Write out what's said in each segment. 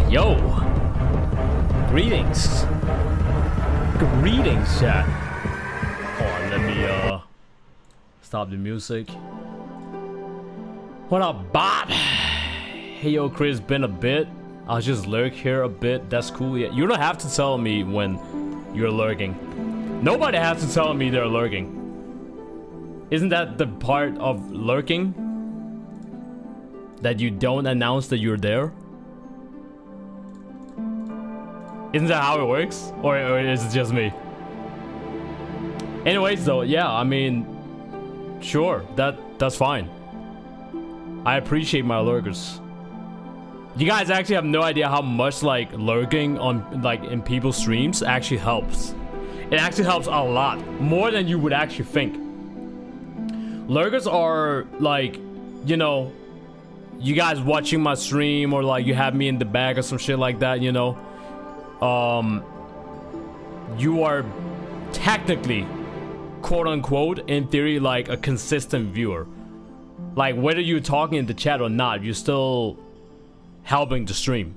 Yo, greetings, chat. Hold on, let me stop the music. What up, Bob? Hey, yo, Chris, been a bit. I'll just lurk here a bit. That's cool. Yeah, you don't have to tell me when you're lurking. Nobody has to tell me they're lurking. Isn't that the part of lurking? That you don't announce that you're there? Isn't that how it works? Or is it just me? Anyways, though, yeah, I mean, sure, that's fine. I appreciate my lurkers. You guys actually have no idea how much like lurking on like in people's streams actually helps. It actually helps a lot, more than you would actually think. Lurkers are like, you know, you guys watching my stream, or like you have me in the back or some shit like that, you know. You are technically, quote unquote, in theory, like a consistent viewer. Like whether you're talking in the chat or not, you're still helping the stream.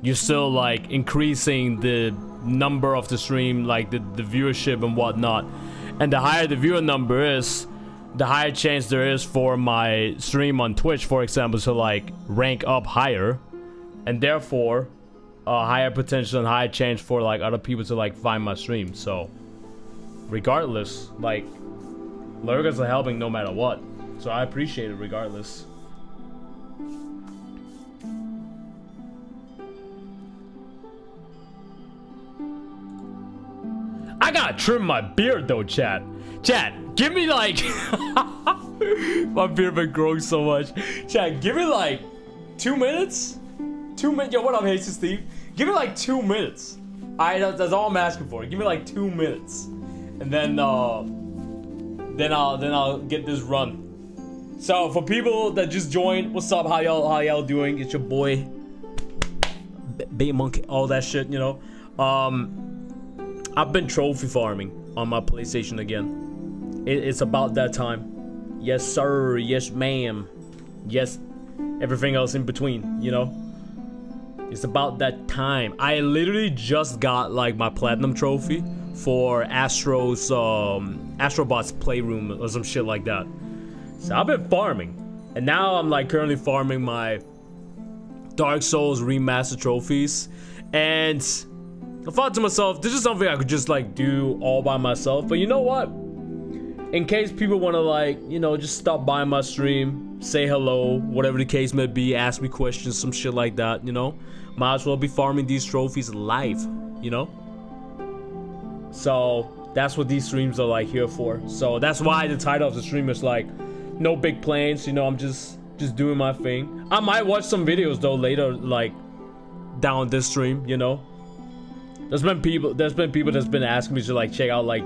You're still like increasing the number of the stream, like the viewership and whatnot. And the higher the viewer number is, the higher chance there is for my stream on Twitch, for example, to like rank up higher, and therefore higher potential and higher chance for like other people to like find my stream. So regardless, like lurkers are helping no matter what, so I appreciate it regardless. I gotta trim my beard though, chat. Chat, give me like my beard been growing so much. Chat, give me like 2 minutes. 2 minutes. Yo, what up, Hasty Steve? Give me like 2 minutes. Alright, that's all I'm asking for. Give me like 2 minutes, and then I'll get this run. So for people that just joined, what's up? How y'all doing? It's your boy, Bait Monkey, all that shit, you know. I've been trophy farming on my PlayStation again. It's about that time. Yes, sir. Yes, ma'am. Yes, everything else in between, you know. It's about that time. I literally just got like my platinum trophy for Astrobot's Playroom or some shit like that. So I've been farming, and now I'm like currently farming my Dark Souls remastered trophies. And I thought to myself, this is something I could just like do all by myself. But you know what? In case people want to like, you know, just stop by my stream, say hello, whatever the case may be, ask me questions, some shit like that, you know, might as well be farming these trophies live, you know. So that's what these streams are like here for. So that's why the title of the stream is like no big plans, you know. I'm just doing my thing. I might watch some videos though later, like down this stream, you know. There's been people that's been asking me to like check out like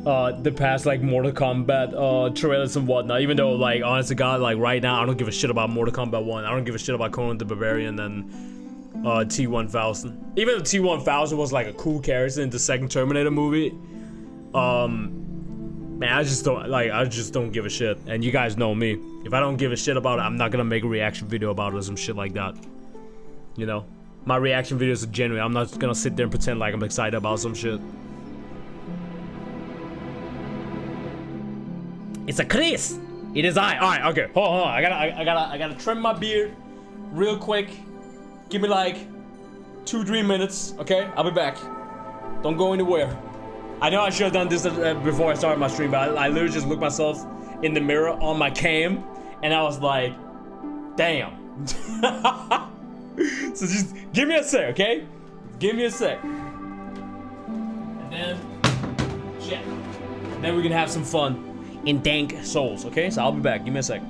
the past like Mortal Kombat trailers and whatnot. Even though like honest to God, like right now I don't give a shit about Mortal Kombat 1. I don't give a shit about Conan the Barbarian and T-1000. Even though T-1000 was like a cool character in the second Terminator movie, man, I just don't give a shit. And you guys know me. If I don't give a shit about it, I'm not gonna make a reaction video about it or some shit like that. You know? My reaction videos are genuine. I'm not gonna sit there and pretend like I'm excited about some shit. It's a Chris. It is I. All right. Okay. Hold on. I gotta trim my beard, real quick. Give me like 2-3 minutes. Okay. I'll be back. Don't go anywhere. I know I should have done this before I started my stream, but I literally just looked myself in the mirror on my cam, and I was like, damn. So just give me a sec, okay? Give me a sec. And then, check. And then we can have some fun in Dank Souls, okay? So I'll be back. Give me a sec.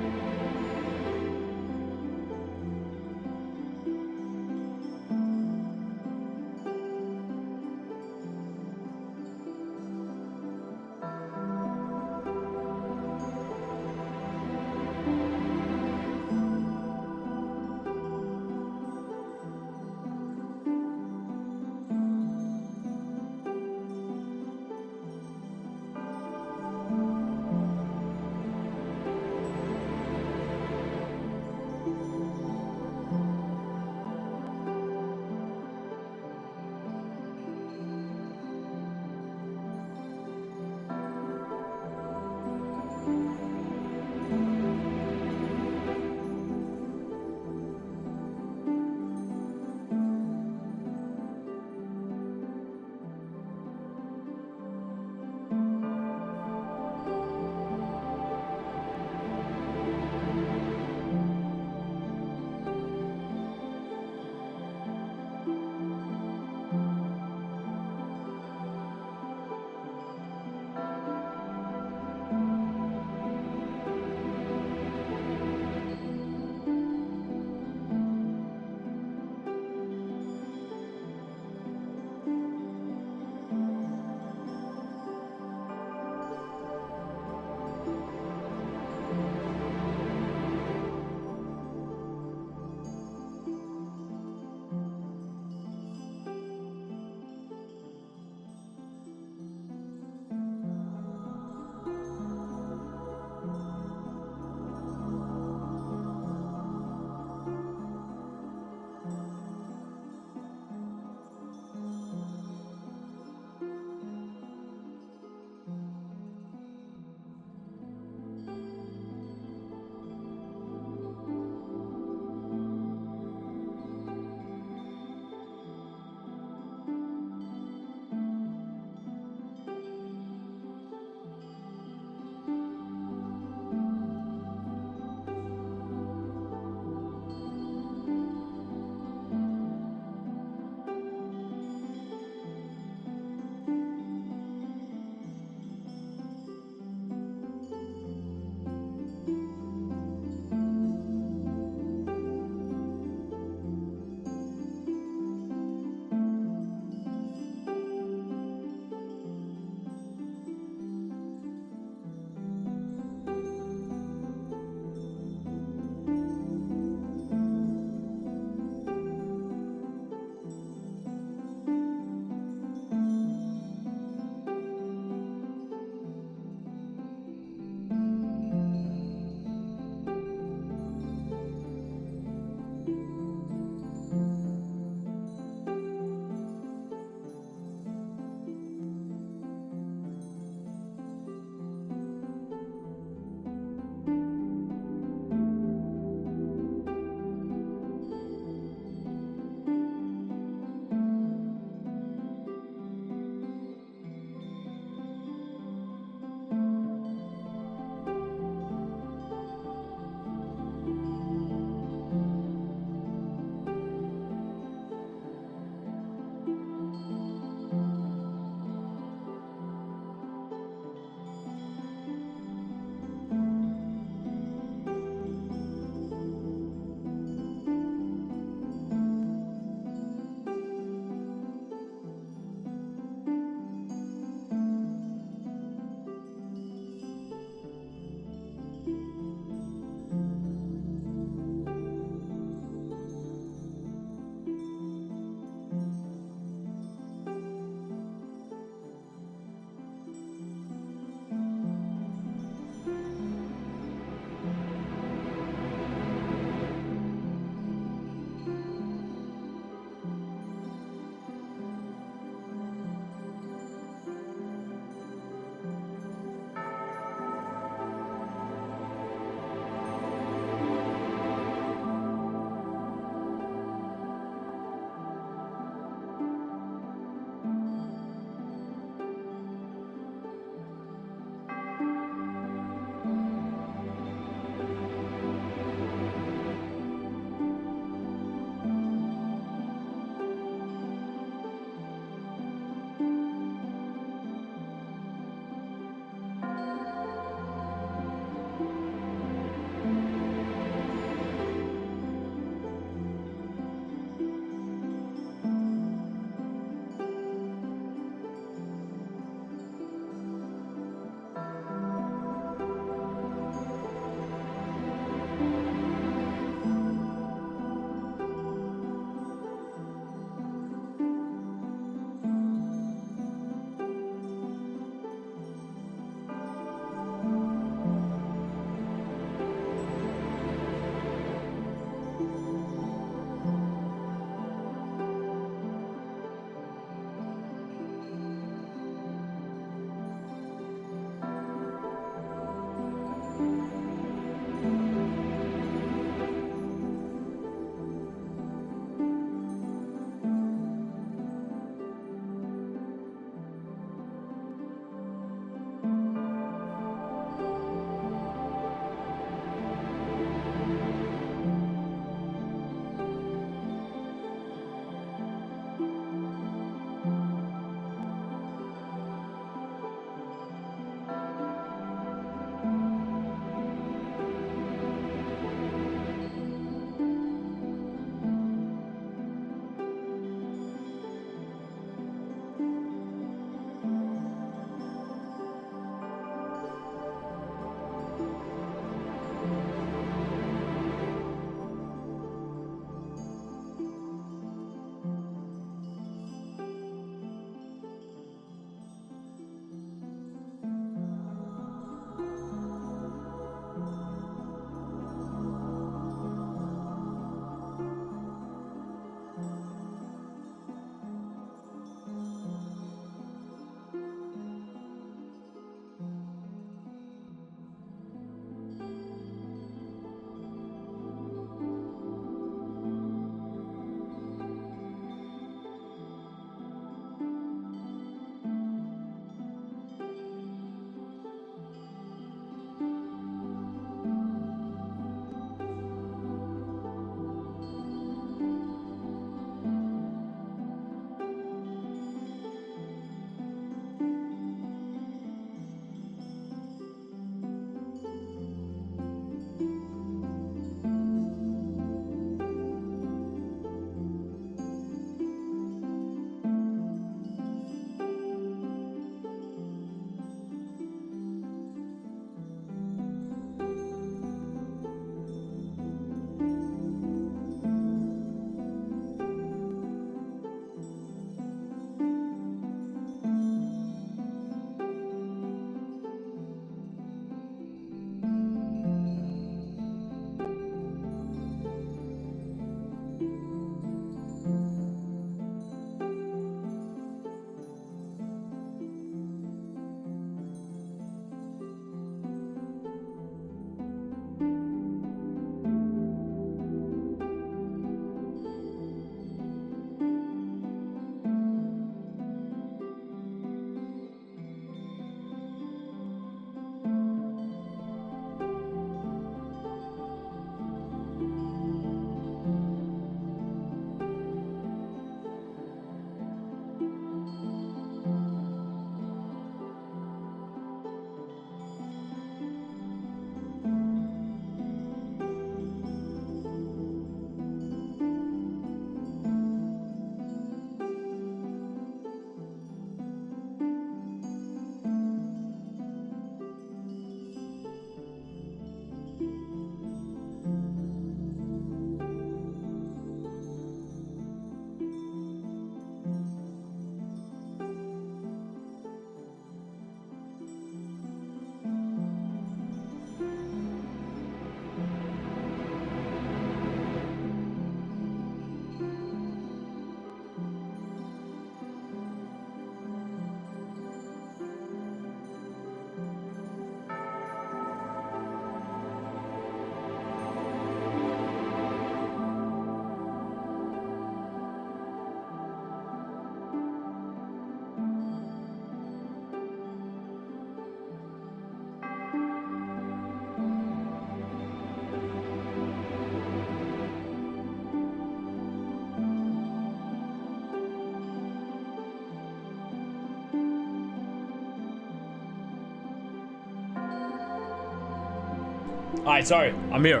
Alright, sorry. I'm here.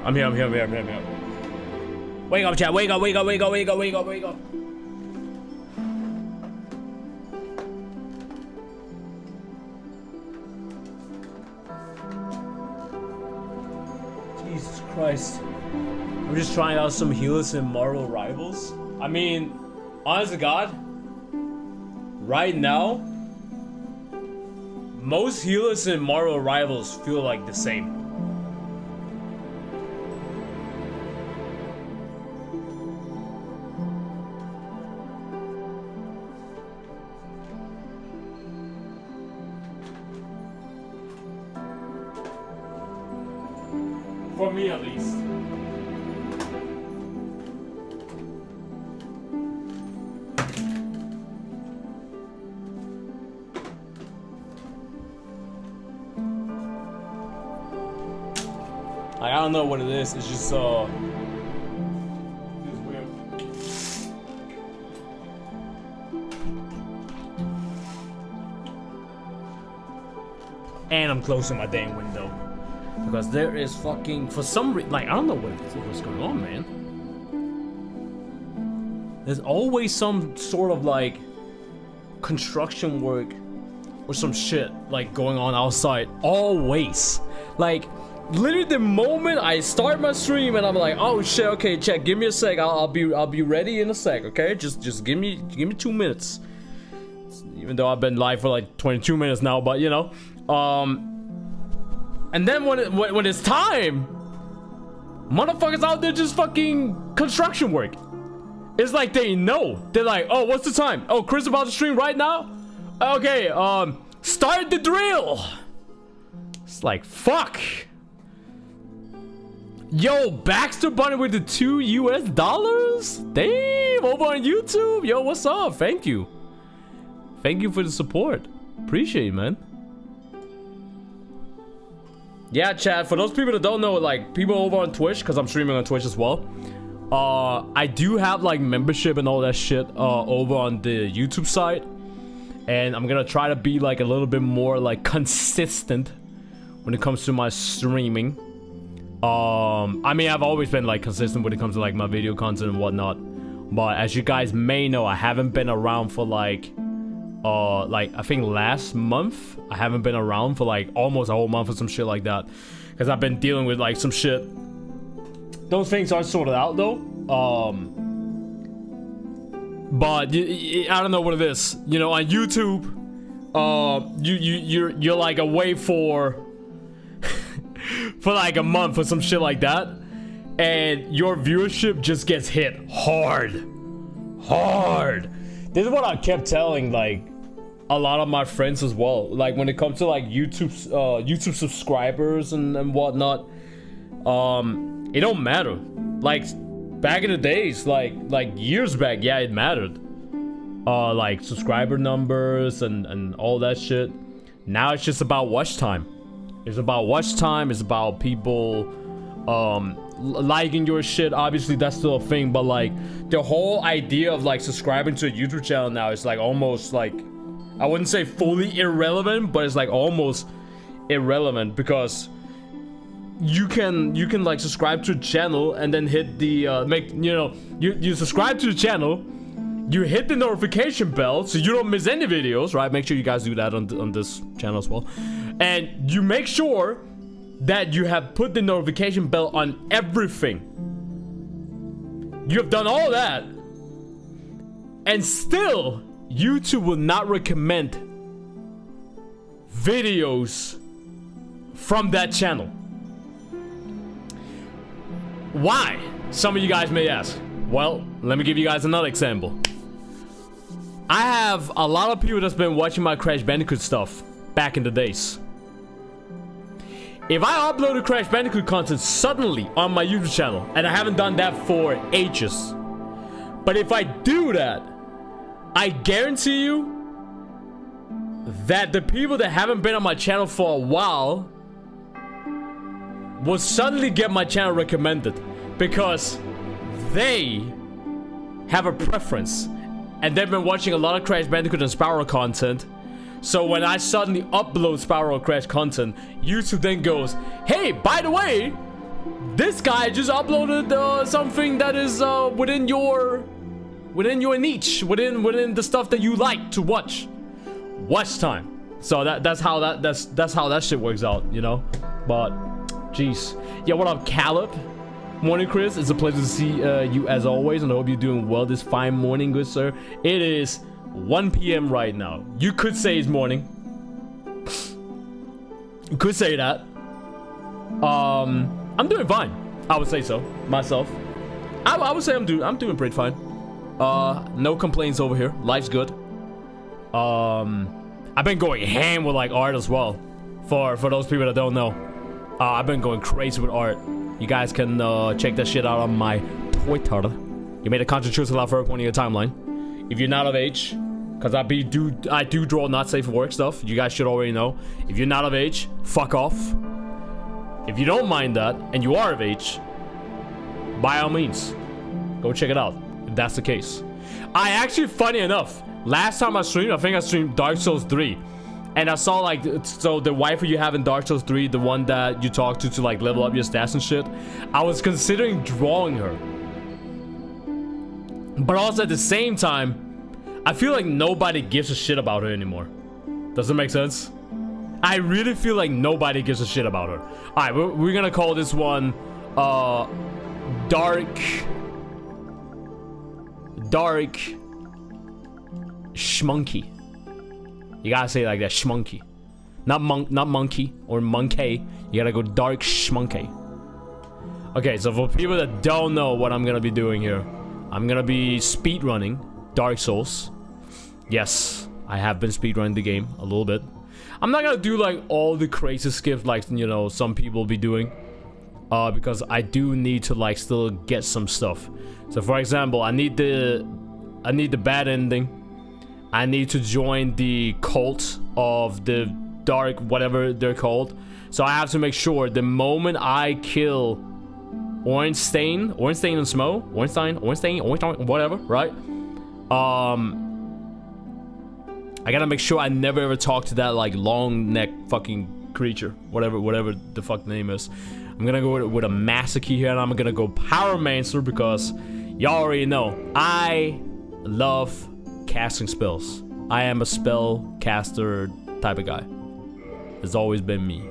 Wake up, chat. Wake up. Jesus Christ. I'm just trying out some healers and Marvel Rivals. I mean, honest to God, right now, most healers and Marvel Rivals feel like the same. For me, at least. I don't know what it is. It's just it's weird. And I'm closing my dang window. Because there is fucking, for some reason, like, I don't know what's going on, man. There's always some sort of, like, construction work or some shit, like, going on outside. Always. Like, literally the moment I start my stream and I'm like, oh shit, okay, chat, give me a sec. I'll be ready in a sec, okay? Just give me 2 minutes. Even though I've been live for, like, 22 minutes now, but, you know. And then when it's time, motherfuckers out there just fucking construction work. It's like they know. They're like, oh, what's the time? Oh, Chris about to stream right now? Okay, start the drill. It's like, fuck. Yo, Baxter Bunny with the $2 US? Damn, over on YouTube. Yo, what's up? Thank you. Thank you for the support. Appreciate it, man. Yeah, chat, for those people that don't know, like, people over on Twitch, because I'm streaming on Twitch as well, I do have, like, membership and all that shit over on the YouTube side, and I'm gonna try to be, like, a little bit more, like, consistent when it comes to my streaming. I mean, I've always been, like, consistent when it comes to, like, my video content and whatnot, but as you guys may know, I haven't been around for, like, I think last month I haven't been around for like almost a whole month or some shit like that, because I've been dealing with like some shit. Those things are sorted out though, but I don't know what it is, you know. On YouTube, you're like away for for like a month or some shit like that, and your viewership just gets hit hard. This is what I kept telling like a lot of my friends as well. Like when it comes to like YouTube subscribers and whatnot, it don't matter. Like back in the days, like years back, yeah, it mattered. Like subscriber numbers and all that shit. Now it's just about watch time. It's about watch time. It's about people liking your shit. Obviously that's still a thing, but like the whole idea of like subscribing to a YouTube channel now is like almost like, I wouldn't say fully irrelevant, but it's like almost irrelevant, because you can like subscribe to a channel and then hit the you subscribe to the channel, you hit the notification bell so you don't miss any videos, right? Make sure you guys do that on this channel as well, and you make sure that you have put the notification bell on everything. You have done all that, and still YouTube will not recommend videos from that channel. Why? Some of you guys may ask. Well, let me give you guys another example. I have a lot of people that's been watching my Crash Bandicoot stuff back in the days. If I uploaded Crash Bandicoot content suddenly on my YouTube channel, and I haven't done that for ages, but if I do that, I guarantee you that the people that haven't been on my channel for a while will suddenly get my channel recommended, because they have a preference and they've been watching a lot of Crash Bandicoot and Spyro content. So when I suddenly upload Spyro Crash content, YouTube then goes, hey, by the way, This guy just uploaded something that is within your niche, within the stuff that you like to watch time. So that's how that shit works out, you know. But jeez, yeah. What up, Caleb? Morning, Chris. It's a pleasure to see you as always, and I hope you're doing well this fine morning, good sir. It is 1 p.m. right now. You could say it's morning. You could say that. I'm doing fine. I would say so myself. I would say I'm doing pretty fine. No complaints over here. Life's good. I've been going ham with like art as well. For those people that don't know, I've been going crazy with art. You guys can check that shit out on my Twitter. You made a conscious choice to allow for a point in your timeline. If you're not of age, because I do draw not safe for work stuff. You guys should already know. If you're not of age, fuck off. If you don't mind that, and you are of age, by all means, go check it out, if that's the case. I actually, funny enough, last time I streamed, I think I streamed Dark Souls 3. And I saw, like, so the waifu you have in Dark Souls 3, the one that you talk to like level up your stats and shit, I was considering drawing her. But also at the same time, I feel like nobody gives a shit about her anymore. Does it make sense? I really feel like nobody gives a shit about her. Alright, we're gonna call this one Dark Schmunky. You gotta say it like that, Schmunky. Not monkey or monkey. You gotta go Dark Schmunky. Okay, so for people that don't know what I'm gonna be doing here, I'm gonna be speedrunning Dark Souls. Yes, I have been speedrunning the game a little bit. I'm not gonna do like all the crazy skips like, you know, some people be doing, because I do need to like still get some stuff. So for example, I need the bad ending. I need to join the cult of the dark whatever they're called. So I have to make sure the moment I kill Ornstein and Smo, Ornstein, whatever, right? I gotta make sure I never ever talk to that like long neck fucking creature, whatever the fuck the name is. I'm gonna go with a master key here, and I'm gonna go Pyromancer because y'all already know I love casting spells. I am a spell caster type of guy. It's always been me.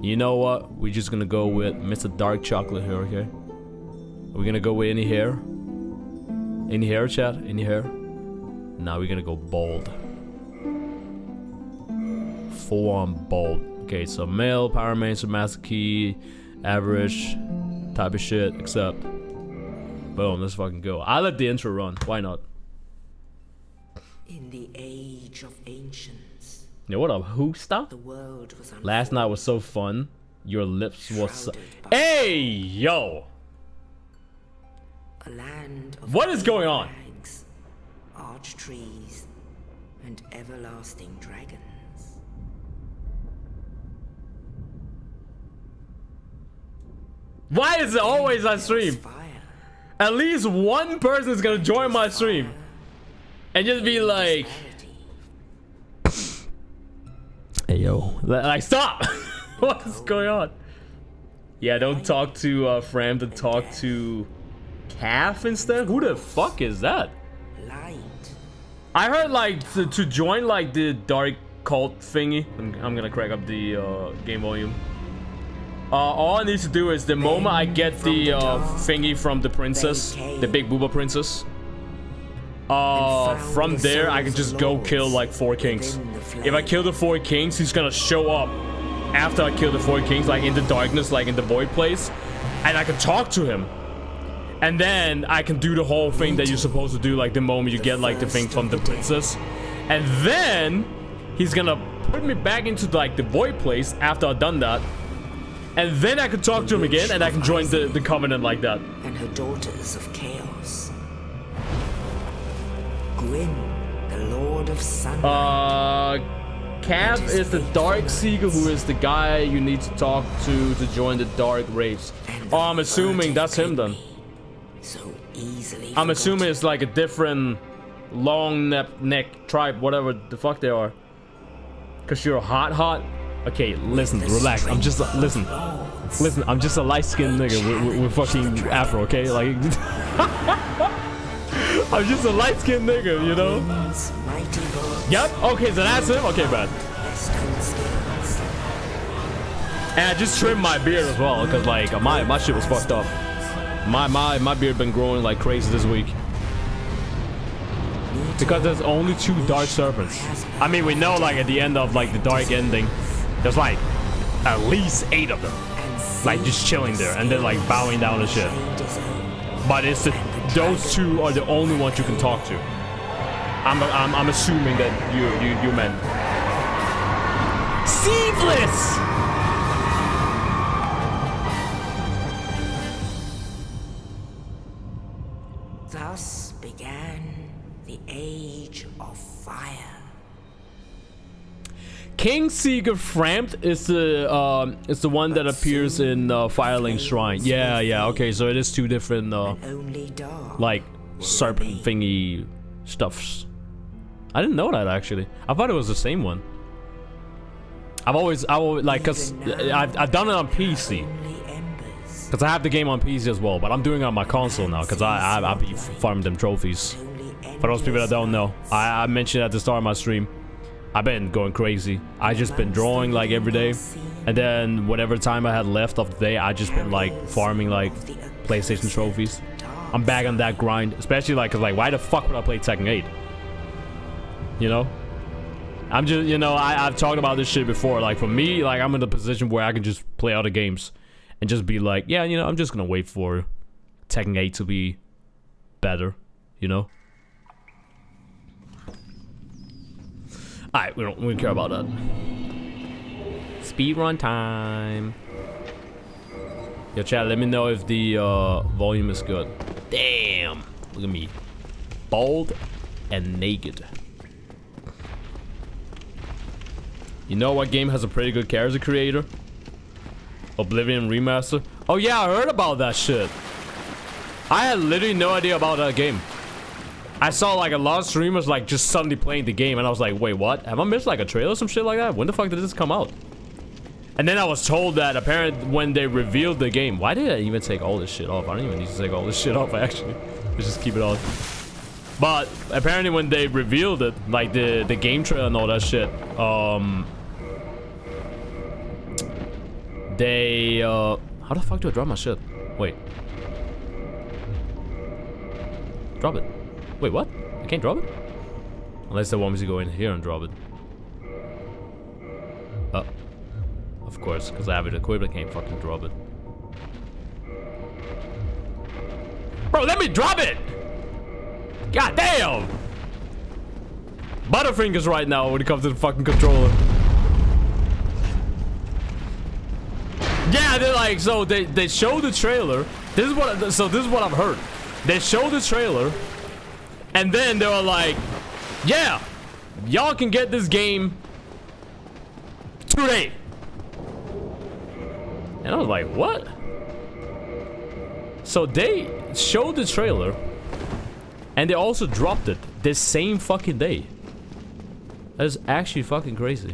You know what? We're just gonna go with Mr. Dark Chocolate here, okay? We're gonna go with any hair. Any hair, chat? Any hair? Now we're gonna go bold. Full on bold. Okay, so male, Pyromancer, master key, average type of shit, except. Boom, let's fucking go. I let the intro run. Why not? In the age of ancients. Yeah, what up, who stop? The world was last night was so fun. Your lips was so hey, yo! A land of what is going on? Rags, arch trees, and everlasting dragons. Why is it always on stream? Fire. At least one person is gonna join my stream and just be like, hey yo, like stop. What is going on? Yeah, don't talk to Fram, to talk to Calf instead. Who the fuck is that? Light. I heard like to join like the dark cult thingy. I'm gonna crack up the game volume. All I need to do is the moment I get the thingy from the princess, the big booba princess, from there I can just go kill like 4 kings. If I kill the 4 kings, he's gonna show up after I kill the 4 kings, like in the darkness, like in the void place, and I can talk to him. And then I can do the whole thing that you're supposed to do, like the moment you get like the thing from the princess. And then he's gonna put me back into like the void place after I've done that. And then I can talk to him again, and I can join the covenant like that. And her daughters of chaos. Gwyn, the Lord of Sunlight. Cav is the Dark Seeker, who is the guy you need to talk to join the Dark Rapes. Oh, I'm assuming that's him then. So easily. I'm assuming it's like a different long neck tribe, whatever the fuck they are. Cause you're hot. Okay, listen, relax. I'm just listen. I'm just a light-skinned nigga with fucking afro, okay? Like, I'm just a light-skinned nigga, you know? Yep. Okay, so that's him. Okay, bad. And I just trimmed my beard as well, cause like my shit was fucked up. My beard been growing like crazy this week. Because there's only 2 dark serpents. I mean, we know like at the end of like the dark ending, there's like at least 8 of them, like just chilling there and then like bowing down and shit. But it's those 2 are the only ones you can talk to. I'm assuming that you meant Seedless. Thus began the Age of Fire. King Seeger Frampt is the one that appears in Firelink Shrine. Yeah, okay, so it is 2 different like serpent thingy stuffs. I didn't know that actually. I thought it was the same one. I always like, cause I've done it on PC. Cause I have the game on PC as well, but I'm doing it on my console now, cause I be farming them trophies. For those people that don't know, I mentioned at the start of my stream, I've been going crazy. I just been drawing like every day, and then whatever time I had left of the day, I just been like farming like PlayStation trophies. I'm back on that grind, especially like, cause like, why the fuck would I play Tekken 8? You know? I'm just, you know, I've talked about this shit before. Like for me, like I'm in a position where I can just play other games and just be like, yeah, you know, I'm just gonna wait for Tekken 8 to be better, you know? Alright, we don't care about that. Speedrun time. Yo, chat, let me know if the volume is good. Damn, look at me. Bald and naked. You know what game has a pretty good character creator? Oblivion Remaster. Oh yeah, I heard about that shit. I had literally no idea about that game. I saw like a lot of streamers like just suddenly playing the game, and I was like, wait, what? Have I missed like a trailer or some shit like that? When the fuck did this come out? And then I was told that apparently when they revealed the game, why did I even take all this shit off? I don't even need to take all this shit off actually. Let's just keep it on. But apparently when they revealed it, like the game trailer and all that shit, they how the fuck do I drop my shit? Wait. Drop it. Wait, what? I can't drop it? Unless they want me to go in here and drop it. Of course, because I have it equipped, I can't fucking drop it. Bro, let me drop it! God damn! Butterfingers right now when it comes to the fucking controller. Yeah, they're like, so they show the trailer. This is what I've heard. They show the trailer, and then they were like, yeah, y'all can get this game today. And I was like, what? So they showed the trailer, and they also dropped it this same fucking day. That is actually fucking crazy.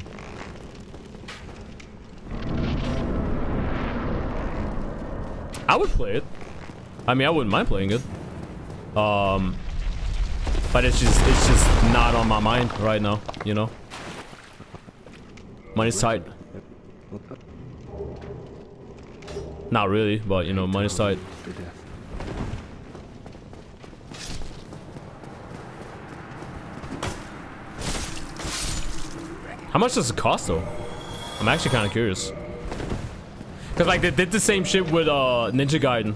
I would play it. I mean, I wouldn't mind playing it. But it's just not on my mind right now, you know? Money's tight. Not really, but you know, money's tight. How much does it cost though? I'm actually kind of curious. Cause like they did the same shit with Ninja Gaiden.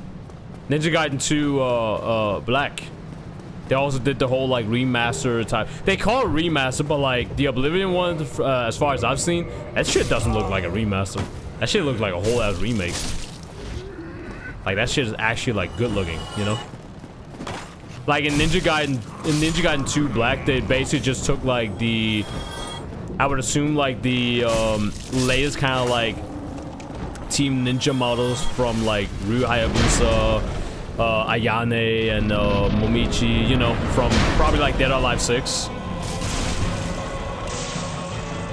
Ninja Gaiden 2 Black. They also did the whole like remaster type. They call it remaster, but like the Oblivion one, as far as I've seen, that shit doesn't look like a remaster. That shit looks like a whole ass remake. Like that shit is actually like good looking, you know? Like in Ninja Gaiden 2 Black, they basically just took like the, I would assume like the latest kind of like Team Ninja models from like Ryu Hayabusa, Ayane, and Momichi, you know, from probably like Dead or Alive 6.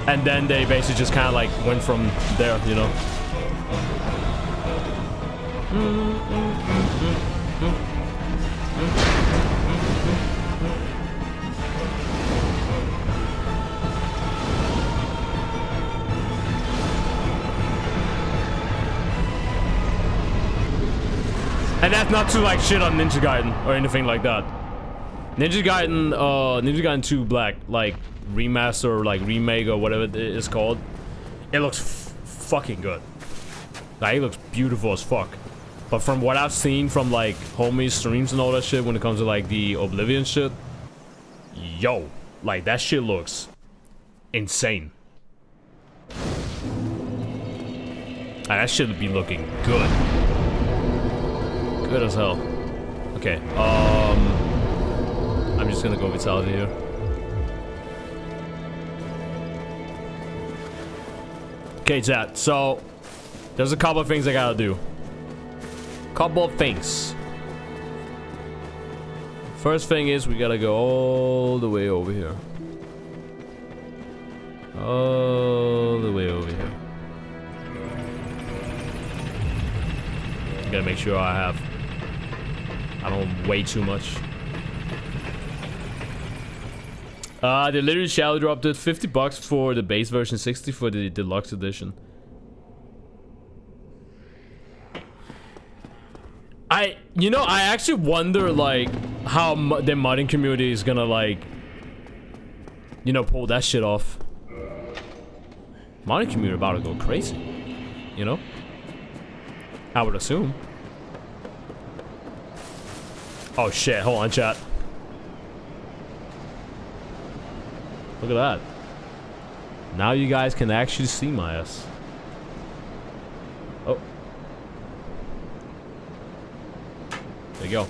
And then they basically just kind of like went from there, you know. And that's not to like shit on Ninja Gaiden or anything like that. Ninja Gaiden 2 Black, like remaster or like remake or whatever it is called, it looks fucking good. Like it looks beautiful as fuck. But from what I've seen from like homies streams and all that shit when it comes to like the Oblivion shit, yo, like that shit looks insane. Like, that shit be looking good. Good as hell. Okay, I'm just gonna go Vitality here. Okay, chat, so there's a couple of things I gotta do. Couple of things. First thing is we gotta go all the way over here. All the way over here. Gotta make sure I don't weigh too much. They literally shadow dropped it. $50 for the base version, 60 for the deluxe edition. I actually wonder like how the modding community is gonna like, you know, pull that shit off. Modding community about to go crazy, you know. I would assume. Oh shit! Hold on, chat. Look at that. Now you guys can actually see my ass. Oh. There you go.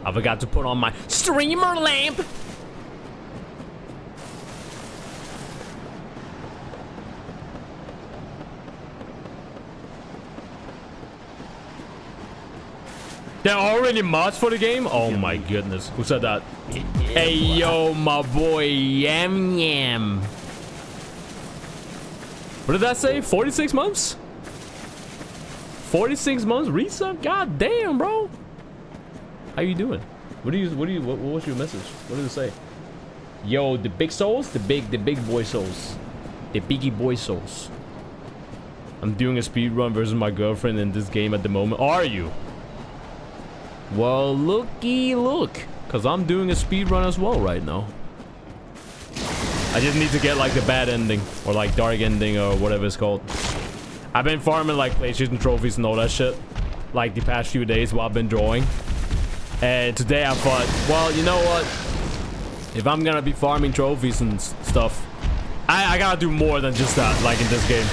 I forgot to put on my streamer lamp. There are already mods for the game? Oh my goodness. Who said that? Hey yo, my boy Yam Yam. What did that say? 46 months? 46 months resub? God damn, bro. How you doing? What was your message? What did it say? Yo, the big souls? The big boy souls. The biggie boy souls. I'm doing a speed run versus my girlfriend in this game at the moment. Are you? Well, looky look, cause I'm doing a speed run as well right now. I just need to get like the bad ending or like dark ending or whatever it's called. I've been farming like PlayStation trophies and all that shit like the past few days while I've been drawing. And today I thought, well, you know what? If I'm gonna be farming trophies and stuff, I gotta do more than just that, like in this game.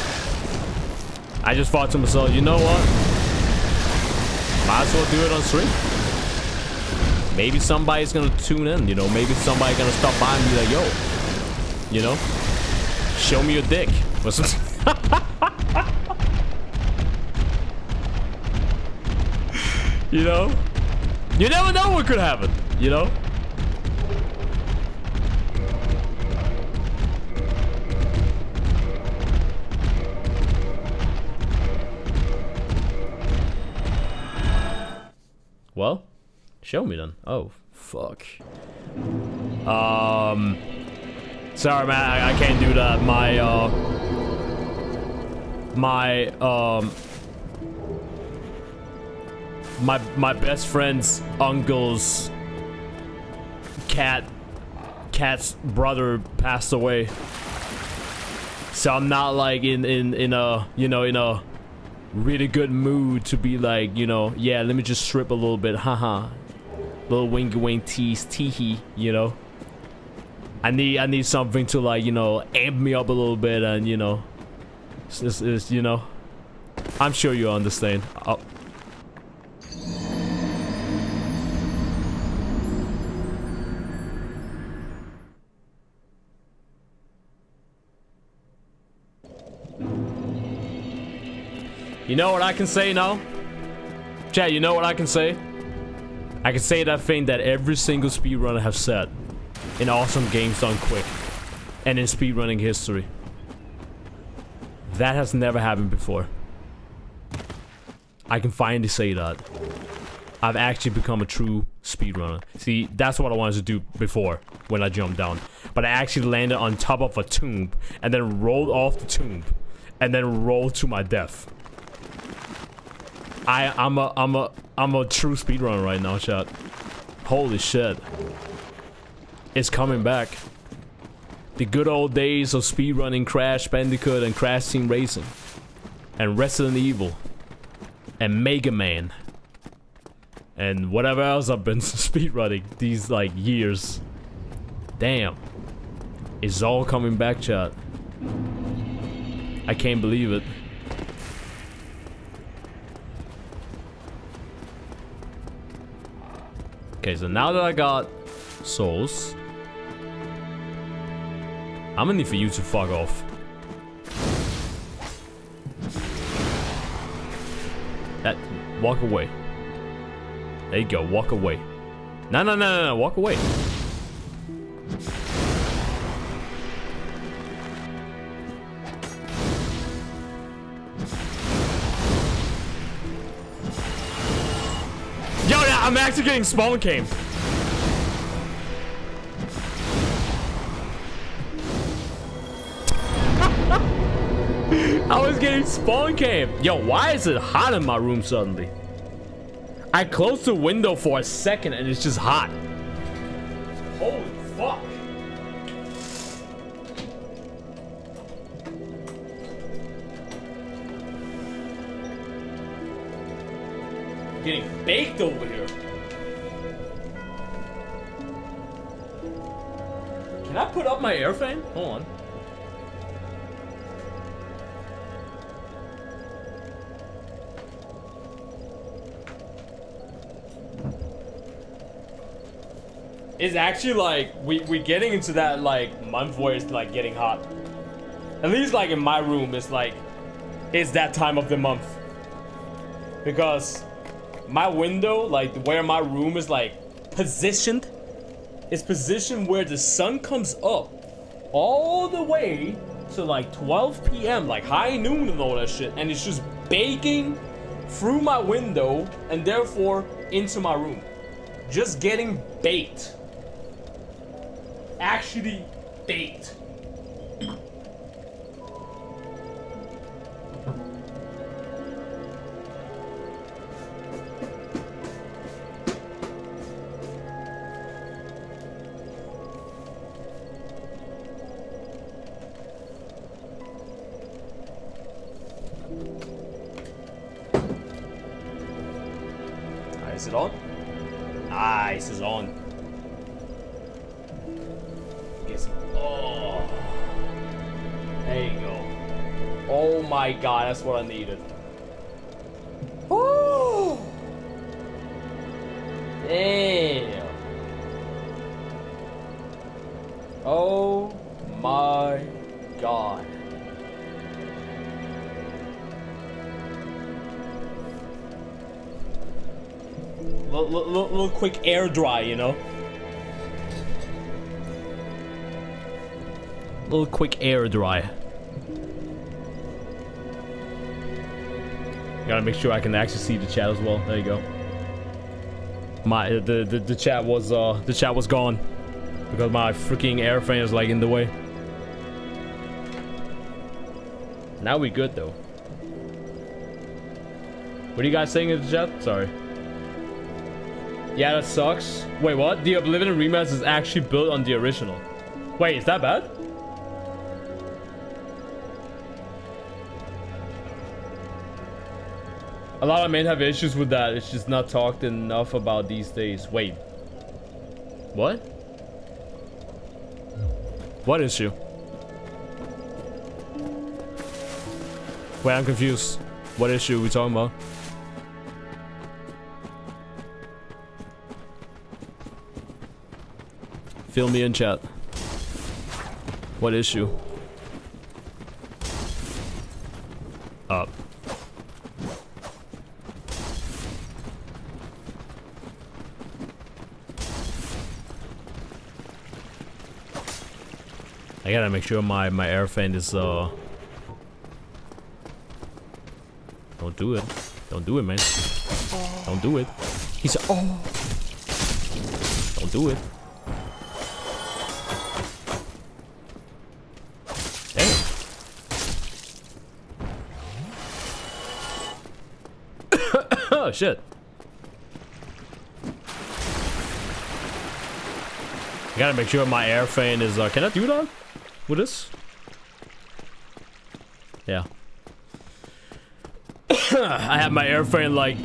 I just thought to myself, you know what? Might as well do it on stream. Maybe somebody's gonna tune in, you know. Maybe somebody's gonna stop by and be like, yo, you know, show me your dick. You know? You never know what could happen, you know? Well, show me then. Oh, fuck. Sorry, man. I can't do that. My best friend's uncle's cat's brother passed away. So I'm not like in a, you know, in a really good mood to be like, you know, yeah, let me just strip a little bit, haha. Little winky wink tease, teehee, you know. I need something to like, you know, amp me up a little bit and, you know, it's you know, I'm sure you understand. Oh. You know what I can say now? Chat, you know what I can say? I can say that thing that every single speedrunner have said in Awesome Games Done Quick and in speedrunning history. That has never happened before. I can finally say that. I've actually become a true speedrunner. See, that's what I wanted to do before when I jumped down. But I actually landed on top of a tomb and then rolled off the tomb and then rolled to my death. I'm a true speedrunner right now, chat. Holy shit. It's coming back. The good old days of speedrunning Crash Bandicoot and Crash Team Racing. And Resident Evil. And Mega Man. And whatever else I've been speedrunning these like years. Damn. It's all coming back, chat. I can't believe it. Okay, so now that I got souls, I'm gonna need for you to fuck off. That, walk away. There you go, walk away. No, walk away. Yo, yeah, I'm actually getting spawn came. I was getting spawn came. Yo, why is it hot in my room suddenly? I closed the window for a second and it's just hot. Holy fuck. Getting baked over here. Can I put up my air fan? Hold on. It's actually like we're getting into that like month where it's like getting hot. At least like in my room, it's like it's that time of the month. Because my window, like where my room is like positioned, is positioned where the sun comes up all the way to like 12 p.m. like high noon and all that shit, and it's just baking through my window and therefore into my room. Just getting baked. Actually baked. Is it on? Nice, it's on. Yes. Oh. There you go. Oh my god, that's what I needed. Oh. Damn. Oh my god. Little quick air dry, you know? Little quick air dry. Gotta make sure I can actually see the chat as well. There you go. The chat was gone because my freaking air fan is like in the way. Now we good though. What are you guys saying in the chat? Sorry. Yeah, that sucks. Wait, what? The Oblivion Remaster is actually built on the original. Wait, is that bad? A lot of men have issues with that. It's just not talked enough about these days. Wait. What? What issue? Wait, I'm confused. What issue are we talking about? Fill me in, chat. What issue? Up. I gotta make sure my air fan is Don't do it. Don't do it, man. Don't do it. He said, oh. Don't do it. Damn. Oh, shit. I gotta make sure my air fan is, can I do that with this? Yeah. I have my air fan, like,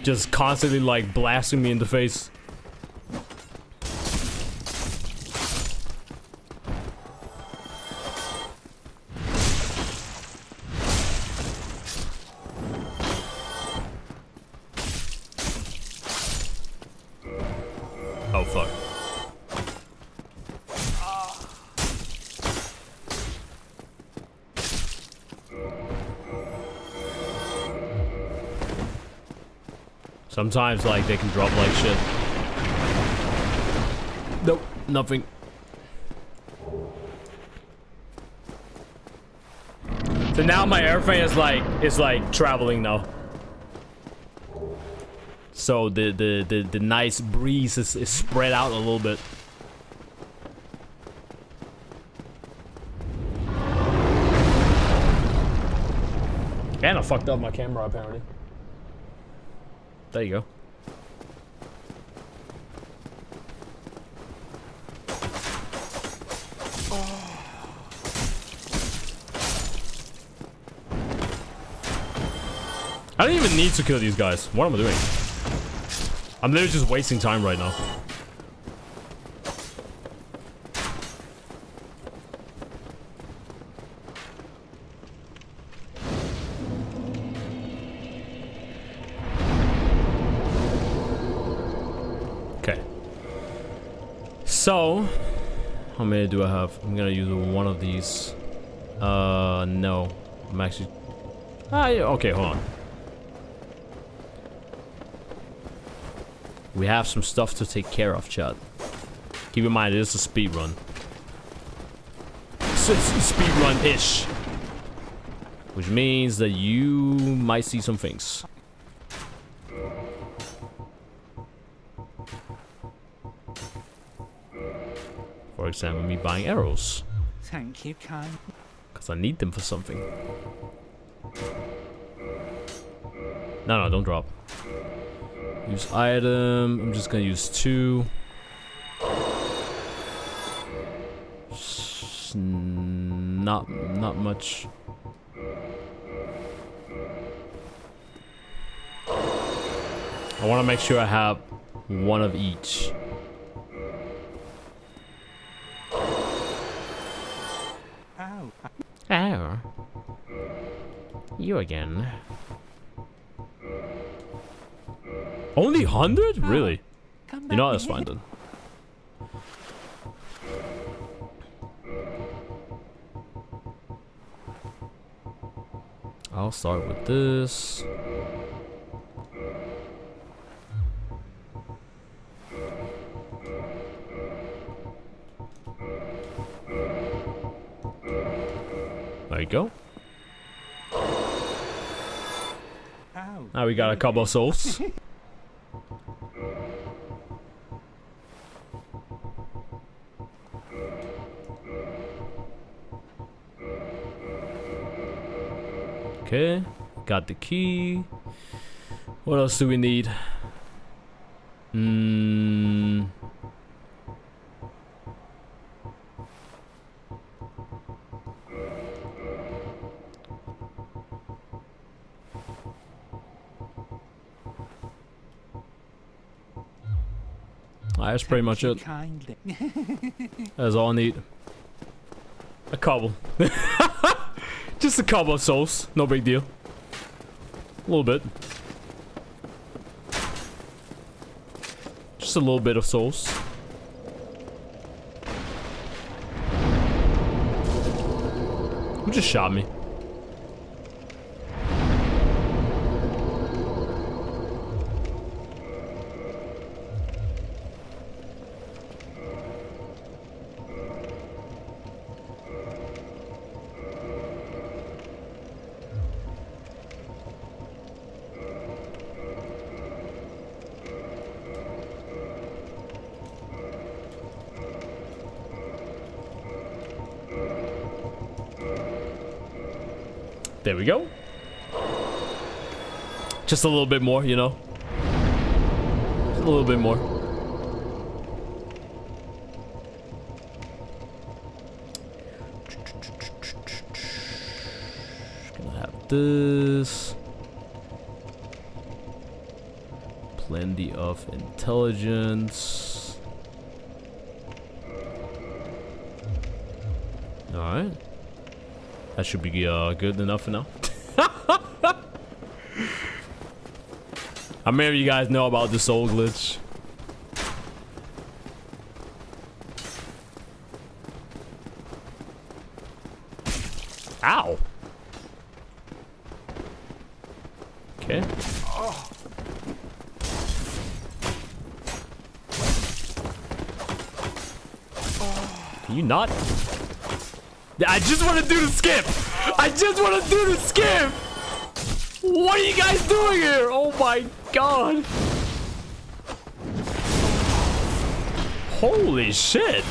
just constantly, like, blasting me in the face. Oh, fuck. Sometimes, like, they can drop like shit. Nope, nothing. So now my air fan is like traveling now. So the nice breeze is spread out a little bit. And I fucked up my camera apparently. There you go. I don't even need to kill these guys. What am I doing? I'm literally just wasting time right now. Okay. So, how many do I have? I'm gonna use one of these. No. I'm actually... Ah, yeah, okay, hold on. We have some stuff to take care of, chat. Keep in mind, it is a speed run. Speed run-ish. Which means that you might see some things. For example, me buying arrows. Thank you, kind. Because I need them for something. No, don't drop. Use item. I'm just gonna use 2. Not much. I want to make sure I have one of each. Ow. Oh. You again. Only 100? Really? Come You know, back that's here. fine then. I'll start with this. There you go. Ow. Now we got a couple of souls. Okay, got the key. What else do we need? That's pretty much it. Kindly. That's all I need. A couple. Just a couple of souls. No big deal. A little bit. Just a little bit of souls. Who just shot me? There we go. Just a little bit more, you know. Just a little bit more. Gonna have this. Plenty of intelligence. Alright. That should be good enough for now. How many of you guys know about the soul glitch? Ow. Okay. Can you not? I just want to do the skip. I just want to do the skip. What are you guys doing here? Oh my god. Holy shit.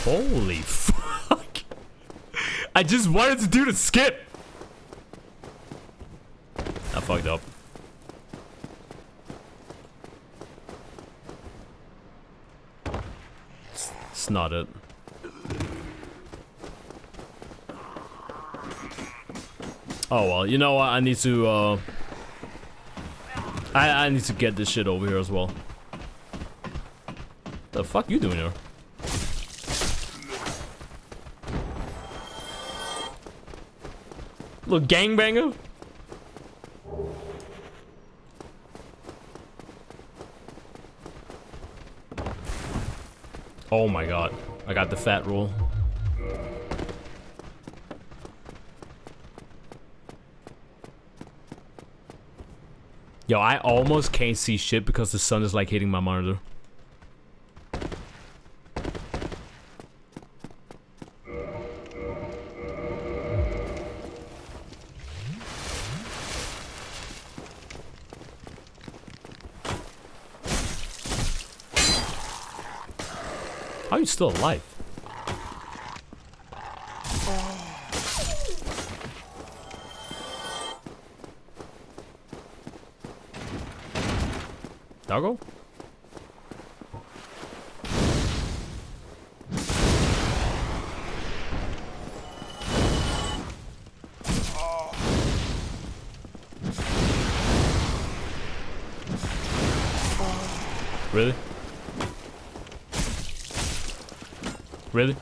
Holy fuck. I just wanted to do the skip. I fucked up. It's not it. Oh well, you know what? I need to I need to get this shit over here as well. The fuck you doing here? Little gangbanger. Oh my god. I got the fat roll. Yo, I almost can't see shit because the sun is like hitting my monitor. How are you still alive? Doggo? Really? Really?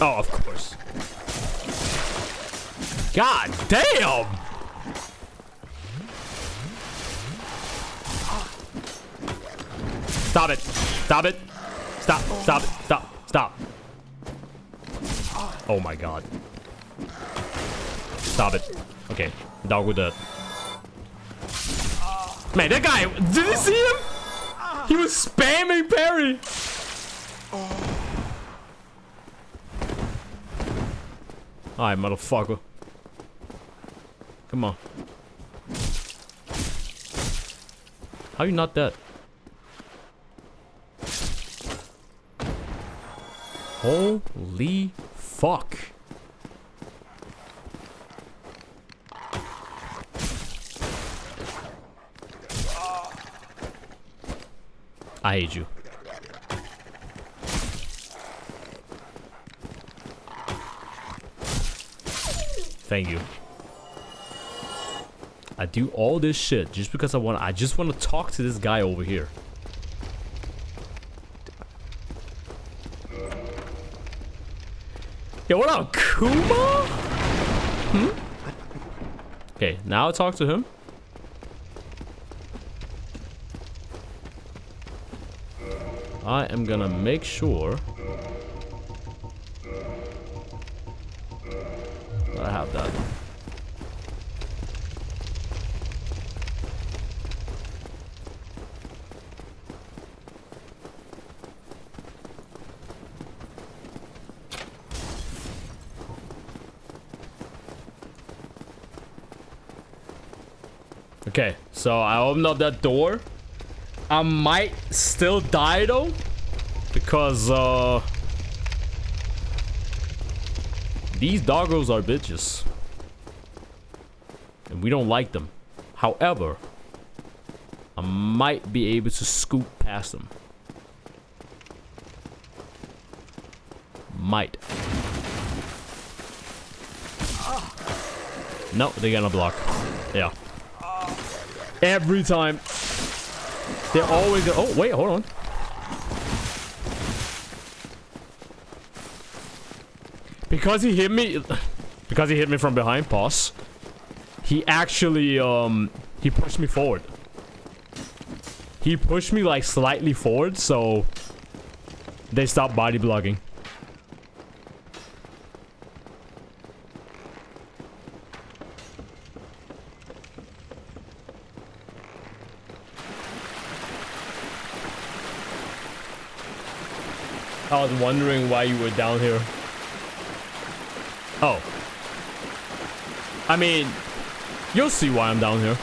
Oh, of course. God damn! Stop it! Stop it! Stop! Stop! Stop! Stop! Oh my god. Stop it. Okay, dog with that. Man, that guy, did you see him? He was spamming parry. Alright, motherfucker. Come on. How you not dead? Holy fuck. I hate you. Thank you. I do all this shit just because I just want to talk to this guy over here. Yo, what up, Kuma? Okay, now I'll talk to him. I am gonna make sure about that. Okay, so I opened up that door. I might still die though, because these doggos are bitches, and we don't like them. However, I might be able to scoop past them. Might. No, they're gonna block. Yeah. Every time. They're always gonna... Oh, wait, hold on. Because he hit me... Because he hit me from behind, pause. He actually, he pushed me forward. He pushed me, like, slightly forward, so... They stopped body blocking. I was wondering why you were down here. Oh. I mean, you'll see why I'm down here.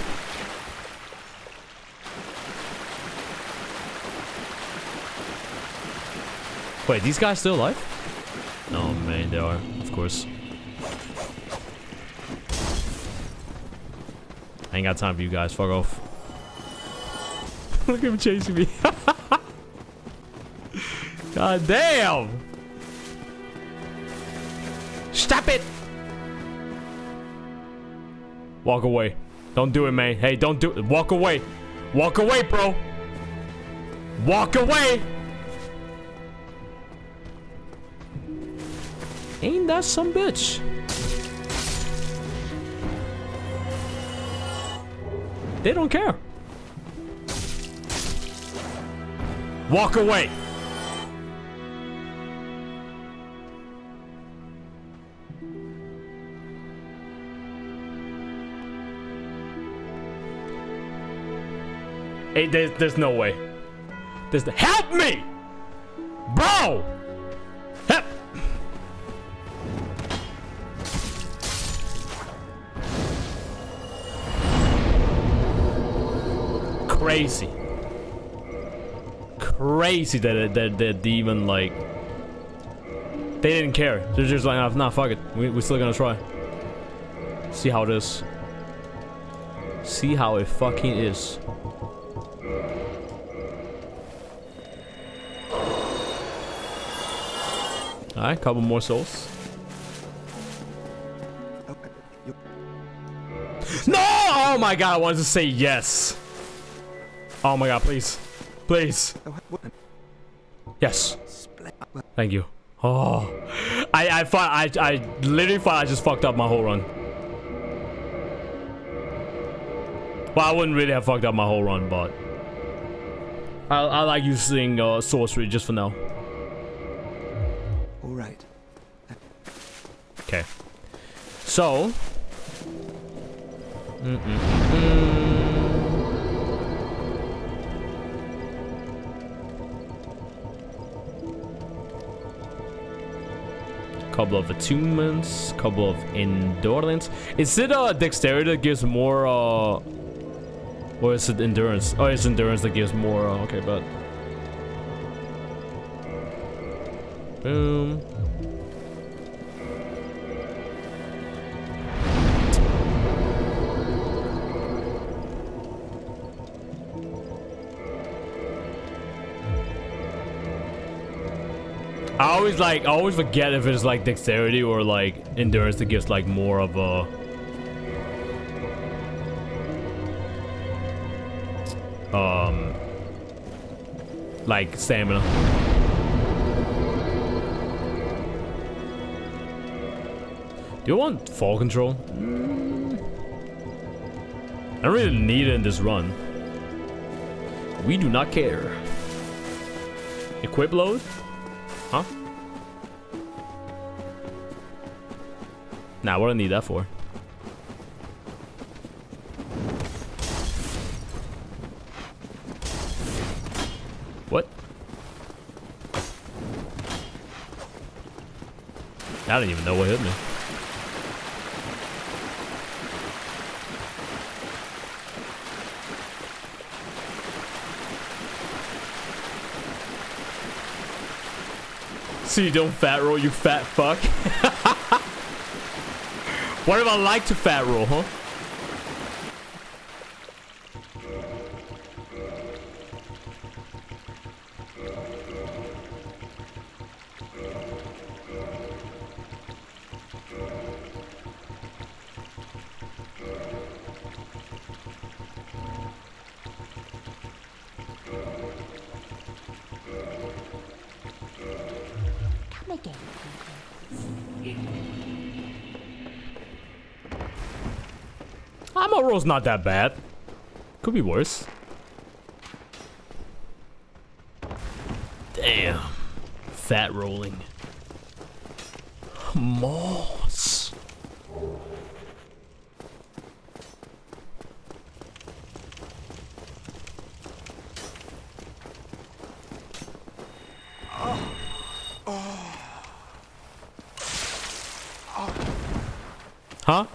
Wait, these guys still alive? Oh man, they are, of course. I ain't got time for you guys, fuck off. Look at him chasing me. God damn! Stop it! Walk away. Don't do it, man. Hey, don't do it. Walk away. Walk away, bro. Walk away! Ain't that some bitch? They don't care. Walk away. Hey, there's no way. Help me! Bro! Help! Crazy. Crazy that even, like... They didn't care. They're just like, nah, fuck it. We're still gonna try. See how it is. See how it fucking is. Alright, couple more souls. No! Oh my god, I wanted to say yes. Oh my god, please. Please. Yes. Thank you. Oh. I literally thought I just fucked up my whole run. Well, I wouldn't really have fucked up my whole run, but... I like using sorcery just for now. Alright. Okay. So... Couple of attunements, couple of endurance. Is it dexterity that gives more or is it endurance? Oh, it's endurance that gives more okay, but boom. I always forget if it's like dexterity or like endurance that gives like more of a like stamina. Do you want fall control? I don't really need it in this run. We do not care. Equip load? Huh? Nah, what do I need that for? What? I don't even know what hit me. So you don't fat roll, you fat fuck. What if I like to fat roll, huh? Come again. Ammo roll's not that bad. Could be worse. Damn. Fat rolling. Moss. Huh?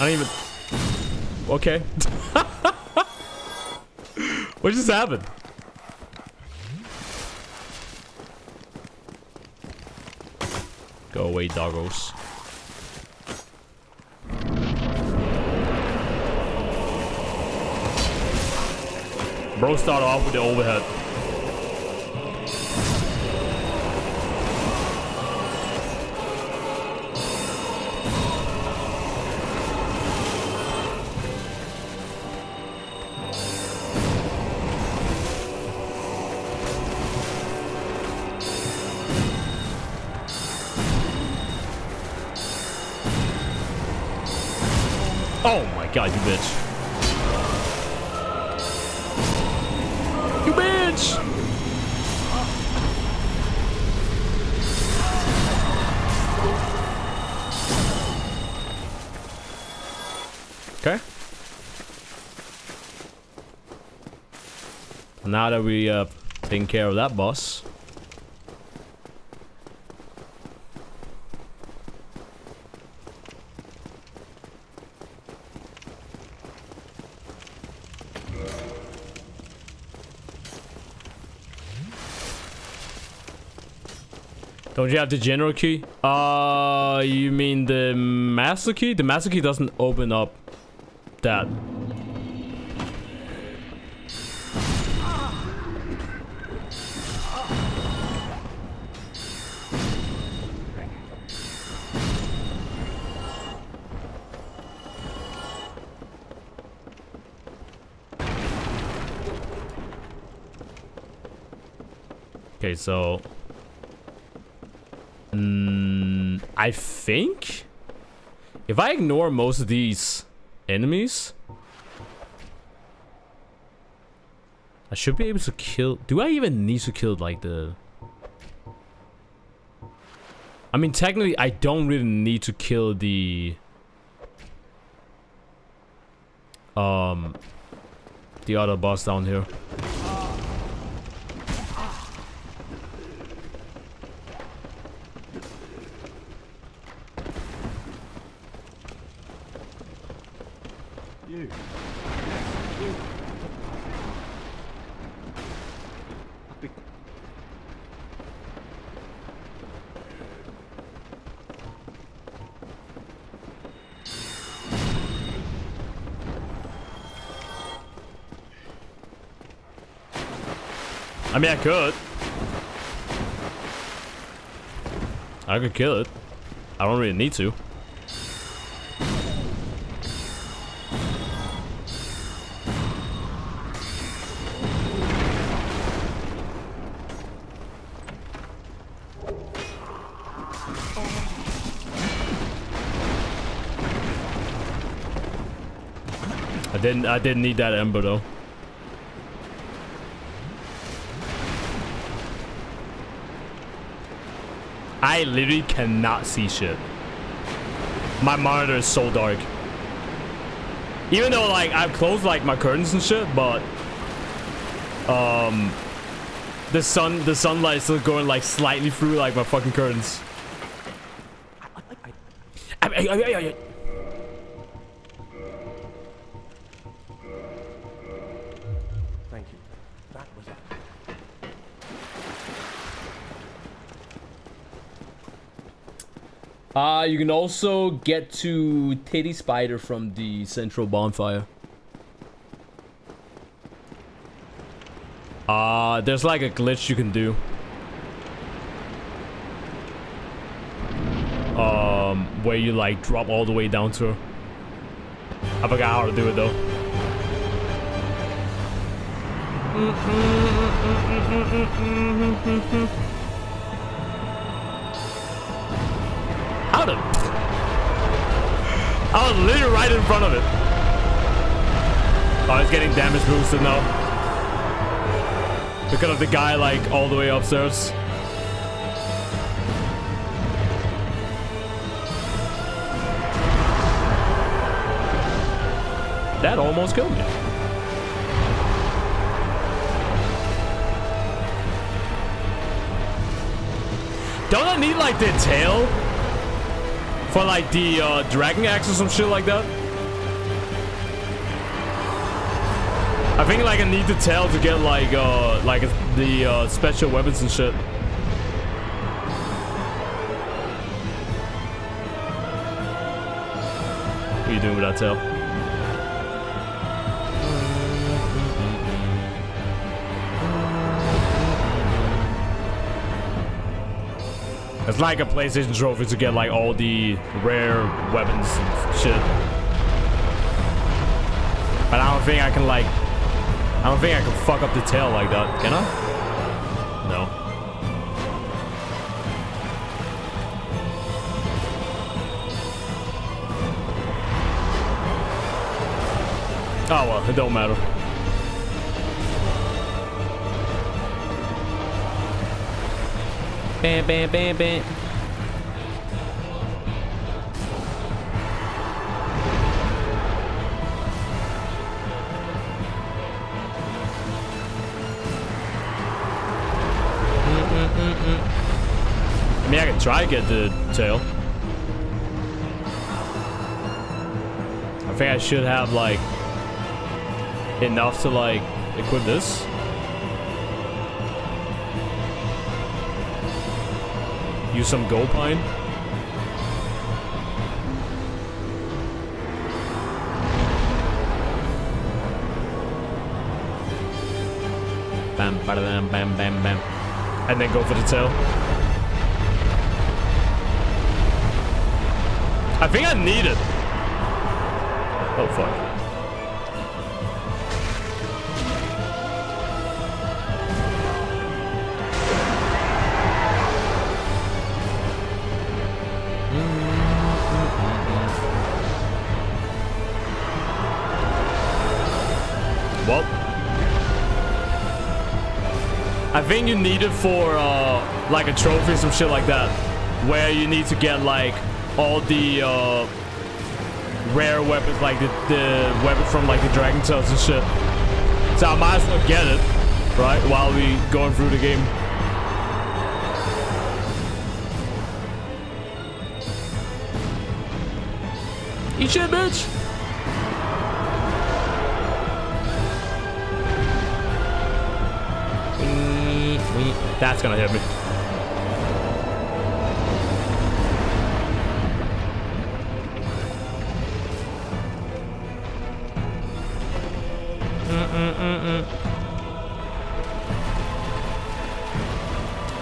I don't even. Okay. What just happened? Go away, doggos. Bro, start off with the overhead. Oh my god, you bitch. You bitch! Okay. Now that we taken care of that boss. Don't you have the general key? You mean the master key? The master key doesn't open up that. Okay, so I think if I ignore most of these enemies, I should be able to kill. Do I even need to kill like the? I mean, technically, I don't really need to kill the other boss down here. I mean, I could. I could kill it. I don't really need to. I didn't need that ember though. I literally cannot see shit. My monitor is so dark. Even though like I've closed like my curtains and shit, but the sunlight is still going like slightly through like my fucking curtains. Thank you. That was it. You can also get to Titty Spider from the central bonfire. There's like a glitch you can do. Where you like drop all the way down to her. I forgot how to do it though. How the? I was literally right in front of it. Oh, it's getting damage boosted now. Because of the guy like all the way upstairs. That almost killed me. Don't I need like the tail for like the dragon axe or some shit like that? I think like I need the tail to get like the special weapons and shit. What are you doing with that tail? It's like a PlayStation trophy to get like all the rare weapons and shit. But I don't think I can like... I don't think I can fuck up the tail like that. Can I? No. Oh well, it don't matter. Bam, bam, bam, bam. I mean, I can try to get the tail. I think I should have, like, enough to, like, equip this. Use some gold pine. Bam, bam, bam, bam, bam. And then go for the tail. I think I need it. Oh, fuck. Well, I think you need it for like a trophy or some shit like that, where you need to get like all the rare weapons, like the weapon from like the dragon tails and shit. So I might as well get it, right, while we going through the game. Eat shit, bitch. That's gonna hit me.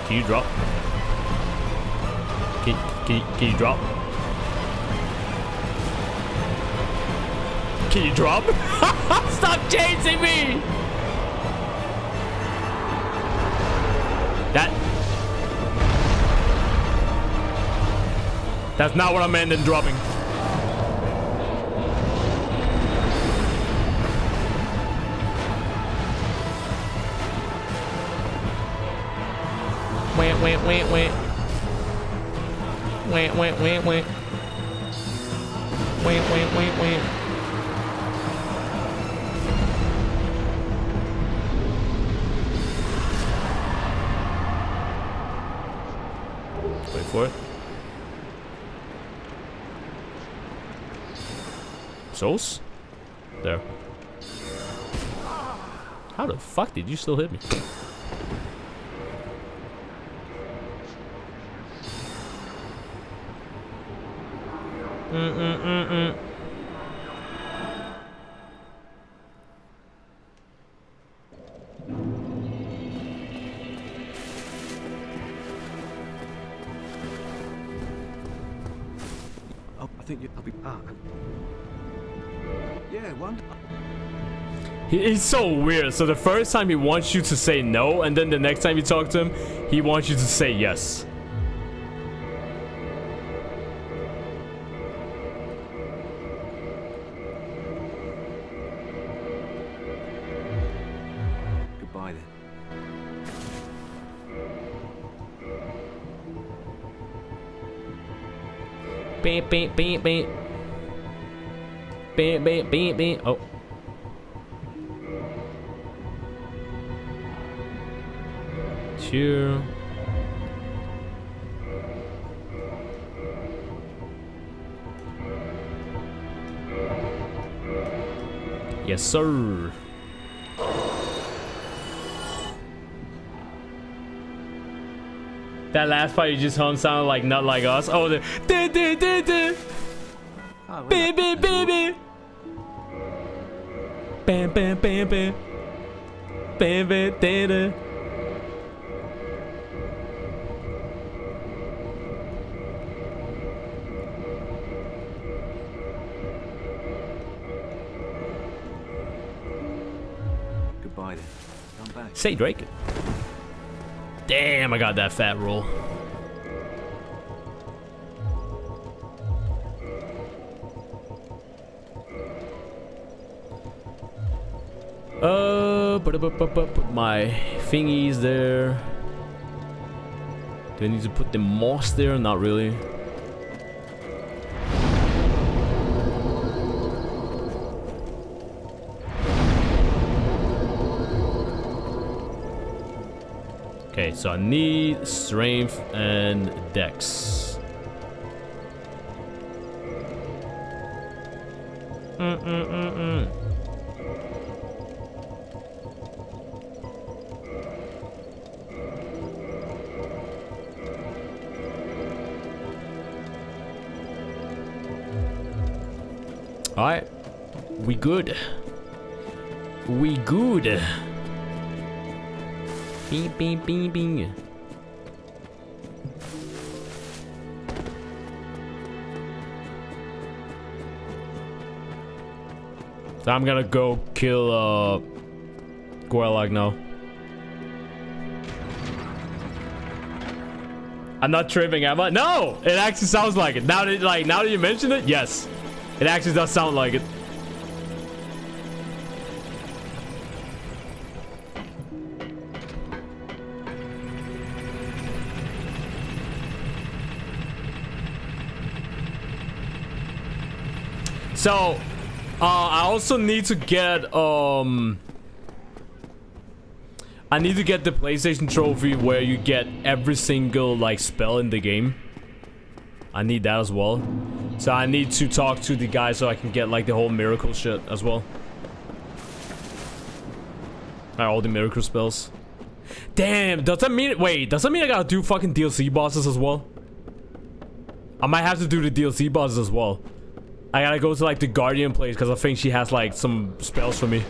Can you drop? Can you drop? Can you drop? Stop chasing me! That's not what I meant in dropping. Wait. wait, wait, wait, wait. Wait, wait, wait, wait. Wait for it. Souls? There. How the fuck did you still hit me? Oh, I think I'll be. Yeah, one. He's so weird. So the first time he wants you to say no, and then the next time you talk to him, he wants you to say yes. Goodbye then. Beep, beep, beep, beep. Beep, beep, beep, beep. Oh. Cheer. Yes, sir. That last part you just hummed sounded like Not Like Us. Oh, the Oh, well, baby, baby. Bam, bam, bam, bam. Bam, bam, da. Goodbye then. Come back. Say Drake. Damn, I got that fat roll. Put my thingies there. Do I need to put the moss there? Not really. Okay, so I need strength and dex. Alright, we good. We good. Bing, bing, bing, bing. So I'm gonna go kill Gorlag now. I'm not tripping, am I? No! It actually sounds like it. Now that you mention it, yes. It actually does sound like it. So, I also need to get, I need to get the PlayStation trophy where you get every single, like, spell in the game. I need that as well. So I need to talk to the guy so I can get, like, the whole miracle shit as well. All the miracle spells. Damn, does that mean, wait, does that mean I gotta do fucking DLC bosses as well? I might have to do the DLC bosses as well. I gotta go to like the Guardian place because I think she has like some spells for me.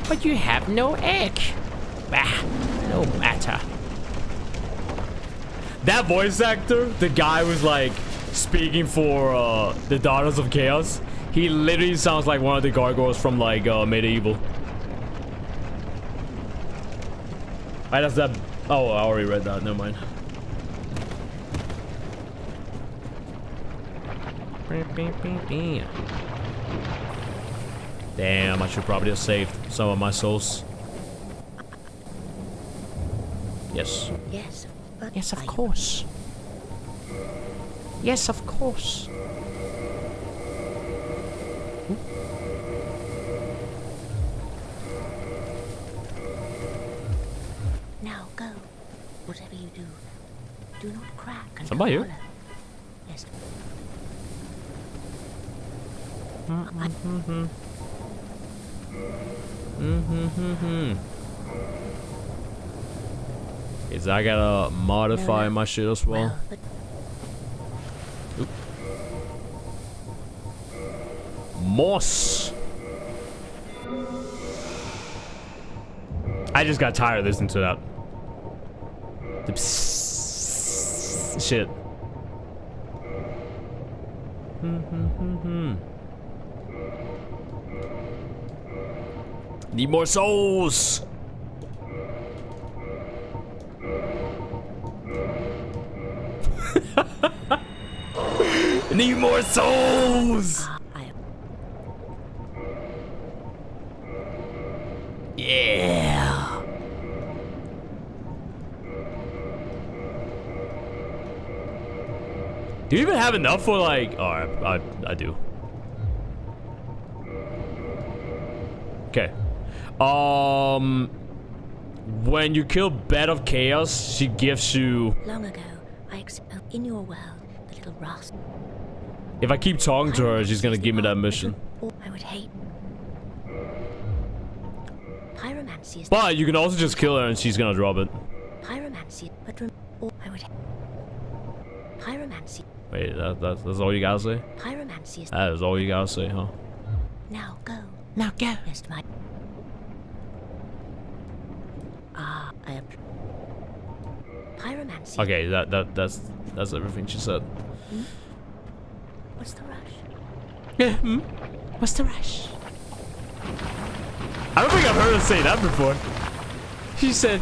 But you have no egg. Bah, no matter. That voice actor, the guy was like, speaking for the Daughters of Chaos. He literally sounds like one of the gargoyles from like Medieval. Right, that's that. Oh, I already read that. Never mind. Damn, I should probably have saved some of my souls. Yes. Yes, but Yes, of course. Yes, of course. Now go. Whatever you do, do not crack and Somebody here? follow. Yes. Is I gotta modify No. my shit as well? Well, but Moss. I just got tired of listening to that. The psst shit. Need more souls. Need more souls. I Yeah. Do you even have enough for like? Oh, I do. Okay. When you kill Bed of Chaos, she gives you. long ago, in your world, the little rascal. If I keep talking to her, she's gonna give me that mission. Or I would hate. Pyromancy is. But you can also just kill her and she's gonna drop it. Pyromancy, but or I would. Pyromancy. Wait, that's all you gotta say? Pyromancy is. That is all you gotta say, huh? Now go. Now go. Rest my. I am. Pyromancy. Okay, that's everything she said. What's the rush? Yeah. What's the rush? I don't think I've heard her say that before. She said,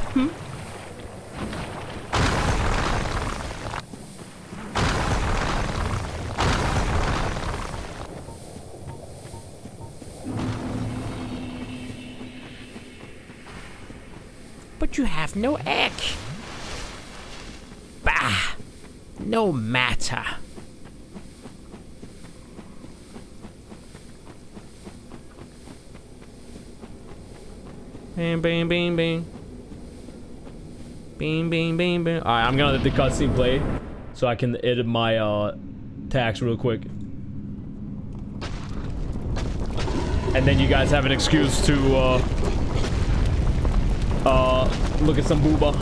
But you have no egg. Bah. No matter. Bing, bing, bing, bing. Bing, bing, bing, bing. Alright, I'm gonna let the cutscene play so I can edit my tags real quick. And then you guys have an excuse to look at some booba.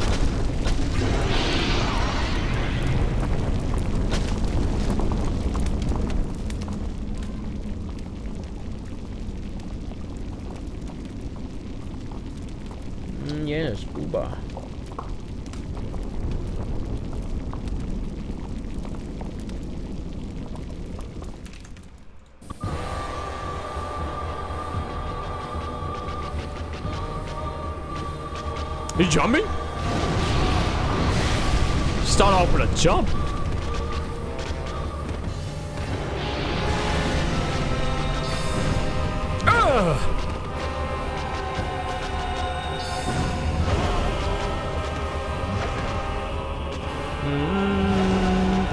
Yes, booba. You jumping? Start off with a jump. Ugh.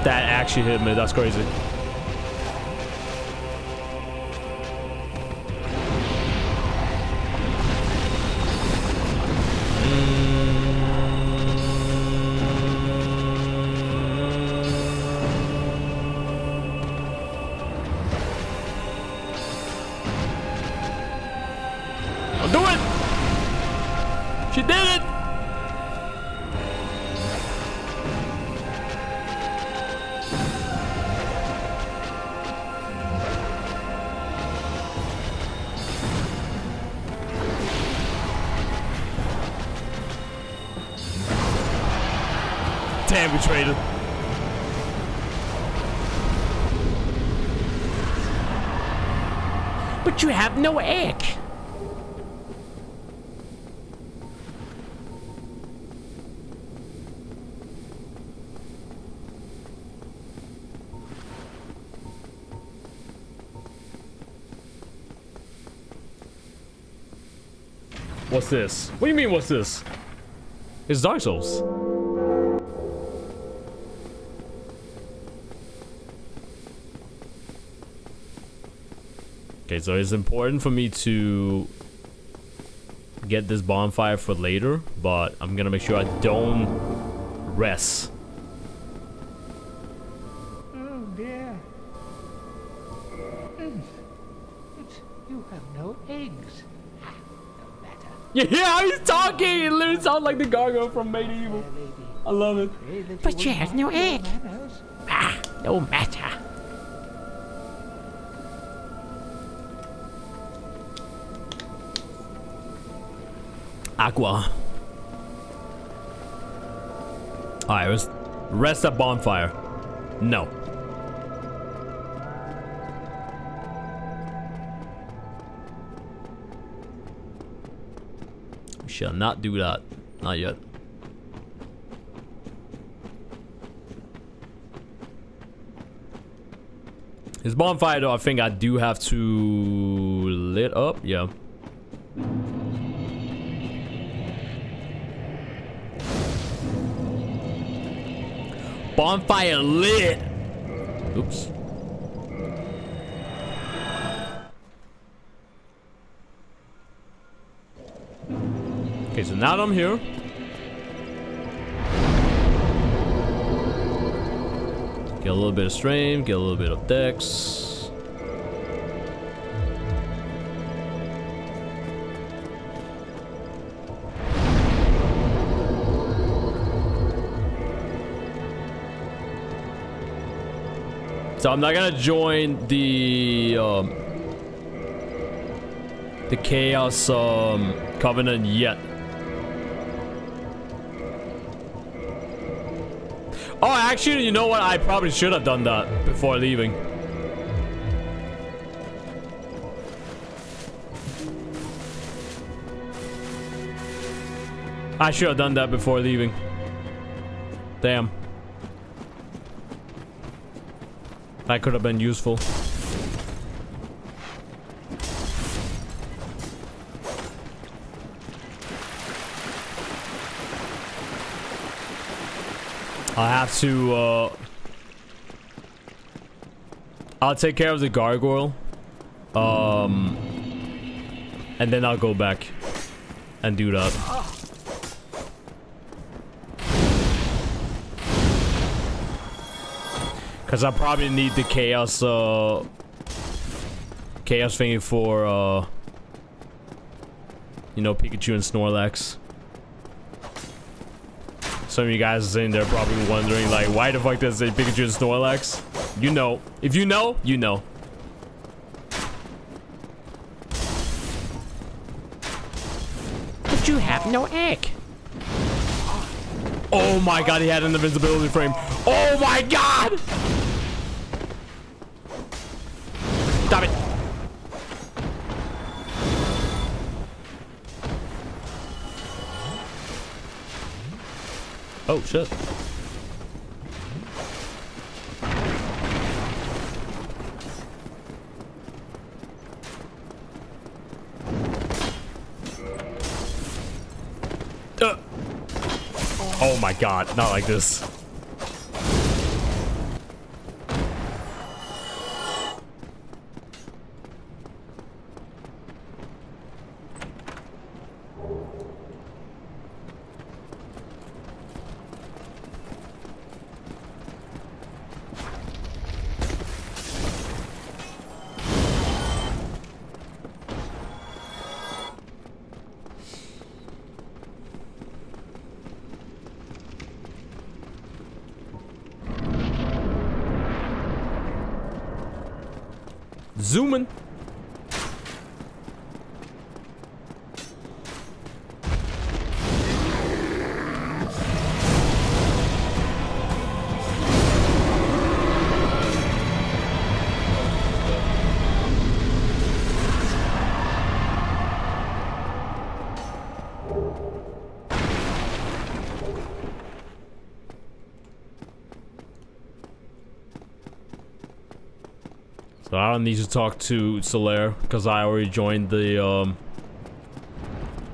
That actually hit me. That's crazy. I'll do it. She did it. Damn, we traded. But you have no egg. What's this? What do you mean, what's this? It's Dark Souls. Okay, so it's important for me to get this bonfire for later, but I'm gonna make sure I don't rest. Oh dear. But you have no eggs. Ah, no matter. Yeah, he's talking. It literally sounds like the gargoyle from Medieval. Fair lady, I love it. pray that But you will have mind no your egg. manners. Ah, no matter. Aqua. Alright, let's rest at bonfire. No. We shall not do that. Not yet. His bonfire though, I think I do have to lit up. Yeah. Bonfire lit. Oops. Okay, so now that I'm here. Get a little bit of strength, get a little bit of dex. So I'm not gonna join the Chaos Covenant yet. Oh, actually, you know what? I probably should have done that before leaving. I should have done that before leaving. Damn. That could have been useful. I have to, I'll take care of the gargoyle. And then I'll go back and do that. Cause I probably need the chaos, chaos thingy for, you know, Pikachu and Snorlax. Some of you guys are sitting there probably wondering, like, why the fuck does it say Pikachu and Snorlax? You know. If you know, you know. But you have no egg. Oh my god, he had an invisibility frame. Oh my god! Stop it. Oh shit. Oh my god, not like this. Zooming. So I don't need to talk to Solaire because I already joined the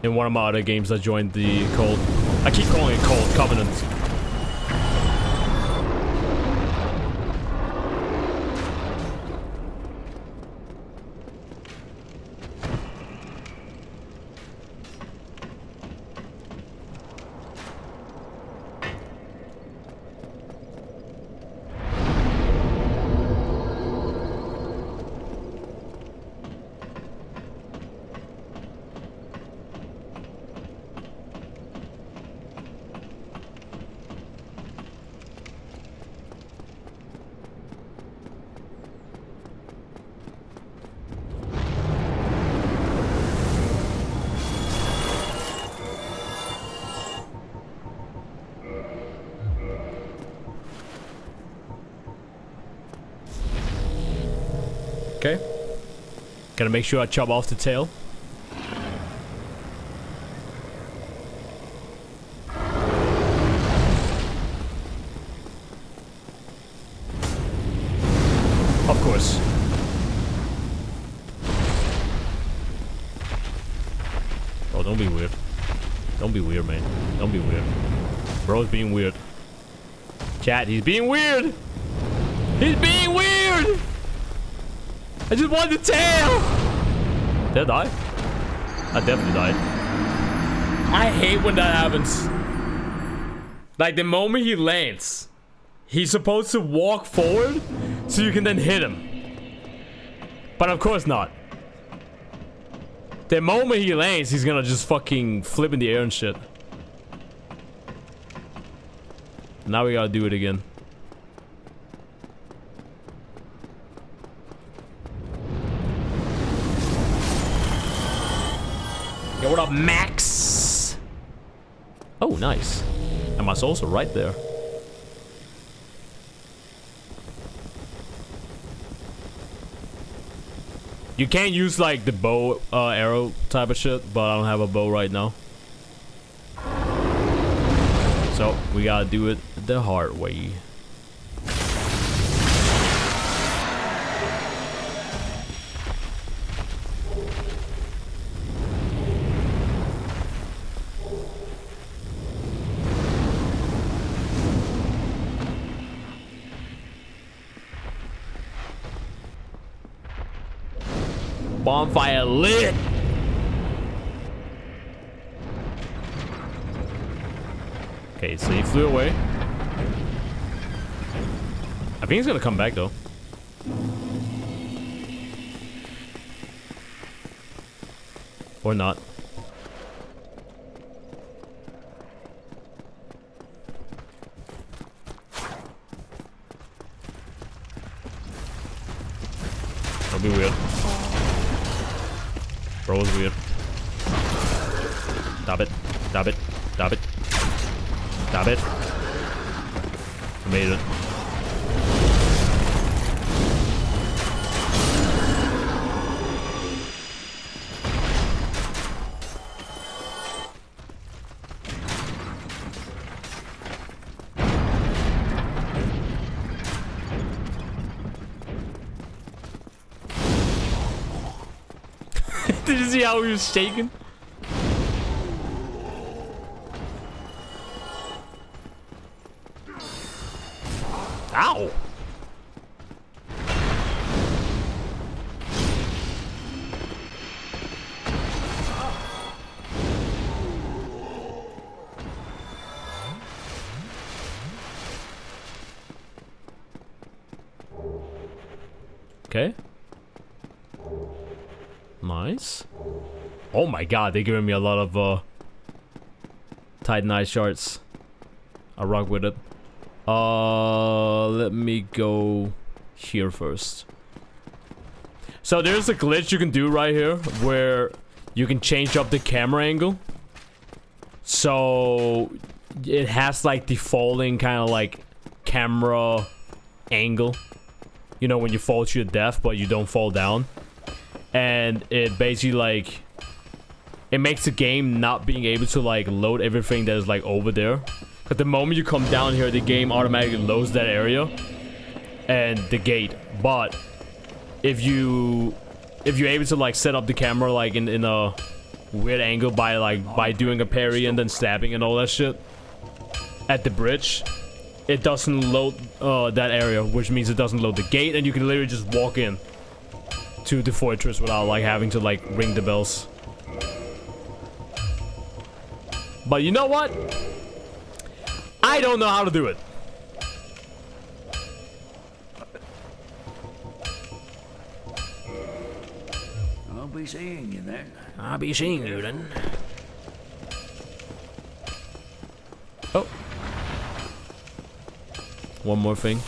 in one of my other games I joined the Cold. I keep calling it Cold Covenant. Okay. Gotta make sure I chop off the tail. Of course. Oh, don't be weird. Don't be weird, man. Don't be weird. Bro's being weird. Chat, he's being weird! He's being weird! I just want the tail! Did I die? I definitely died. I hate when that happens. Like, the moment he lands, he's supposed to walk forward so you can then hit him. But of course not. The moment he lands, he's gonna just fucking flip in the air and shit. Now we gotta do it again. Yo, what up, Max? Oh, nice. And my souls are right there. You can't use like the bow arrow type of shit, but I don't have a bow right now. So we gotta do it the hard way. Bonfire lit. Okay, so he flew away. I think he's gonna come back though. Or not. That'll be weird. Bro is weird. Stop it. Stop it. Stop it. Stop it. I made it. Did you see how he was shaking? Ow! Okay. Nice. Oh my god, they're giving me a lot of Titanite shards. I rock with it. Let me go here first. So there's a glitch you can do right here where you can change up the camera angle. So it has like defaulting kind of like camera angle. You know, when you fall to your death but you don't fall down. And it basically like it makes the game not being able to like load everything that is like over there. Because the moment you come down here, the game automatically loads that area and the gate. But if you're able to like set up the camera like in a weird angle by doing a parry and then stabbing and all that shit at the bridge, it doesn't load that area, which means it doesn't load the gate, and you can literally just walk in to the fortress without like having to like ring the bells. But you know what? I don't know how to do it. I'll be seeing you then. I'll be seeing you then. Oh. One more thing.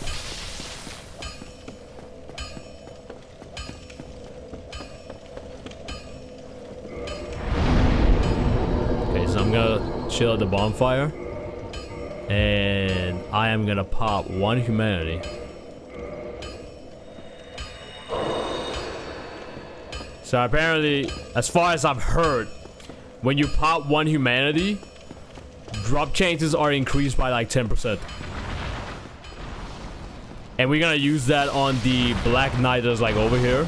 Okay, so I'm gonna chill at the bonfire. And I am gonna pop one humanity. So apparently, as far as I've heard, when you pop one humanity, drop chances are increased by like 10%. And we're gonna use that on the Black Knight that's like over here,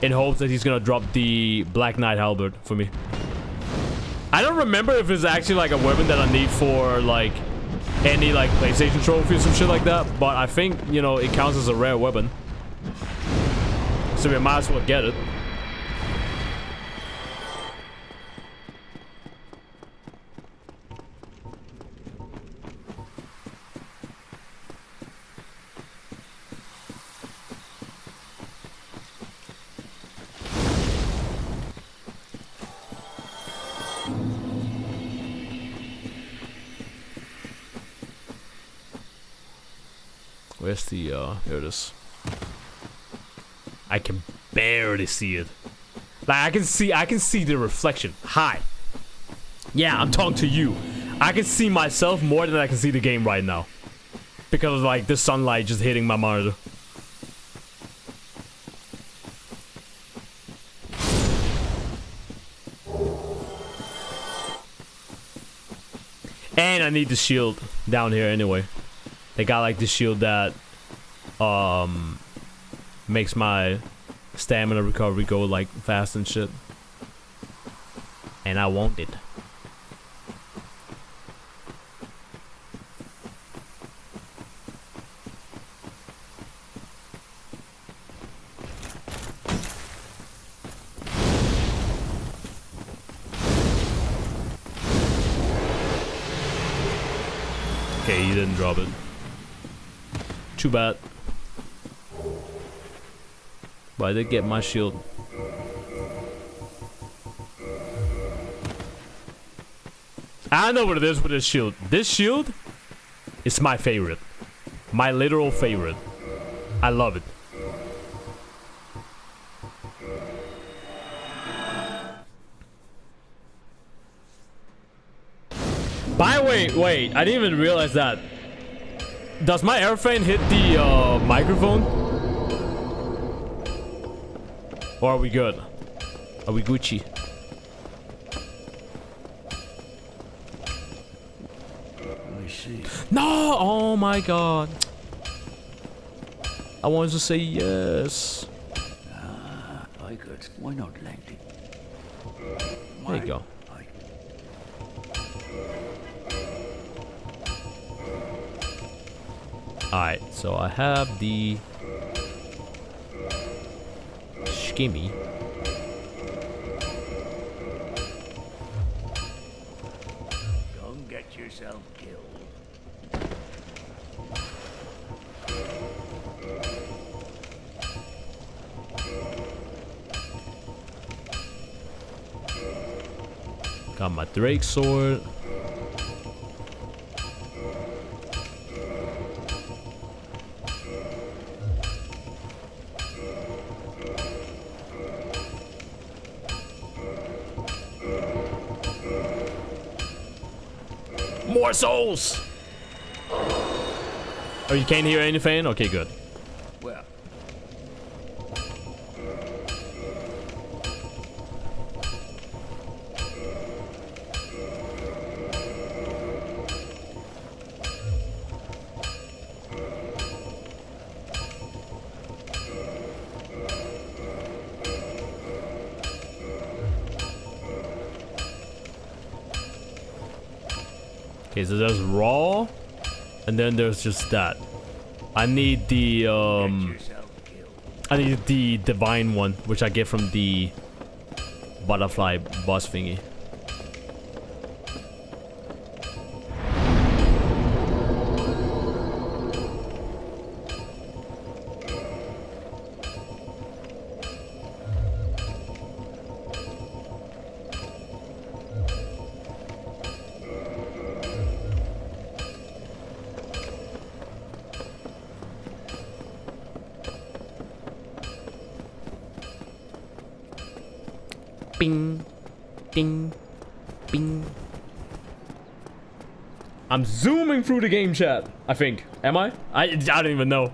in hopes that he's gonna drop the Black Knight halberd for me. I don't remember if it's actually like a weapon that I need for like any like PlayStation trophy or some shit like that, but I think, you know, it counts as a rare weapon, so we might as well get it. Where's the, here it is. I can barely see it. Like, I can see the reflection. Hi. Yeah, I'm talking to you. I can see myself more than I can see the game right now. Because of, like, the sunlight just hitting my monitor. And I need the shield down here anyway. They got like this shield that makes my stamina recovery go like fast and shit. And I want it. Okay, you didn't drop it. Too bad. But I did get my shield. I know what it is with this shield. This shield is my favorite. My literal favorite. I love it. By the way, wait, I didn't even realize that. Does my airplane hit the microphone? Or are we good? Are we Gucci? I see. No! Oh my god. I wanted to say yes. I could. Why not, Langley? There you go. Alright, so I have the Shimmy. Don't get yourself killed. Got my Drake sword. More souls! Oh, you can't hear anything? Okay, good. Well, Okay, so there's raw, and then there's just that. I need the Yourself killed. I need the divine one, which I get from the butterfly boss thingy. Bing, ding, bing. I'm zooming through the game chat, I think. Am I? I don't even know.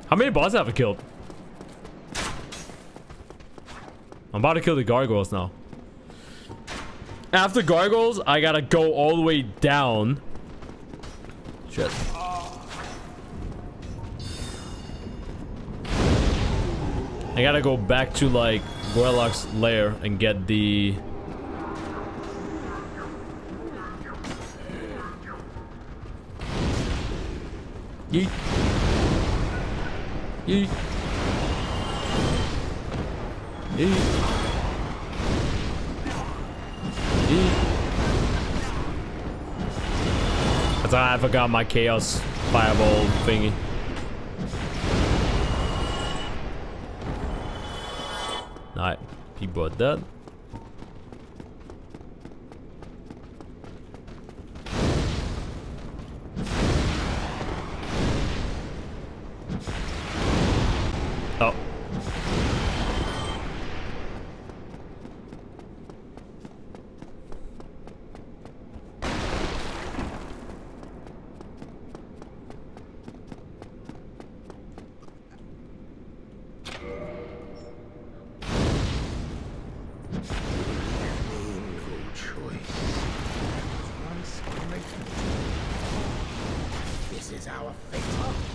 How many bosses have I killed? I'm about to kill the gargoyles now. After gargoyles, I gotta go all the way down. Shit. I gotta go back to like Warlock's lair and get the yeet. Yeet. Yeet. Yeet. That's how I forgot my chaos fireball thingy. Alright, he brought that. Oh.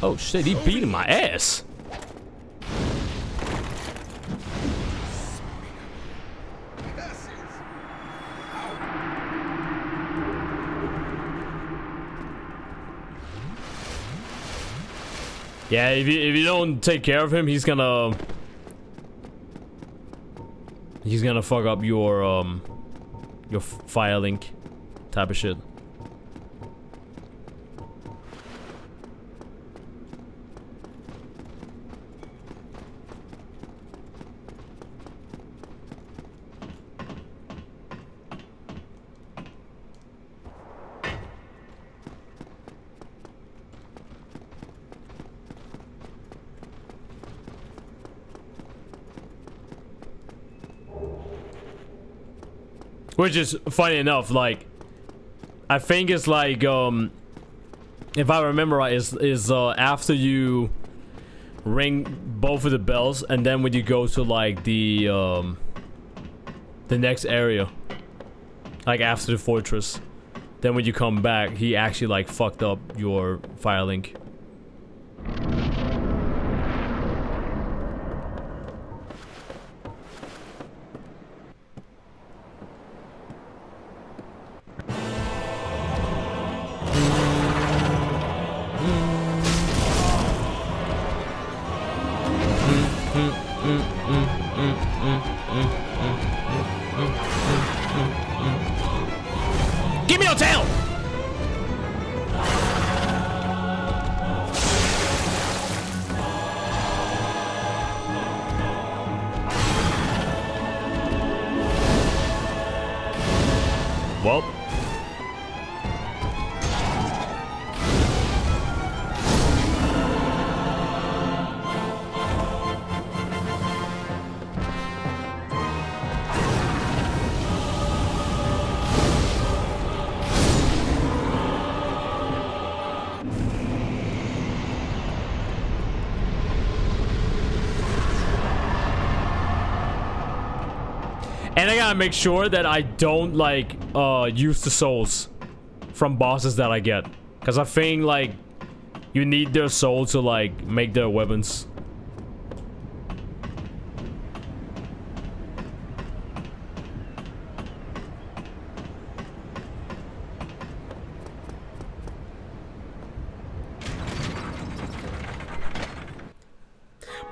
Oh shit, he beating my ass. Yeah, if you don't take care of him, he's gonna fuck up your fire link type of shit. Which is funny enough, like I think it's like if I remember right, is after you ring both of the bells and then when you go to like the next area, like after the fortress, then when you come back he actually like fucked up your fire link. Give me your tail! Well. And I gotta make sure that I don't like use the souls from bosses that I get, because I think like you need their soul to like make their weapons.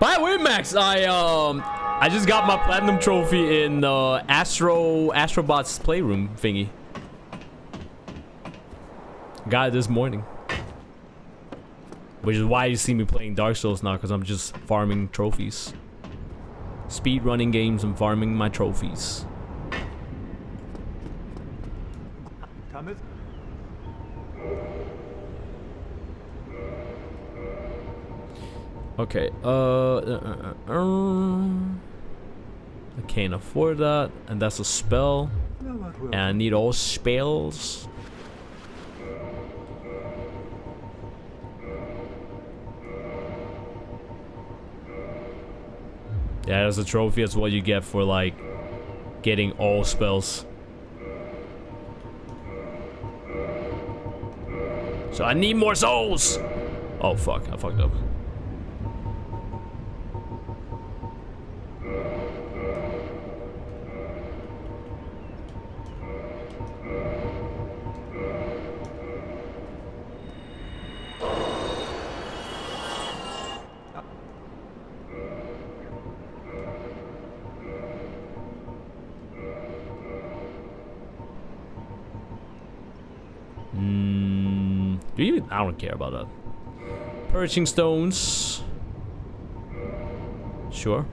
By the way, Max, I just got my platinum trophy in Astrobot's playroom thingy. Got it this morning. Which is why you see me playing Dark Souls now, because I'm just farming trophies. Speed running games and farming my trophies. Thomas? Okay, I can't afford that, and that's a spell. And I need all spells. Yeah, that's a trophy. That's what you get for like getting all spells. So I need more souls. Oh fuck, I fucked up. I don't care about that. Purging stones. Sure.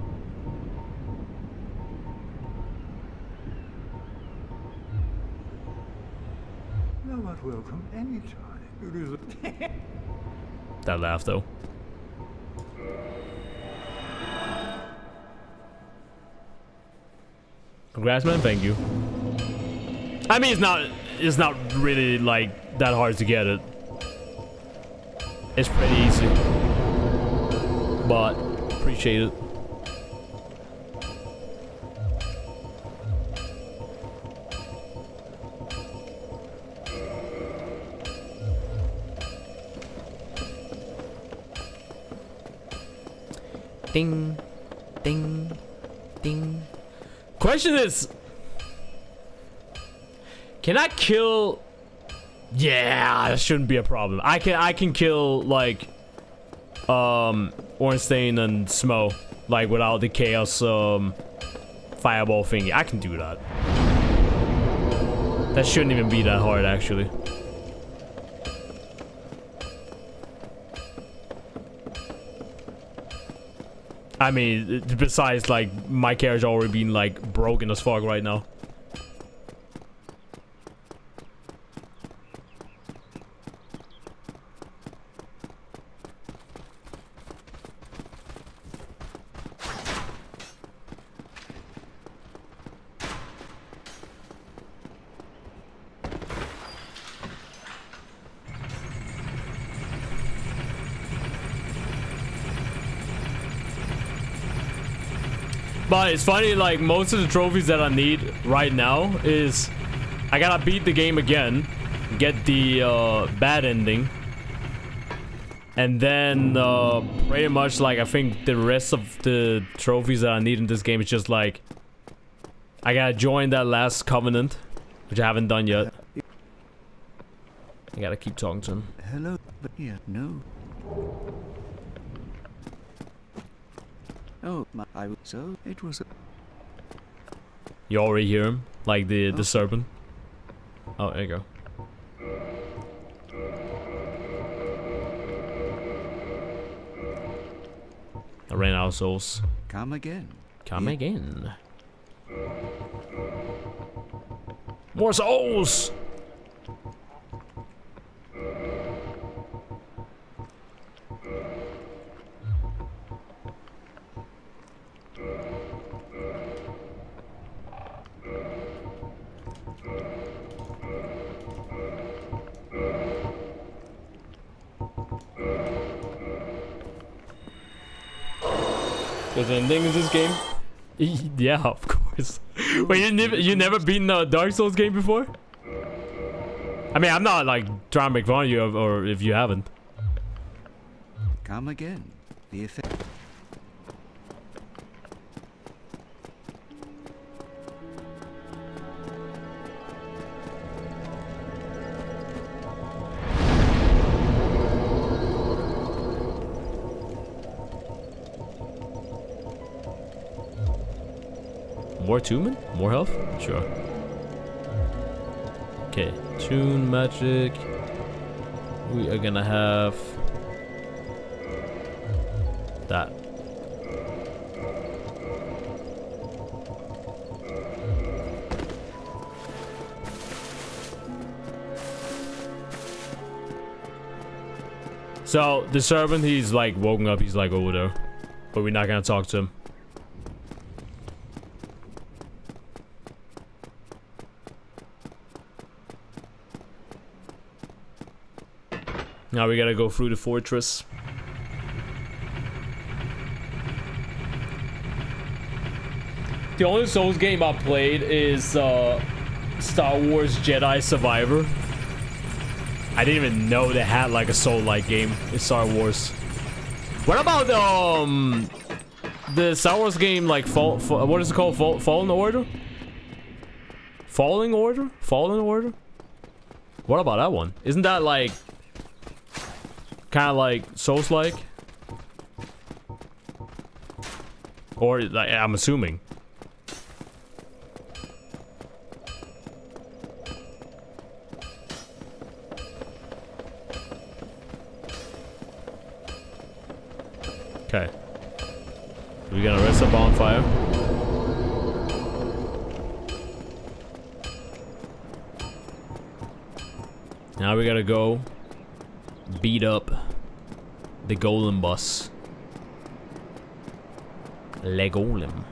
Thou art welcome anytime. It is That laugh though. Congrats, man. Thank you. I mean, it's not really like that hard to get it. It's pretty easy, but appreciate it. Ding, ding, ding. Question is, can I kill? Yeah, that shouldn't be a problem. I can kill like Ornstein and Smo like without the chaos fireball thingy. I can do that. That shouldn't even be that hard actually. I mean, besides like my character already being like broken as fuck right now. But it's funny, like, most of the trophies that I need right now is I gotta beat the game again, get the bad ending, and then pretty much, like, I think the rest of the trophies that I need in this game is just, like, I gotta join that last covenant, which I haven't done yet. I gotta keep talking to him. hello, but yeah, no. Oh, so it was a... You already hear him? Like the serpent? Oh, there you go. I ran out of souls. Come again. Come again. More souls! There's an ending in this game? Yeah, of course. Wait, you never beaten a Dark Souls game before? I mean, I'm not like trying to make fun of you, or if you haven't. Come again. The effect... More attunement? More health? Sure. Okay, tune magic. We are gonna have that. So the servant, he's like woken up, he's like over there, but we're not gonna talk to him. Now we gotta go through the fortress. The only Souls game I played is Star Wars Jedi Survivor. I didn't even know they had like a Soul-like game in Star Wars. What about the Star Wars game like what is it called? Fallen Order? Falling Order? Fallen Order? What about that one? Isn't that like kind of like Souls-like? Or like, I'm assuming. Okay. We're gonna rest the bonfire. Now we gotta go beat up the golem boss. Le Golem.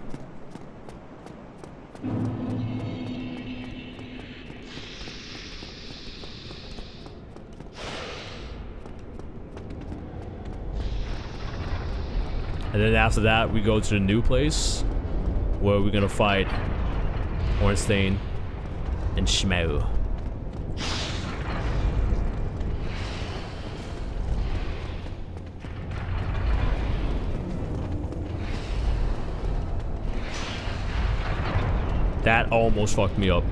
And then after that, we go to the new place where we're gonna fight Ornstein and Shmuel. That almost fucked me up.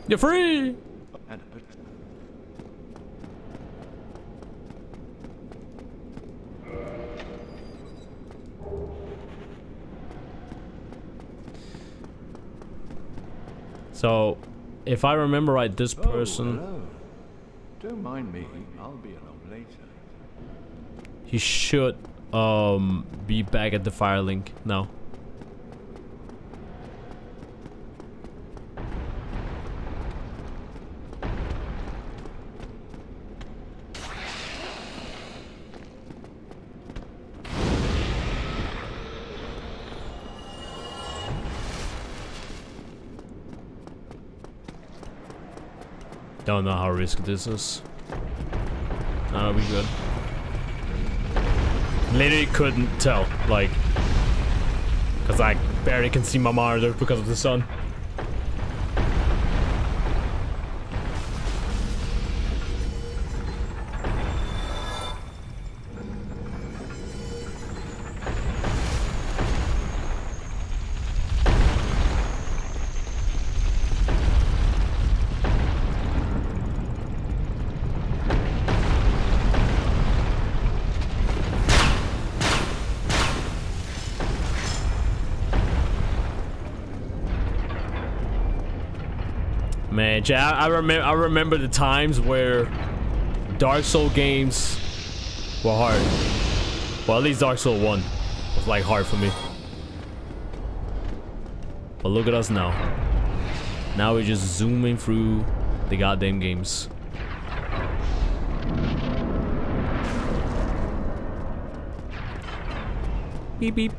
You're free! So, if I remember right, this person... Hello. Don't mind me. I'll be along later. He should be back at the Firelink now. Don't know how risky this is. No, we good. Literally couldn't tell, like, cause I barely can see my monitor because of the sun. Man, I remember the times where Dark Soul games were hard. Well, at least Dark Soul 1 was like hard for me. But look at us now. Now we're just zooming through the goddamn games. Beep beep.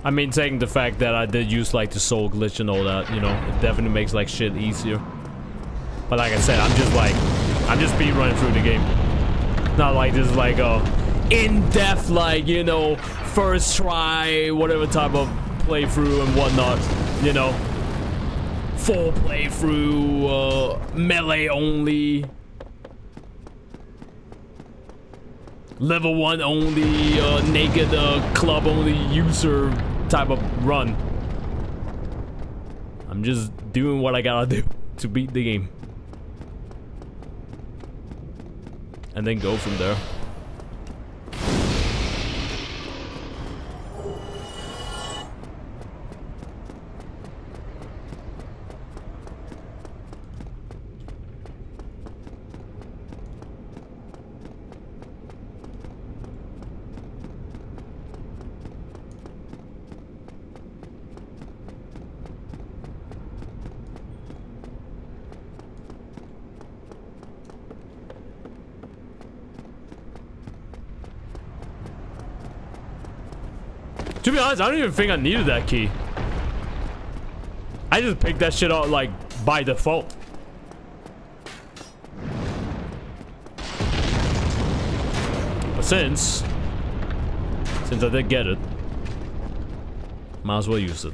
I mean, taking the fact that I did use like the soul glitch and all that, you know, it definitely makes like shit easier. But like I said, I'm just speed running through the game. Not like this is like a in-depth, like, you know, first try, whatever type of playthrough and whatnot, you know. Full playthrough, melee only. Level 1 only, naked club only user type of run. I'm just doing what I gotta do to beat the game. And then go from there. To be honest, I don't even think I needed that key. I just picked that shit out like by default. But since I did get it, might as well use it.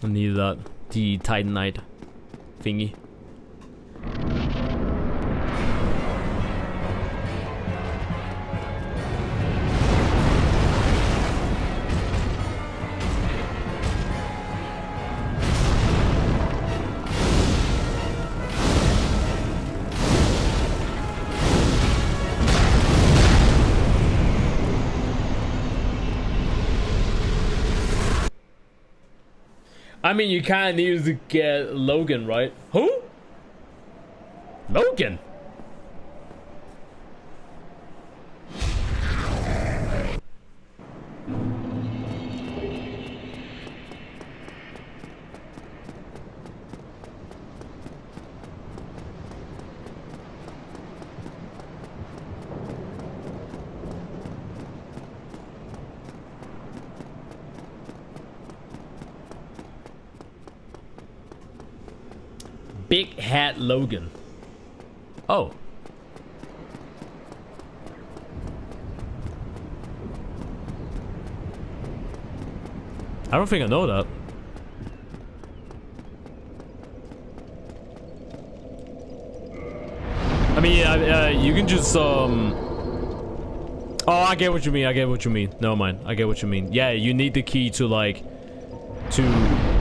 I need that, the Titanite thingy. I mean, you kind of needed to get Logan, right? Who? Logan? Big Hat Logan. Oh. I don't think I know that. I mean, yeah, you can just, Oh, I get what you mean, I get what you mean. Never mind, I get what you mean. Yeah, you need the key to, like, to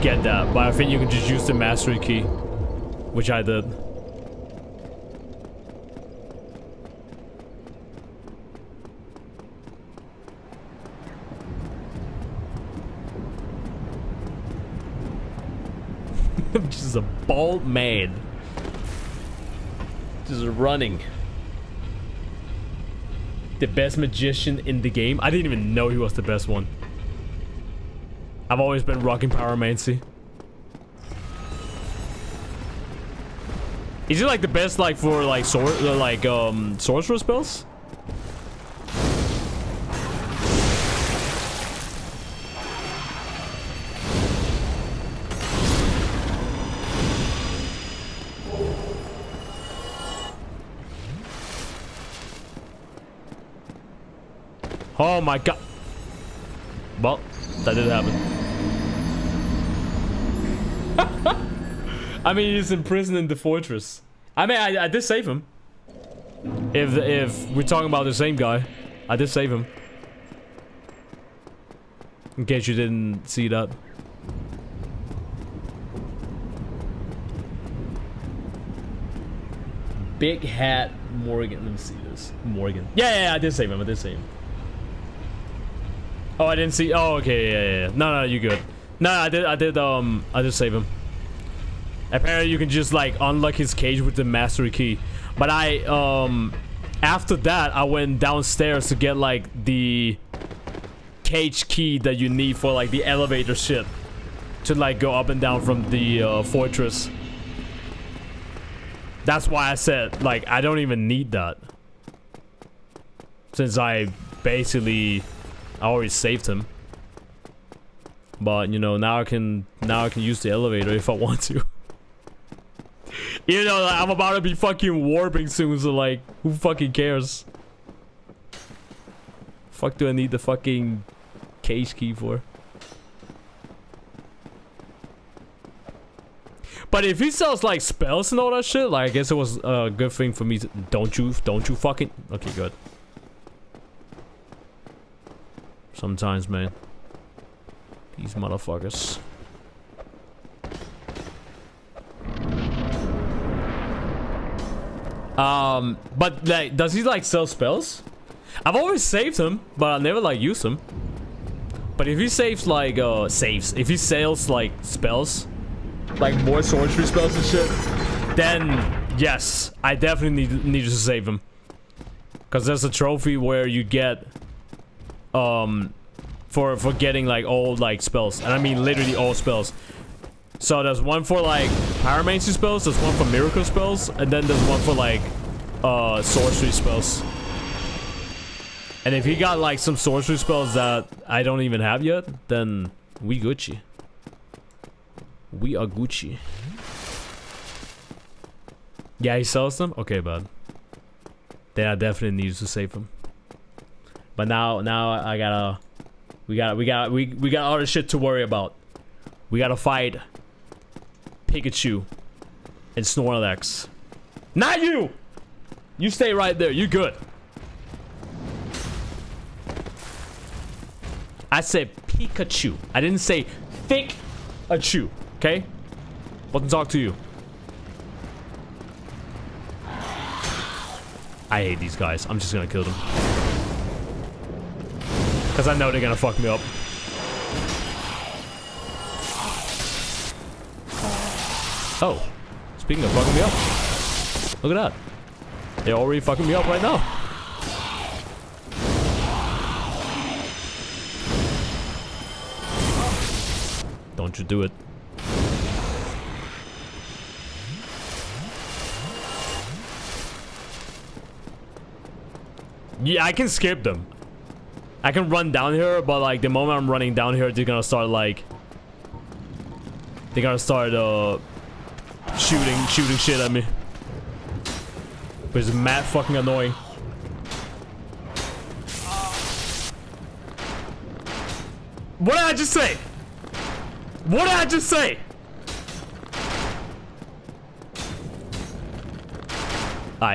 get that. But I think you can just use the mastery key. Which I did. Just a bald man. Just running. The best magician in the game. I didn't even know he was the best one. I've always been rocking pyromancy. Is he like the best like for like sorcerer spells? Oh my god. Well, that did happen. I mean, he's imprisoned in the fortress. I mean, I did save him. If we're talking about the same guy, I did save him. In case you didn't see that. Big Hat Morgan. Let me see this. Morgan. Yeah, I did save him. I did save him. Oh, I didn't see. Oh, okay. Yeah. No, you good. No, I did save him. Apparently, you can just like unlock his cage with the mastery key. But after that, I went downstairs to get like the cage key that you need for like the elevator shit to like go up and down from the fortress. That's why I said like I don't even need that, since I already saved him. But you know, now I can use the elevator if I want to. You know, like, I'm about to be fucking warping soon, so like, who fucking cares? Fuck do I need the fucking cage key for? But if he sells like spells and all that shit, like I guess it was a good thing for me to don't you fucking okay, good. Sometimes, man. These motherfuckers. But like, does he like sell spells? I've always saved him, but I never like used him. But if he saves like if he sells like spells, like more sorcery spells and shit, then yes, I definitely need to save him. Cause there's a trophy where you get for getting like all like spells, and I mean literally all spells. So there's one for like pyromancy spells, there's one for miracle spells, and then there's one for like sorcery spells. And if he got like some sorcery spells that I don't even have yet, then we Gucci. We are Gucci. Yeah, he sells them? Okay, bud. Then I definitely need to save him. But now I gotta we got other shit to worry about. We gotta fight Pikachu and Snorlax. Not you! You stay right there, you good. I said Pikachu. I didn't say thick a chew, okay? Wasn't talk to you. I hate these guys. I'm just gonna kill them. Cause I know they're gonna fuck me up. Oh, speaking of fucking me up, look at that. They're already fucking me up right now. Don't you do it. Yeah, I can skip them. I can run down here, but like the moment I'm running down here, they're gonna start like... They're gonna start shooting shit at me. But it's mad fucking annoying. What did I just say? What did I just say?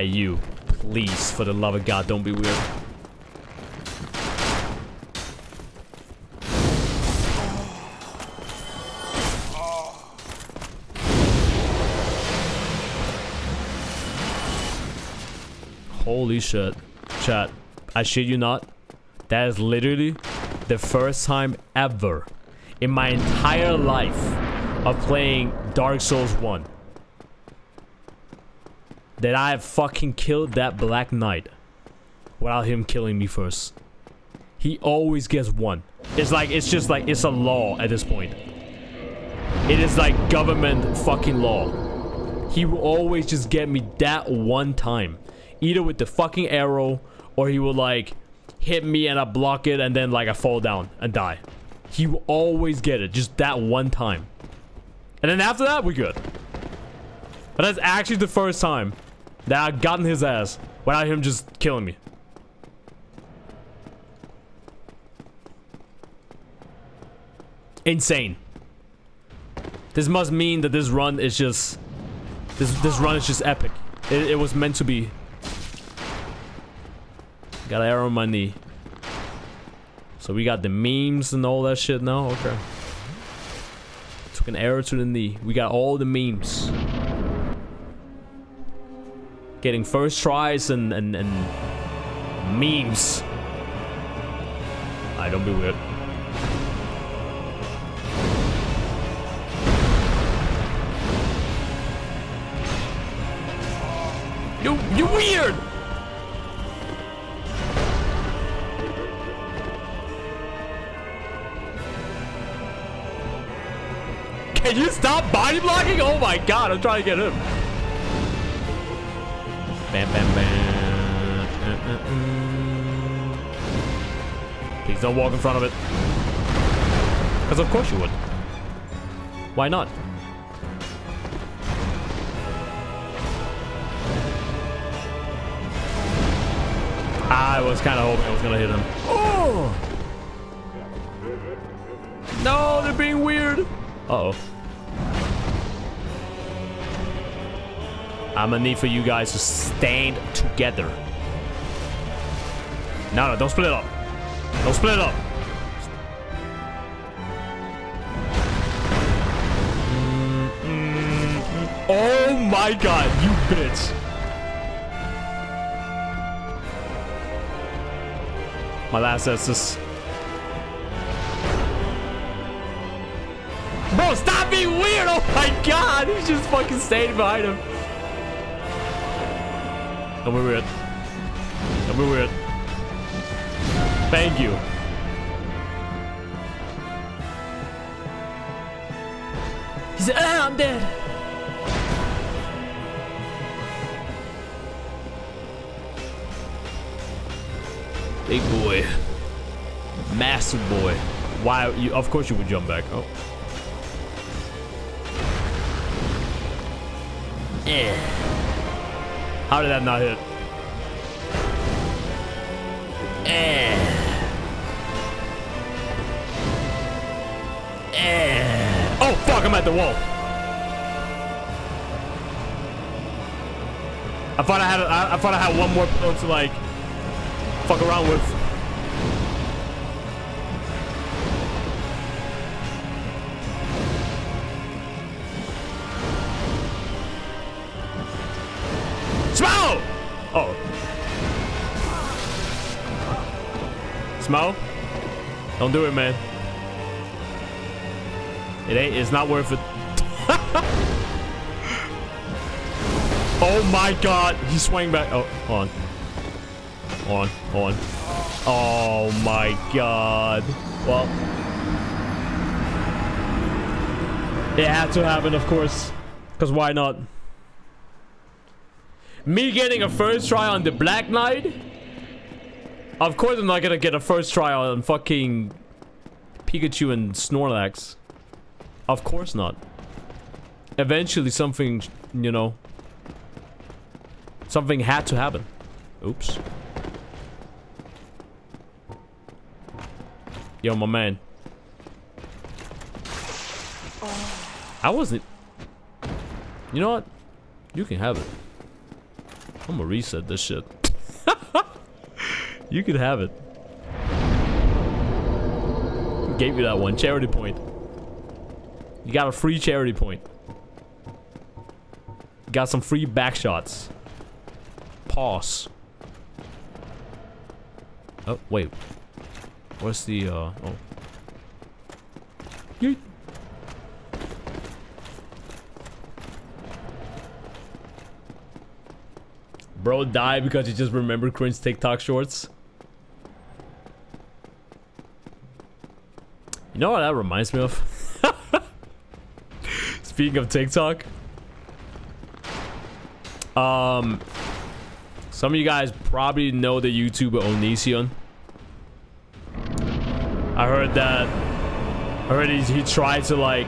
You. Please, for the love of God, don't be weird. Holy shit. Chat, I shit you not. That is literally the first time ever in my entire life of playing Dark Souls 1 that I have fucking killed that Black Knight without him killing me first. He always gets 1. It's just like, it's a law at this point. It is like government fucking law. He will always just get me that 1 time. Either with the fucking arrow, or he will like hit me and I block it and then like I fall down and die. He will always get it, just that 1 time. And then after that, we're good. But that's actually the first time that I've gotten his ass without him just killing me. Insane. This must mean that this run is just... This run is just epic. It was meant to be. Got an arrow on my knee. So we got the memes and all that shit now? Okay. Took an arrow to the knee. We got all the memes. Getting first tries and memes. Alright, don't be weird. You weird! Can you stop body blocking? Oh my god, I'm trying to get him. Bam, bam, bam. Please don't walk in front of it. Because of course you would. Why not? I was kind of hoping I was going to hit him. Oh! No, they're being weird. Uh-oh. I'm gonna need for you guys to stand together. No, don't split up. Don't split up. Oh my god, you bitch. My last Estus. Bro, stop being weird! Oh my god, he's just fucking standing behind him. Don't be weird. Don't be weird. Thank you. He said, ah, I'm dead. Big boy. Massive boy. Why? You, of course you would jump back. Oh. Eh. How did that not hit? Eh. Eh. Oh fuck! I'm at the wall. I thought I had one more pillow to like fuck around with. Smell! Oh. Smell? Don't do it, man. It's not worth it. Oh my god. He swung back. Oh, hold on. Hold on. Oh my god. Well. It had to happen, of course. Because why not? Me getting a first try on the Black Knight? Of course I'm not gonna get a first try on fucking Pikachu and Snorlax. Of course not. Eventually something, you know. Something had to happen. Oops. Yo, my man. I wasn't... You know what? You can have it. I'm gonna reset this shit. You can have it. Gave you that one. Charity point. You got a free charity point. You got some free back shots. Pause. Oh, wait. Where's the, oh. Yeet. Bro died because he just remembered cringe TikTok shorts. You know what that reminds me of? Speaking of TikTok. Some of you guys probably know the YouTuber Onision. I heard he tried to like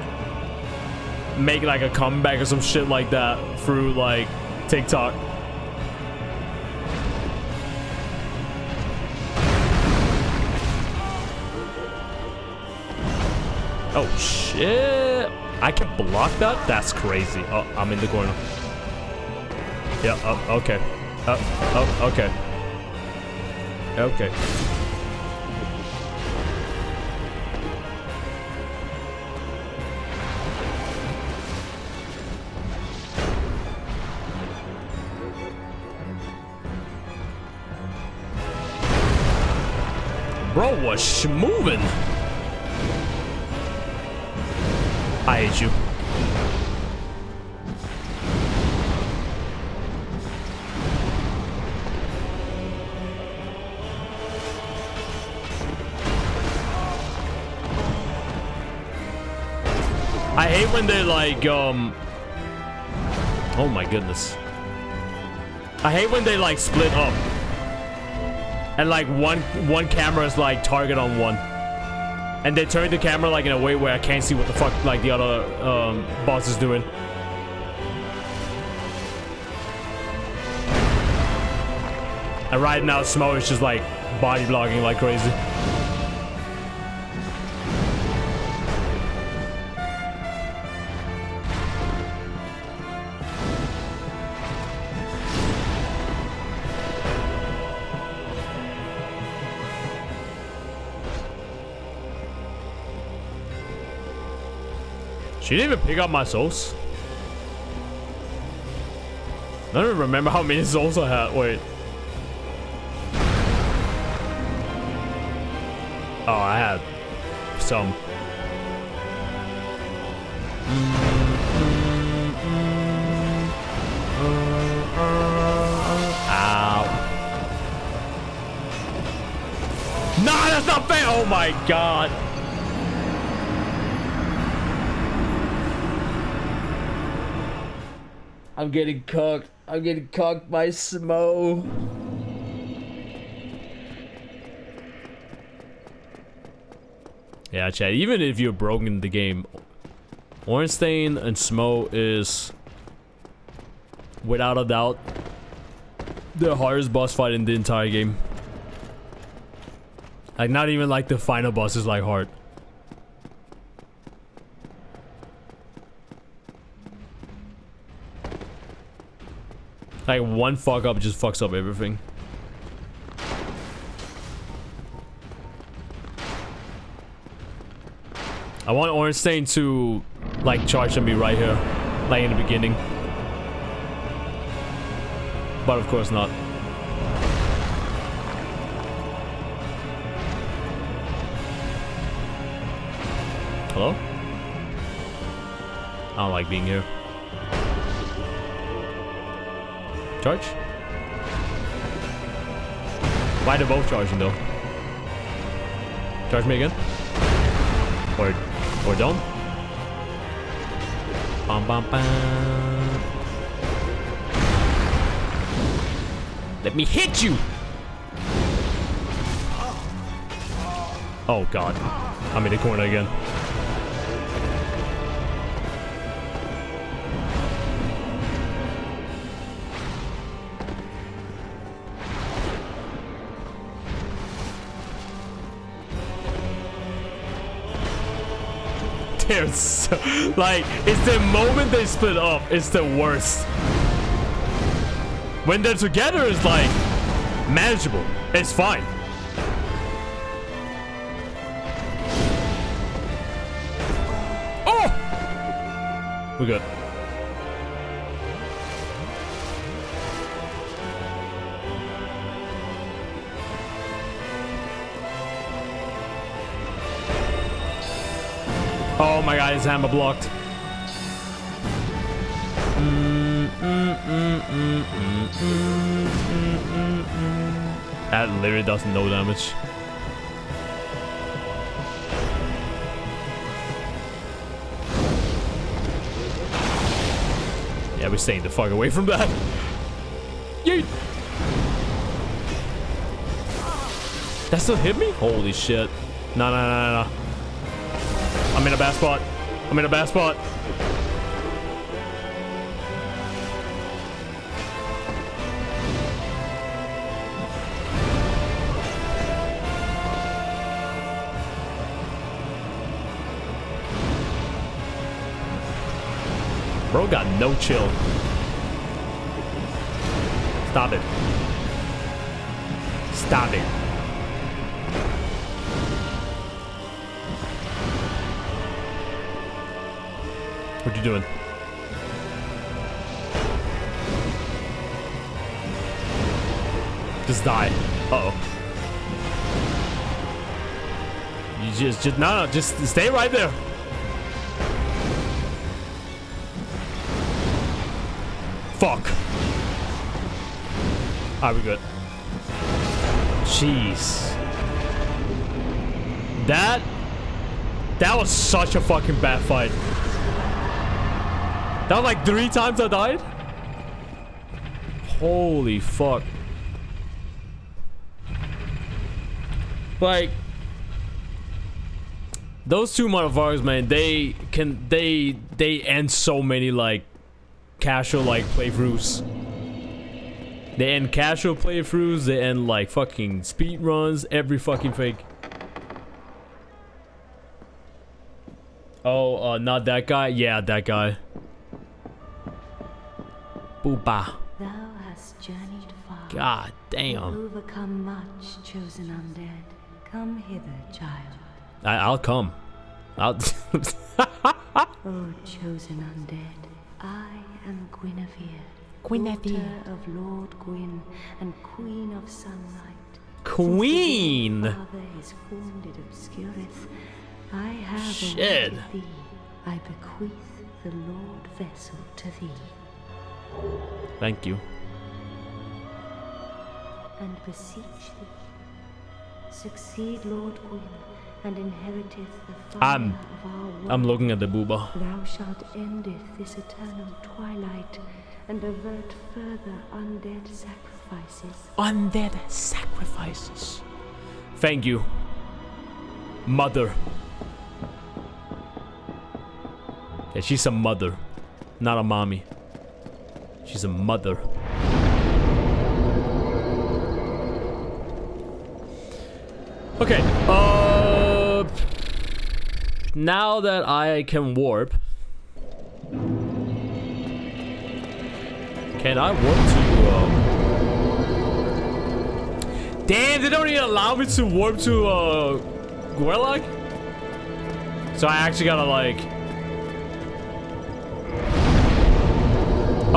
make like a comeback or some shit like that through like TikTok. Oh shit! I can block that? That's crazy. Oh, I'm in the corner. Yeah, oh, okay. Oh, okay. Okay. Bro was moving. I hate you. I hate when they like oh my goodness. I hate when they like split up. And like one camera is like target on one. And they turn the camera like in a way where I can't see what the fuck like the other boss is doing. And right now Smo is just like body blocking like crazy. She didn't even pick up my souls. I don't even remember how many souls I had. Wait. Oh, I had some. Ow. Nah, that's not fair. Oh my god. I'm getting cooked. I'm getting cooked by Smo. Yeah, chat. Even if you're broken in the game, Ornstein and Smo is, without a doubt, the hardest boss fight in the entire game. Like, not even like the final boss is like hard. Like, one fuck up just fucks up everything. I want Ornstein to, like, charge on me right here. Like, in the beginning. But of course not. Hello? I don't like being here. Charge? Why are they both charging though? Charge me again? Or don't? Bam bam bam. Let me hit you! Oh god. I'm in the corner again. They're so, like, it's the moment they split up, it's the worst. When they're together, it's like manageable. It's fine. Oh! We're good. Oh my god, his hammer blocked. That literally does no damage. Yeah, we're staying the fuck away from that. Yeet. That still hit me? Holy shit. No. I'm in a bad spot. Bro got no chill. Stop it. What you doing? Just die. Uh-oh. You just stay right there. Fuck. Alright, we good. Jeez. That was such a fucking bad fight. That was like 3 times I died? Holy fuck. Like, those two motherfuckers, man, they end so many like casual like playthroughs. They end casual playthroughs, they end like fucking speed runs, every fucking thing. Oh, not that guy? Yeah, that guy. Boopa. Thou hast journeyed far. God damn. Overcome much, chosen undead. Come hither, child. I'll come. O chosen undead, I am Guinevere, daughter of Lord Gwyn and Queen of Sunlight. Queen. Since the Father his form did obscureth, I have Shit. awarded thee. I bequeath the Lord vessel to thee. Thank you. And beseech thee, succeed Lord Gwyn, and inheriteth the fire of our world. I'm looking at the booba. Thou shalt endeth this eternal twilight, and avert further undead sacrifices. Thank you, mother. Yeah, she's a mother, not a mommy. She's a mother. Okay, now that I can warp, can I warp to, damn, they don't even allow me to warp to, Gorlok? So I actually gotta, like...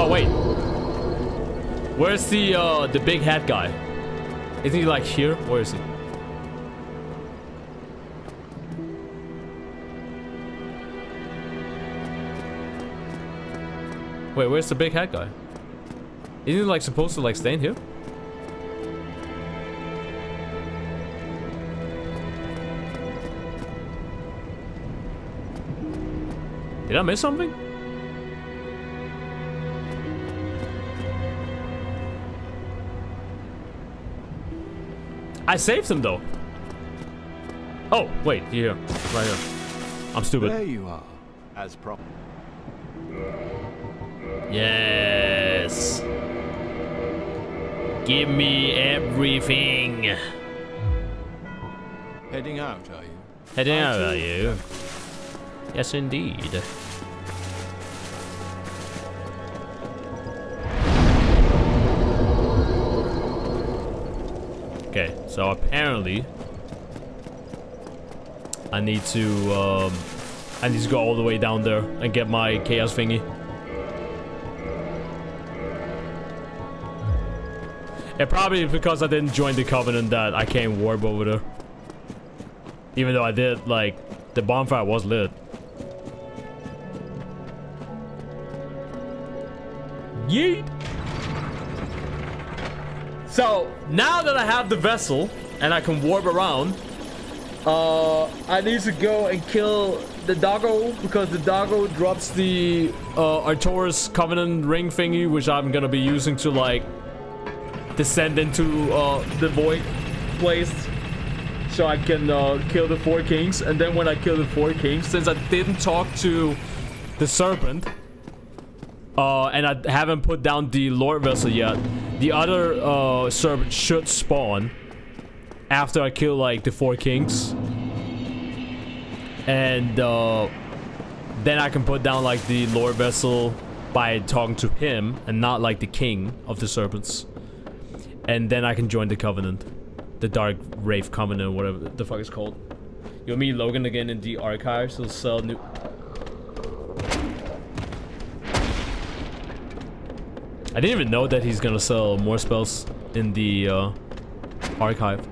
Oh, wait. Where's the big hat guy? Isn't he, like, here? Where is he? Wait, where's the big hat guy? Isn't he like supposed to like stay in here? Did I miss something? I saved him though. Oh, wait, here. Right here. I'm stupid. There you are, as promised. Yes. Give me everything. Heading out, are you? Heading out, are you? Yes, indeed. Okay, so apparently I need to go all the way down there and get my chaos thingy. And probably because I didn't join the Covenant that I can't warp over there. Even though I did, like, the bonfire was lit. Yeet. So now that I have the vessel and I can warp around, I need to go and kill the doggo, because the doggo drops the Artoris Covenant ring thingy, which I'm gonna be using to like descend into the void place, so I can kill the 4 kings. And then when I kill the 4 kings, since I didn't talk to the serpent, and I haven't put down the Lord vessel yet, the other serpent should spawn after I kill like the 4 kings. And then I can put down like the Lord vessel by talking to him and not like the king of the serpents. And then I can join the covenant, the Dark Wraith Covenant, whatever the fuck it's called. You'll meet Logan again in the archives. He'll sell new. I didn't even know that he's gonna sell more spells in the archive.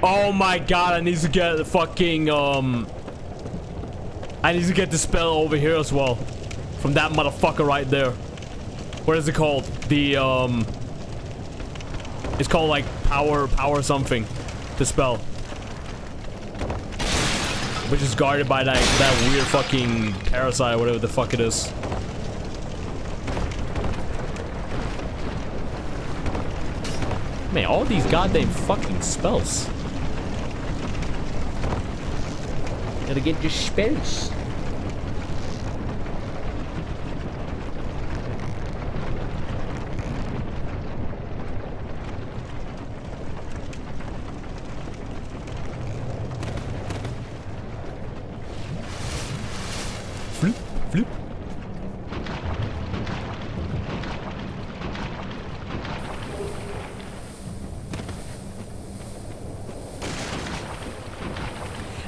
Oh my god, I need to get the fucking I need to get the spell over here as well. From that motherfucker right there. What is it called? The it's called like power something. The spell. Which is guarded by that weird fucking parasite or whatever the fuck it is. Man, all these goddamn fucking spells. Gotta get your spells. Flip, flip.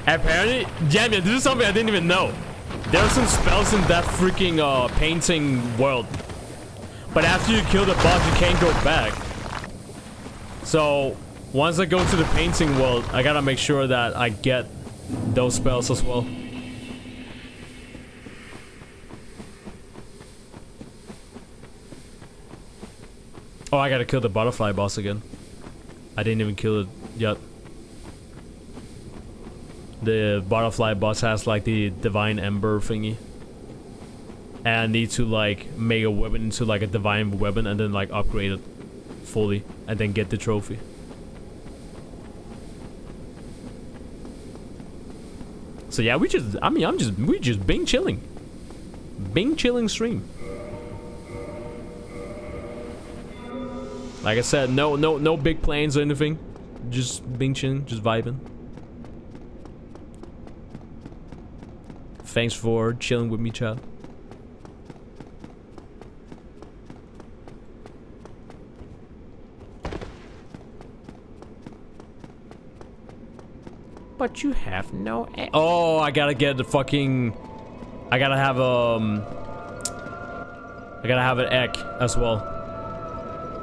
Apparently, yeah, this is something I didn't even know. There are some spells in that freaking painting world, but after you kill the boss, you can't go back. So once I go to the painting world, I gotta make sure that I get those spells as well. Oh, I gotta kill the butterfly boss again. I didn't even kill it yet. The butterfly boss has like the divine ember thingy. And I need to like make a weapon into like a divine weapon and then like upgrade it fully and then get the trophy. So yeah, we just bing chilling. Bing chilling stream. Like I said, no big plans or anything. Just bing chilling, just vibing. Thanks for chilling with me, chat. But you have no egg. Oh, I gotta get the fucking. I gotta have an egg as well,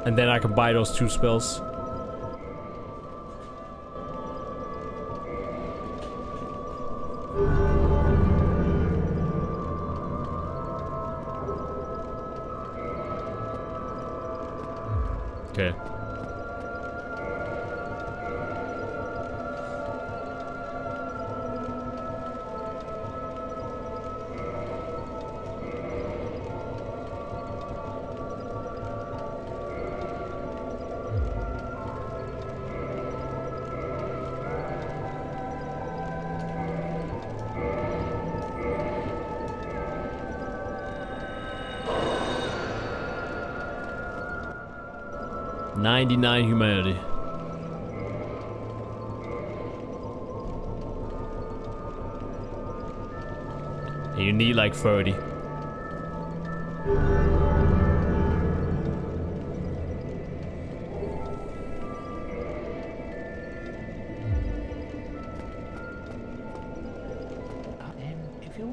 and then I can buy those 2 spells. Okay. $99 humanity. And you need like 30. If you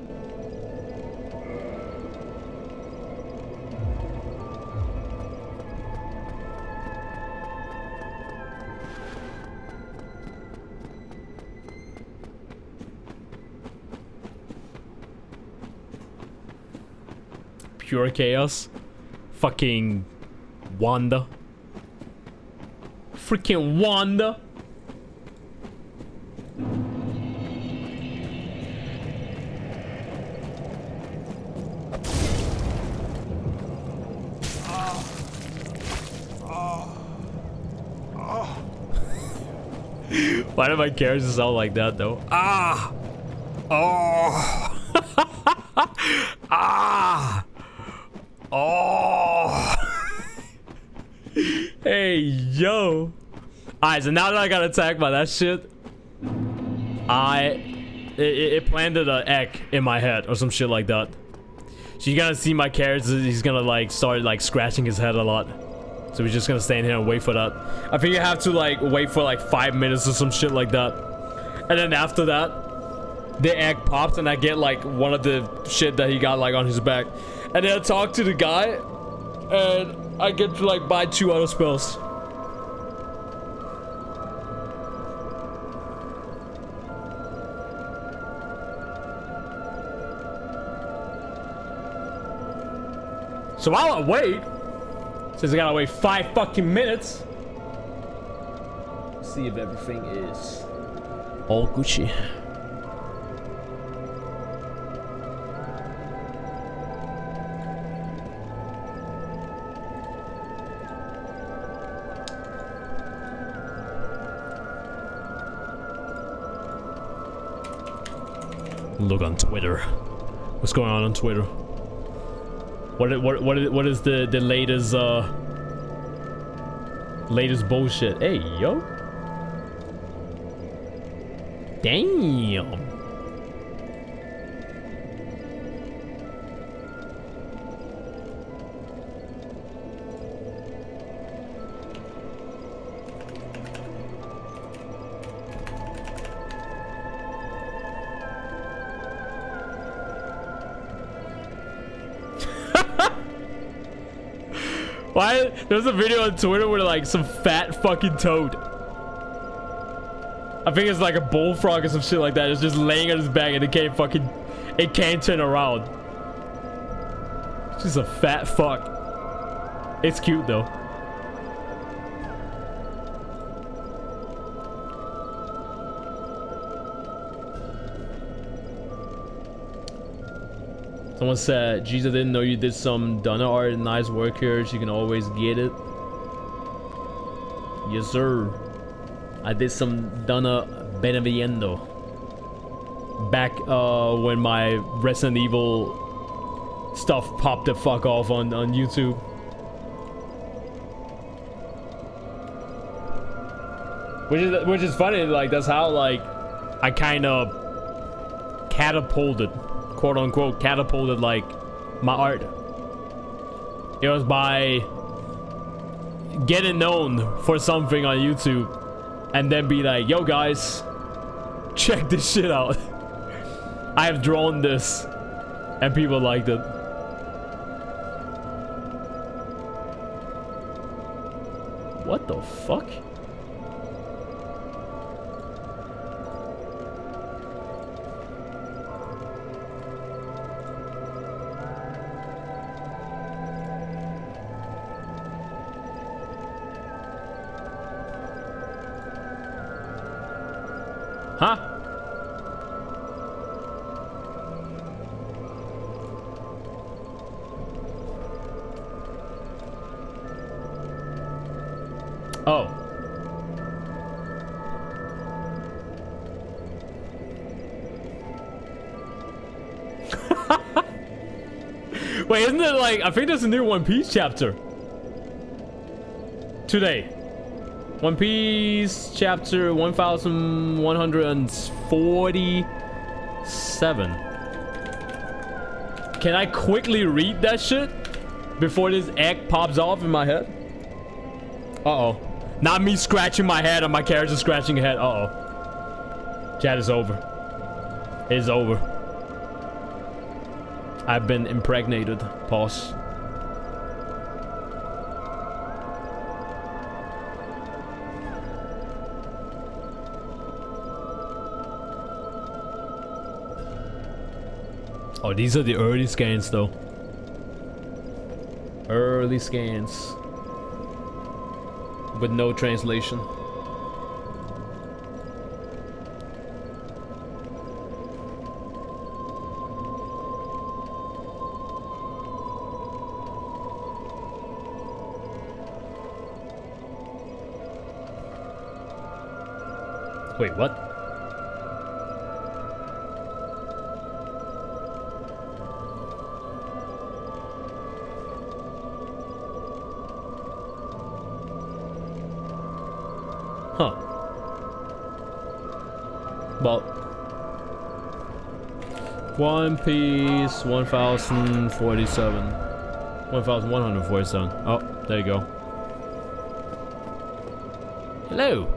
pure chaos. Fucking Wanda. Freaking Wanda. Why do my characters sound like that though? Ah! Oh! Ah! Oh! Hey, yo! Alright, so now that I got attacked by that shit, it planted an egg in my head or some shit like that. So you're gonna see my character, he's gonna like start like scratching his head a lot. So we're just gonna stand here and wait for that. I think you have to like wait for like 5 minutes or some shit like that. And then after that, the egg pops and I get like one of the shit that he got like on his back. And then I talk to the guy and I get to like buy 2 other spells. So while I wait, since I gotta wait 5 fucking minutes, see if everything is all Gucci. Look on Twitter. What's going on Twitter? What is the latest latest bullshit? Hey yo. Damn. Why? There's a video on Twitter where like some fat fucking toad. I think it's like a bullfrog or some shit like that. It's just laying on his back and it can't turn around. It's just a fat fuck. It's cute though. Someone said, "Jeez, I didn't know you did some Donna art. Nice work here. You can always get it." Yes, sir. I did some Donna Beneviendo. Back when my Resident Evil stuff popped the fuck off on YouTube. Which is funny. Like that's how like I kind of catapulted. Quote unquote catapulted like my art. It was by getting known for something on YouTube and then be like, yo guys, check this shit out. I have drawn this and people liked it. What the fuck? Huh? Oh. Wait, isn't it like, I think there's a new One Piece chapter today. One Piece chapter 1147. Can I quickly read that shit before this egg pops off in my head? Uh-oh. Not me scratching my head or my character scratching your head. Uh-oh. Chat is over. It's over. I've been impregnated. Pause. Oh, these are the early scans though. Early scans. With no translation. Wait, what? Huh. Well, One Piece 1047. 1147. Oh, there you go. Hello.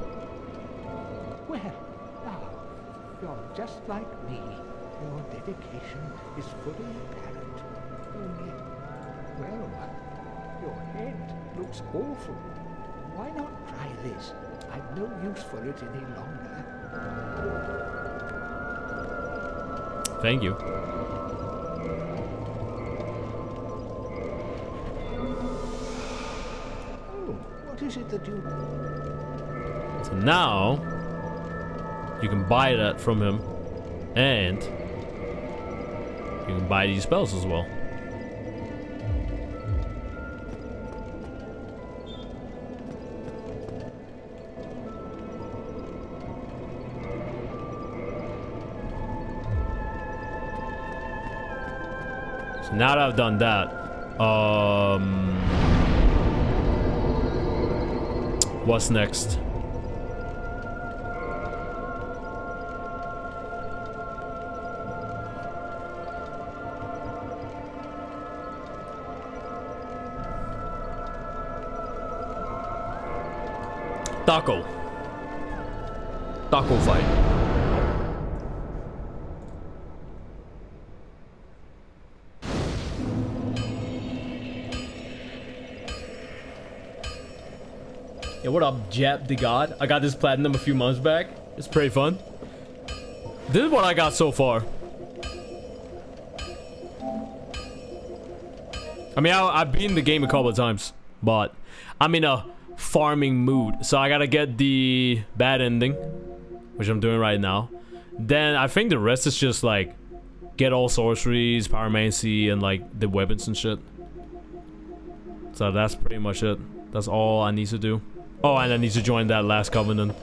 Well, now, you're just like me. Your dedication is fully apparent. Only, well, your head looks awful. Why not try this? I've no use for it any longer. Thank you. Oh, what is it that you... So now you can buy that from him, and you can buy these spells as well. So now that I've done that, what's next? Taco fight. Yeah, what up, Jap the God? I got this platinum a few months back. It's pretty fun. This is what I got so far. I mean, I've beaten the game a couple of times, but I'm in a farming mood, so I gotta get the bad ending, which I'm doing right now. Then I think the rest is just like get all sorceries, pyromancy, and like the weapons and shit. So that's pretty much it. That's all I need to do. Oh, and I need to join that last covenant.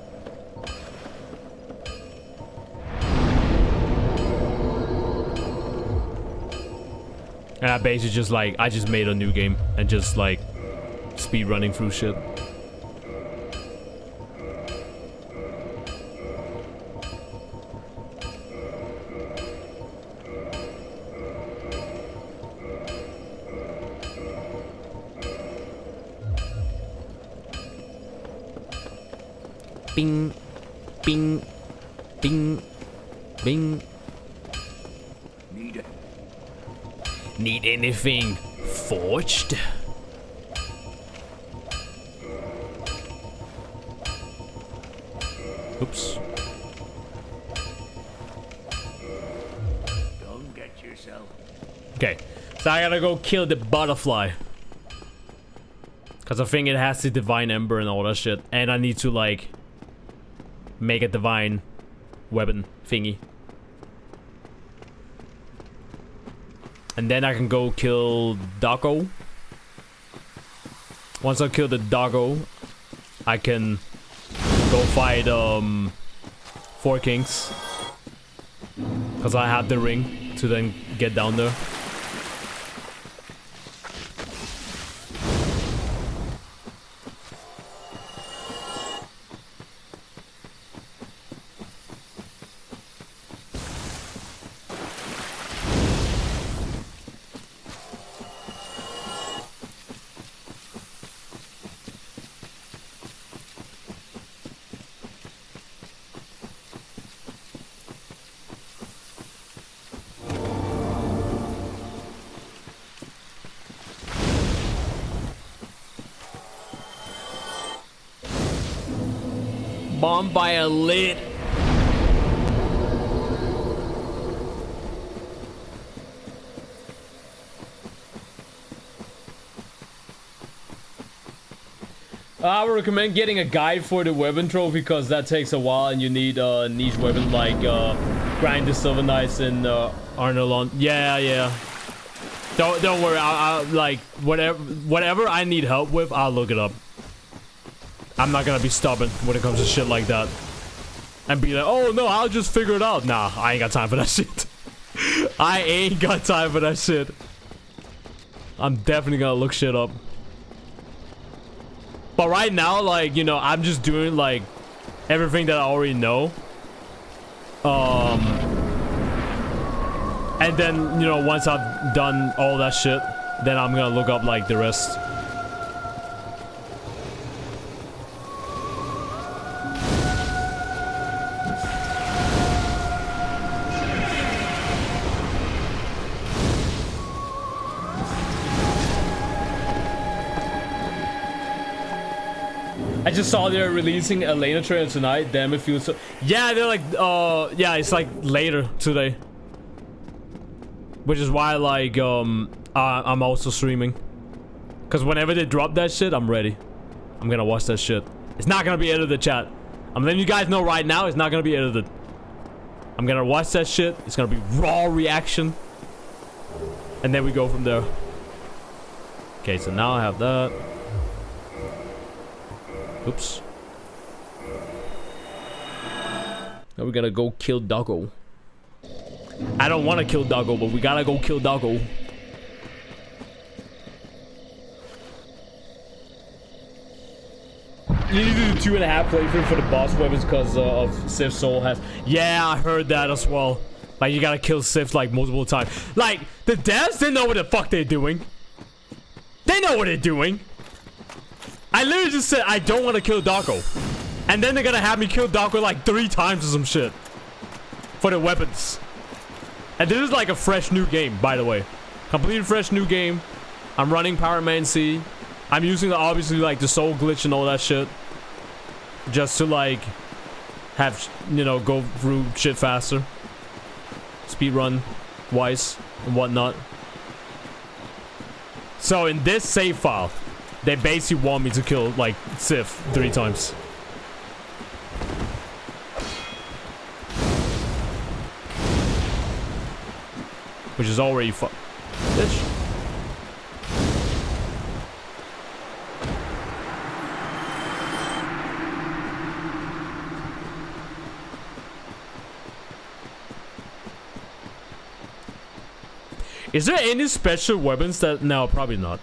And I basically just like, I just made a new game and just like speed running through shit. Bing, bing, bing, bing. Need anything forged? Oops. Don't get yourself. Okay, so I gotta go kill the butterfly. Cause I think it has the divine ember and all that shit. And I need to like make a divine weapon thingy. And then I can go kill Doggo. Once I kill the Doggo, I can go fight Four Kings. Cause I have the ring to then get down there. Bombed by a lid. recommend getting a guide for the weapon trophy because that takes a while and you need niche weapon like grind the silver knights and Arnolon. Yeah. Don't worry. I'll like whatever I need help with, I'll look it up. I'm not gonna be stubborn when it comes to shit like that and be like, oh no, I'll just figure it out. Nah, I ain't got time for that shit. I ain't got time for that shit. I'm definitely gonna look shit up. But right now, like, you know, I'm just doing like everything that I already know. And then, you know, once I've done all that shit, then I'm gonna look up like the rest. I just saw they're releasing a Elena trailer tonight. Damn, it feels so. Yeah, they're like, yeah, it's like later today, which is why like I'm also streaming, because whenever they drop that shit, I'm ready. I'm gonna watch that shit. It's not gonna be edited, chat. I'm letting you guys know right now. It's not gonna be edited. I'm gonna watch that shit. It's gonna be raw reaction, and then we go from there. Okay, so now I have that. Oops. Now we gotta go kill Doggo. I don't want to kill Doggo, but we gotta go kill Doggo. You need to do 2.5 playthrough for the boss weapons because of Sif Soul has. Yeah, I heard that as well. Like, you gotta kill Sif like multiple times. Like, the devs, they know what the fuck they're doing. They know what they're doing. I literally just said I don't want to kill Doggo, and then they're gonna have me kill Doggo like 3 times or some shit for the weapons. And this is like a fresh new game, by the way. Completely fresh new game. I'm running Pyromancy. I'm using the obviously like the soul glitch and all that shit, just to like have, you know, go through shit faster, speedrun wise and whatnot. So in this save file, they basically want me to kill, like, Sif 3 times. Which is already bitch. Is there any special weapons that... No, probably not.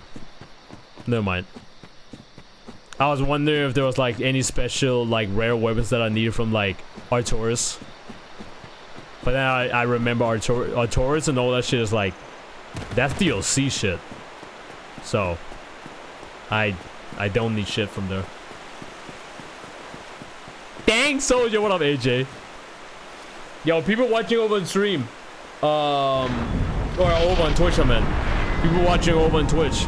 Never mind. I was wondering if there was like any special like rare weapons that I needed from like Artorias. But then I remember Artorias and all that shit is like, that's DLC shit. So I don't need shit from there. Dang Soldier, what up AJ? Yo, people watching over on stream. Or over on Twitch, I meant. People watching over on Twitch.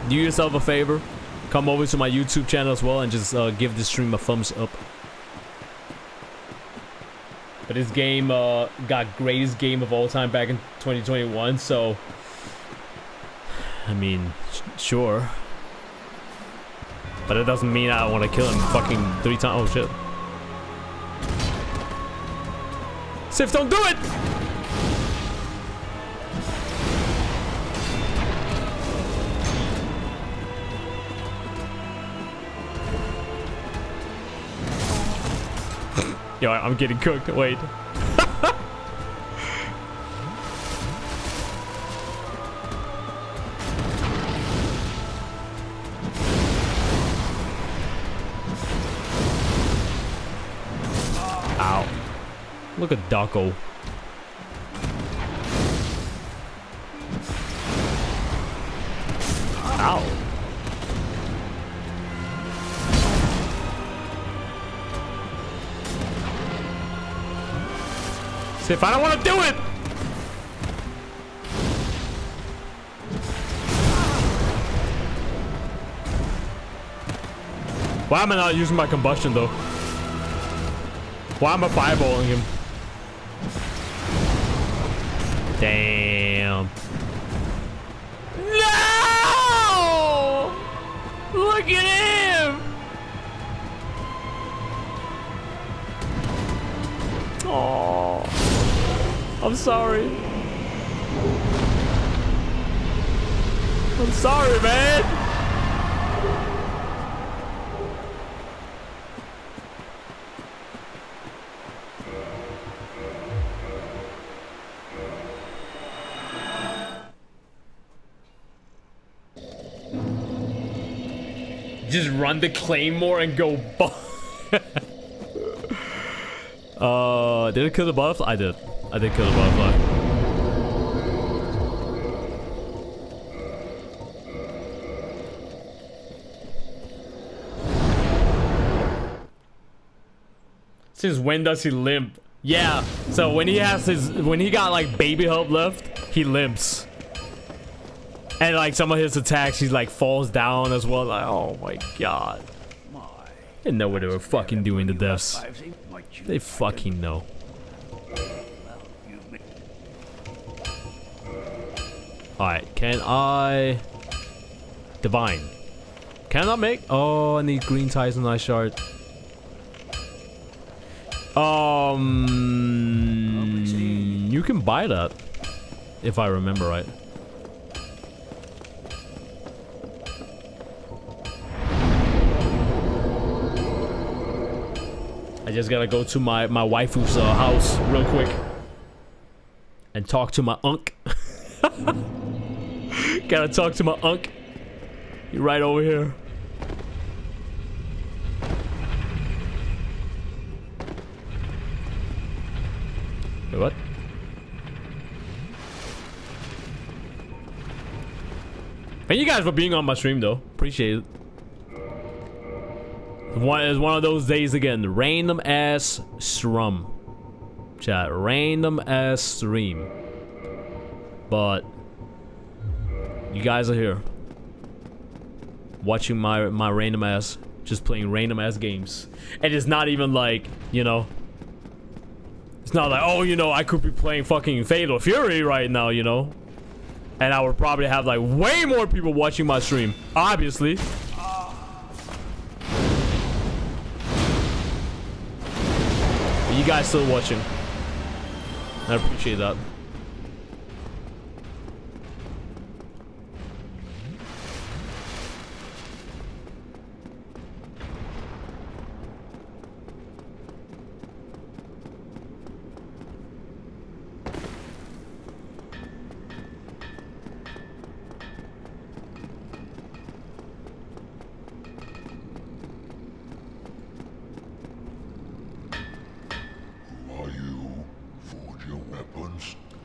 Do yourself a favor, come over to my YouTube channel as well and just give this stream a thumbs up. But this game got greatest game of all time back in 2021, so I mean, sure. But it doesn't mean I want to kill him fucking 3 times. Oh shit. Sif, don't do it! Yo, I'm getting cooked. Wait. Ow. Look at Doggo. Ow. See, if I don't want to do it. Why am I not using my combustion though? Why am I fireballing him? Damn. No! Look at him! I'm sorry. I'm sorry, man. Just run the claymore and go. Did it kill the butterfly? I did. I did kill the butterfly. Since when does he limp? Yeah. So when he got like baby help left, he limps. And like some of his attacks, he like falls down as well. Like, oh my god. They know what they were fucking doing to deaths. They fucking know. Alright, can I... Divine. Can I make... Oh, I need green ties and ice shard. You can buy that. If I remember right. I just gotta go to my waifu's house real quick and talk to my unk. Gotta talk to my unk. You're right over here. Wait, what? Thank you guys for being on my stream though. Appreciate it. It's one of those days again. Random ass strum. Chat. Random ass stream. But you guys are here. Watching my random ass. Just playing random ass games. And it's not even like, you know. It's not like, oh, you know, I could be playing fucking Fatal Fury right now, you know. And I would probably have like way more people watching my stream. Obviously. You guys still watching. I appreciate that.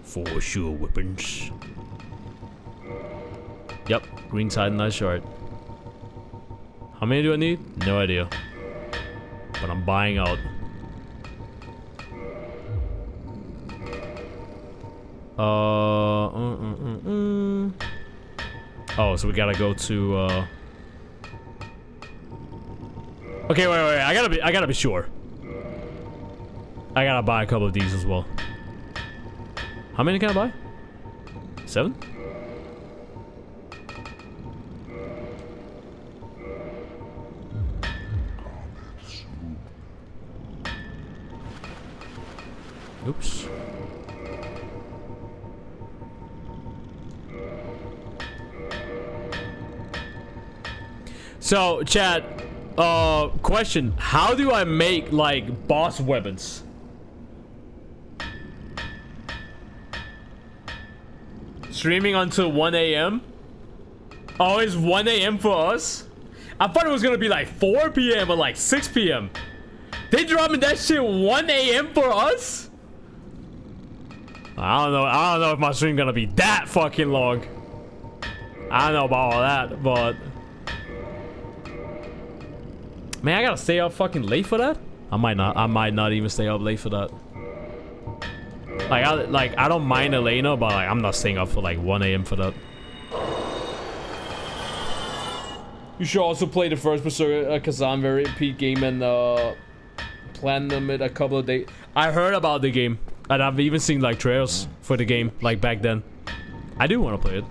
For sure, weapons. Yep, green side and nice shard. How many do I need? No idea. But I'm buying out. Oh, so we gotta go to okay, wait. I gotta be sure. I gotta buy a couple of these as well. How many can I buy? 7? Oops. So, chat, question. How do I make, like, boss weapons? Streaming until 1 a.m.? Oh, it's 1 a.m. for us? I thought it was gonna be like 4 p.m. or like 6 p.m. They dropping that shit 1 a.m. for us? I don't know if my stream gonna be that fucking long. I don't know about all that, but man, I gotta stay up fucking late for that? I might not even stay up late for that. Like I don't mind Elena, but like, I'm not staying up for like 1 a.m. for that. You should also play the first Berserker Kazan very repeat game and plan them in a couple of days. I heard about the game and I've even seen like trailers for the game like back then. I do want to play it.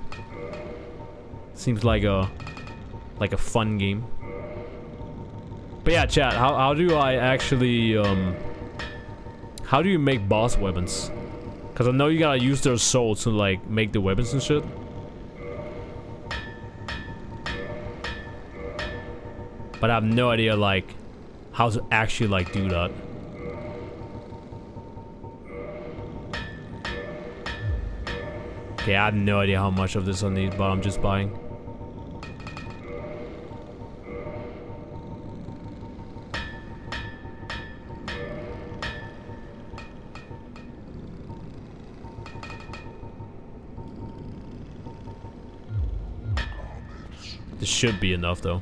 Seems like a fun game. But yeah, chat, how do I actually how do you make boss weapons? Cause I know you gotta use their soul to like make the weapons and shit. But I have no idea like how to actually like do that. Okay, I have no idea how much of this I need, but I'm just buying. This should be enough though.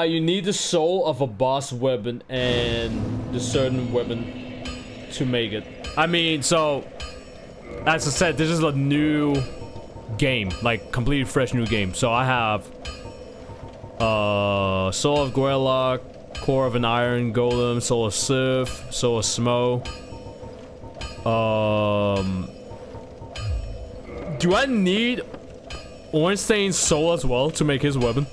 You need the soul of a boss weapon and the certain weapon to make it. I mean, so as I said, this is a new game, like completely fresh new game. So I have Soul of Gorlock, Core of an Iron Golem, Soul of Sif, Soul of Smo. Do I need Ornstein's soul as well to make his weapon?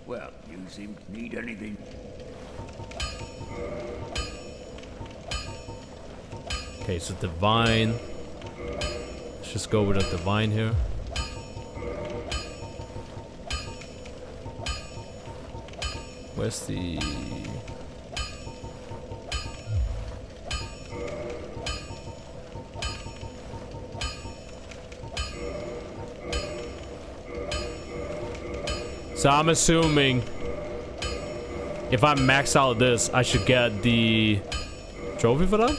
Well, you seem to need anything. Okay, so divine. Let's just go with a divine here. Where's the... So I'm assuming if I max out this, I should get the trophy for that?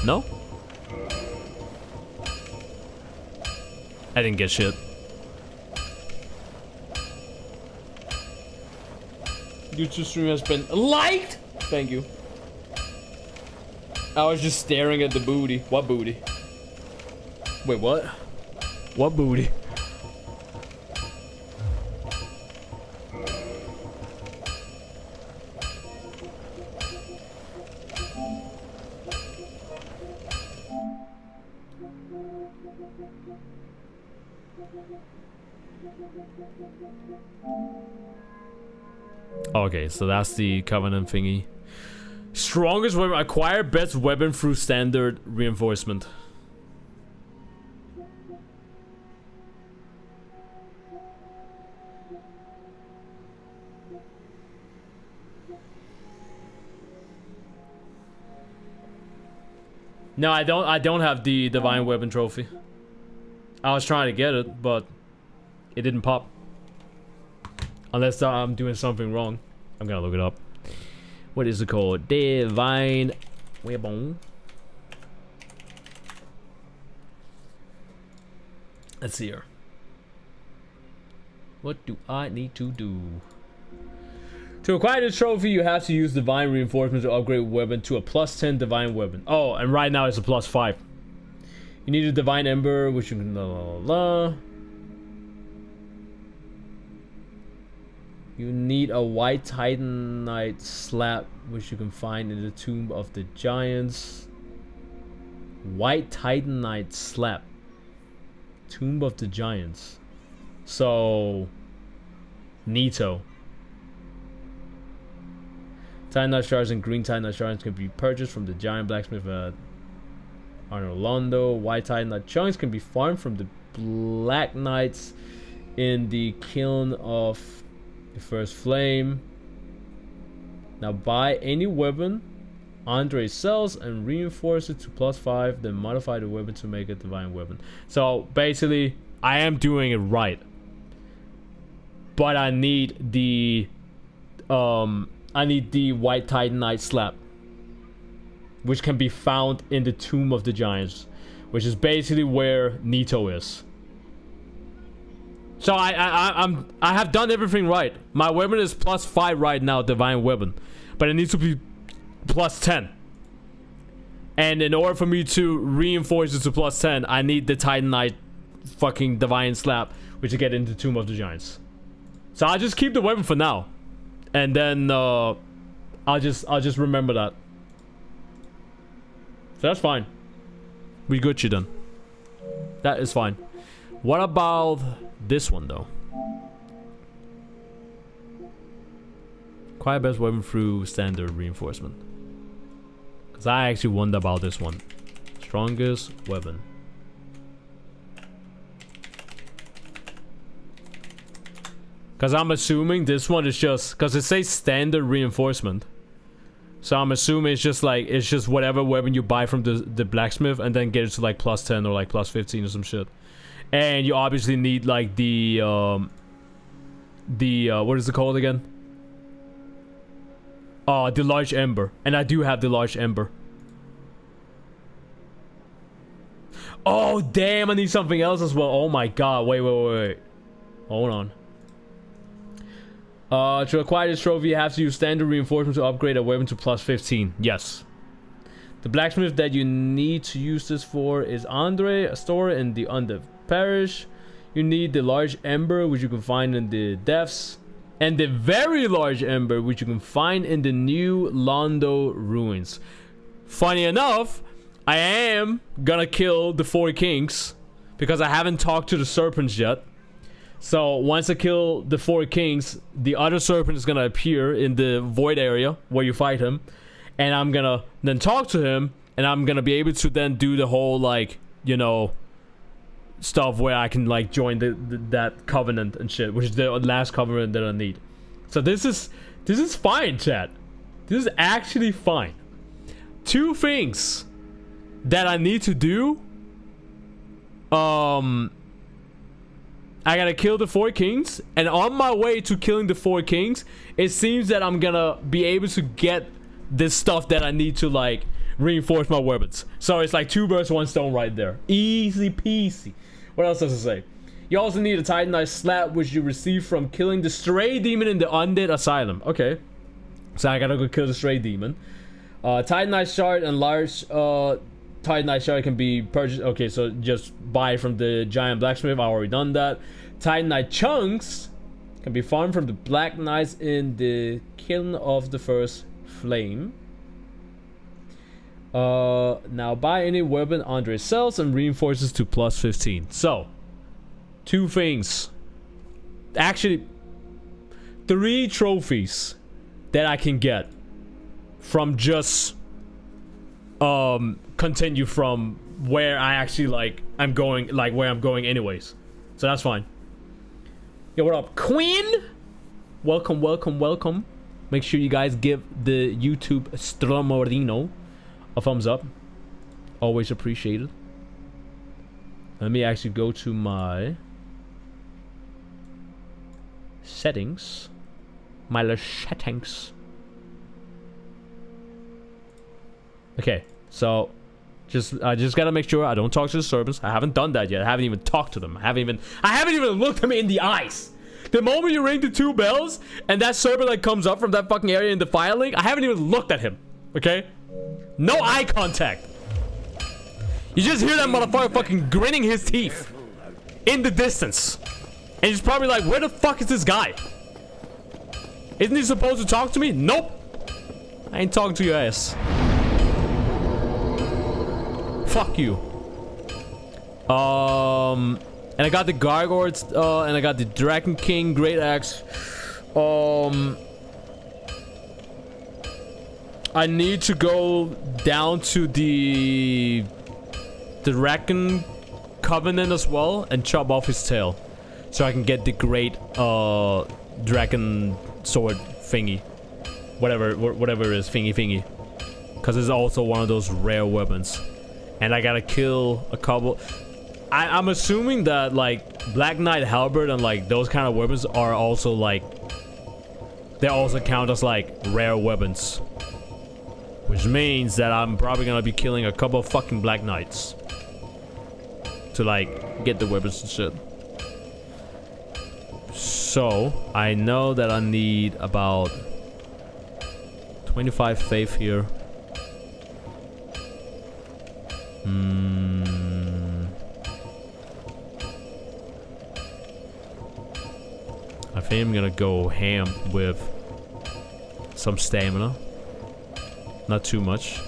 No? I didn't get shit. YouTube stream has been liked! Thank you. I was just staring at the booty. What booty? Wait, what? What booty? Okay, so that's the Covenant thingy. Strongest weapon. Acquire best weapon through standard reinforcement. No, I don't have the Divine Weapon trophy. I was trying to get it, but it didn't pop. Unless I'm doing something wrong. I'm gonna look it up. What is it called? Divine Weapon. Let's see here. What do I need to do? To acquire this trophy, you have to use Divine Reinforcement to upgrade weapon to a +10 Divine Weapon. Oh, and right now it's a +5. You need a Divine Ember, which you can... You need a White Titanite slab, which you can find in the Tomb of the Giants. White Titanite slab. Tomb of the Giants. So... Neato. Titanite shards and green Titanite shards can be purchased from the giant blacksmith at Arnolondo. White Titanite chunks can be farmed from the Black Knights in the kiln of the First Flame. Now buy any weapon Andre sells and reinforce it to +5, then modify the weapon to make a divine weapon. So basically, I am doing it right. But I need the White Titanite slab, which can be found in the Tomb of the Giants, which is basically where Neato is. So I have done everything right. My weapon is +5 right now, divine weapon, but it needs to be +10. And in order for me to reinforce it to +10, I need the Titanite fucking divine slab, which I get in the Tomb of the Giants. So I'll just keep the weapon for now. And then I'll just remember that. So that's fine. We Gucci then. That is fine. What about this one though. Acquire best weapon through standard reinforcement. Because I actually wonder about this one. Strongest weapon. Because I'm assuming this one is just... Because it says standard reinforcement. So I'm assuming it's just like... It's just whatever weapon you buy from the blacksmith. And then get it to like plus 10 or like plus 15 or some shit. And you obviously need like the... what is it called again? The large ember. And I do have the large ember. Oh, damn, I need something else as well. Oh my god, wait. Hold on. To acquire this trophy, you have to use standard reinforcement to upgrade a weapon to plus 15. Yes. The blacksmith that you need to use this for is Andre, a store in the Undead Parish. You need the large ember, which you can find in the depths. And the very large ember, which you can find in the new Londo ruins. Funny enough, I am gonna kill the 4 kings because I haven't talked to the serpents yet. So once I kill the 4 kings, the other serpent is gonna appear in the void area where you fight him, and I'm gonna then talk to him, and I'm gonna be able to then do the whole, like, you know, stuff where I can like join that covenant and shit, which is the last covenant that I need. So this is fine, chat. This is actually fine. 2 things that I need to do. I gotta kill the 4 kings, and on my way to killing the 4 kings, it seems that I'm gonna be able to get this stuff that I need to like reinforce my weapons. So it's like 2 birds, 1 stone right there. Easy peasy. What else does it say? You also need a Titanite slab, which you receive from killing the stray demon in the undead asylum. Okay, so I gotta go kill the stray demon. Titanite shard and large Titanite shard can be purchased. Okay, so just buy from the giant blacksmith. I already done that. Titanite chunks can be farmed from the black knights in the kiln of the first flame. Now buy any weapon Andre sells and reinforces to plus 15. So 2 things, actually 3 trophies that I can get from just continue from where I actually like I'm going, like where I'm going anyways. So that's fine. Yo, what up, Queen? Welcome. Make sure you guys give the YouTube Stromorino a thumbs up. Always appreciated. Let me actually go to my settings. My little settings. Okay, so I just gotta make sure I don't talk to the servants. I haven't done that yet. I haven't even talked to them. I haven't even looked them in the eyes. The moment you ring the 2 bells and that servant like comes up from that fucking area in the fire link, I haven't even looked at him. Okay? No eye contact. You just hear that motherfucker fucking grinning his teeth in the distance. And he's probably like, where the fuck is this guy? Isn't he supposed to talk to me? Nope. I ain't talking to your ass. Fuck you. And I got the Gargoyles, and I got the Dragon King Great Axe. I need to go down to the Dragon Covenant as well and chop off his tail, so I can get the Great Dragon Sword thingy, whatever it is, thingy, because it's also one of those rare weapons. And I gotta kill a couple. I'm assuming that like Black Knight Halberd and like those kind of weapons are also like, they also count as like rare weapons, which means that I'm probably gonna be killing a couple of fucking Black Knights to like get the weapons and shit. So I know that I need about 25 faith here. I think I'm gonna go ham with some stamina, not too much,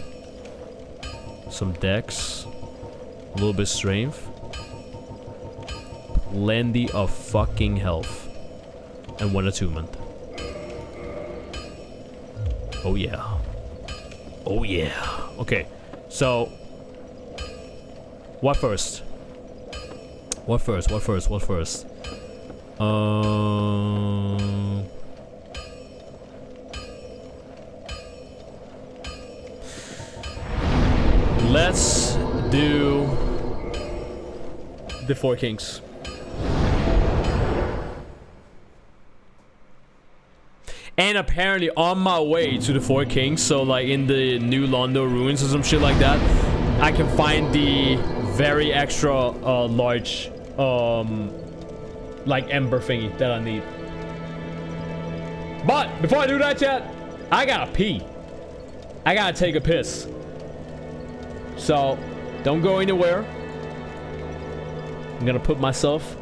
some dex, a little bit strength, Landy of fucking health. And 1 attunement. Oh yeah. Oh yeah. Okay. So what first? What first? What first? What first? Let's do the Four Kings. And apparently on my way to the Four Kings, so like in the New Londo ruins or some shit like that, I can find the very extra large like ember thingy that I need. But before I do that, chat, I gotta pee. I gotta take a piss. So don't go anywhere. I'm gonna put myself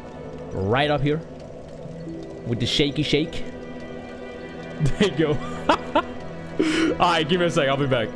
right up here with the shaky shake. There you go. Alright, give me a sec, I'll be back.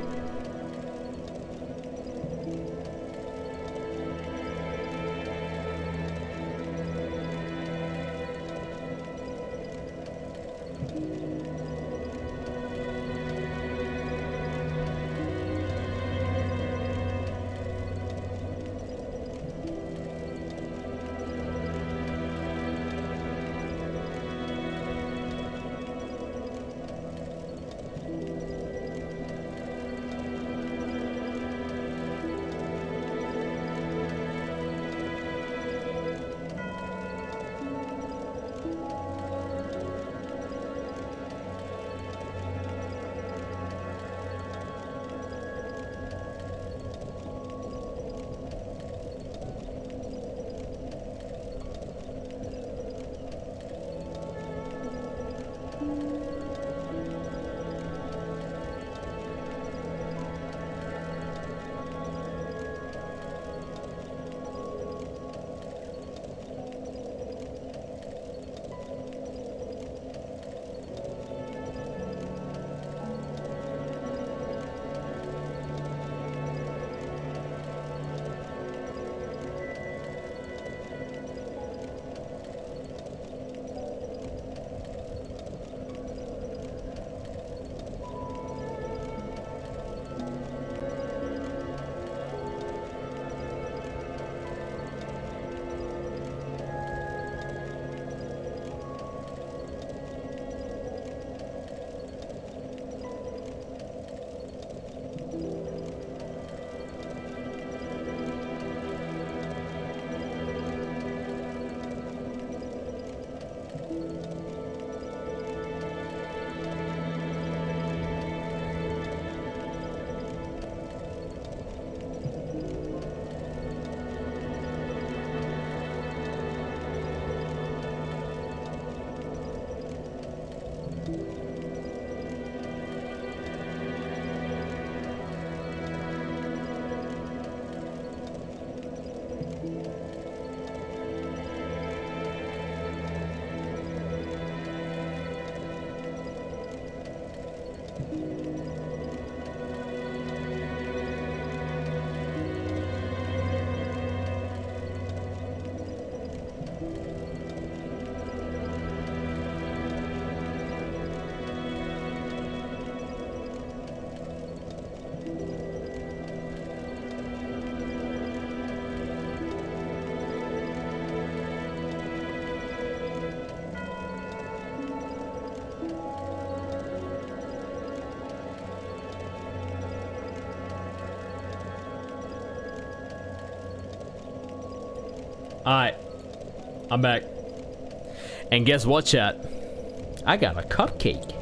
Alright, I'm back. And guess what, chat? I got a cupcake.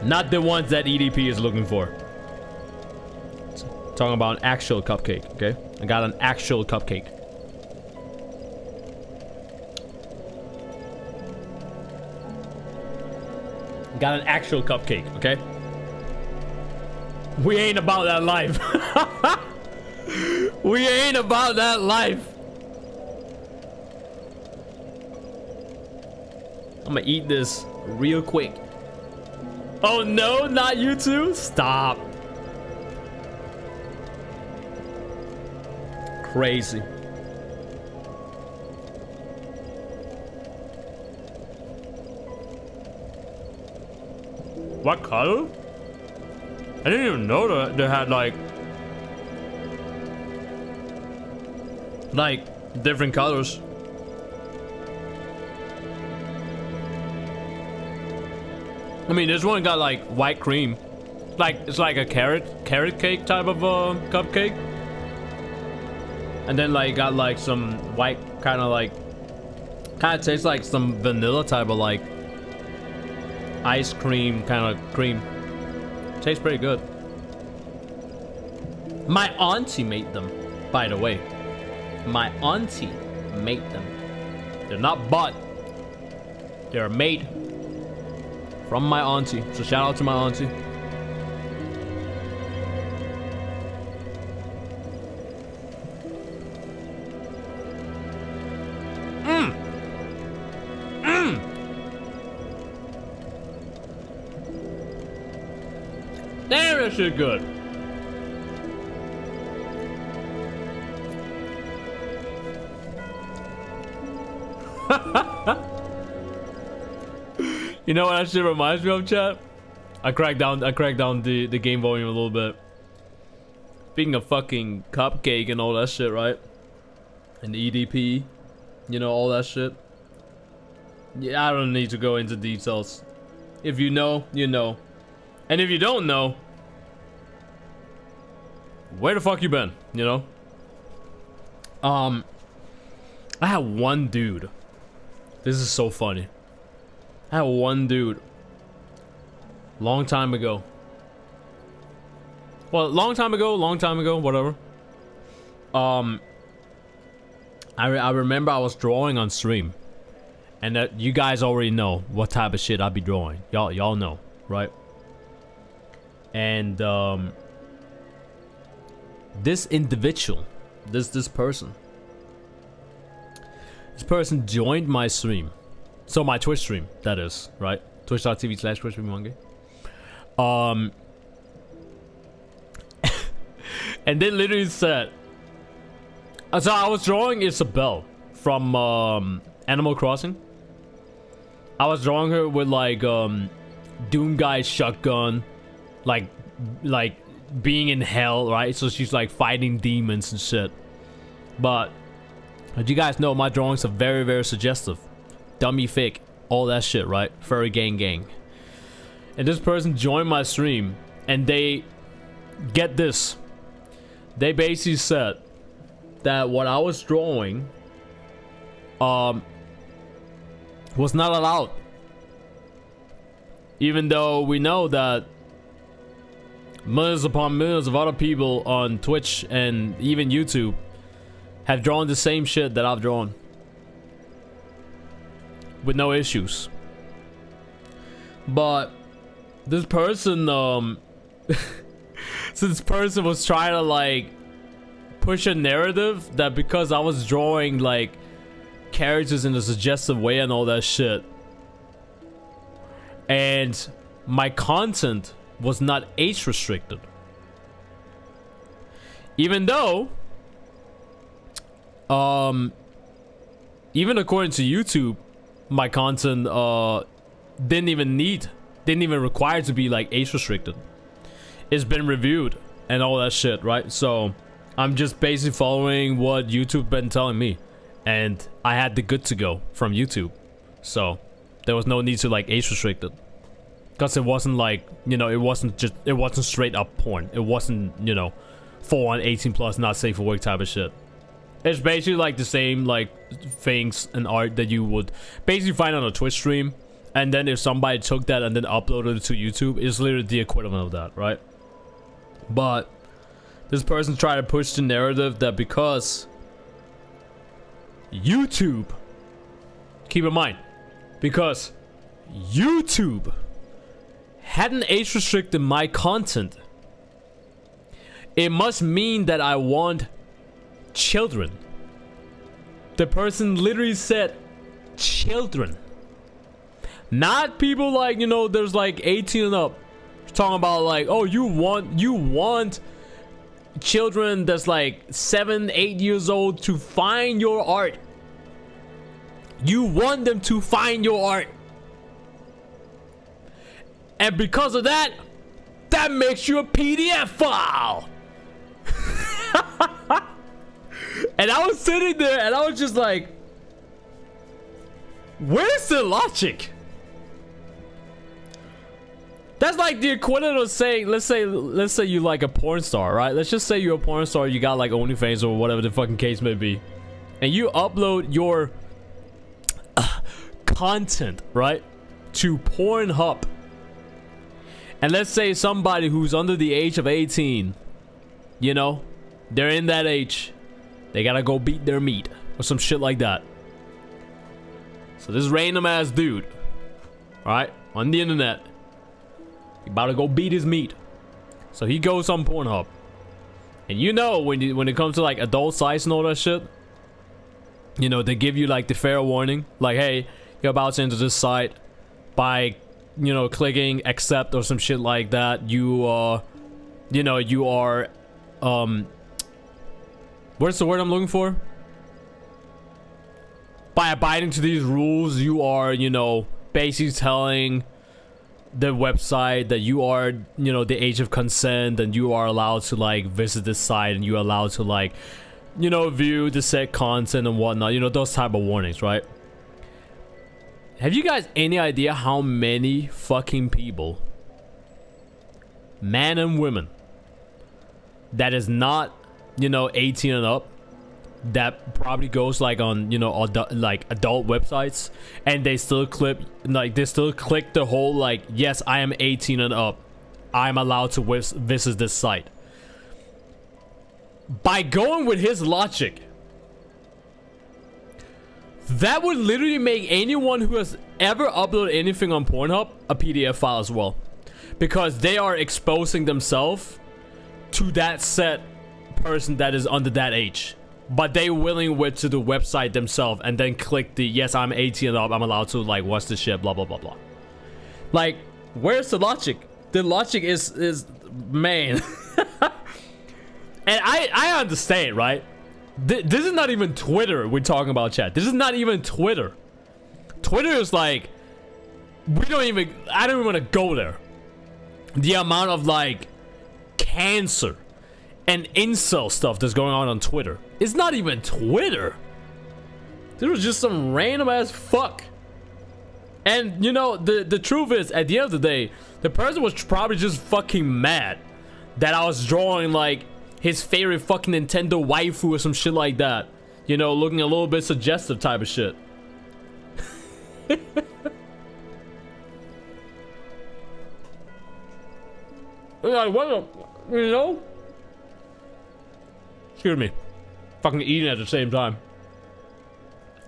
Not the ones that EDP is looking for. Talking about an actual cupcake, okay? I got an actual cupcake. Got an actual cupcake, okay? We ain't about that life. We ain't about that life. I'm gonna eat this real quick. Oh no, not you too? Stop. crazy. What color? I didn't even know that they had like different colors. I mean, this one got like white cream. Like it's like a carrot cake type of cupcake. And then like got like some white kind of tastes like some vanilla type of like ice cream kind of cream. Tastes pretty good. My auntie made them, by the way. My auntie made them. They're not bought. They're made from my auntie. So shout out to my auntie. Damn, that shit good. You know what that shit reminds me of, chat? I cracked down the game volume a little bit. Speaking of fucking cupcake and all that shit, right? And EDP, you know, all that shit. Yeah, I don't need to go into details. If you know, you know. And if you don't know, where the fuck you been, you know? I had one dude. This is so funny. I had one dude. Long time ago. Well, long time ago, whatever. I remember I was drawing on stream. And that you guys already know what type of shit I be drawing. Y'all know, right? And this individual, this person joined my stream. So my Twitch stream, that is, right? Twitch.tv/ChrisPmonge. And then literally said, so I was drawing Isabelle from Animal Crossing. I was drawing her with like Doom Guy's shotgun, like being in hell, right? So she's like fighting demons and shit. But as you guys know, my drawings are very, very suggestive. Dummy fic, all that shit, right? Furry gang. And this person joined my stream, and they get this. They basically said that what I was drawing was not allowed. Even though we know that millions upon millions of other people on Twitch and even YouTube have drawn the same shit that I've drawn with no issues. But this person so this person was trying to like push a narrative that because I was drawing like characters in a suggestive way and all that shit, and my content was not age restricted, even though even according to YouTube, my content didn't even require to be like age restricted. It's been reviewed and all that shit, right? So I'm just basically following what YouTube been telling me, and I had the good to go from YouTube, so there was no need to like age restricted, because it wasn't like, you know, it wasn't straight up porn. It wasn't, you know, full on 18 plus not safe for work type of shit. It's basically like the same like things and art that you would basically find on a Twitch stream, and then if somebody took that and then uploaded it to YouTube, it's literally the equivalent of that, right? But this person tried to push the narrative that because YouTube, keep in mind, because YouTube hadn't age restricted my content, it must mean that I want children. The person literally said children, not people like, you know, there's like 18 and up. Talking about like, oh, you want children that's like 7, 8 years old to find your art. You want them to find your art. And because of that, that makes you a PDF file. And I was sitting there and I was just like, where's the logic? That's like the equivalent of saying, let's say you like a porn star, right? Let's just say you're a porn star, you got like OnlyFans or whatever the fucking case may be. And you upload your content, right, to Pornhub. And let's say somebody who's under the age of 18, you know, they're in that age, they gotta go beat their meat or some shit like that. So this random ass dude, right, on the internet, he about to go beat his meat. So he goes on Pornhub. And you know, when it comes to like adult sites and all that shit, you know, they give you like the fair warning, like, hey, you're about to enter this site. By, you know, clicking accept or some shit like that, you know, you are what's the word I'm looking for? By abiding to these rules, you are, you know, basically telling the website that you are, you know, the age of consent, and you are allowed to like visit this site, and you're allowed to like, you know, view the said content and whatnot, you know, those type of warnings, right? Have you guys any idea how many fucking people, men and women, that is not, you know, 18 and up, that probably goes like on, you know, like adult websites, and they still click the whole like, yes, I am 18 and up, I'm allowed to visit this site. By going with his logic, that would literally make anyone who has ever uploaded anything on Pornhub a PDF file as well, because they are exposing themselves to that set person that is under that age, but they willing with to the website themselves and then click the yes, I'm 18 and up, I'm allowed to like watch this shit, blah blah blah blah. Like, where's the logic? The logic is man. And I understand, right? This is not even Twitter we're talking about, chat. This is not even Twitter. Twitter is like, I don't even want to go there. The amount of like cancer and incel stuff that's going on Twitter. It's not even Twitter. This was just some random ass fuck. And you know, the truth is, at the end of the day, the person was probably just fucking mad that I was drawing like his favorite fucking Nintendo waifu or some shit like that. You know, looking a little bit suggestive type of shit. Like, what the, you know? Excuse me. Fucking eating at the same time.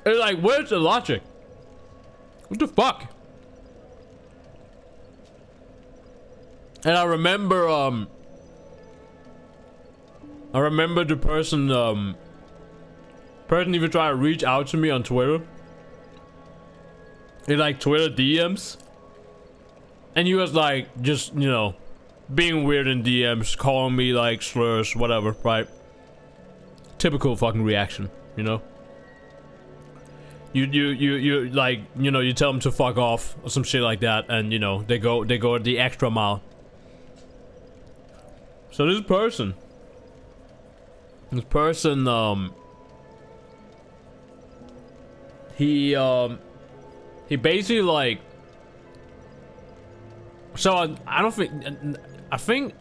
It's like, where's the logic? What the fuck? And I remember the person even tried to reach out to me on Twitter. In like Twitter DMs. And he was like, just, you know, being weird in DMs, calling me like slurs, whatever, right? Typical fucking reaction, you know? You like, you know, you tell them to fuck off or some shit like that, and you know, they go the extra mile. So this person he basically like, so I think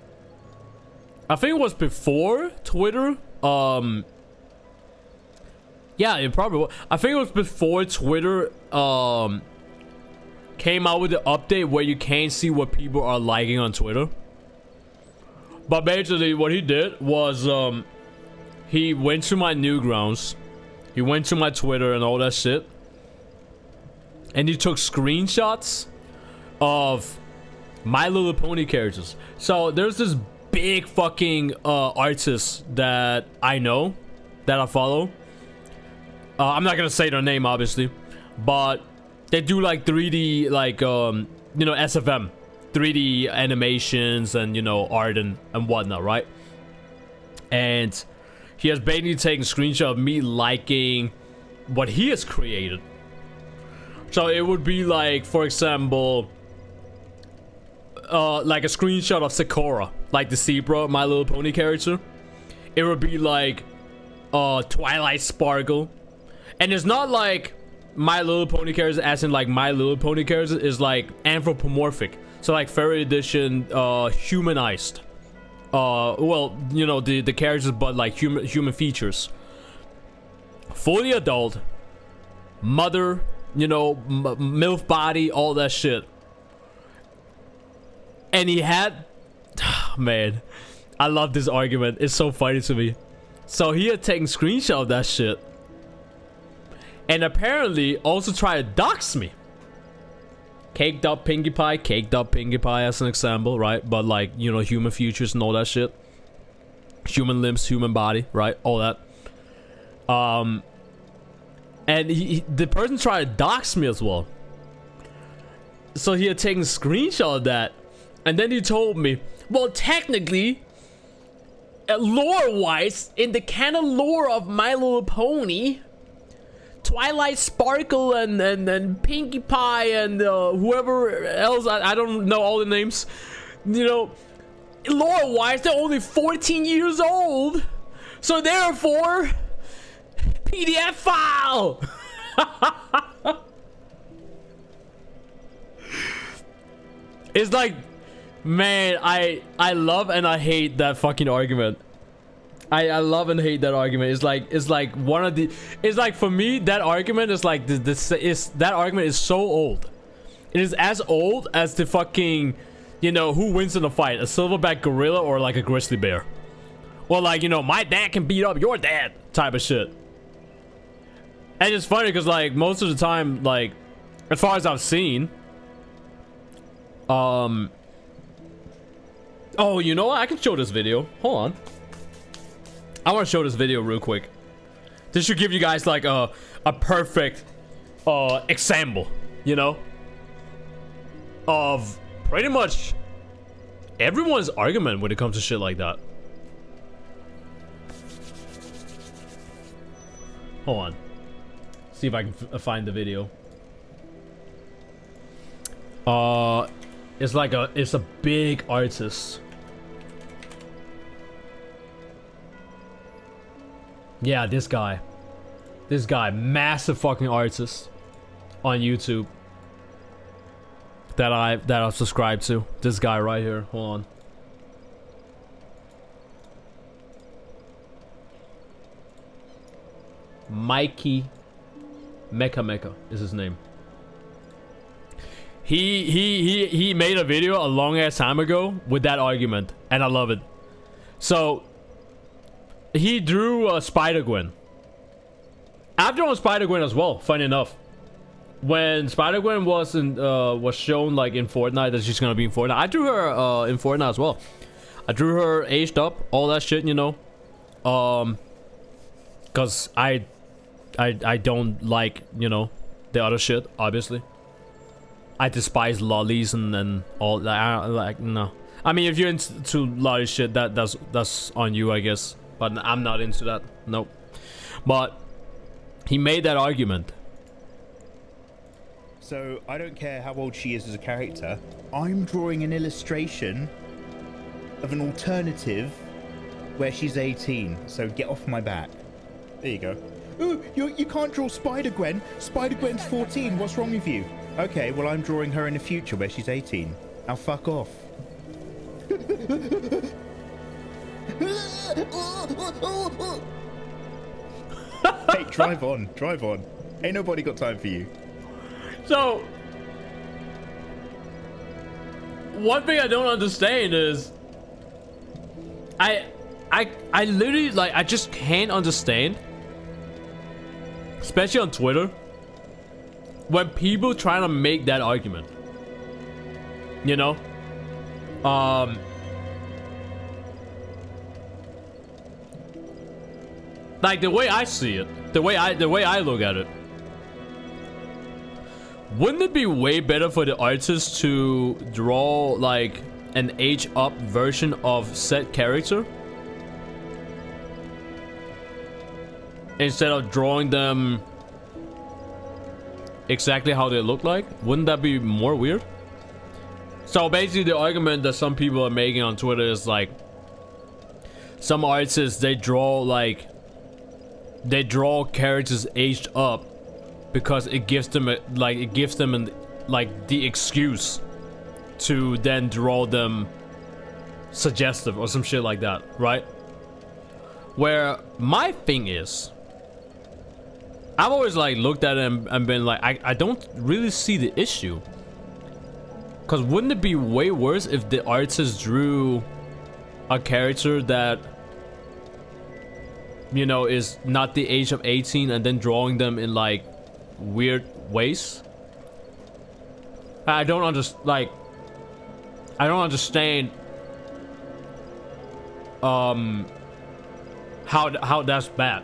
it was before Twitter. Yeah, it probably was. I think it was before Twitter came out with the update where you can't see what people are liking on Twitter. But basically what he did was he went to my Newgrounds, he went to my Twitter and all that shit, and he took screenshots of My Little Pony characters. So there's this big fucking artist that I know, that I follow. I'm not gonna say their name obviously, but they do like 3D, like you know, SFM 3D animations and, you know, art and whatnot, right? and he has basically taken a screenshot of me liking what he has created. So it would be like, for example, like a screenshot of Sakura, like the zebra My Little Pony character. It would be like Twilight Sparkle, and it's not like My Little Pony characters as in like My Little Pony characters, is like anthropomorphic, so like fairy edition, humanized, well, you know, the characters, but like human features, fully adult, mother, you know, MILF body, all that shit. And he had, man, I love this argument, it's so funny to me. So he had taken screenshot of that shit, and apparently also tried to dox me. Caked up Pinkie Pie as an example, right? But like, you know, human features and all that shit. Human limbs, human body, right? All that. And the person tried to dox me as well. So he had taken a screenshot of that, and then he told me, well, technically, lore-wise, in the canon lore of My Little Pony, Twilight Sparkle and Pinkie Pie and whoever else, I don't know all the names, you know, lore-wise, they're only 14 years old. So therefore, PDF file! It's like, man, I love and I hate that fucking argument. I love and hate that argument. It's like one of the, it's like, for me, that argument is like that argument is so old. It is as old as the fucking, you know, who wins in a fight, a silverback gorilla or like a grizzly bear, or like, you know, my dad can beat up your dad type of shit. And it's funny because like most of the time, like as far as I've seen, oh, you know what? I can show this video. Hold on. I want to show this video real quick. This should give you guys like a perfect example, you know, of pretty much everyone's argument when it comes to shit like that. Hold on. See if I can find the video. It's like it's a big artist. Yeah, this guy, massive fucking artist on YouTube that I've subscribed to. This guy right here. Hold on. Mikey Mecha is his name. He made a video a long ass time ago with that argument, and I love it. So he drew Spider-Gwen. I've drawn Spider-Gwen as well, funny enough. When Spider-Gwen was shown like in Fortnite, that she's gonna be in Fortnite, I drew her in Fortnite as well. I drew her aged up, all that shit, you know. Cause I don't like, you know, the other shit, obviously. I despise lollies and all that. Like, no. I mean, if you're into lolly shit, that's on you, I guess. But I'm not into that. Nope. But he made that argument. So I don't care how old she is as a character. I'm drawing an illustration of an alternative where she's 18. So get off my back. There you go. Ooh, you can't draw Spider-Gwen. Spider-Gwen's 14. What's wrong with you? Okay, well, I'm drawing her in the future where she's 18. Now fuck off. Hey, drive on. Drive on. Ain't nobody got time for you. So, one thing I don't understand is I literally, like, I just can't understand, especially on Twitter, when people trying to make that argument, you know, like the way I see it, the way I look at it, wouldn't it be way better for the artist to draw like an age up version of said character? instead of drawing them exactly how they look like? Wouldn't that be more weird? So basically the argument that some people are making on Twitter is like, some artists, they draw characters aged up because it gives them the excuse to then draw them suggestive or some shit like that, right? Where my thing is, I've always like looked at it and been like, I don't really see the issue. Cause wouldn't it be way worse if the artist drew a character that, you know, is not the age of 18 and then drawing them in like weird ways? I don't understand how that's bad.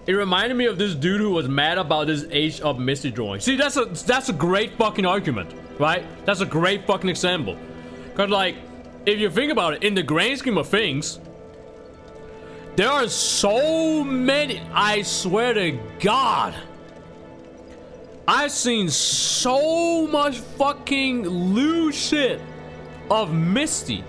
It reminded me of this dude who was mad about this age up Misty drawing. See, that's a great fucking argument, right? That's a great fucking example. Cause like, if you think about it, in the grand scheme of things, there are so many, I swear to God, I've seen so much fucking lewd shit of Misty.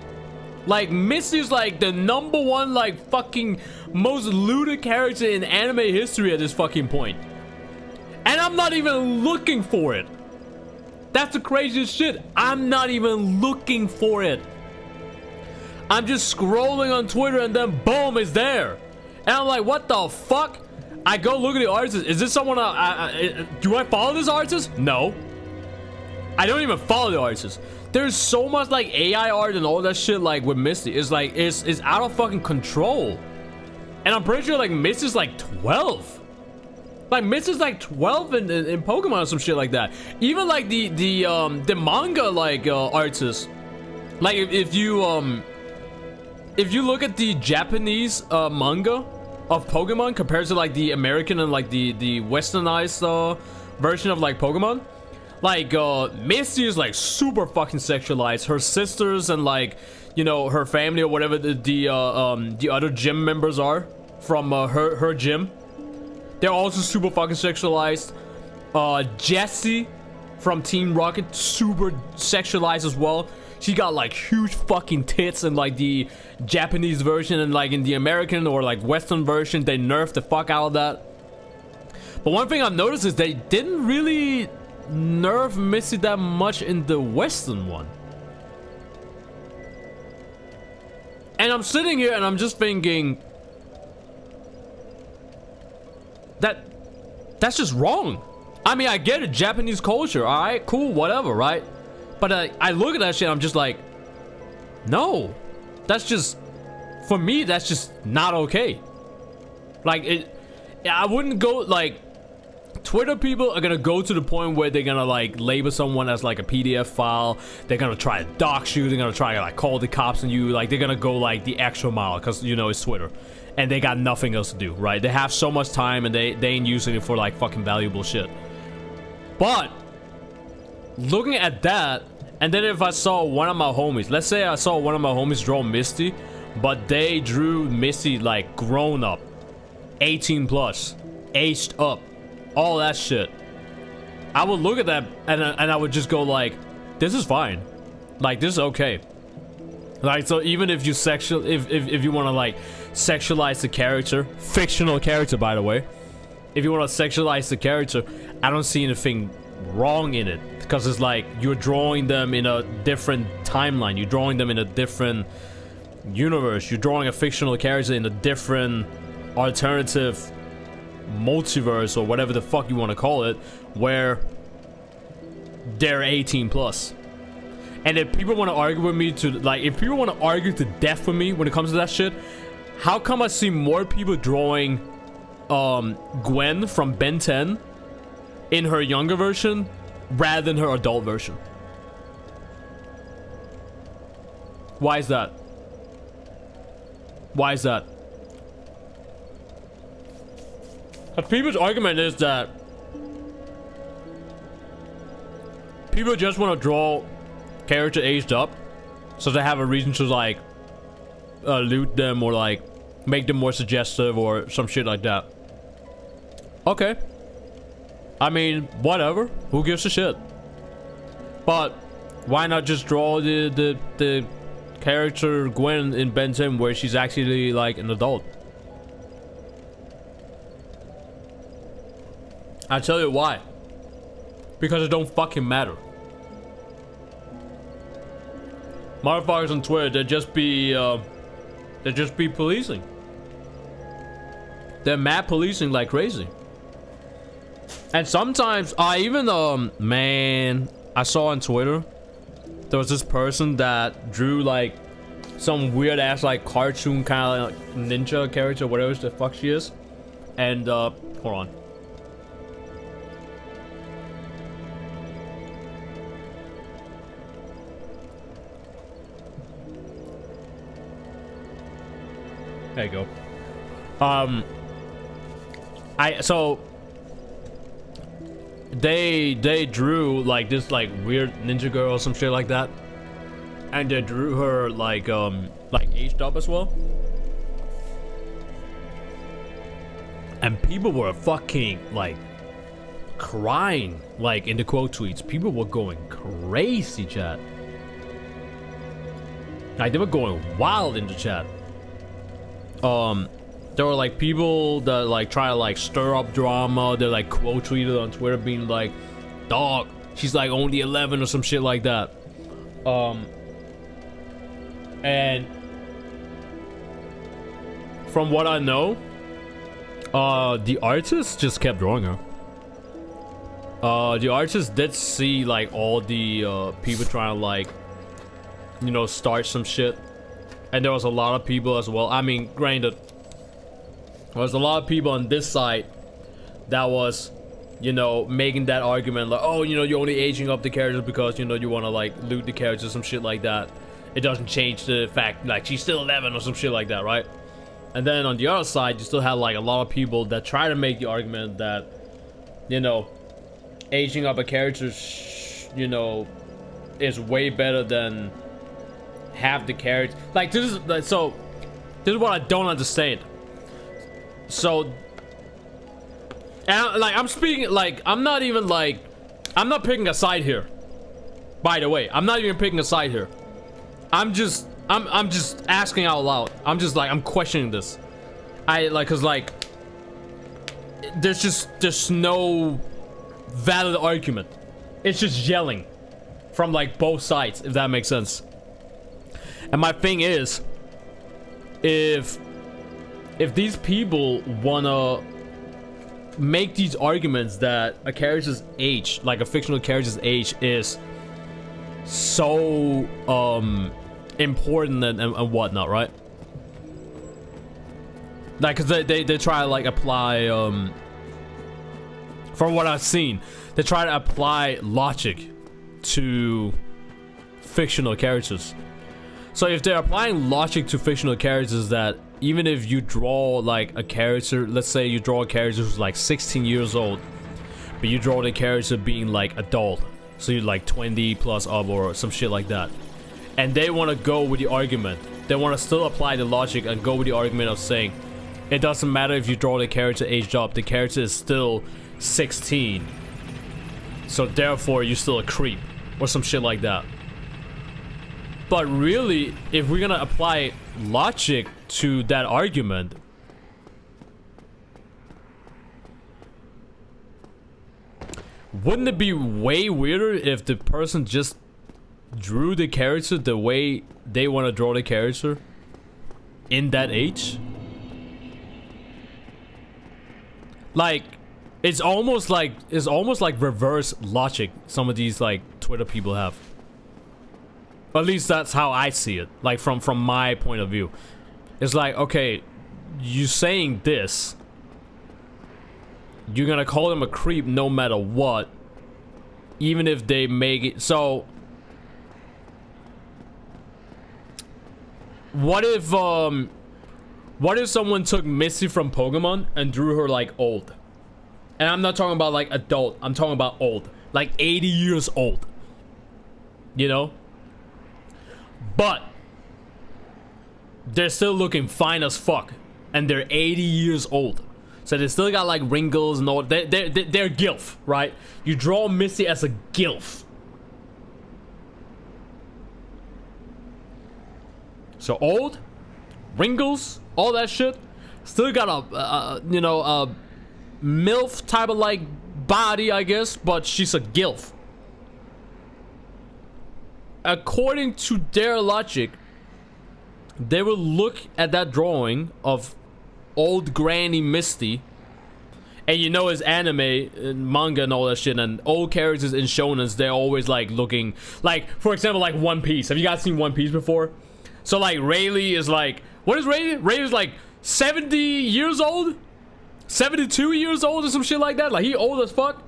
Like, Misty's like the #1 like fucking most lewd character in anime history at this fucking point. And I'm not even looking for it. That's the craziest shit. I'm not even looking for it. I'm just scrolling on Twitter and then boom, it's there. And I'm like, what the fuck? I go look at the artist. Is this someone do I follow this artist? No. I don't even follow the artist. There's so much like AI art and all that shit like with Misty. It's like it's out of fucking control. And I'm pretty sure like Misty's like 12. Like Misty's like 12 in Pokemon or some shit like that. Even like the manga like artists. Like if you look at the Japanese manga of Pokemon compared to like the American and like the westernized version of like Pokemon, like Misty is like super fucking sexualized. Her sisters and like, you know, her family or whatever the other gym members are from her gym, they're also super fucking sexualized. Jessie from Team Rocket, super sexualized as well. She got like huge fucking tits in like the Japanese version, and like in the American or like Western version, they nerfed the fuck out of that. But one thing I've noticed is they didn't really nerf Misty that much in the Western one. And I'm sitting here and I'm just thinking that's just wrong. I mean, I get it, Japanese culture, alright, cool, whatever, right? But I look at that shit, I'm just like, no, that's just, for me, that's just not okay. Like, I wouldn't go, like, Twitter people are gonna go to the point where they're gonna, like, label someone as, like, a PDF file. They're gonna try to dox you, they're gonna try to, like, call the cops on you. Like, they're gonna go, like, the extra mile, because, you know, it's Twitter. And they got nothing else to do, right? They have so much time, and they ain't using it for, like, fucking valuable shit. But looking at that, and then if I saw one of my homies, let's say I saw one of my homies draw Misty, but they drew Misty like grown up, 18 plus, aged up, all that shit, I would look at that and I would just go like, this is fine, like this is okay. Like, so even if you if you want to like sexualize the character, fictional character by the way, if you want to sexualize the character, I don't see anything wrong in it, because it's like you're drawing them in a different timeline, you're drawing them in a different universe, you're drawing a fictional character in a different alternative multiverse or whatever the fuck you want to call it, where they're 18 plus. And if people want to argue with me to like, if people want to argue to death with me when it comes to that shit, how come I see more people drawing Gwen from Ben 10 in her younger version rather than her adult version? Why is that? Why is that? But people's argument is that people just want to draw character aged up so they have a reason to like loot them or like make them more suggestive or some shit like that. Okay. I mean, whatever. Who gives a shit? But why not just draw the character Gwen in Ben 10 where she's actually like an adult? I'll tell you why. Because it don't fucking matter. Motherfuckers on Twitter, they just be policing. They're mad policing like crazy. And sometimes I even man, I saw on Twitter there was this person that drew like some weird ass like cartoon kind of like, ninja character, whatever the fuck she is. And hold on. There you go. So they drew like this like weird ninja girl or some shit like that, and they drew her like aged up as well, and people were fucking like crying like in the quote tweets. People were going crazy, chat. Like they were going wild in the chat. There were like people that like try to like stir up drama. They're like quote tweeted on Twitter being like, "Dog, she's like only 11" or some shit like that. And from what I know, the artist just kept drawing her. The artist did see like all the people trying to like, you know, start some shit. And there was a lot of people as well. I mean, granted, there was a lot of people on this side that was, you know, making that argument like, oh, you know, you're only aging up the characters because, you know, you want to like loot the characters, some shit like that. It doesn't change the fact like she's still 11 or some shit like that, right? And then on the other side, you still have like a lot of people that try to make the argument that, you know, aging up a character, you know, is way better than have the character. Like this is like, so this is what I don't understand. So and like I'm speaking like I'm not even like I'm not picking a side here, by the way. I'm not even picking a side here. I'm just asking out loud. I'm just like I'm questioning this. I like cause like there's no valid argument. It's just yelling from like both sides, if that makes sense. And my thing is, if these people wanna make these arguments that a character's age, like a fictional character's age, is so important and whatnot, right? Like, cause they try to like apply from what I've seen, they try to apply logic to fictional characters. So if they're applying logic to fictional characters, that even if you draw like a character, let's say you draw a character who's like 16 years old, but you draw the character being like adult, so you're like 20 plus up or some shit like that, and they want to go with the argument, they want to still apply the logic and go with the argument of saying it doesn't matter if you draw the character aged up, the character is still 16, so therefore you're still a creep or some shit like that. But really, if we're gonna apply logic to that argument, wouldn't it be way weirder if the person just drew the character the way they want to draw the character in that age? Like, it's almost like reverse logic some of these like Twitter people have. At least that's how I see it, like from my point of view. It's like, okay, you saying this, you're gonna call them a creep no matter what, even if they make it so. What if someone took Misty from Pokemon and drew her like old? And I'm not talking about like adult, I'm talking about old, like 80 years old, you know? But they're still looking fine as fuck, and they're 80 years old, so they still got like wrinkles and all. They're gilf, right? You draw Misty as a gilf. So old, wrinkles, all that shit. Still got a MILF type of like body, I guess, but she's a gilf. According to their logic, they will look at that drawing of old Granny Misty, and you know, it's anime and manga and all that shit, and old characters in shonens, they're always like looking like, for example, like One Piece. Have you guys seen One Piece before? So like Rayleigh is like, what is Rayleigh? Rayleigh's like 70 years old, 72 years old or some shit like that. Like he old as fuck.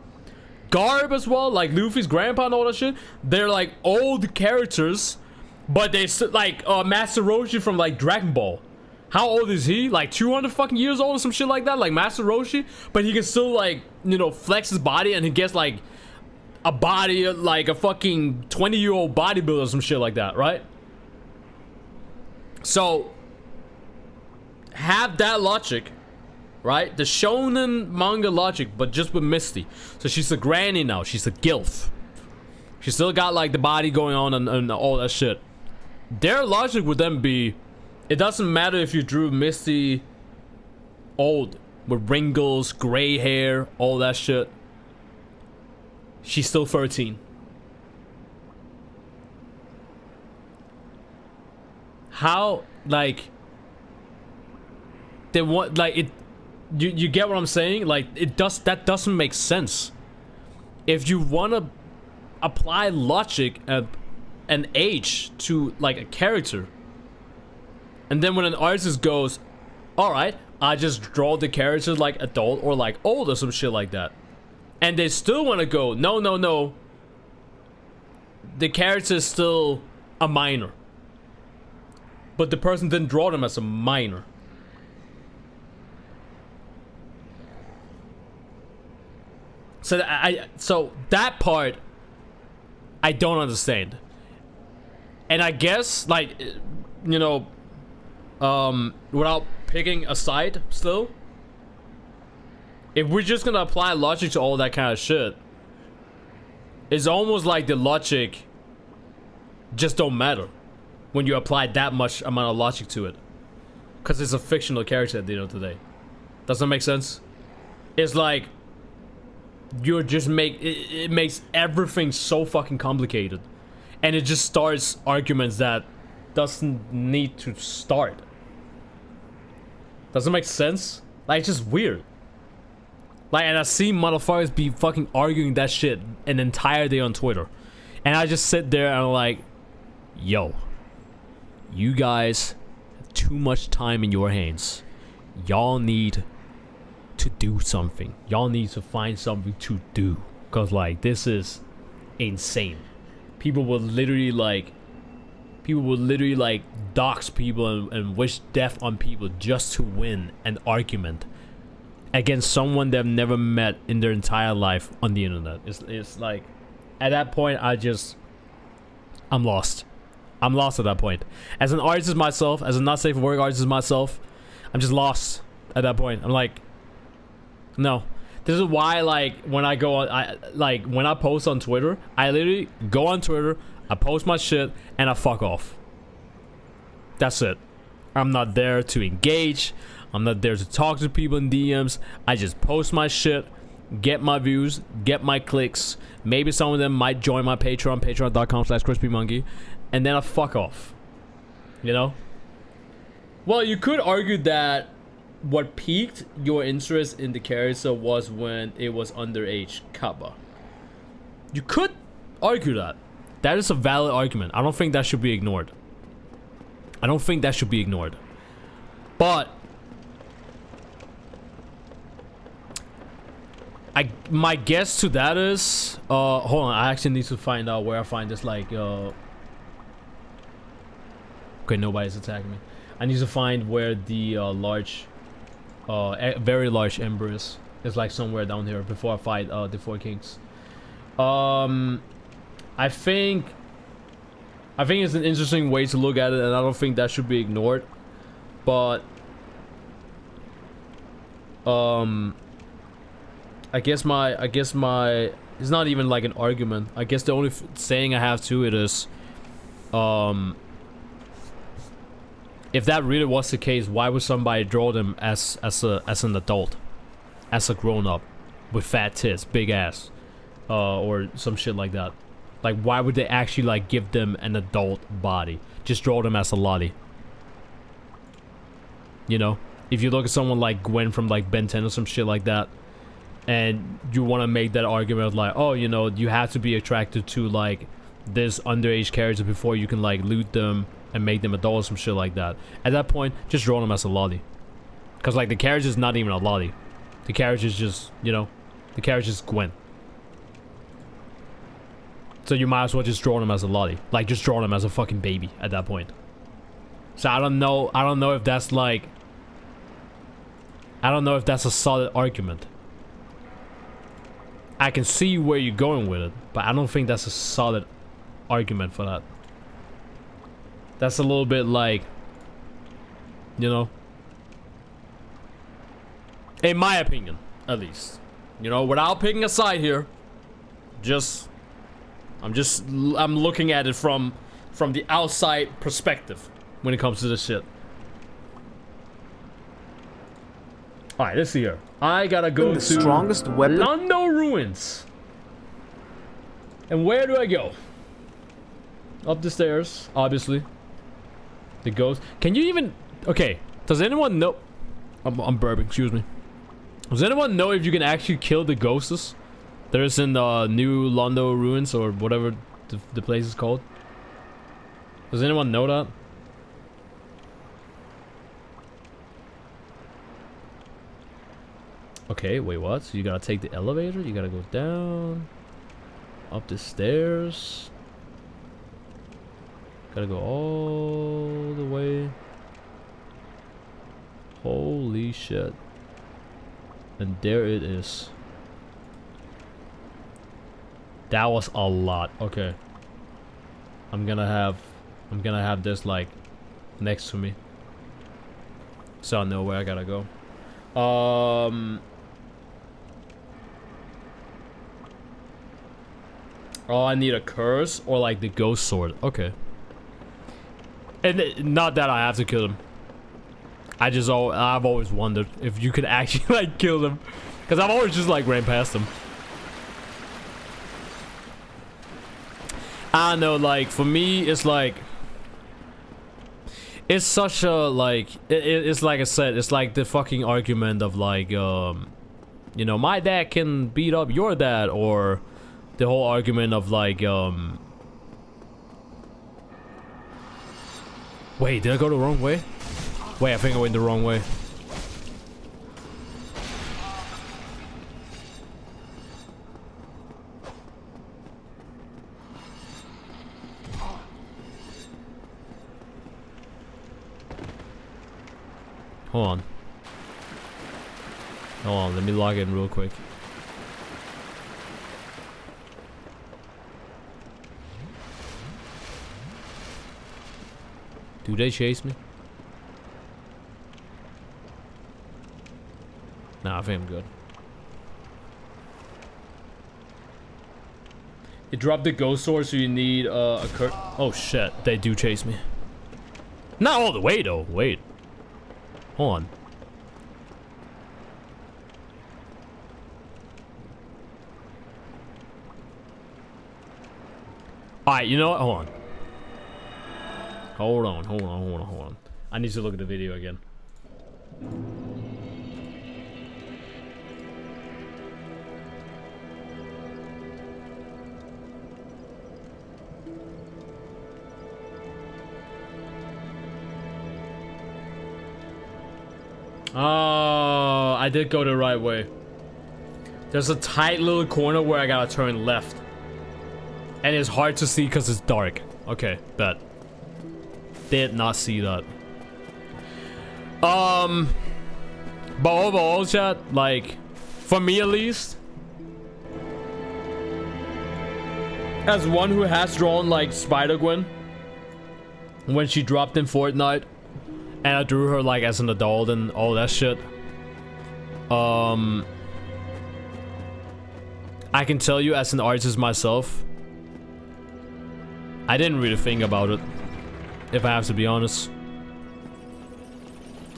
Garb as well, like Luffy's grandpa and all that shit. They're like old characters, but they like Master Roshi from like Dragon Ball. How old is he? Like 200 fucking years old or some shit like that, like Master Roshi. But he can still like, you know, flex his body, and he gets like a body like a fucking 20-year-old bodybuilder or some shit like that, right? So have that logic, right? The shonen manga logic, but just with Misty. So she's a granny now. She's a gilf. She still got like the body going on and all that shit. Their logic would then be, it doesn't matter if you drew Misty old with wrinkles, gray hair, all that shit. She's still 13. How, like, they want, like, it, you get what I'm saying? Like, that doesn't make sense. If you want to apply logic and age to like a character, and then when an artist goes, all right, I just draw the character like adult or like old or some shit like that, and they still want to go, no, the character is still a minor, but the person didn't draw them as a minor. So that part I don't understand. And I guess, like, you know, without picking a side still, if we're just gonna apply logic to all that kind of shit, it's almost like the logic just don't matter when you apply that much amount of logic to it, because it's a fictional character at the end of the day. Does that make sense? It's like you're just it makes everything so fucking complicated, and it just starts arguments that doesn't need to start. Doesn't make sense. Like, it's just weird. Like, and I see motherfuckers be fucking arguing that shit an entire day on Twitter, and I just sit there and I'm like, yo, you guys have too much time in your hands. Y'all need to do something. Y'all need to find something to do, because like, this is insane. People will literally like dox people and wish death on people just to win an argument against someone they've never met in their entire life on the internet. It's like, at that point, I'm lost. I'm lost at that point. As an artist myself, as a not safe for work artist myself, I'm just lost at that point. I'm like, no. This is why, like, when I go on, when I post on Twitter, I literally go on Twitter, I post my shit, and I fuck off. That's it. I'm not there to engage. I'm not there to talk to people in DMs. I just post my shit, get my views, get my clicks. Maybe some of them might join my Patreon, patreon.com/crispymonkey, and then I fuck off. You know? Well, you could argue that what piqued your interest in the character was when it was underage Kappa. You could argue that. That is a valid argument. I don't think that should be ignored. But my guess to that is, hold on, I actually need to find out where I find this, like, okay, nobody's attacking me. I need to find where the very large ember is. It's like somewhere down here before I fight the Four Kings. I think I think it's an interesting way to look at it, and I don't think that should be ignored. But I guess my it's not even like an argument. I guess the only saying I have to it is if that really was the case, why would somebody draw them as an adult, as a grown-up with fat tits, big ass, or some shit like that? Like, why would they actually like give them an adult body? Just draw them as a lottie. You know, if you look at someone like Gwen from like Ben 10 or some shit like that, and you want to make that argument of like, oh, you know, you have to be attracted to like this underage character before you can like loot them and make them adults, some shit like that. At that point, just draw them as a lottie, because like the character is not even a lottie. The character is just, you know, the character is Gwen. So you might as well just draw them as a lottie. Like, just draw them as a fucking baby at that point. So I don't know if that's like, I don't know if that's a solid argument. I can see where you're going with it, but I don't think that's a solid argument for that. That's a little bit like, you know, in my opinion, at least, you know, without picking a side here, I'm looking at it from the outside perspective when it comes to this shit. All right, let's see here. I gotta go to strongest weapon. Londo Ruins. And where do I go? Up the stairs, obviously. The ghost. Can you even? Okay. Does anyone know? I'm burping. Excuse me. Does anyone know if you can actually kill the ghosts? There's in the new Londo Ruins or whatever the place is called. Does anyone know that? Okay, wait, what? So you gotta take the elevator? You gotta go down, up the stairs. Gotta go all the way. Holy shit. And there it is. That was a lot. Okay. I'm gonna have this like next to me, so I know where I gotta go. Oh, I need a curse or like the ghost sword. Okay. And not that I have to kill them. I've always wondered if you could actually like kill them, because I've always just like ran past them. I know, like for me, it's like it's such a like it's like I said, it's like the fucking argument of like you know, my dad can beat up your dad, or the whole argument of like wait, did I go the wrong way? Wait, I think I went the wrong way. Hold on, let me log in real quick. Do they chase me? Nah, I think I'm good. You dropped the ghost sword, so you need a cur- Oh shit, they do chase me. Not all the way though, wait. Hold on. Alright, you know what? Hold on. I need to look at the video again. Oh, I did go the right way. There's a tight little corner where I gotta turn left. And it's hard to see because it's dark. Okay, bet. Did not see that. But overall, chat, like, for me at least, as one who has drawn like Spider-Gwen when she dropped in Fortnite, and I drew her like as an adult and all that shit. I can tell you as an artist myself, I didn't really think about it, if I have to be honest.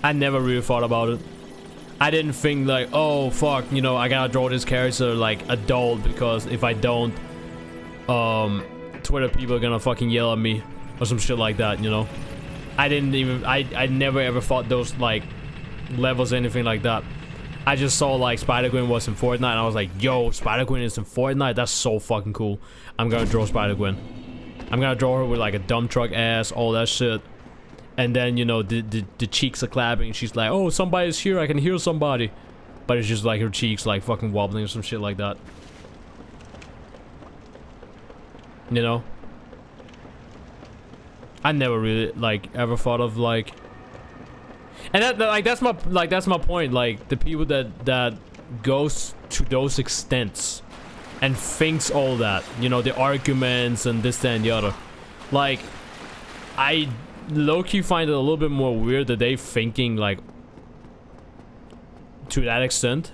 I never really thought about it. I didn't think like, oh fuck, you know, I gotta draw this character like adult because if I don't, Twitter people are gonna fucking yell at me or some shit like that, you know. I never ever thought those like levels or anything like that. I just saw like Spider-Gwen was in Fortnite and I was like, yo, Spider-Gwen is in Fortnite? That's so fucking cool. I'm gonna draw Spider-Gwen. I'm gonna draw her with like a dump truck ass, all that shit. And then, you know, the cheeks are clapping. She's like, oh, somebody's here. I can hear somebody. But it's just like her cheeks like fucking wobbling or some shit like that. You know? I never really like ever thought of like, and that's my point. Like the people that goes to those extents and thinks all that, you know, the arguments and this, that, and the other. Like, I low-key find it a little bit more weird that they thinking like to that extent,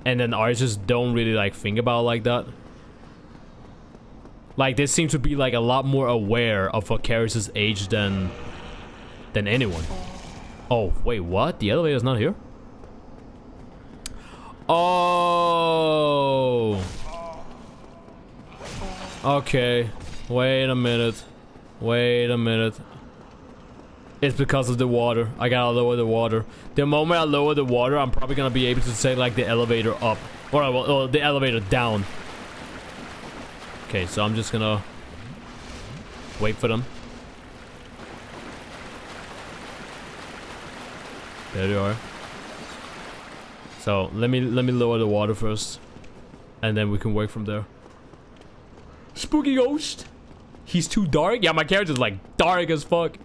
and then artists don't really like think about it like that. Like they seem to be like a lot more aware of a character's age than anyone. Oh wait, what? The elevator's not here? Oh. Okay. Wait a minute. Wait a minute. It's because of the water. I gotta lower the water. The moment I lower the water, I'm probably gonna be able to take like the elevator up. Or the elevator down. Okay, so I'm just gonna wait for them. There they are. So let me lower the water first, and then we can work from there. Spooky ghost. He's too dark. Yeah, my character's like dark as fuck.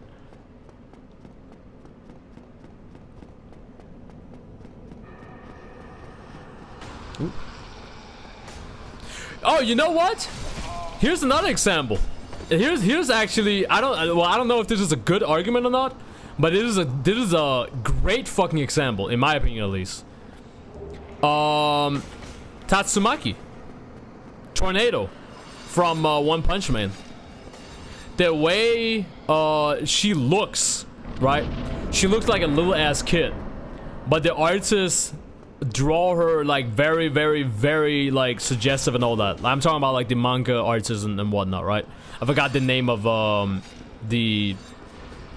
Ooh. Oh, you know what? Here's another example. Here's actually, I don't know if this is a good argument or not, but this is a great fucking example in my opinion, at least. Tatsumaki Tornado from One Punch Man. The way she looks, right? She looks like a little ass kid, but the artists draw her like very, very, very like suggestive and all that. I'm talking about like the manga artists and whatnot, right? I forgot the name of the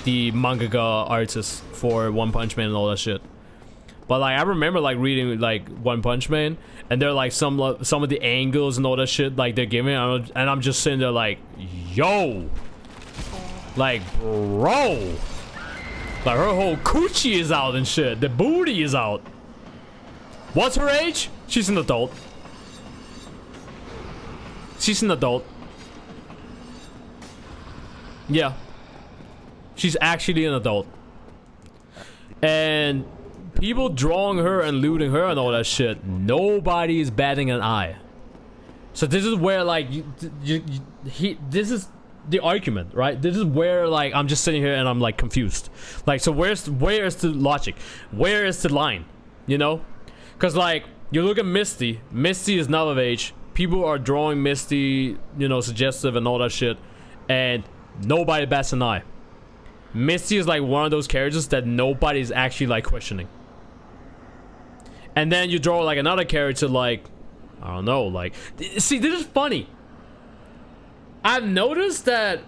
mangaka artist for One Punch Man and all that shit. But like I remember like reading like One Punch Man, and they're like some of the angles and all that shit like they're giving, and I'm just sitting there like, yo, like bro, like her whole coochie is out and shit, the booty is out. What's her age? She's an adult. She's an adult. Yeah. She's actually an adult. And people drawing her and looting her and all that shit, nobody is batting an eye. So this is where like this is the argument, right? This is where like I'm just sitting here and I'm like confused. Like, so where's the logic? Where is the line? You know? Because like you look at Misty is not of age. People are drawing Misty, you know, suggestive and all that shit, and nobody bats an eye. Misty is like one of those characters that nobody's actually like questioning. And then you draw like another character like, I don't know, like, see, this is funny. I've noticed that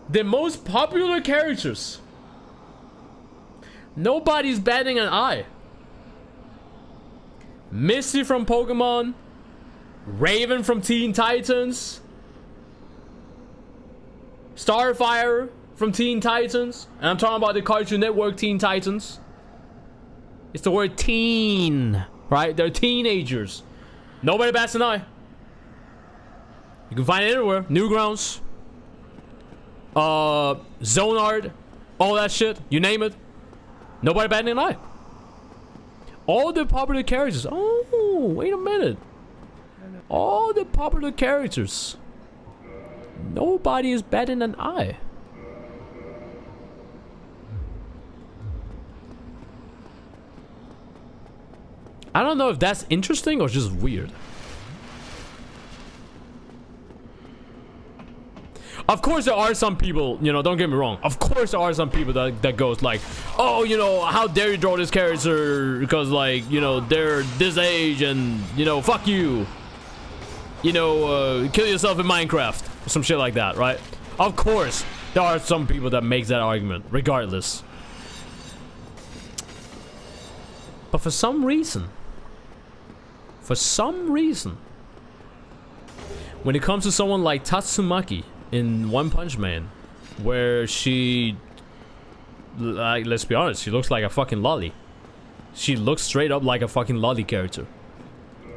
the most popular characters, nobody's batting an eye. Misty from Pokemon, Raven from Teen Titans, Starfire from Teen Titans, and I'm talking about the Cartoon Network Teen Titans. It's the word teen, right? They're teenagers. Nobody bats an eye. You can find it everywhere. Newgrounds, Zonard, all that shit. You name it. Nobody batting an eye. All the popular characters. Oh, wait a minute. All the popular characters. Nobody is batting an eye. I don't know if that's interesting or just weird. Of course there are some people, you know, don't get me wrong. Of course there are some people that goes like, oh, you know, how dare you draw this character because, like, you know, they're this age and, you know, fuck you. You know, kill yourself in Minecraft. Or some shit like that, right? Of course there are some people that makes that argument, regardless. But for some reason, when it comes to someone like Tatsumaki in One Punch Man, where she, like, let's be honest, she looks like a fucking lolly. She looks straight up like a fucking lolly character.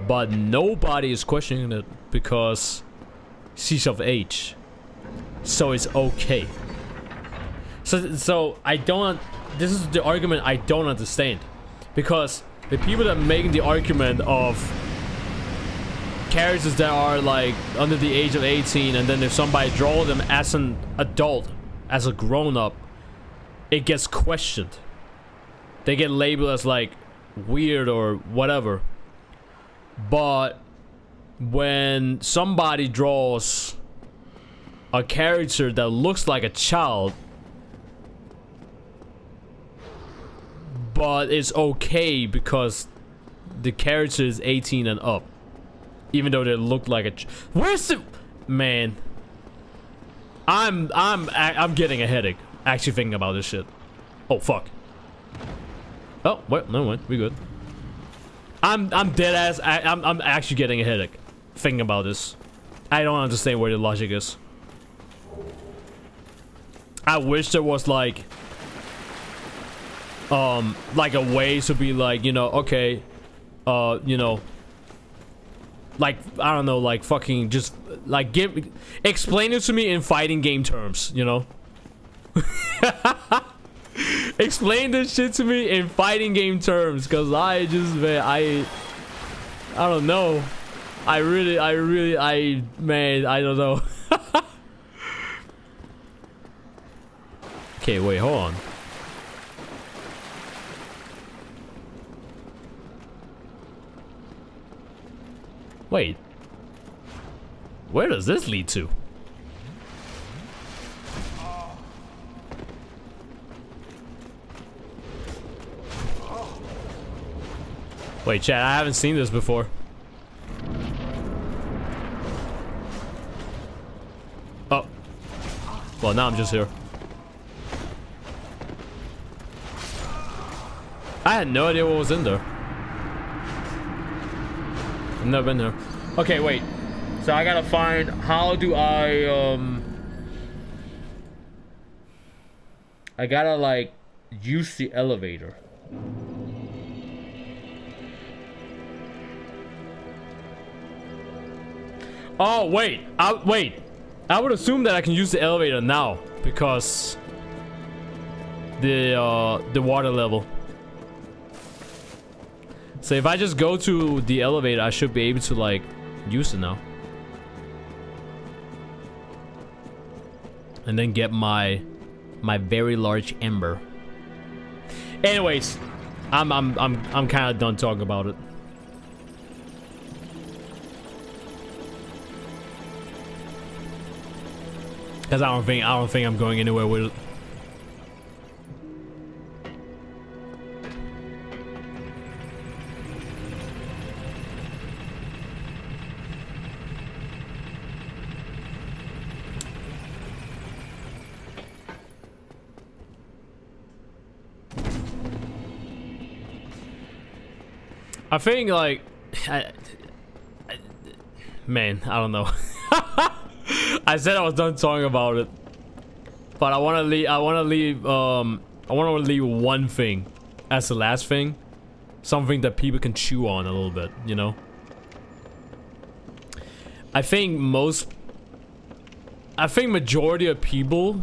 But nobody is questioning it because she's of age. So it's okay. So I don't, this is the argument I don't understand. Because the people that make the argument of characters that are like under the age of 18, and then if somebody draw them as an adult, as a grown-up, it gets questioned. They get labeled as like weird or whatever. But when somebody draws a character that looks like a child, but it's okay because the character is 18 and up, even though they look like a where's the man? I'm getting a headache actually thinking about this shit. Oh fuck. Oh wait, no wait, we good. I'm dead ass. I'm actually getting a headache thinking about this. I don't understand where the logic is. I wish there was like a way to be like, you know, okay, you know, like, I don't know, like fucking just like explain it to me in fighting game terms, you know. Explain this shit to me in fighting game terms, cause I just, man, I don't know. I don't know. Okay, wait, hold on. Wait. Where does this lead to? Wait, chat, I haven't seen this before. Oh. Well, now I'm just here. I had no idea what was in there. I've never been there. Okay, wait. So I gotta find, how do I gotta like use the elevator. Oh wait, I would assume that I can use the elevator now because the water level. So if I just go to the elevator, I should be able to like use it now. And then get my very large ember. Anyways, I'm kind of done talking about it. Cause I don't think I'm going anywhere with it. I think like, man, I don't know. I said I was done talking about it, but I want to leave one thing as the last thing, something that people can chew on a little bit, you know. I think majority of people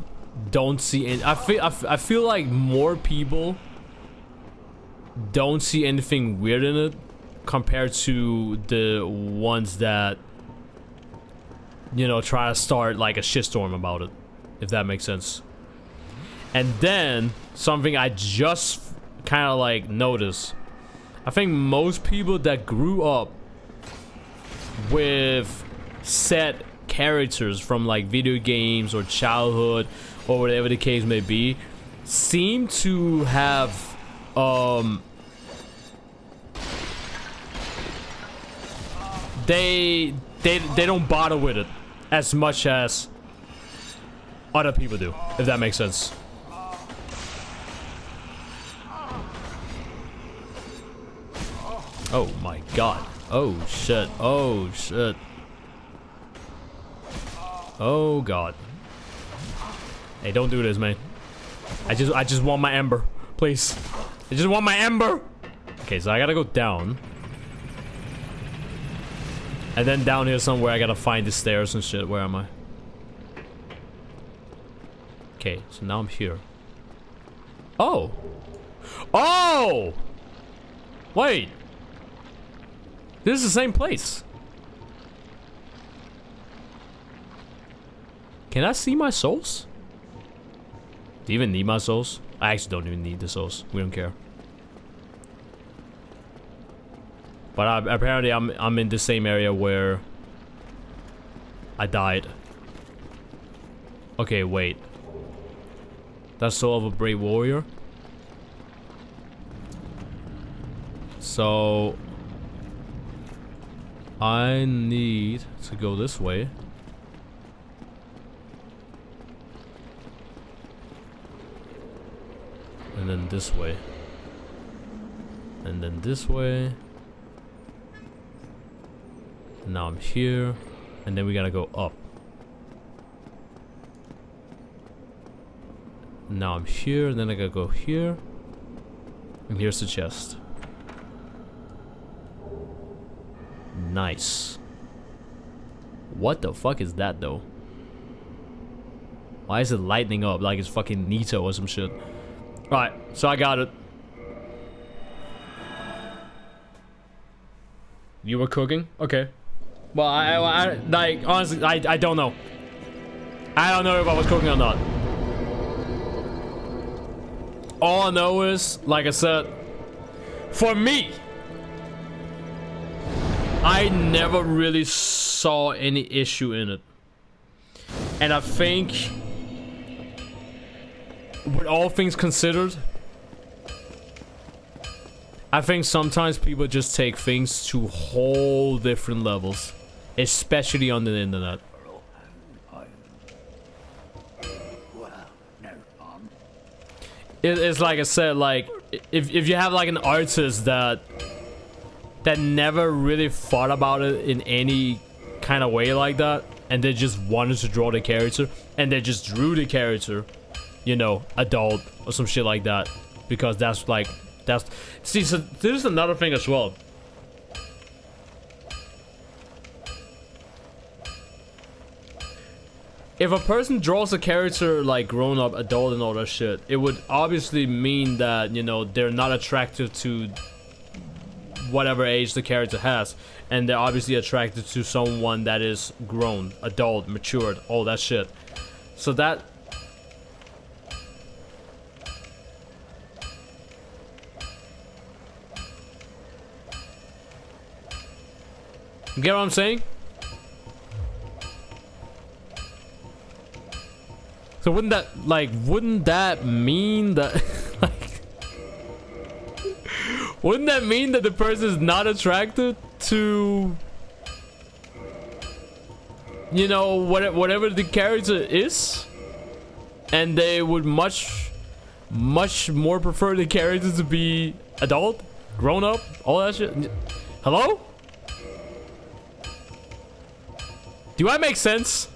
don't see it. I feel like more people don't see anything weird in it compared to the ones that you know, try to start like a shitstorm about it, if that makes sense. And then something I just kind of like noticed, I think most people that grew up with set characters from like video games or childhood or whatever the case may be seem to have they don't bother with it as much as other people do, if that makes sense. Oh my god. Oh shit. Oh shit. Oh god. Hey, don't do this, man. I just want my ember. Please. I just want my ember. Okay, so I gotta go down. And then down here somewhere I gotta find the stairs and shit. Where am I? Okay, so now I'm here. Oh! Oh! Wait! This is the same place. Can I see my souls? Do you even need my souls? I actually don't even need the souls. We don't care. But apparently I'm in the same area where I died. Okay, wait. That's Soul of a Brave Warrior. So I need to go this way. And then this way. And then this way. And now I'm here. And then we gotta go up. Now I'm here, and then I gotta go here. And here's the chest. Nice. What the fuck is that though? Why is it lighting up like it's fucking Nito or some shit? Right, so I got it. You were cooking? Okay. Well, I like, honestly, I don't know. I don't know if I was cooking or not. All I know is, like I said, for me, I never really saw any issue in it. And I think, with all things considered, I think sometimes people just take things to whole different levels, especially on the internet. It's like I said, like if you have like an artist that never really thought about it in any kind of way like that, and they just wanted to draw the character, and they just drew the character, you know, adult or some shit like that, because that's see, so there's another thing as well. If a person draws a character like grown up, adult and all that shit, it would obviously mean that, you know, they're not attracted to whatever age the character has, and they're obviously attracted to someone that is grown, adult, matured, all that shit. So that you get what I'm saying? So wouldn't that mean that like wouldn't that mean that the person is not attracted to, you know, whatever the character is, and they would much more prefer the character to be adult, grown up, all that shit? Hello? Do I make sense?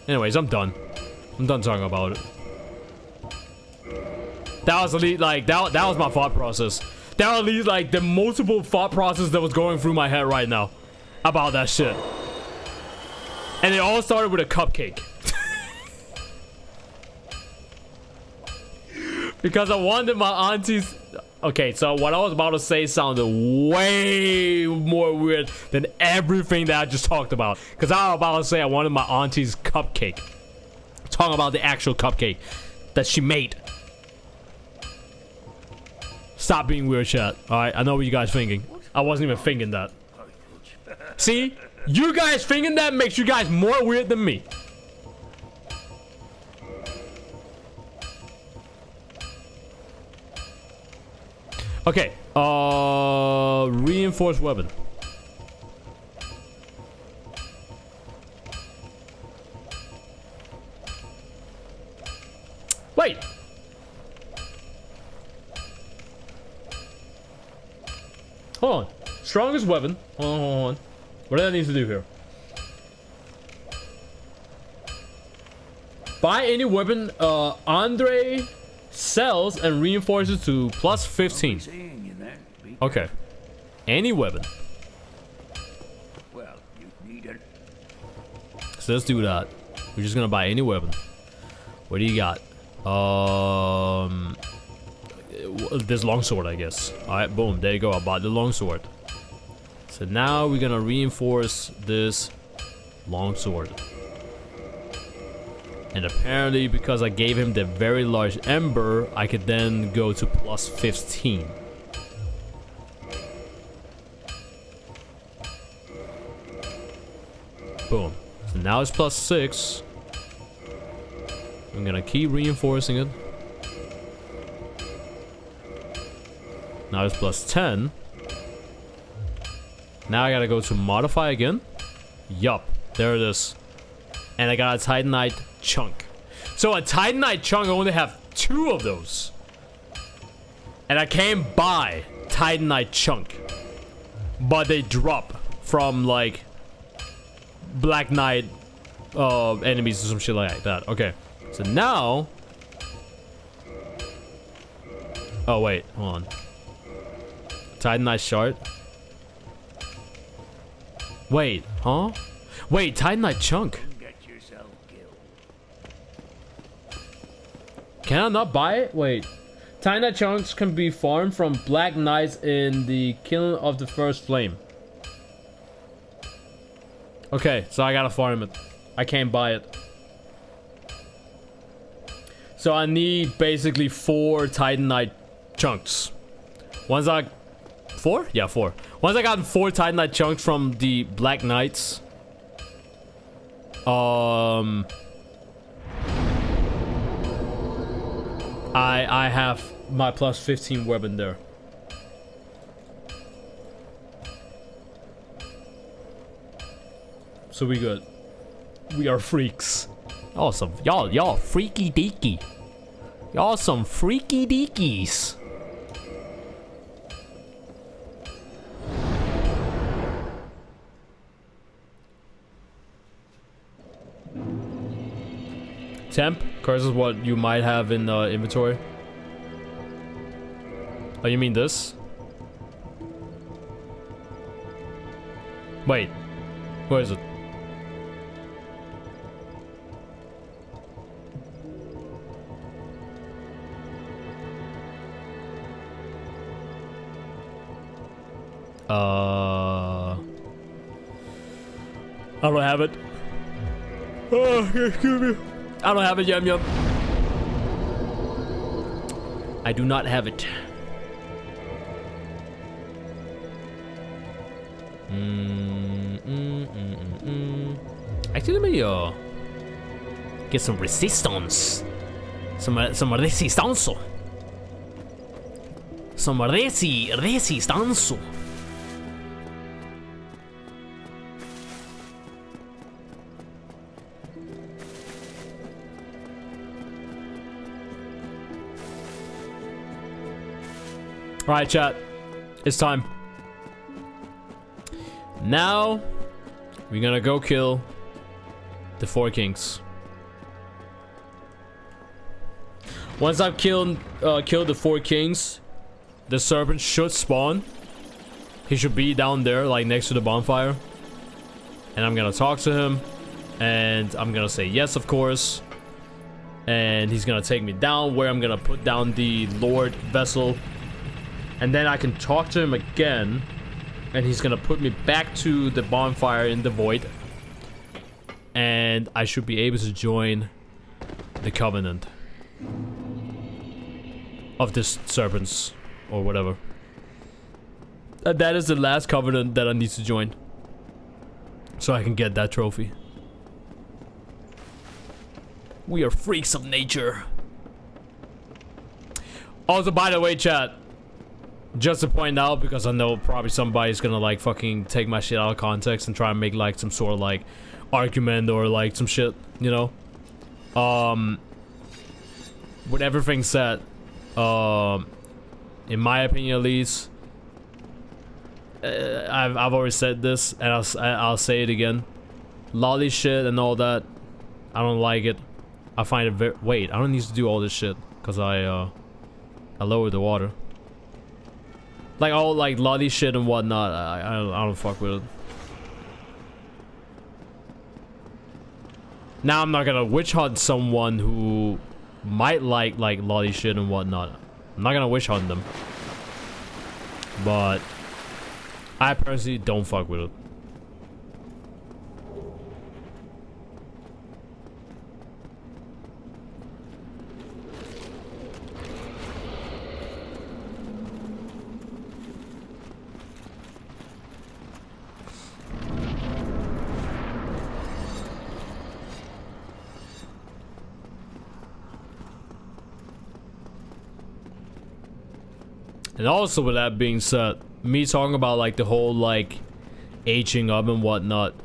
Anyways, I'm done. I'm done talking about it. That was that was my thought process. That was like the multiple thought process that was going through my head right now about that shit. And it all started with a cupcake. Because I wanted my auntie's Okay, so what I was about to say sounded way more weird than everything that I just talked about. Because I was about to say I wanted my auntie's cupcake. Talking about the actual cupcake that she made. Stop being weird, chat. Alright, I know what you guys thinking. I wasn't even thinking that. See? You guys thinking that makes you guys more weird than me. Okay, reinforced weapon. Wait. Hold on. Strongest weapon. Hold on. What do I need to do here? Buy any weapon Andre sells and reinforces to plus 15. Okay. Any weapon. Well, you need it. So let's do that. We're just gonna buy any weapon. What do you got? This longsword, I guess. Alright, boom. There you go. I bought the longsword. So now we're gonna reinforce this longsword. And apparently, because I gave him the very large ember, I could then go to plus 15. Boom. So now it's plus 6. I'm gonna keep reinforcing it. Now it's plus 10. Now I gotta go to modify again. Yup. There it is. And I got a Titanite chunk. So a Titanite chunk, I only have 2 of those. And I can't buy Titanite chunk. But they drop from like Black Knight enemies or some shit like that. Okay. So now... Oh wait, hold on. Titanite shard. Wait, huh? Wait, Titanite chunk. Can I not buy it? Wait. Titanite chunks can be farmed from Black Knights in the Killing of the First Flame. Okay, so I gotta farm it. I can't buy it. So I need basically 4 Titanite chunks. Once I... 4? Yeah, 4. Once I got 4 Titanite chunks from the Black Knights... I have my plus 15 weapon there. So we good. We are freaks. Awesome. Y'all freaky deaky. Y'all some freaky deakies. Temp? Curse is what you might have in inventory. Oh, you mean this? Wait. Where is it? I don't have it. Oh, excuse me. I don't have it, Yum Yum. I do not have it. Actually, let me get some resistance. Some resistance. Some resistance. Alright, chat. It's time. Now, we're gonna go kill the 4 kings. Once I've killed the 4 kings, the serpent should spawn. He should be down there, like next to the bonfire. And I'm gonna talk to him. And I'm gonna say yes, of course. And he's gonna take me down, where I'm gonna put down the Lord vessel. And then I can talk to him again. And he's gonna put me back to the bonfire in the void. And I should be able to join the Covenant of the Serpents. Or whatever. That is the last Covenant that I need to join. So I can get that trophy. We are freaks of nature. Also, by the way, chat, just to point out, because I know probably somebody's gonna like fucking take my shit out of context and try and make like some sort of like argument or like some shit, you know. With everything said, in my opinion at least, I've already said this and I'll say it again. Lolly shit and all that, I don't like it. I find it very— wait, I don't need to do all this shit because I lowered the water. Like all like lolly shit and whatnot, I don't fuck with it. Now I'm not gonna witch hunt someone who might like lolly shit and whatnot. I'm not gonna witch hunt them. But I personally don't fuck with it. And also, with that being said, me talking about like the whole like aging up and whatnot,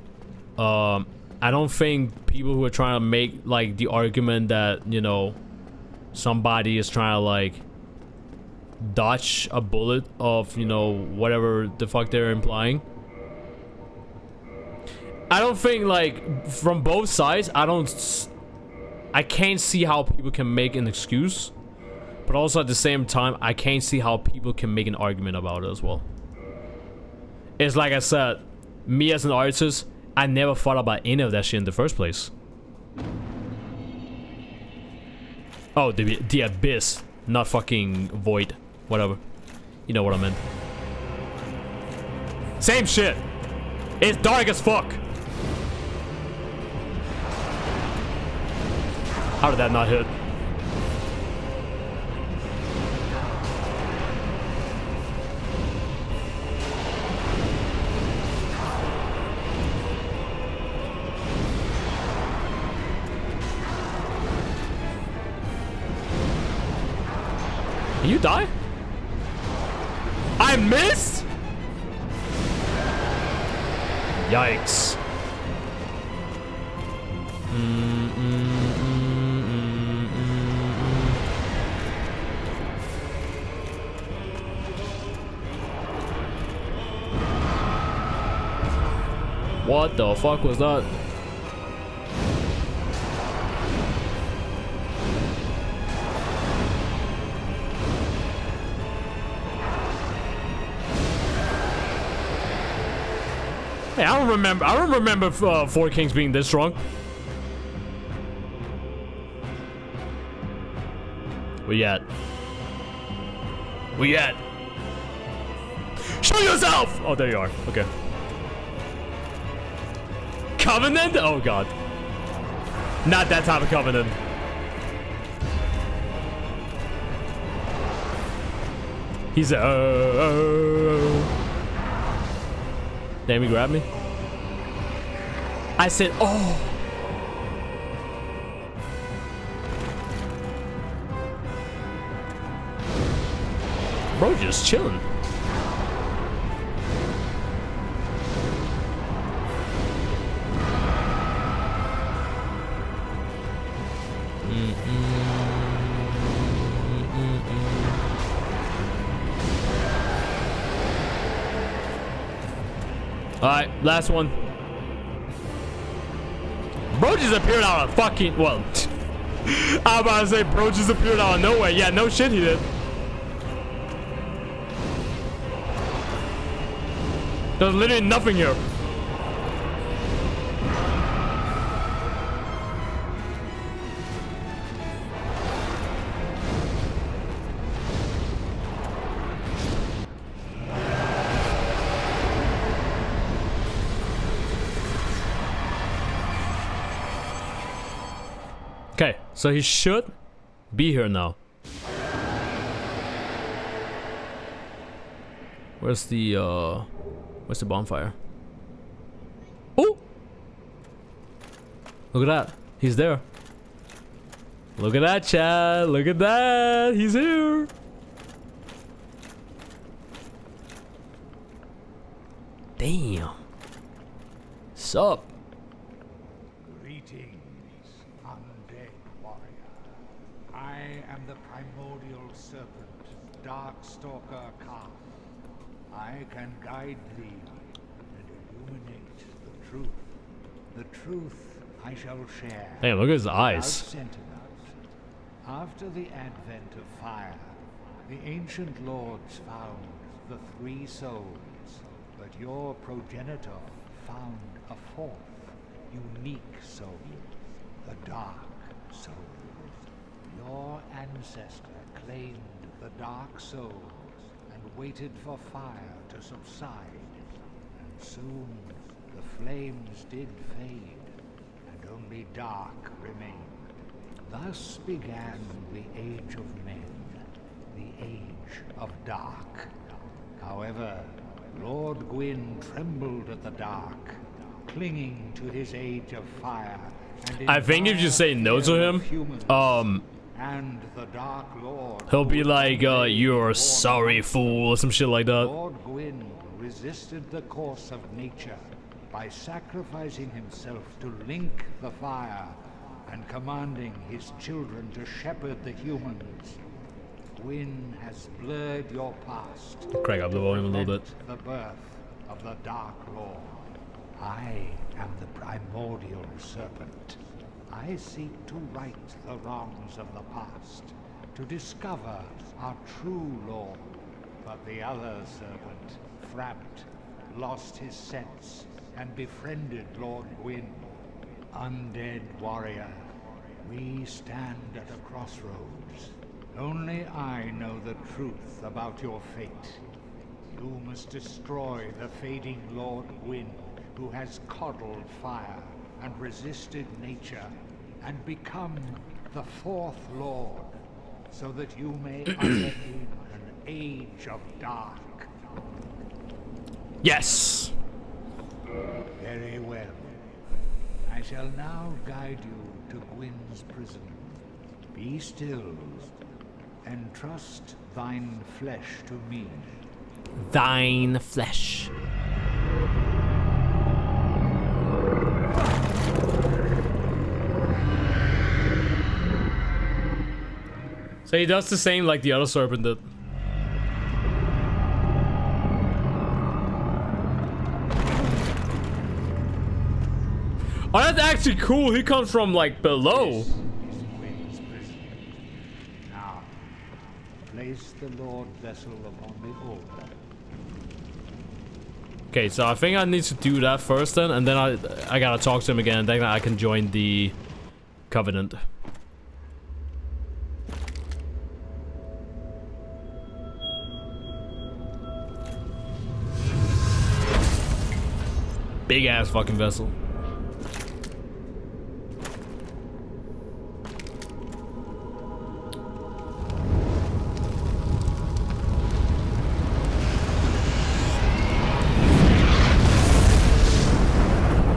I don't think people who are trying to make like the argument that, you know, somebody is trying to like dodge a bullet of, you know, whatever the fuck they're implying. I don't think like from both sides, I can't see how people can make an excuse. But also at the same time, I can't see how people can make an argument about it as well. It's like I said, me as an artist, I never thought about any of that shit in the first place. Oh, the abyss, not fucking void. Whatever. You know what I meant. Same shit. It's dark as fuck. How did that not hit? Can you die? I missed? Yikes. What the fuck was that? Hey, I don't remember Four Kings being this strong. Where you at? Where you at? Show yourself! Oh, there you are. Okay. Covenant? Oh god. Not that type of covenant. He's Damn, he grabbed me. I said, oh. Bro, just chilling. Alright, last one. Bro just appeared out of fucking— well, I'm about to say bro just appeared out of nowhere. Yeah, no shit he did. There's literally nothing here. Okay, so he should be here now. Where's the bonfire? Oh! Look at that. He's there. Look at that, Chad. Look at that. He's here. Damn. Sup? Greetings, undead warrior. I am the primordial serpent, Darkstalker Kaf. I can guide thee and illuminate the truth. The truth I shall share. Hey, look at his eyes. Without sentiment. After the advent of fire, the ancient lords found the three souls, but your progenitor found a fourth, unique soul, the dark soul. Your ancestor claimed the dark soul and waited for fire to subside, and soon the flames did fade, and only dark remained. Thus began the Age of Men, the Age of Dark. However, Lord Gwyn trembled at the dark, clinging to his Age of Fire. And I think if you say no to him, and the Dark Lord, he'll be like, you're a sorry fool or some shit like that. Lord Gwyn resisted the course of nature by sacrificing himself to link the fire and commanding his children to shepherd the humans. Gwyn has blurred your past. Crank up the volume a little bit. The birth of the Dark Lord. I am the primordial serpent. I seek to right the wrongs of the past, to discover our true Lord. But the other serpent, Frapt, lost his sense and befriended Lord Gwyn. Undead warrior, we stand at a crossroads. Only I know the truth about your fate. You must destroy the fading Lord Gwyn, who has coddled fire and resisted nature, and become the fourth Lord, so that you may usher in an age of dark. Yes! Very well. I shall now guide you to Gwyn's prison. Be still, and trust thine flesh to me. Thine flesh. So he does the same like the other serpent did. Oh, that's actually cool. He comes from like below. This is Gwyn's prison. Now, place the Lord vessel upon the altar. Okay, so I think I need to do that first then, and then I gotta talk to him again, and then I can join the Covenant. Big ass fucking vessel.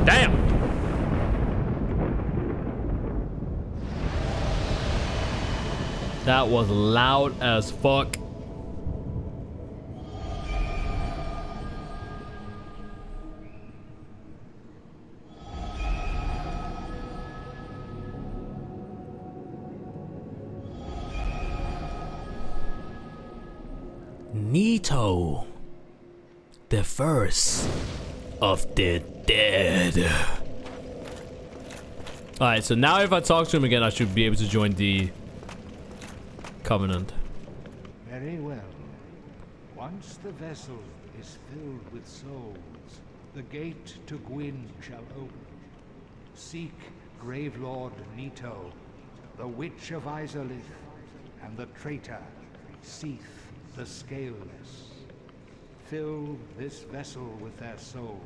Damn. That was loud as fuck. Nito, the first of the dead. Alright, so now if I talk to him again, I should be able to join the Covenant. Very well. Once the vessel is filled with souls, the gate to Gwyn shall open. Seek Gravelord Nito, the Witch of Izalith, and the traitor, Seath the Scaleless. Fill this vessel with their souls,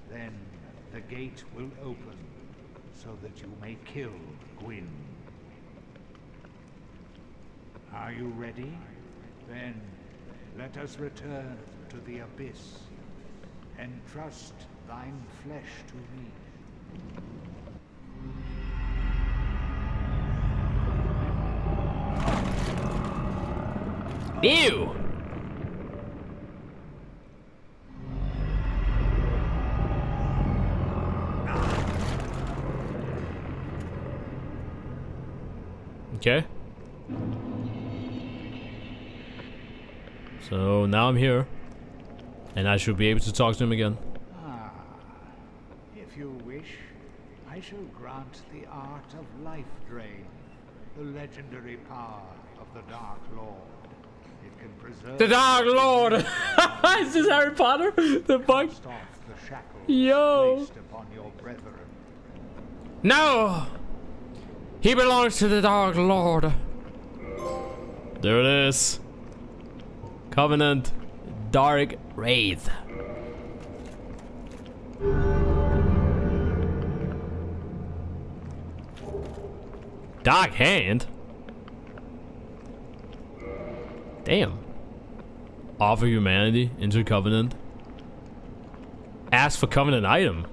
then the gate will open. so that you may kill Gwyn. Are you ready? Then let us return to the abyss. Entrust thine flesh to me. Ew! Okay. So now I'm here. And I should be able to talk to him again. Ah, if you wish, I shall grant the art of Life Drain, the legendary power of the Dark Lord. It can preserve The Dark Lord! Is this Harry Potter? The fuck? cast off the shackles Yo. placed upon your brethren. No! He belongs to the Dark Lord. There it is. Covenant. Dark Wraith. Dark Hand? Damn. Offer humanity into Covenant. Ask for Covenant item.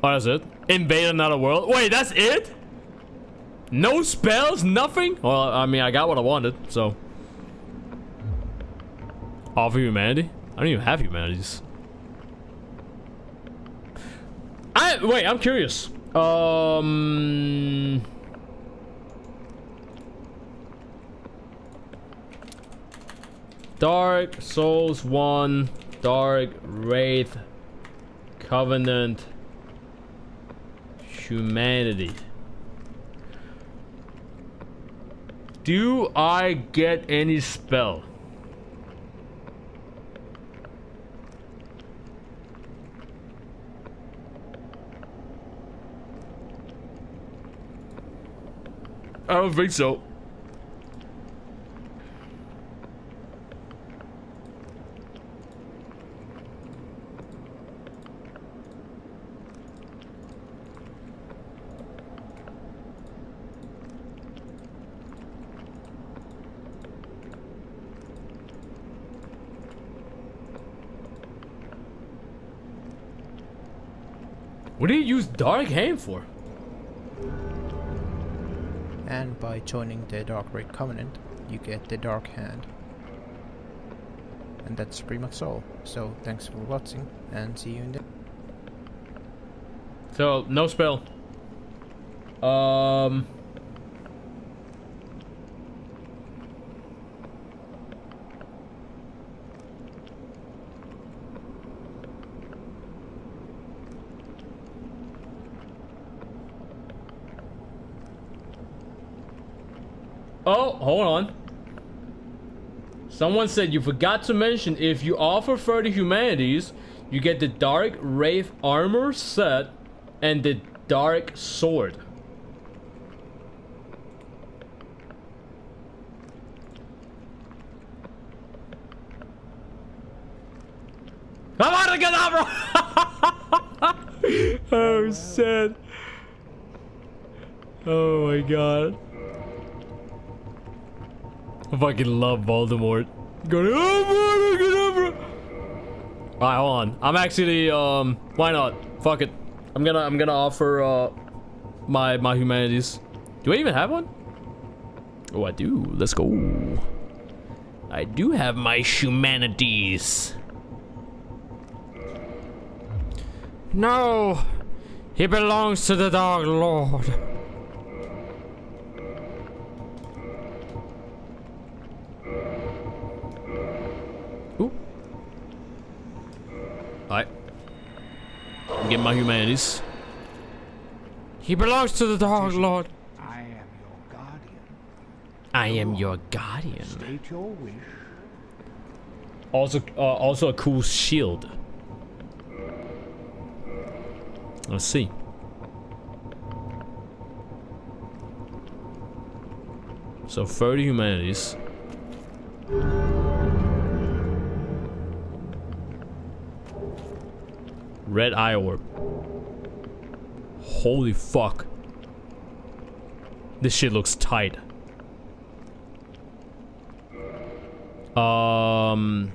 Oh, that's it? Invade another world? Wait, that's it? No spells? Nothing? Well, I mean, I got what I wanted, so. Offer humanity? I don't even have humanities. Wait, I'm curious. Dark Souls 1, Dark Wraith, Covenant, Humanity. Do I get any spell? I don't think so. What do you use Dark Hand for? And by joining the Dark Wraith Covenant, you get the Dark Hand. And that's pretty much all. So thanks for watching, and see you in the... So, no spell. Oh, hold on. Someone said you forgot to mention if you offer 30 humanities, you get the Dark Wraith armor set and the Dark Sword. Come on, Gadabra! Oh, shit. Oh my god. I fucking love Voldemort. Going, oh, alright, hold on. I'm actually, why not? Fuck it. I'm gonna offer, my humanities. Do I even have one? Oh, I do. Let's go. I do have my humanities. No! He belongs to the Dark Lord. Ooh. Alright. Get my humanities. He belongs to the Dark Lord. I am your guardian. I am your guardian. State your wish. Also a cool shield. Let's see. So 30 humanities. Red eye orb. Holy fuck. This shit looks tight. I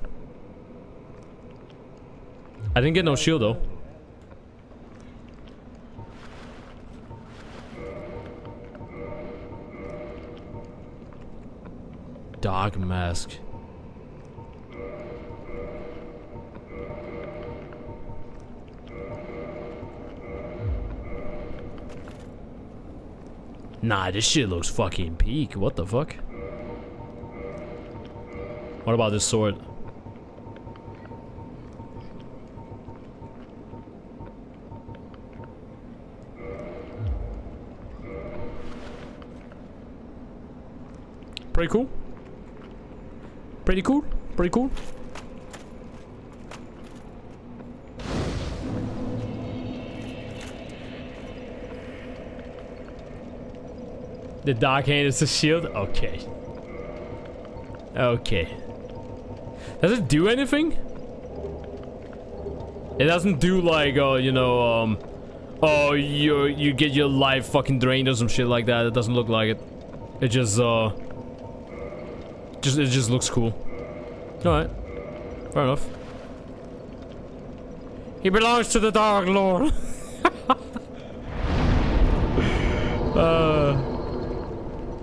didn't get no shield though. Dark mask. Nah, this shit looks fucking peak. What the fuck? What about this sword? Pretty cool. Pretty cool. Pretty cool. The dark hand is a shield? Okay. Okay. Does it do anything? It doesn't do like, you know, oh, you get your life fucking drained or some shit like that. It doesn't look like it. It just, it just looks cool. Alright. Fair enough. He belongs to the Dark Lord.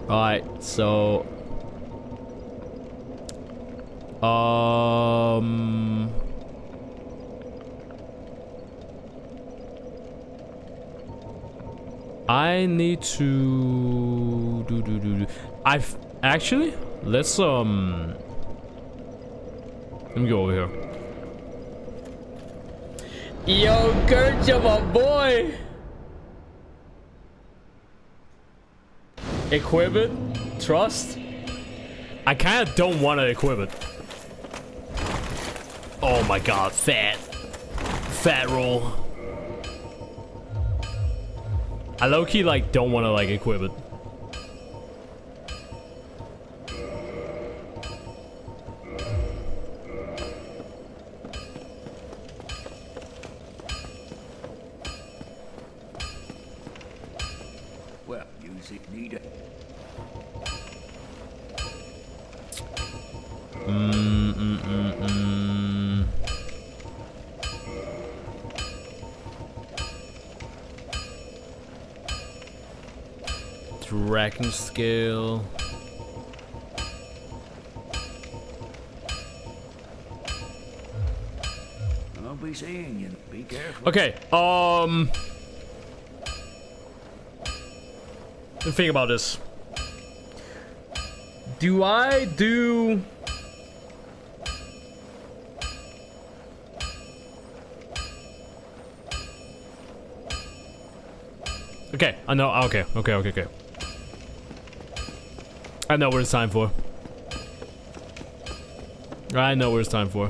Alright, so I need to I've actually let's let me go over here. Yo, Gurja, my boy. Equip it? Trust? I kind of don't want to equip it. Oh my god, fat roll. I low-key like don't want to like equip it. Well, use it, need it. Dragon scale. I'll be seeing you. Be careful. Okay, let me think about this. Do I do... Okay, I know, okay. I know what it's time for. I know what it's time for.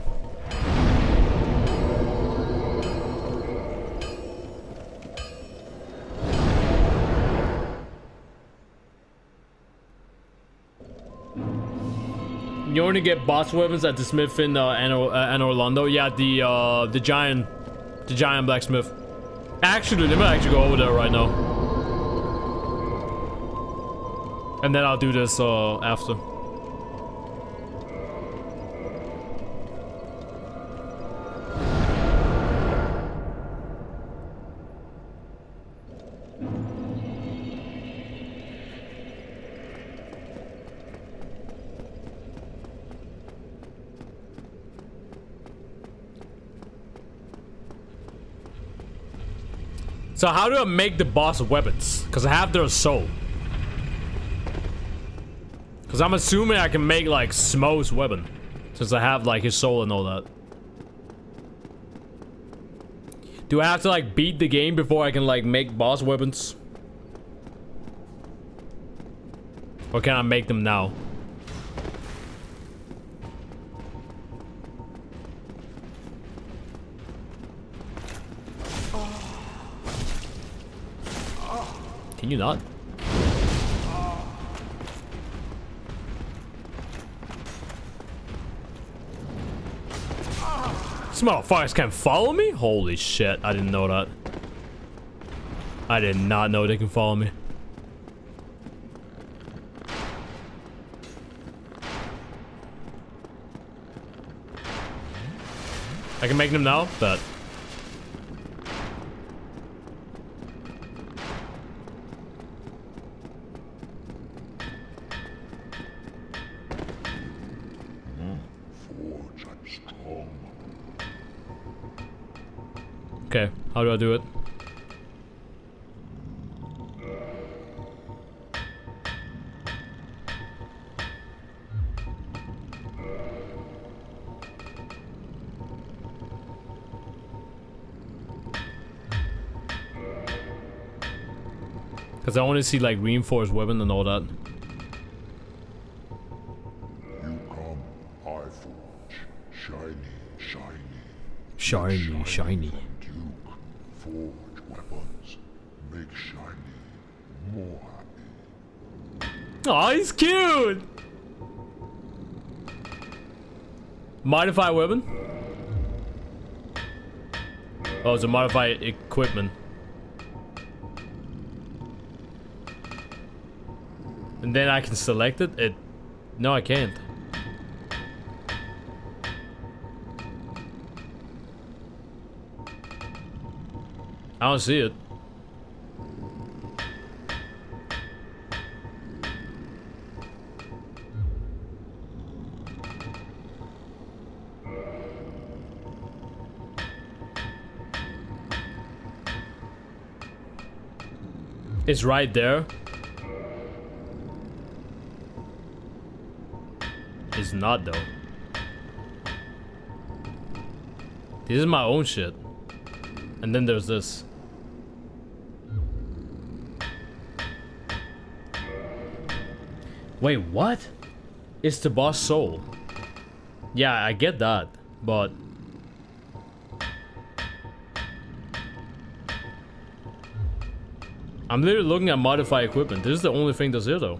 You only get boss weapons at the smith in and Orlando. Yeah, the giant blacksmith. Actually, let me actually go over there right now. And then I'll do this after. So how do I make the boss weapons? Because I have their soul. Because I'm assuming I can make like Smo's weapon. Since I have like his soul and all that. Do I have to like beat the game before I can like make boss weapons? Or can I make them now? Can you not? These motherfuckers can follow me? Holy shit, I didn't know that. I did not know they can follow me. I can make them now, but... Okay, how do I do it? Because I want to see like reinforced weapon and all that. You come, I forge. Shiny, shiny. Shiny, shiny. Duke, forge weapons. Make shiny more happy. Oh, he's cute! Modify weapon? Oh, it's a modify equipment. And then I can select it? No, I can't. I don't see it. It's right there. It's not though. This is my own shit. And then there's this. Wait, what? It's the boss soul. Yeah, I get that, but I'm literally looking at modify equipment. This is the only thing that's here though.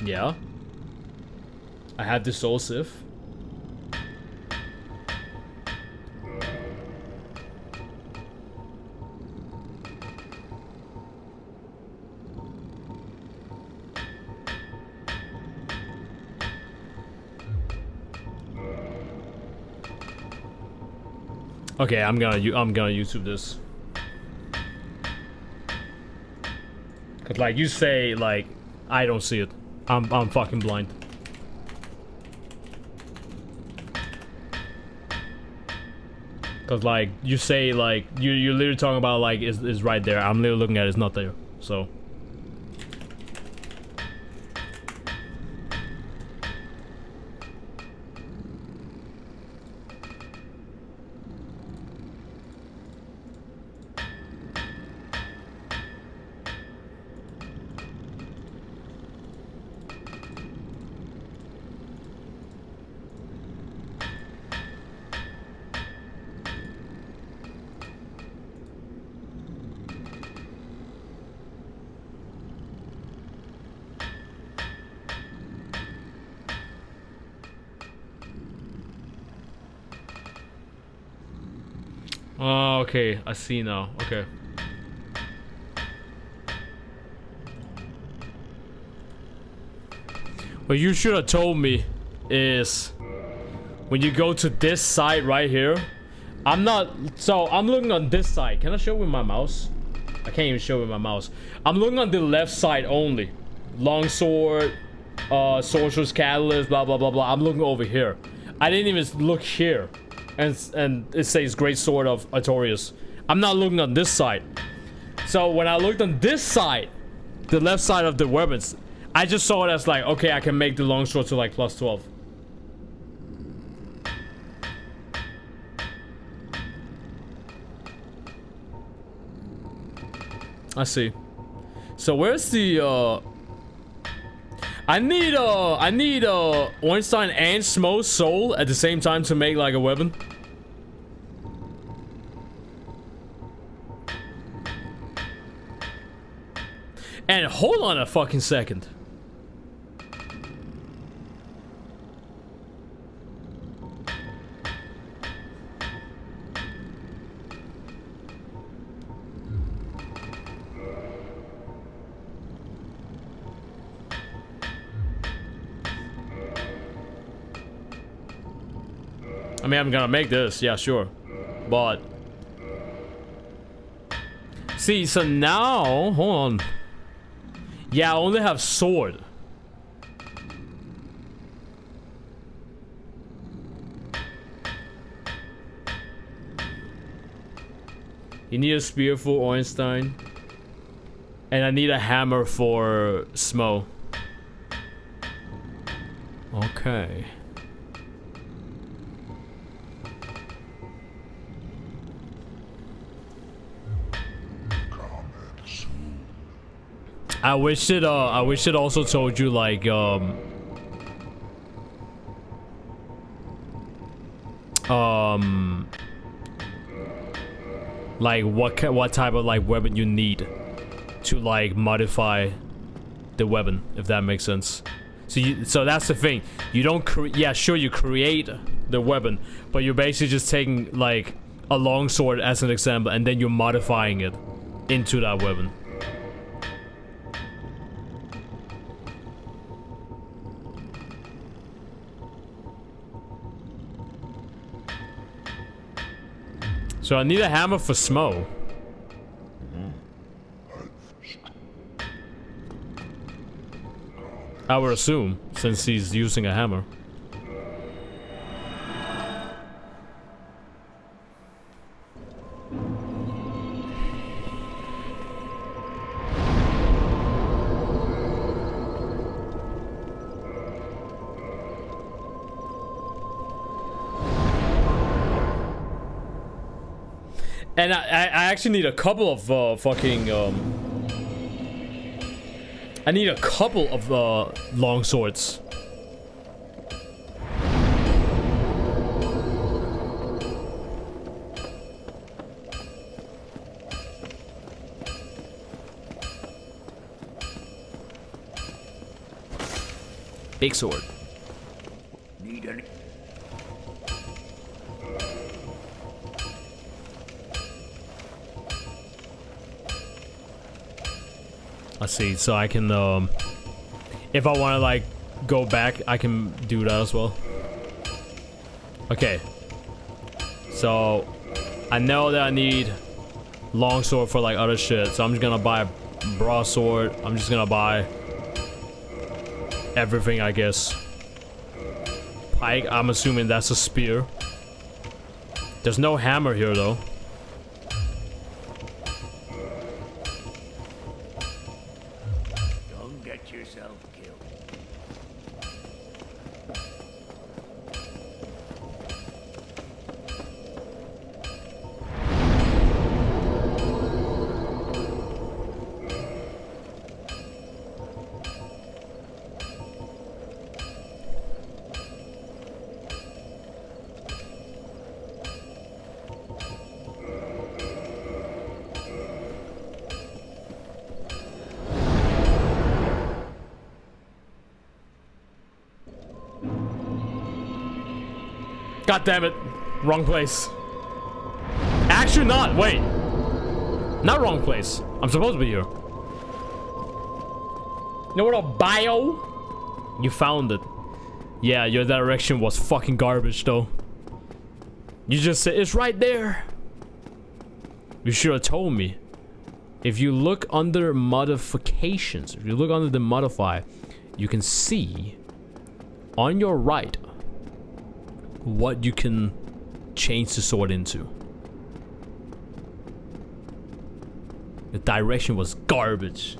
Yeah. I have the soul sif. Okay, I'm gonna YouTube this. Cause like you say, like I don't see it. I'm fucking blind. Cause like you say, like you're literally talking about like is right there. I'm literally looking at it, it's not there. So. Oh, okay, I see now. Okay. What you should have told me is when you go to this side right here. I'm looking on this side. Can I show with my mouse? I can't even show with my mouse. I'm looking on the left side only. Longsword, Sorcerer's Catalyst, blah blah blah blah. I'm looking over here. I didn't even look here. And it says Great Sword of Artorias. I'm not looking on this side. So when I looked on this side, the left side of the weapons, I just saw it as like, okay, I can make the longsword to like plus 12. I see. So where's the I need Ornstein and Smo's soul at the same time to make like a weapon. And hold on a fucking second. I mean, I'm gonna make this, yeah, sure. But see, so now, hold on. Yeah, I only have sword. You need a spear for Ornstein. And I need a hammer for Smo. Okay. I wish it also told you like like what type of like weapon you need to like modify the weapon, if that makes sense. So that's the thing. You don't yeah, sure, you create the weapon, but you're basically just taking like a longsword as an example and then you're modifying it into that weapon. So I need a hammer for Smo. I would assume, since he's using a hammer. And I actually need a couple of fucking I need a couple of long swords. Big sword. Need any? Let's see, so I can, if I want to, like, go back, I can do that as well. Okay. So, I know that I need longsword for, like, other shit, so I'm just gonna buy a broadsword. I'm just gonna buy everything, I guess. Pike, I'm assuming that's a spear. There's no hammer here, though. God damn it. Wrong place. Actually not. Wait. Not wrong place. I'm supposed to be here. You know what a bio? You found it. Yeah, your direction was fucking garbage though. You just said it's right there. You should have told me. If you look under modifications, if you look under the modify, you can see on your right what you can change the sword into. The direction was garbage.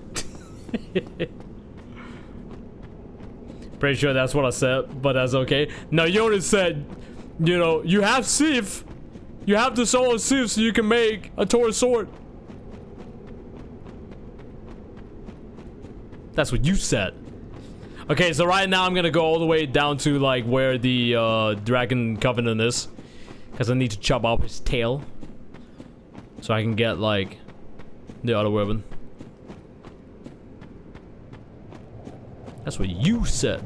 Pretty sure that's what I said, but that's okay. No, you only said, you know, you have Sif. You have the soul of Sif so you can make a Taurus sword. That's what you said. Okay, so right now I'm gonna go all the way down to like where the Dragon Covenant is, because I need to chop off his tail so I can get like the other weapon. That's what you said.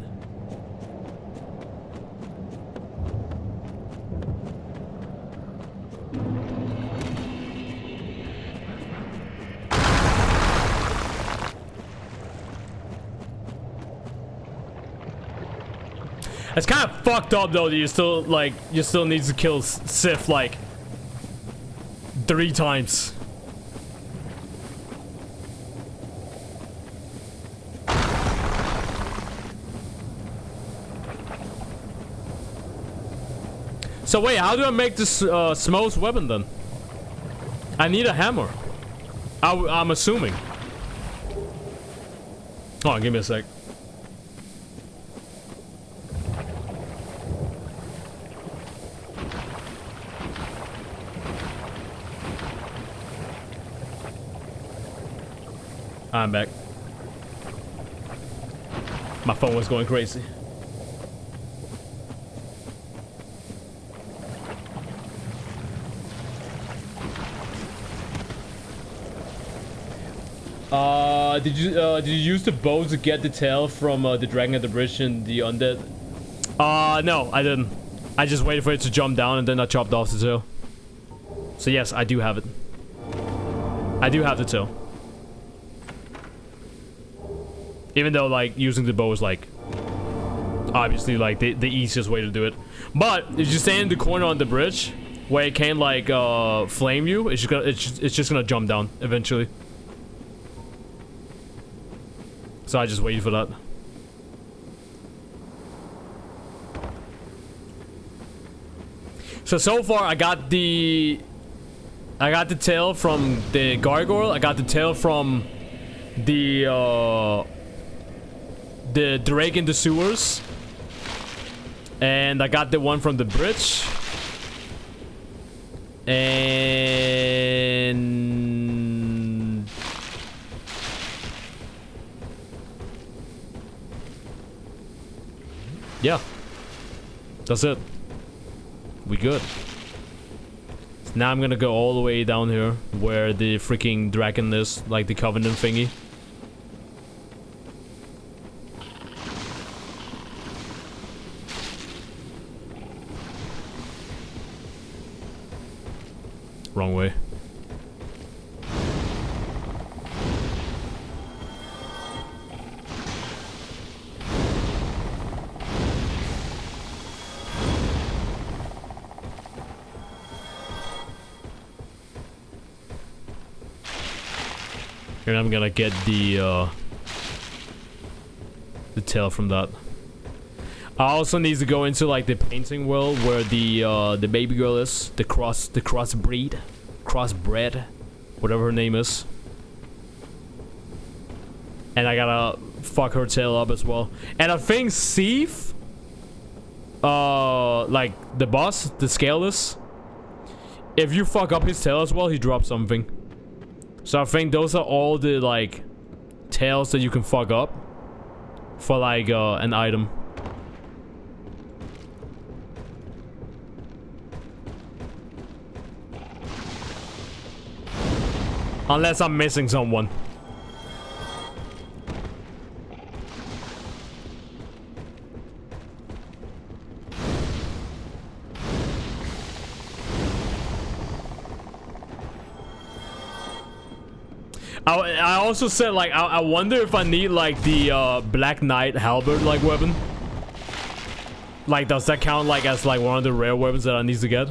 It's kind of fucked up though that you still need to kill Sif like 3 times. So wait, how do I make this Smoke's weapon then? I need a hammer. I'm assuming. Hold on, give me a sec. I'm back. My phone was going crazy. Did you use the bow to get the tail from the dragon at the bridge and the undead? No, I didn't. I just waited for it to jump down and then I chopped off the tail. So yes, I do have it. I do have the tail. Even though like using the bow is like obviously like the easiest way to do it. But if you stand in the corner on the bridge where it can't like flame you, it's just gonna jump down eventually. So I just waited for that. So far I got the tail from the gargoyle. I got the tail from the drake in the sewers, and I got the one from the bridge, and yeah, that's it. We good. So now I'm gonna go all the way down here where the freaking dragon is, like the covenant thingy. Wrong way. And I'm gonna get the tail from that. I also need to go into like the painting world where the baby girl is, the crossbred, whatever her name is. And I gotta fuck her tail up as well. And I think Seif, like the boss, the scaleless, if you fuck up his tail as well, he drops something. So I think those are all the like tails that you can fuck up for like an item. Unless I'm missing someone. I also said like I wonder if I need like the Black Knight halberd like weapon. Like does that count like as like one of the rare weapons that I need to get?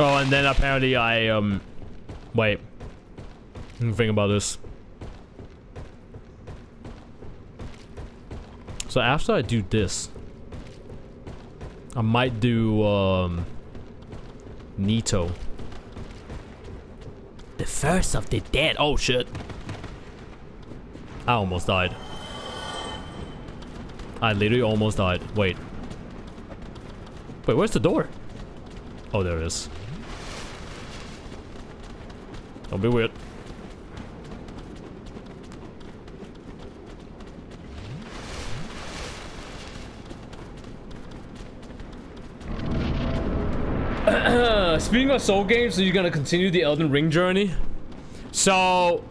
Oh, and then apparently I, wait. Let me think about this. So after I do this, I might do, Nito. The first of the dead. Oh, shit. I almost died. I literally almost died. Wait. Wait, where's the door? Oh, there it is. Don't be weird. speaking of soul games, so you're gonna continue the Elden Ring journey. So,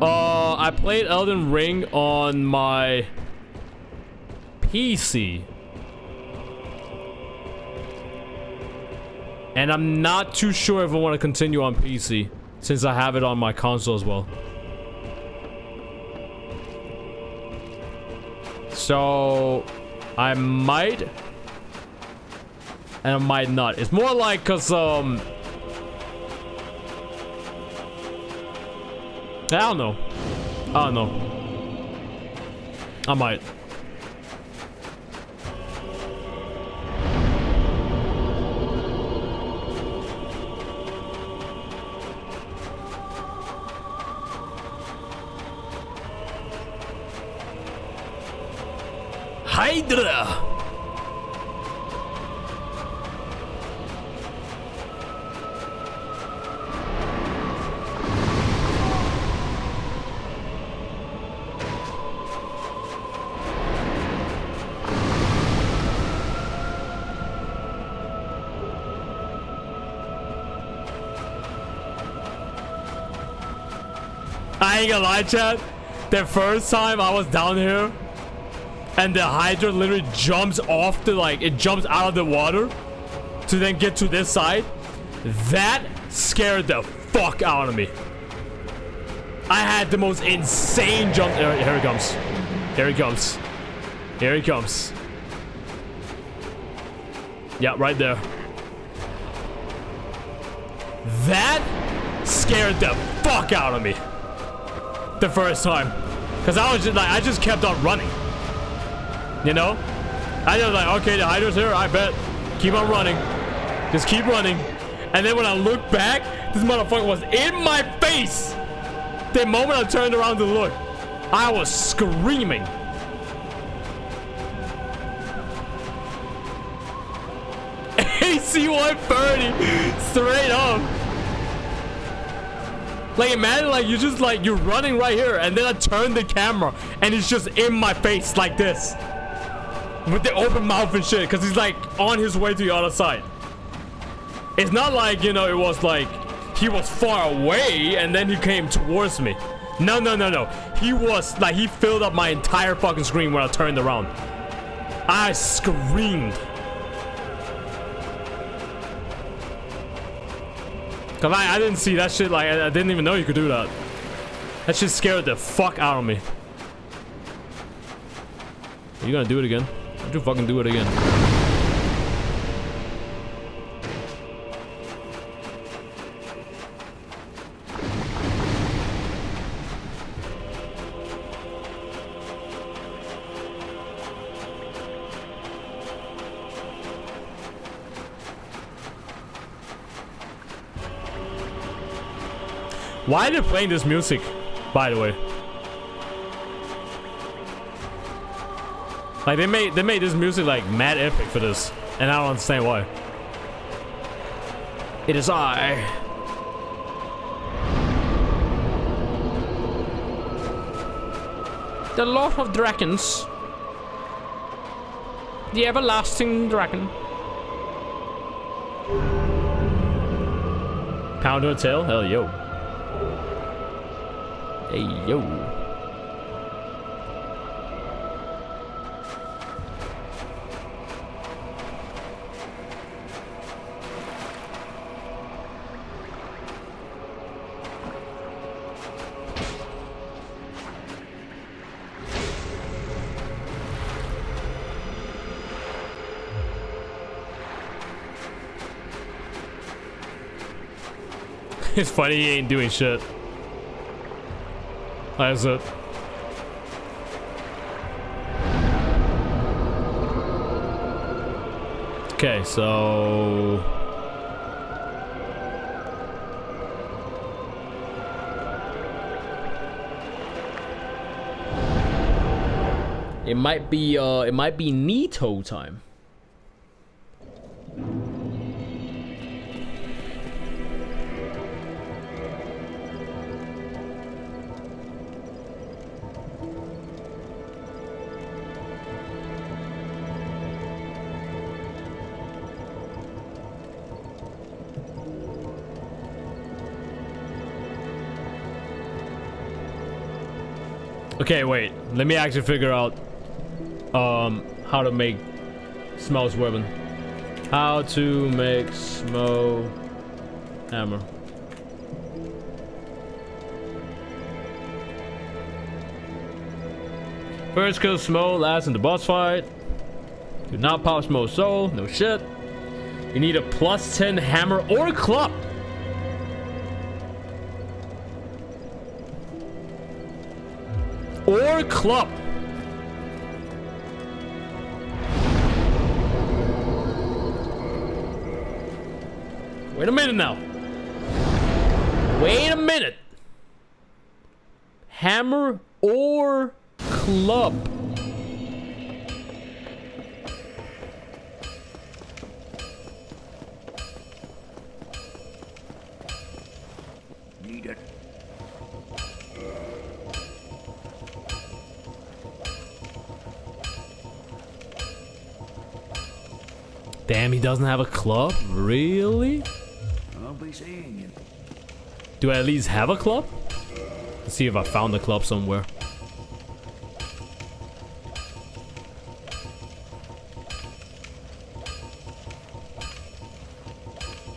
I played Elden Ring on my PC. And I'm not too sure if I want to continue on PC, since I have it on my console as well. So, I might, and I might not. It's more like, cause, I don't know. I don't know. I might. Hydra! I ain't gonna lie, chat. The first time I was down here and the Hydra literally jumps off the, like, it jumps out of the water to then get to this side, that scared the fuck out of me. I had the most insane jump. Here he comes. Here he comes. Here he comes. Yeah, right there. That scared the fuck out of me the first time, because I was just like, I just kept on running, you know. I was like, okay, the Hydra's here, I bet. Keep on running, just keep running. And then when I looked back, this motherfucker was in my face. The moment I turned around to look, I was screaming. AC-130 straight up. Like, imagine, like, you just, like, you're running right here, and then I turn the camera, and he's just in my face like this. With the open mouth and shit, because he's, like, on his way to the other side. It's not like, you know, it was, like, he was far away, and then he came towards me. No, no, no, no. He was, like, he filled up my entire fucking screen when I turned around. I screamed. Cause I didn't see that shit, like, I didn't even know you could do that. That shit scared the fuck out of me. Are you gonna do it again? Why don't you fucking do it again? Why are they playing this music, by the way? Like, they made this music like mad epic for this, and I don't understand why. It is I. The Lord of Dragons. The everlasting dragon. Pound to a tail? Hell yo. Hey, yo. It's funny, he ain't doing shit. That is it. Okay, so it might be Nito time. Okay, wait. Let me actually figure out how to make Smo's weapon. How to make Smo hammer. First kill Smo, last in the boss fight. Do not pop Smo's soul. No shit. You need a +10 hammer or club. Or club. Wait a minute now. Wait a minute. Hammer or club. Need it. Damn, he doesn't have a club? Really? I'll be seeing you. Do I at least have a club? Let's see if I found the club somewhere.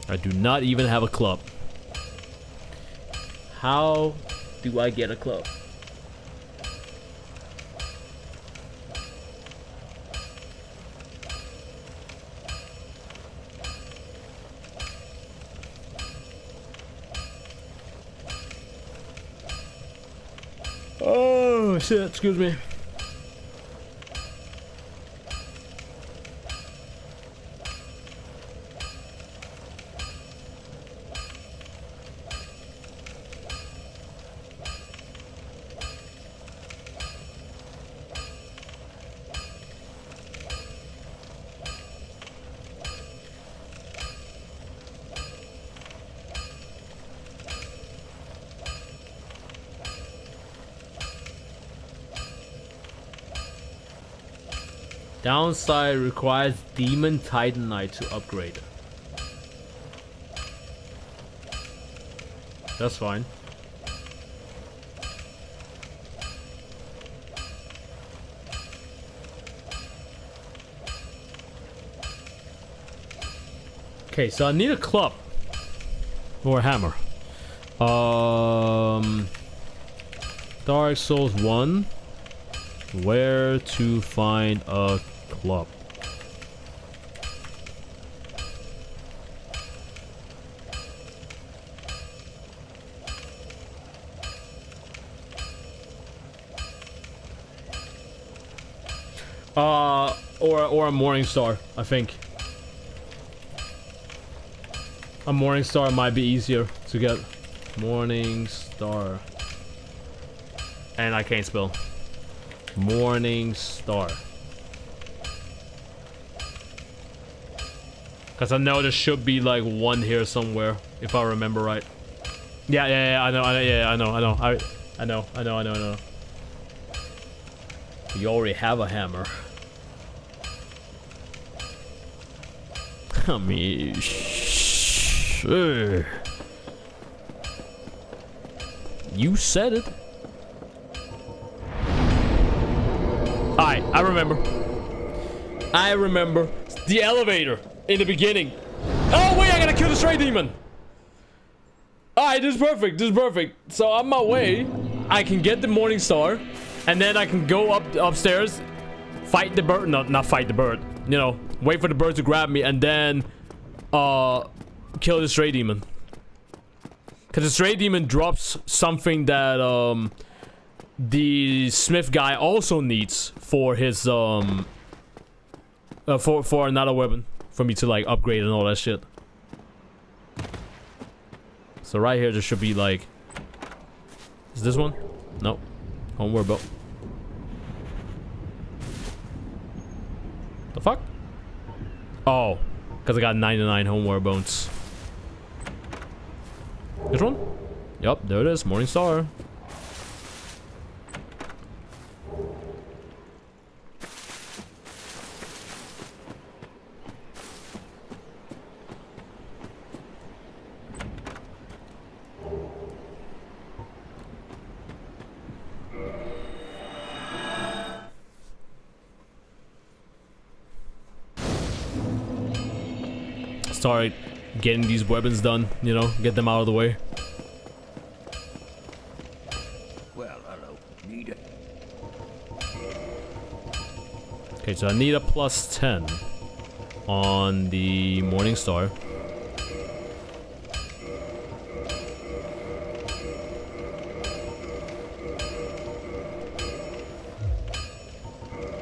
I do not even have a club. How do I get a club? Oh shit, excuse me. Downside requires Demon Titanite to upgrade. That's fine. Okay, so I need a club or a hammer. Dark Souls 1. Where to find a club? Or a Morning Star, I think. A Morning Star might be easier to get. Morning Star. And I can't spell. Morning Star. Because I know there should be like one here somewhere, if I remember right. Yeah, I know. You already have a hammer. I mean, sure. You said it. Alright, I remember. The elevator in the beginning. Oh wait, I gotta kill the stray demon. Alright, this is perfect. So on my way, I can get the Morning Star, and then I can go upstairs, fight the bird. No, not fight the bird. You know, wait for the bird to grab me, and then kill the stray demon. Because the stray demon drops something that the smith guy also needs for his for another weapon for me to like upgrade and all that shit. So right here there should be like, is this one? Nope. Homeward belt. The fuck? Oh, because I got 99 homeward bones. This one? Yup, there it is. Morning Star. start getting these weapons done, you know, get them out of the way. Well, hello. Need it. Okay, so I need a plus 10 on the Morning Star.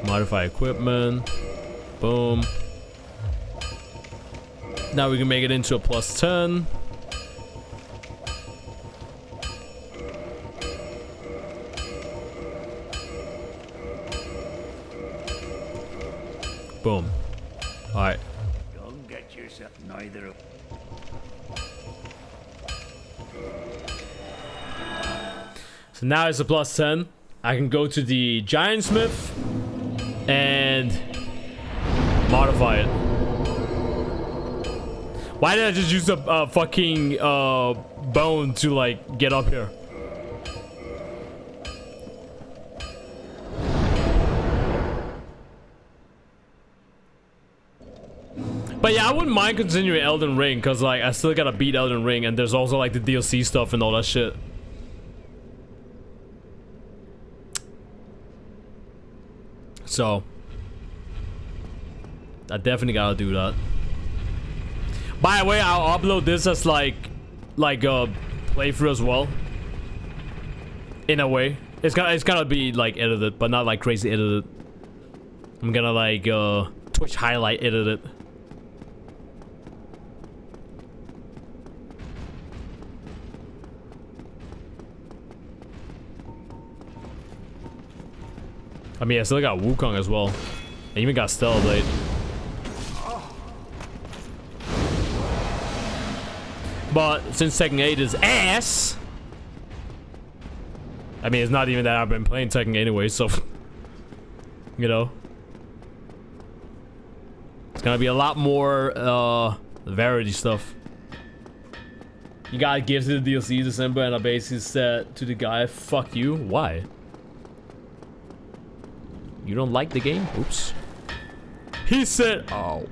Modify equipment. Boom. Now we can make it into a plus 10. Boom. Alright. Don't get yourself neither of. So now it's a plus 10. I can go to the Giant Smith and modify it. Why did I just use a fucking bone to like get up here? But yeah, I wouldn't mind continuing Elden Ring because like I still gotta beat Elden Ring, and there's also like the DLC stuff and all that shit. So I definitely gotta do that. By the way, I'll upload this as like a playthrough as well. In a way, it's gonna be like edited, but not like crazy edited. I'm gonna like Twitch highlight edit it. I mean, I still got Wukong as well. I even got Stellar Blade. But since Tekken 8 is ass, I mean, it's not even that I've been playing Tekken anyway, so you know, it's gonna be a lot more variety stuff. You got gifts to the DLC December, and I basically said to the guy, "Fuck you." Why? You don't like the game? Oops. He said, "Oh."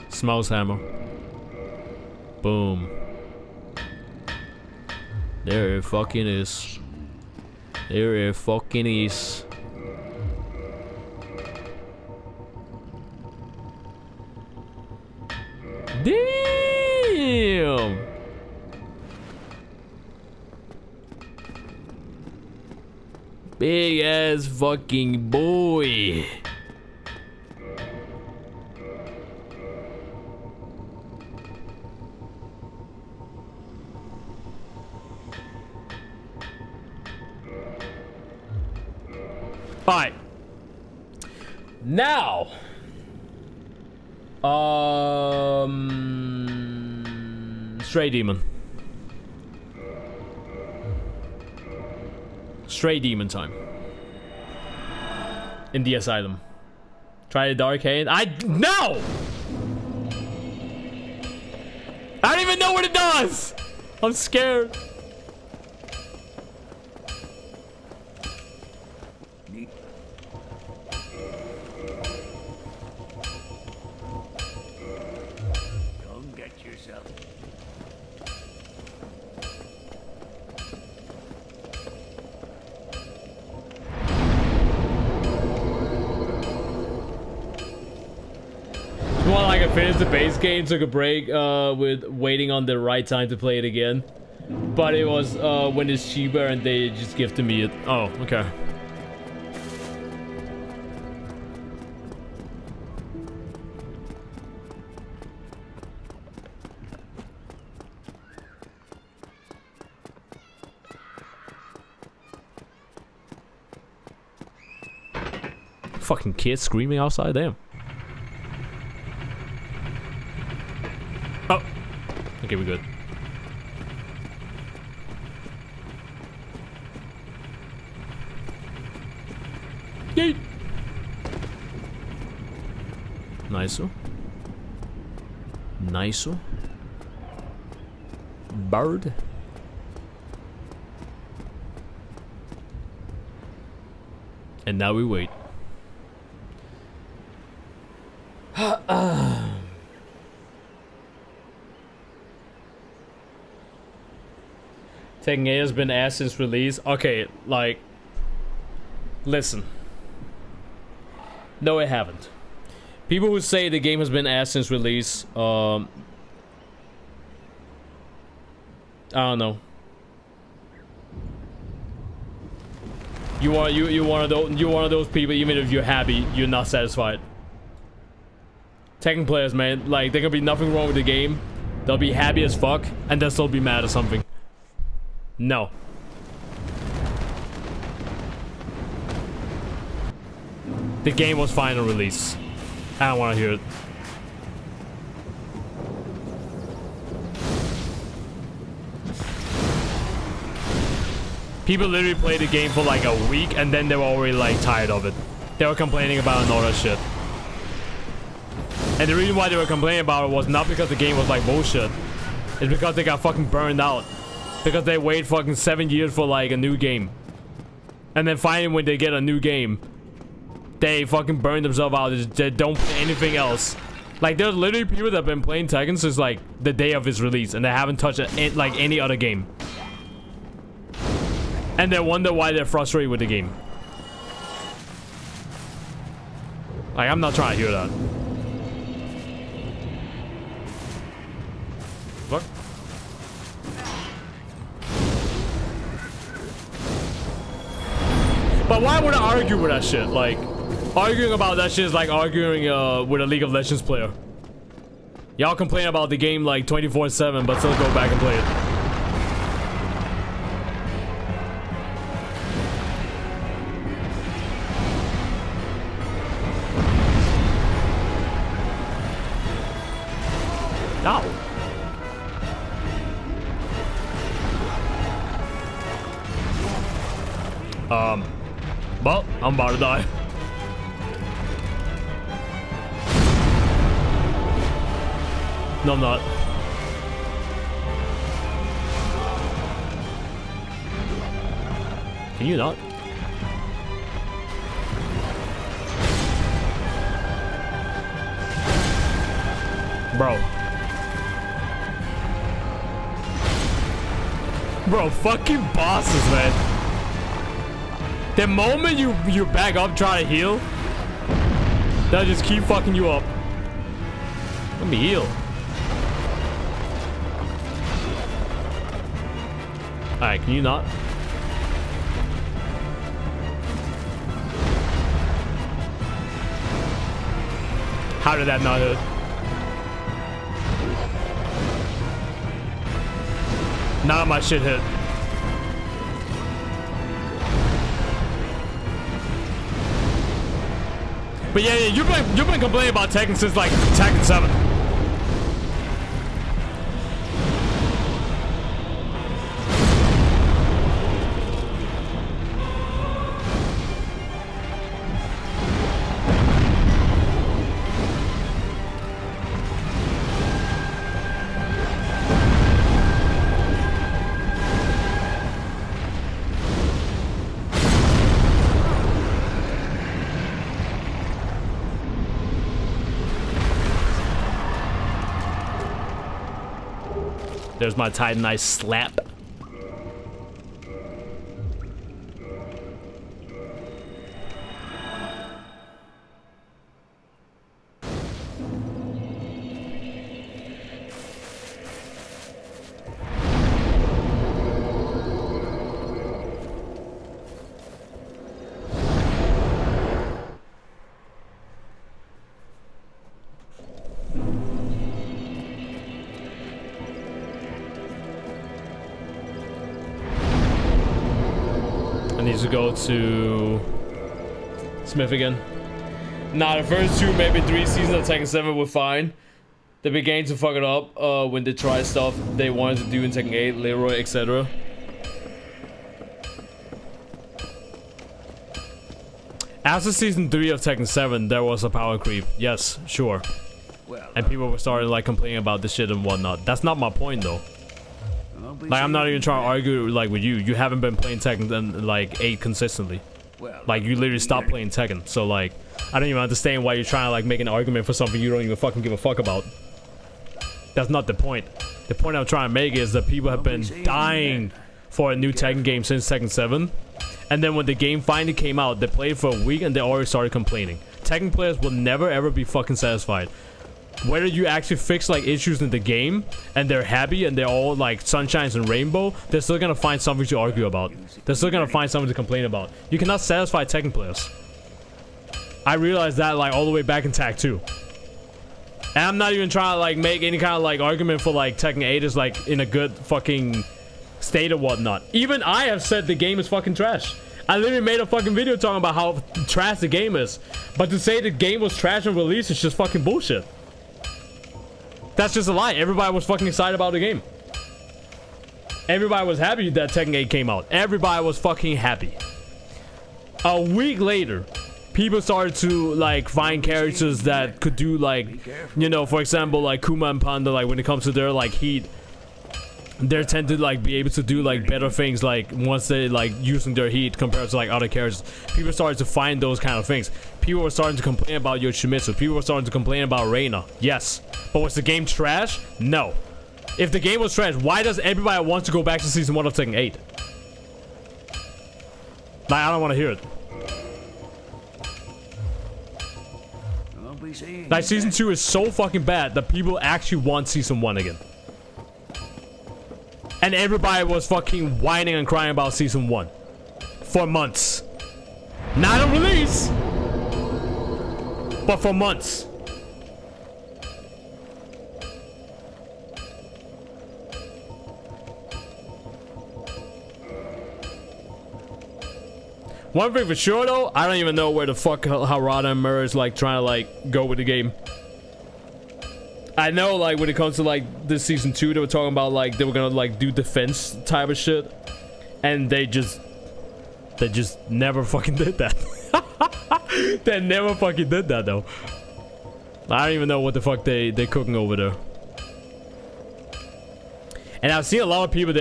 Smells hammer. Boom. There it fucking is. There it fucking is. Damn. Big ass fucking boy. Alright. Now. Stray Demon. Stray Demon time. In the asylum. Try the Dark Hand. No! I don't even know what it does! I'm scared. Don't get yourself. More like I finished the base game, took a break with waiting on the right time to play it again. But it was when it's cheaper and they just gifted me it. Oh, okay. Fucking kids screaming outside, damn. Oh. Okay, we're good. Yay! Nice. Nice. Bird. And now we wait. Tekken 8 has been asked since release. Okay, like, listen. No, it haven't. People who say the game has been asked since release, I don't know. You one of those people. Even if you're happy, you're not satisfied. Tekken players, man, like, there can be nothing wrong with the game. They'll be happy as fuck, and they'll still be mad at something. No. The game was fine on release. I don't want to hear it. People literally played the game for like a week and then they were already like tired of it. They were complaining about it and all that shit. And the reason why they were complaining about it was not because the game was like bullshit. It's because they got fucking burned out. Because they wait fucking 7 years for like a new game. And then finally when they get a new game, they fucking burn themselves out. They don't play anything else. Like, there's literally people that have been playing Tekken since like the day of its release and they haven't touched it like any other game. And they wonder why they're frustrated with the game. Like, I'm not trying to hear that. Look. But why would I argue with that shit? Like, arguing about that shit is like arguing with a League of Legends player. Y'all complain about the game like 24/7, but still go back and play it. Ow. Well, I'm about to die. No, I'm not. Can you not? Bro. Bro, fucking bosses, man. The moment you back up, try to heal, they'll just keep fucking you up. Let me heal. Alright, can you not? How did that not hit? None of my shit hit. But yeah, you've been complaining about Tekken since like Tekken 7. There's my Titanite slap. Needs to go to Smith again. Nah, the first 2, maybe 3 seasons of Tekken 7 were fine. They began to fuck it up when they tried stuff they wanted to do in Tekken 8, Leroy, etc. After season 3 of Tekken 7, there was a power creep. Yes, sure. Well, And people were starting like complaining about this shit and whatnot. That's not my point though. Like, I'm not even trying to argue like with you. You haven't been playing Tekken like 8 consistently. Well, Like, you literally stopped playing Tekken. So, like, I don't even understand why you're trying to, like, make an argument for something you don't even fucking give a fuck about. That's not the point. The point I'm trying to make is that people have been dying for a new Tekken game since Tekken 7. And then when the game finally came out, they played for a week and they already started complaining. Tekken players will never ever be fucking satisfied. Whether you actually fix like issues in the game and they're happy and they're all like sunshines and rainbow, they're still gonna find something to argue about. They're still gonna find something to complain about. You cannot satisfy Tekken players. I realized that like all the way back in TAC 2. And I'm not even trying to like make any kind of like argument for like Tekken 8 is like in a good fucking state or whatnot. Even I have said the game is fucking trash. I literally made a fucking video talking about how trash the game is. But to say the game was trash on release is just fucking bullshit. That's just a lie. Everybody was fucking excited about the game. Everybody was happy that Tekken 8 came out. Everybody was fucking happy. A week later, people started to like find characters that could do like, you know, for example, like Kuma and Panda, like when it comes to their like heat, they tend to like be able to do like better things like once they like using their heat compared to like other characters. People started to find those kind of things. People were starting to complain about Yoshimitsu. People were starting to complain about Reina. Yes. But was the game trash? No. If the game was trash, why does everybody want to go back to season 1 of Tekken 8? Like, I don't want to hear it. Like, season 2 is so fucking bad that people actually want season 1 again. And everybody was fucking whining and crying about season 1 for months. Not on release, but for months. One thing for sure though, I don't even know where the fuck Harada and Murray is like trying to like go with the game. I know like when it comes to like this season 2, they were talking about like they were gonna like do defense type of shit, and they just never fucking did that. They never fucking did that though. I don't even know what the fuck they cooking over there. And I've seen a lot of people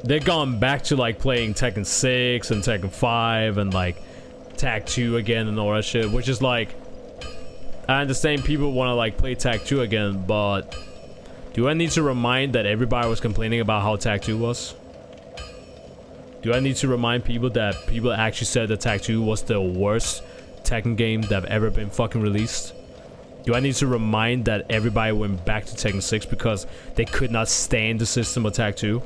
they've gone back to like playing Tekken 6 and Tekken 5 and like TAC 2 again and all that shit, which is like, I understand people want to like play TAC 2 again, but do I need to remind that everybody was complaining about how TAC 2 was? Do I need to remind people that people actually said that TAC 2 was the worst Tekken game that have ever been fucking released? Do I need to remind that everybody went back to Tekken 6 because they could not stand the system of TAC 2?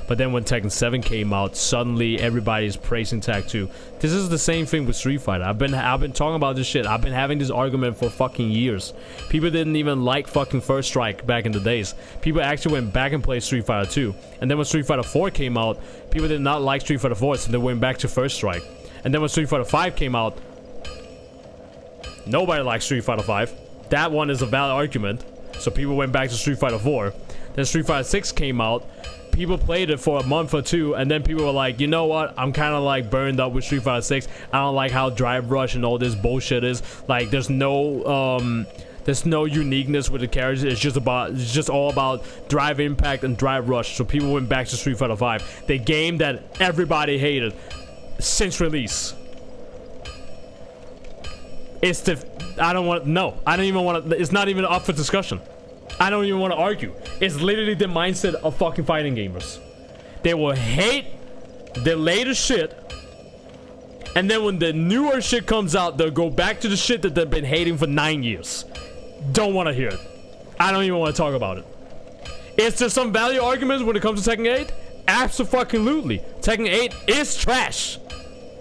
But then when Tekken 7 came out, suddenly everybody is praising TAC 2. This is the same thing with Street Fighter. I've been talking about this shit. I've been having this argument for fucking years. People didn't even like fucking First Strike back in the days. People actually went back and played Street Fighter 2. And then when Street Fighter 4 came out, people did not like Street Fighter 4, so they went back to First Strike. And then when Street Fighter 5 came out, nobody liked Street Fighter 5. That one is a valid argument. So people went back to Street Fighter 4. Then Street Fighter 6 came out. People played it for a month or two, and then people were like, you know what, I'm kind of like burned up with Street Fighter 6. I don't like how Drive Rush and all this bullshit is. Like, there's no uniqueness with the characters. It's just all about Drive Impact and Drive Rush. So people went back to Street Fighter 5, the game that everybody hated since release. It's the, I don't even want to, it's not even up for discussion. I don't even want to argue. It's literally the mindset of fucking fighting gamers. They will hate the latest shit, and then when the newer shit comes out, they'll go back to the shit that they've been hating for 9 years. Don't want to hear it. I don't even want to talk about it. Is there some value arguments when it comes to Tekken 8? Absolutely. Tekken 8 is trash.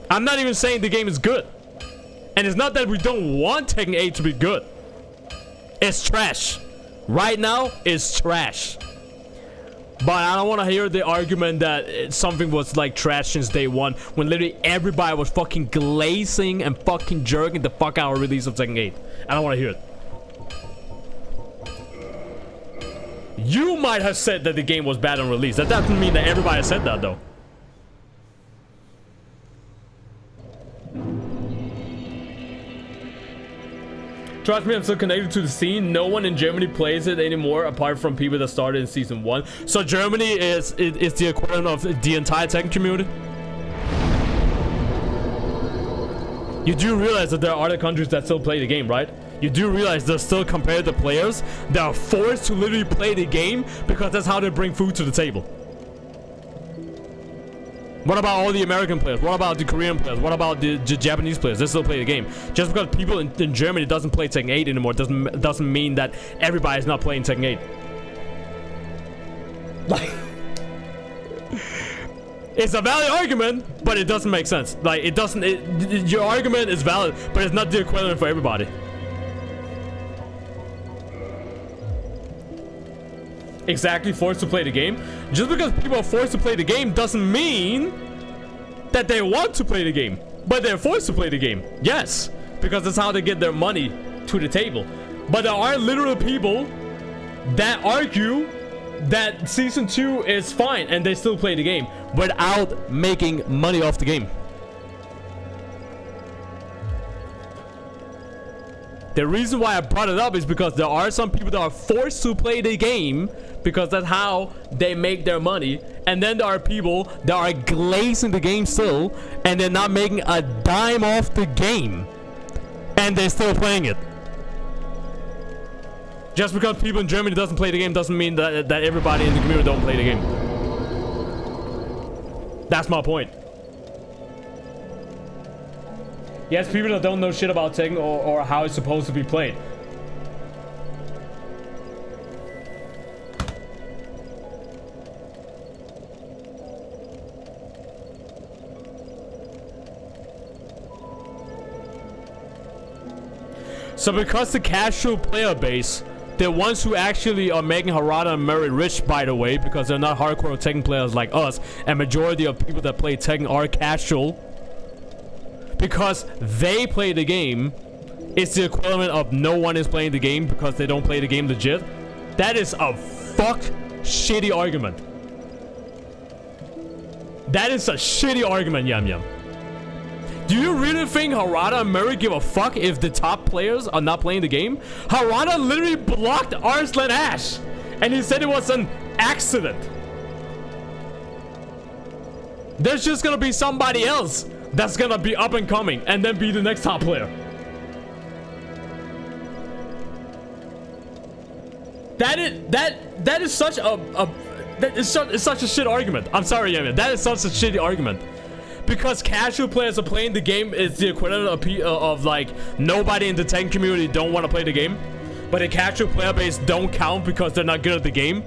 I'm not even saying the game is good. And it's not that we don't want Tekken 8 to be good. It's trash. Right now, it's trash. But I don't want to hear the argument that something was like trash since day one, when literally everybody was fucking glazing and fucking jerking the fuck out of release of Tekken 8. I don't want to hear it. You might have said that the game was bad on release. That doesn't mean that everybody said that though. Trust me, I'm still connected to the scene. No one in Germany plays it anymore, apart from people that started in season 1. So Germany is the equivalent of the entire Tekken community. You do realize that there are other countries that still play the game, right? You do realize there's still competitive players that are forced to literally play the game because that's how they bring food to the table. What about all the American players? What about the Korean players? What about the Japanese players? They still play the game. Just because people in Germany doesn't play Tekken 8 anymore doesn't mean that everybody's not playing Tekken 8. Like, it's a valid argument, but it doesn't make sense. Like, it doesn't. Your argument is valid, but it's not the equivalent for everybody. Exactly, forced to play the game. Just because people are forced to play the game doesn't mean that they want to play the game, but they're forced to play the game. Yes, because that's how they get their money to the table. But there are literal people that argue that season 2 is fine and they still play the game without making money off the game. The reason why I brought it up is because there are some people that are forced to play the game because that's how they make their money, and then there are people that are glazing the game still and they're not making a dime off the game and they're still playing it. Just because people in Germany doesn't play the game doesn't mean that everybody in the community don't play the game. That's my point. Yes, people that don't know shit about Tekken or how it's supposed to be played. So because the casual player base, the ones who actually are making Harada and Murray rich, by the way, because they're not hardcore Tekken players like us, and majority of people that play Tekken are casual, because they play the game, it's the equivalent of no one is playing the game because they don't play the game legit. That is a shitty argument. That is a shitty argument, Yum Yum. Do you really think Harada and Murray give a fuck if the top players are not playing the game? Harada literally blocked Arslan Ash, and he said it was an accident. There's just gonna be somebody else that's gonna be up and coming and then be the next top player. That is such it's such a shit argument. I'm sorry, Yemen. That is such a shitty argument. Because casual players are playing the game is the equivalent of like nobody in the Tekken community don't want to play the game, but the casual player base don't count because they're not good at the game.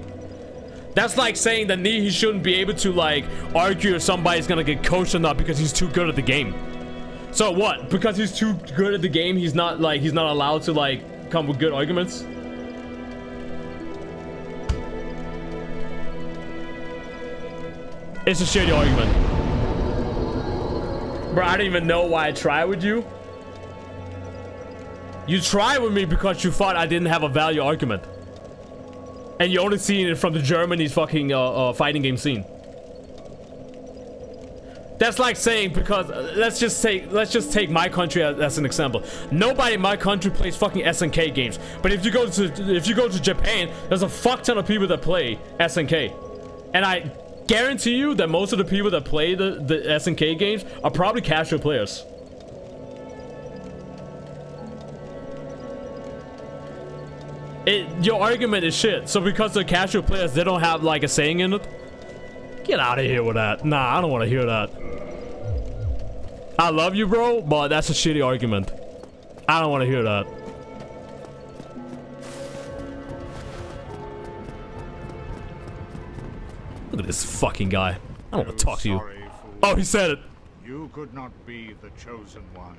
That's like saying that he shouldn't be able to like argue if somebody's gonna get coached or not because he's too good at the game. So what? Because he's too good at the game, he's not allowed to like come with good arguments? It's a shitty argument. Bro, I don't even know why I tried with you. You tried with me because you thought I didn't have a value argument. And you only seen it from the Germany's fucking fighting game scene. That's like saying, because let's just take my country as an example. Nobody in my country plays fucking SNK games. But if you go to Japan, there's a fuck ton of people that play SNK. And I guarantee you that most of the people that play the SNK games are probably casual players. Your argument is shit. So because they're casual players, they don't have like a saying in it? Get out of here with that. Nah, I don't want to hear that. I love you, bro, but that's a shitty argument. I don't want to hear that. Look at this fucking guy. I don't want to talk to you. Oh, he said it. You could not be the chosen one.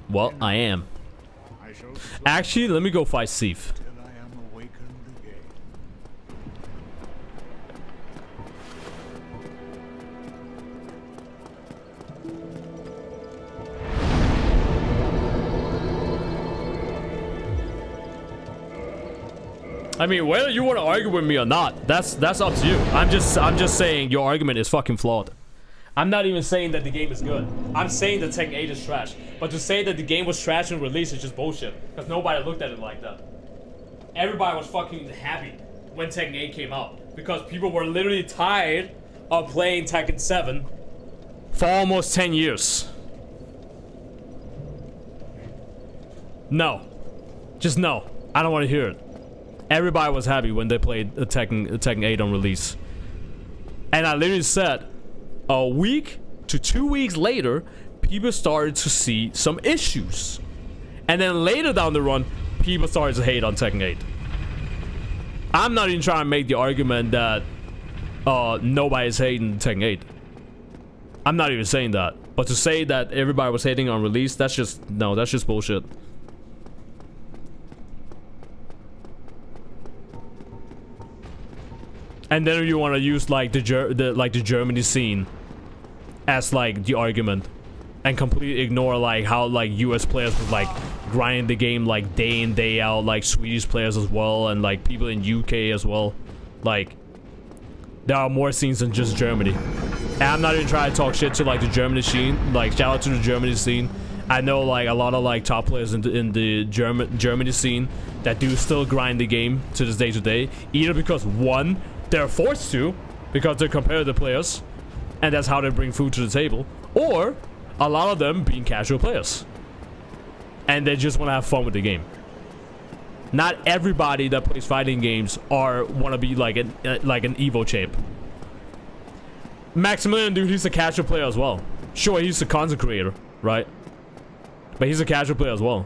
Well, I am. Actually, let me go fight Sif. Till I am awakened again. I mean, whether you want to argue with me or not, that's up to you. I'm just saying your argument is fucking flawed. I'm not even saying that the game is good. I'm saying that Tekken 8 is trash. But to say that the game was trash in release is just bullshit. Because nobody looked at it like that. Everybody was fucking happy when Tekken 8 came out. Because people were literally tired of playing Tekken 7 for almost 10 years. No. Just no. I don't want to hear it. Everybody was happy when they played Tekken 8 on release. And I literally said, a week to 2 weeks later, people started to see some issues. And then later down the run, people started to hate on Tekken 8. I'm not even trying to make the argument that nobody's hating Tekken 8. I'm not even saying that. But to say that everybody was hating on release, that's just bullshit. And then you want to use like the Germany scene as like the argument, and completely ignore like how like US players would like grind the game like day in day out, like Swedish players as well, and like people in UK as well. Like there are more scenes than just Germany. And I'm not even trying to talk shit to like the Germany scene. Like shout out to the Germany scene. I know like a lot of like top players in the Germany scene that do still grind the game to this day today, either because one, they're forced to because they're competitive players and that's how they bring food to the table, or a lot of them being casual players and they just want to have fun with the game. Not everybody that plays fighting games want to be like an Evo champ. Maximilian, dude, he's a casual player as well. Sure, he's a content creator, right? But he's a casual player as well.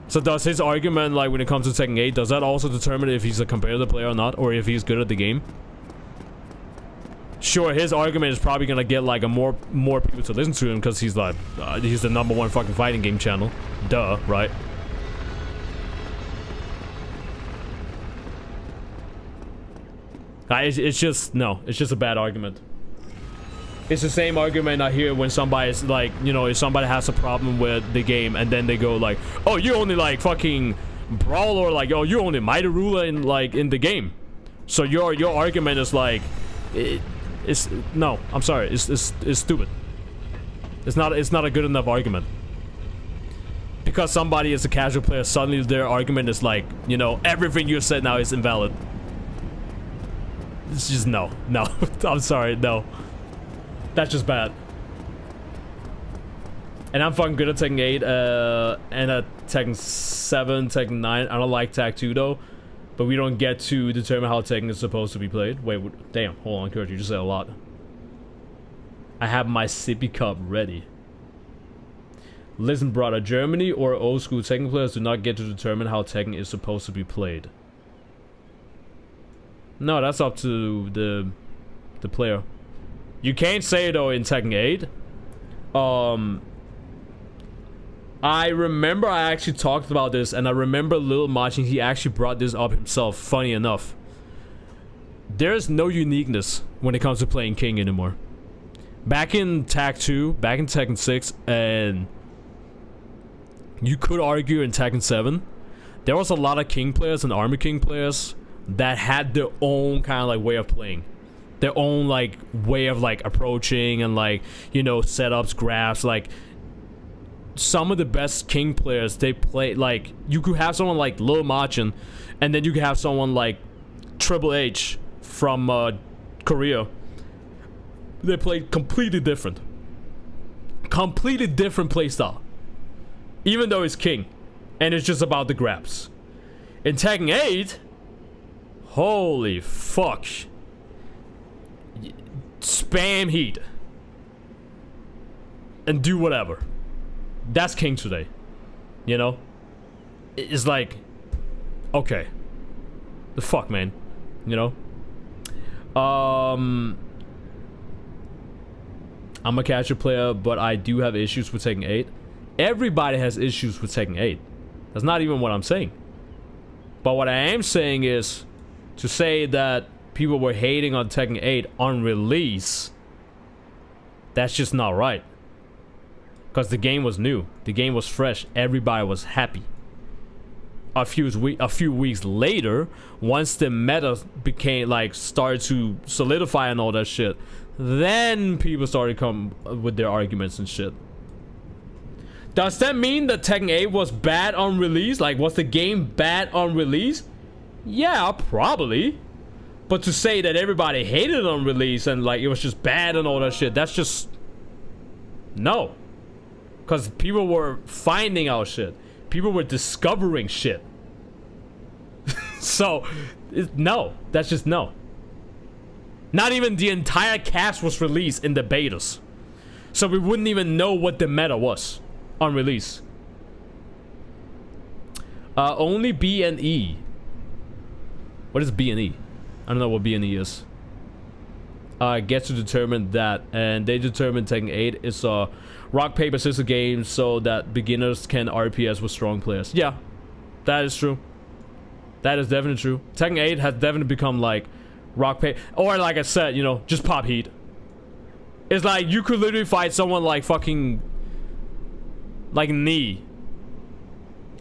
So does his argument, like when it comes to Tekken 8, does that also determine if he's a competitive player or not, or if he's good at the game? Sure, his argument is probably gonna get like more people to listen to him because he's like he's the #1 fucking fighting game channel. Duh, right? It's just a bad argument. It's the same argument I hear when somebody's like, you know, if somebody has a problem with the game and then they go like, oh, you only like fucking Brawl, or like, oh, you only Mighty Ruler in the game. So your argument is like, no, I'm sorry, it's stupid. It's not a good enough argument. Because somebody is a casual player, suddenly their argument is like, you know, everything you said now is invalid. It's just no. I'm sorry, no. That's just bad. And I'm fucking good at Tekken 8 and at Tekken 7, Tekken 9. I don't like Tag 2 though. But we don't get to determine how Tekken is supposed to be played. Wait, damn, hold on, Kurt, you just said a lot. I have my sippy cup ready. Listen, brother, Germany or old school Tekken players do not get to determine how Tekken is supposed to be played. No, that's up to the player. You can't say though in Tekken 8. I remember I actually talked about this, and I remember Lil Machin, he actually brought this up himself, funny enough. There's no uniqueness when it comes to playing King anymore. Back in Tag 2, back in Tekken 6, and you could argue in Tekken 7, there was a lot of King players and Army King players that had their own kind of like way of playing. Their own like way of like approaching and like, you know, setups, graphs. Like some of the best King players, they play like, you could have someone like Lil Machin, and then you could have someone like Triple H from Korea. They play completely different playstyle, even though it's King and it's just about the grabs. In Tekken 8, holy fuck, spam heat and do whatever. That's King today, you know. It's like, okay, the fuck, man, you know. I'm a casual player, but I do have issues with Tekken 8. Everybody has issues with Tekken 8. That's not even what I'm saying. But what I am saying is to say that people were hating on Tekken 8 on release, that's just not right. Because the game was new. The game was fresh. Everybody was happy. A few weeks later, once the meta became like started to solidify and all that shit, then people started come with their arguments and shit. Does that mean that Tekken 8 was bad on release? Like, was the game bad on release? Yeah, probably. But to say that everybody hated it on release and like it was just bad and all that shit, that's just no. Because people were finding out shit. People were discovering shit. So, no. That's just no. Not even the entire cast was released in the betas. So we wouldn't even know what the meta was on release. Only B and E. What is B and E? I don't know what B and E is. Get to determine that, and they determined Tekken 8 is a rock paper scissors game so that beginners can RPS with strong players. Yeah, that is true. That is definitely true. Tekken 8 has definitely become like rock paper, or like I said, you know, just pop heat. It's like you could literally fight someone like fucking like Knee,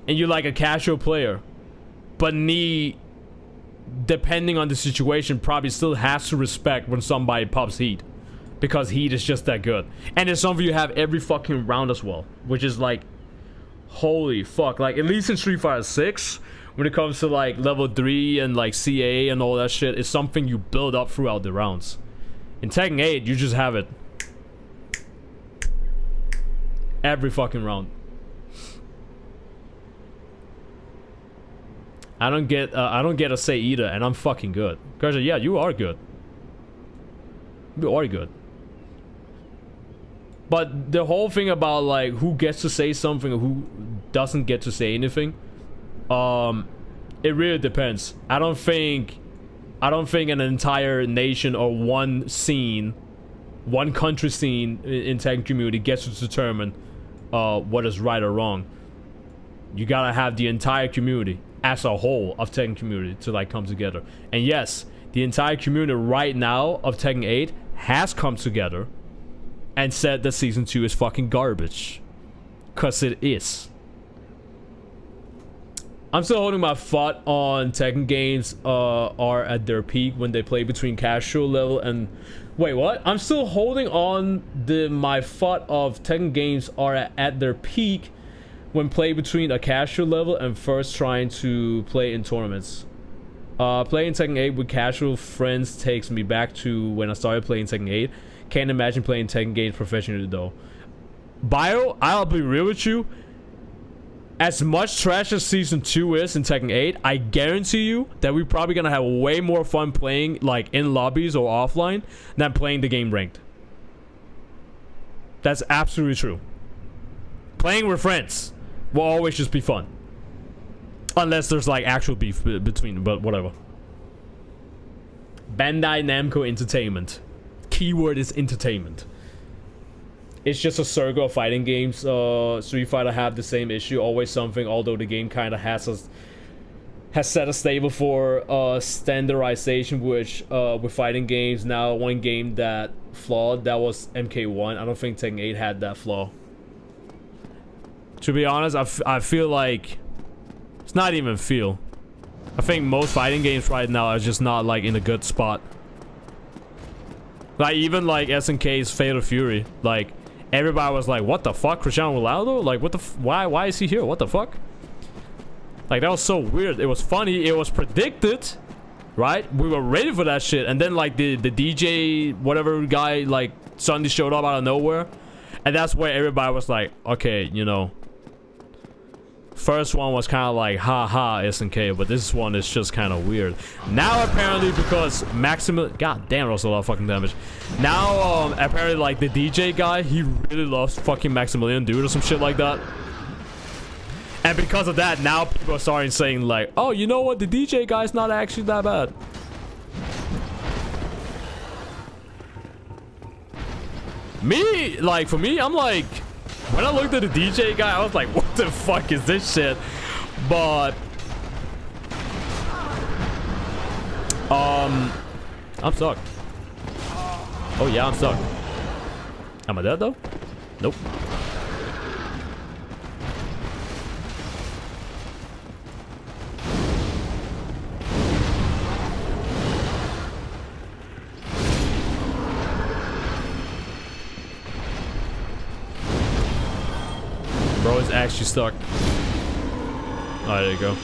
and you're like a casual player, but Knee, depending on the situation, probably still has to respect when somebody pops heat, because heat is just that good. And it's something you have every fucking round as well, which is like, holy fuck. Like, at least in Street Fighter 6, when it comes to like level 3 and like CA and all that shit, it's something you build up throughout the rounds. In Tekken 8, you just have it every fucking round. I don't get a say either, and I'm fucking good. Guys, yeah, you are good. You are good. But the whole thing about like who gets to say something or who doesn't get to say anything, it really depends. I don't think an entire nation or one scene, one country scene in Tekken community gets to determine what is right or wrong. You gotta have the entire community as a whole of Tekken community to like come together. And yes, the entire community right now of Tekken 8 has come together and said that season 2 is fucking garbage, cause it is. I'm still holding my thought on Tekken games are at their peak when they play between casual level and... Wait, what? I'm still holding on my thought of Tekken games are at their peak when played between a casual level and first trying to play in tournaments. Playing Tekken 8 with casual friends takes me back to when I started playing Tekken 8. Can't imagine playing Tekken games professionally though. Bio, I'll be real with you. As much trash as season 2 is in Tekken 8, I guarantee you that we're probably gonna have way more fun playing like in lobbies or offline than playing the game ranked. That's absolutely true. Playing with friends will always just be fun. Unless there's like actual beef between, but whatever. Bandai Namco Entertainment. Keyword is entertainment. It's just a circle of fighting games. Street Fighter have the same issue, always something, although the game kind of has set a stable for standardization, which with fighting games now, one game that flawed, that was MK1. I don't think Tekken 8 had that flaw. To be honest, I feel like it's not even feel. I think most fighting games right now are just not like in a good spot. Like even like SNK's Fatal Fury, like everybody was like, "What the fuck, Cristiano Ronaldo? Like what the why is he here? What the fuck?" Like that was so weird. It was funny. It was predicted, right? We were ready for that shit, and then like the DJ whatever guy like suddenly showed up out of nowhere, and that's where everybody was like, "Okay, you know." First one was kind of like haha SNK, but this one is just kind of weird. Now apparently because Maximilian, god damn, that was a lot of fucking damage. Now apparently like the DJ guy, he really loves fucking Maximilian Dude or some shit like that. And because of that, now people are starting saying like, oh, you know what, the DJ guy's not actually that bad. Me, like for me, I'm like, when I looked at the DJ guy, I was like, what the fuck is this shit? But I'm stuck. Oh yeah, I'm stuck. Am I dead though? Nope. Bro is actually stuck. Oh, there you go.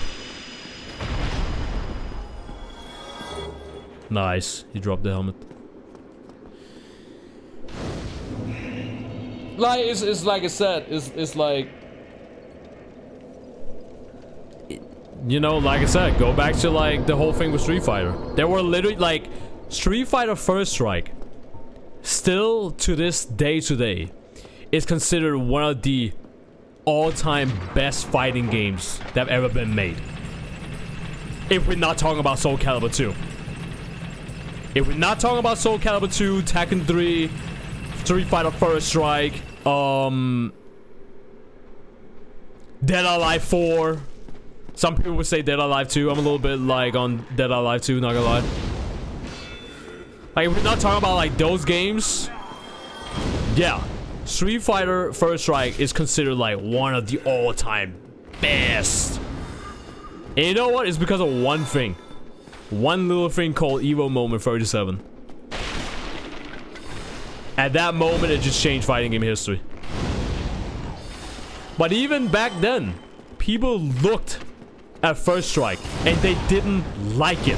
Nice. He dropped the helmet. like it's like I said, it's like, you know, like I said, go back to like the whole thing with Street Fighter. There were literally like Street Fighter First Strike, still to this day today, is considered one of the all-time best fighting games that have ever been made. If we're not talking about Soul Calibur 2. If we're not talking about Soul Calibur 2, Tekken 3, Street Fighter First Strike, Dead or Alive 4. Some people would say Dead or Alive 2. I'm a little bit like on Dead or Alive 2, not gonna lie. Like, if we're not talking about like those games, yeah, Street Fighter First Strike is considered like one of the all-time best. And you know what? It's because of one thing. One little thing called Evo Moment 37. At that moment, it just changed fighting game history. But even back then, people looked at First Strike and they didn't like it.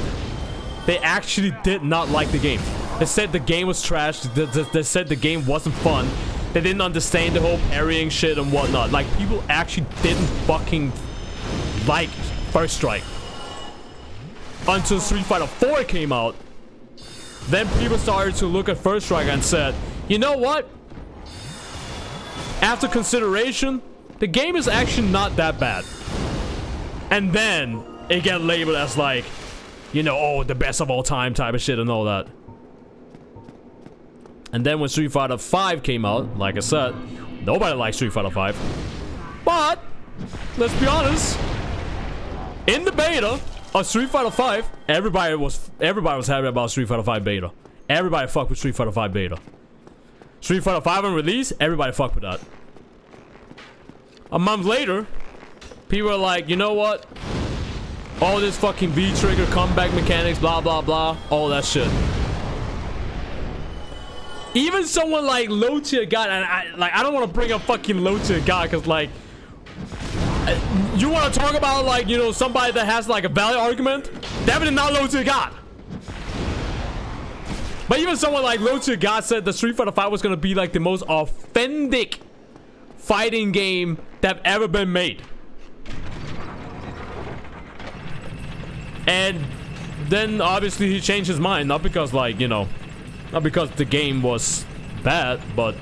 They actually did not like the game. They said the game was trash. They said the game wasn't fun. They didn't understand the whole parrying shit and whatnot. Like, people actually didn't fucking like First Strike. Until Street Fighter 4 came out. Then people started to look at First Strike and said, you know what? After consideration, the game is actually not that bad. And then it got labeled as like, you know, oh, the best of all time type of shit and all that. And then when Street Fighter 5 came out, like I said, nobody liked Street Fighter 5. But let's be honest, in the beta of Street Fighter 5, everybody was happy about Street Fighter 5 beta. Everybody fucked with Street Fighter 5 beta. Street Fighter 5 on release, everybody fucked with that. A month later, people are like, you know what? All this fucking V-trigger comeback mechanics, blah blah blah, all that shit. Even someone like Low Tier God, and I don't want to bring up fucking Low Tier God, because like, you want to talk about like, you know, somebody that has like a valid argument? Definitely not Low Tier God. But even someone like Low Tier God said that Street Fighter 5 was gonna be like the most authentic fighting game that have ever been made. And then obviously he changed his mind, not because like, you know, not because the game was bad, but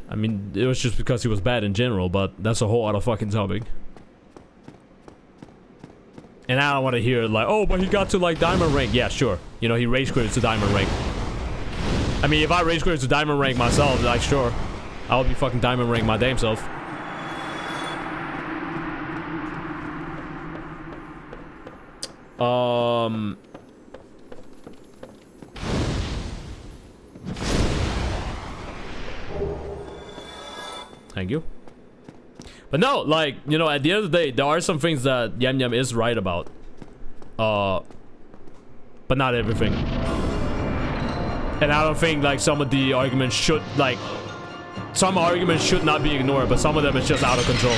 I mean, it was just because he was bad in general, but that's a whole other fucking topic. And I don't want to hear like, oh, but he got to like diamond rank. Yeah, sure. You know, he rage quitted to diamond rank. I mean, if I rage quitted to diamond rank myself, like, sure, I would be fucking diamond rank my damn self. Thank you. But no, like, you know, at the end of the day, there are some things that Yam Yam is right about. But not everything. And I don't think, like, some of the arguments should, like, some arguments should not be ignored, but some of them is just out of control.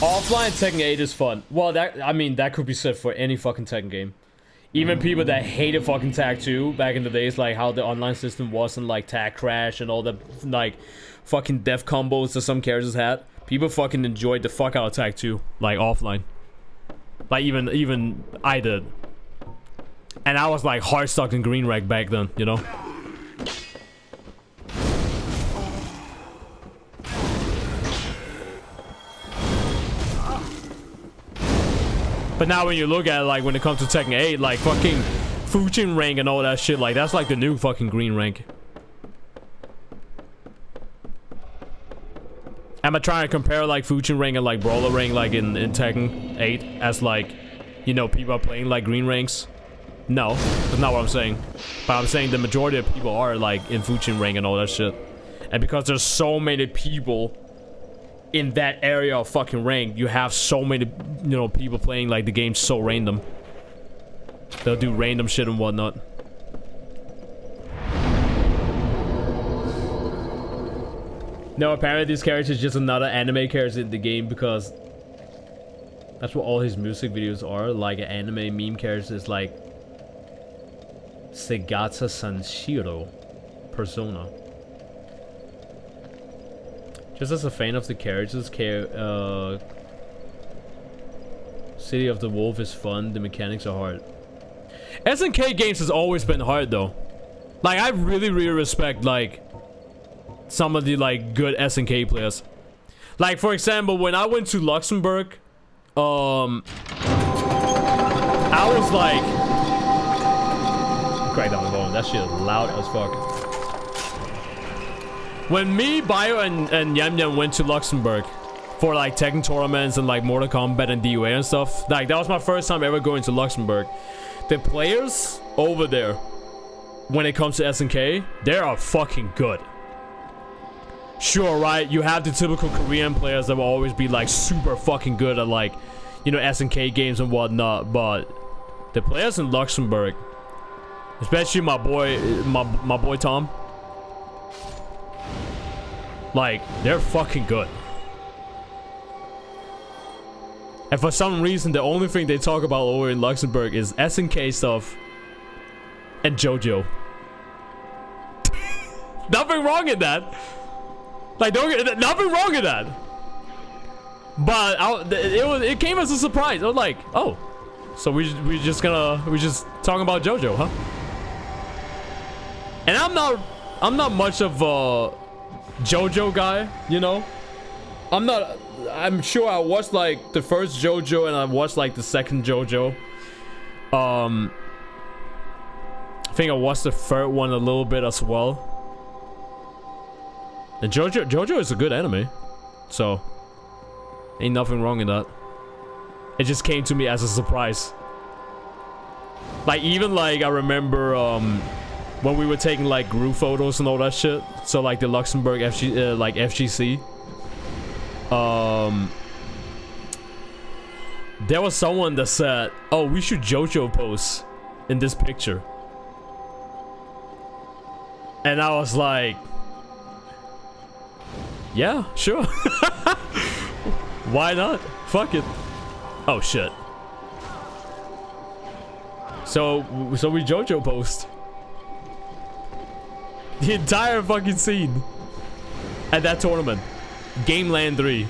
Offline Tekken 8 is fun. Well, that, I mean, that could be said for any fucking Tekken game. Even people that hated fucking Tag 2 back in the days, like how the online system wasn't like Tag Crash and all the like fucking death combos that some characters had. People fucking enjoyed the fuck out of Tag 2, like offline. Like even I did. And I was like hard stuck in Green Rag back then, you know? But now when you look at it, like when it comes to Tekken 8, like fucking Fujin rank and all that shit, like that's like the new fucking green rank. Am I trying to compare like Fujin rank and like Brawler rank like in Tekken 8 as like, you know, people are playing like green ranks? No, that's not what I'm saying. But I'm saying the majority of people are like in Fujin rank and all that shit. And because there's so many people in that area of fucking rank, you have so many, you know, people playing like the game so random. They'll do random shit and whatnot. No, apparently this character is just another anime character in the game because that's what all his music videos are. Like an anime meme character is like Segata Sanshiro Persona. Just as a fan of the characters, City of the Wolf is fun, the mechanics are hard. SNK games has always been hard though. Like I really respect like some of the like good SNK players. Like for example, when I went to Luxembourg, I was like, crack down the volume, that shit is loud as fuck. When me, Bio, and Yam Yam went to Luxembourg for like Tekken tournaments and like Mortal Kombat and DOA and stuff, like that was my first time ever going to Luxembourg. The players over there, when it comes to SNK, they are fucking good. Sure, right? You have the typical Korean players that will always be like super fucking good at like, you know, SNK games and whatnot, but the players in Luxembourg, especially my boy Tom, like they're fucking good. And for some reason, the only thing they talk about over in Luxembourg is SNK stuff and JoJo. Nothing wrong in that. Like, nothing wrong in that. But it came as a surprise. I was like, oh, so we just talking about JoJo, huh? And I'm not much of a JoJo guy, you know. I'm sure I watched like the first JoJo and I watched like the second JoJo. I think I watched the third one a little bit as well. And JoJo is a good anime, so ain't nothing wrong in that. It just came to me as a surprise. Like even like I remember when we were taking like group photos and all that shit. So like the Luxembourg FGC. There was someone that said, "Oh, we should JoJo pose in this picture," and I was like, "Yeah, sure. Why not? Fuck it." Oh shit. So we JoJo posed the entire fucking scene at that tournament. Game Land 3.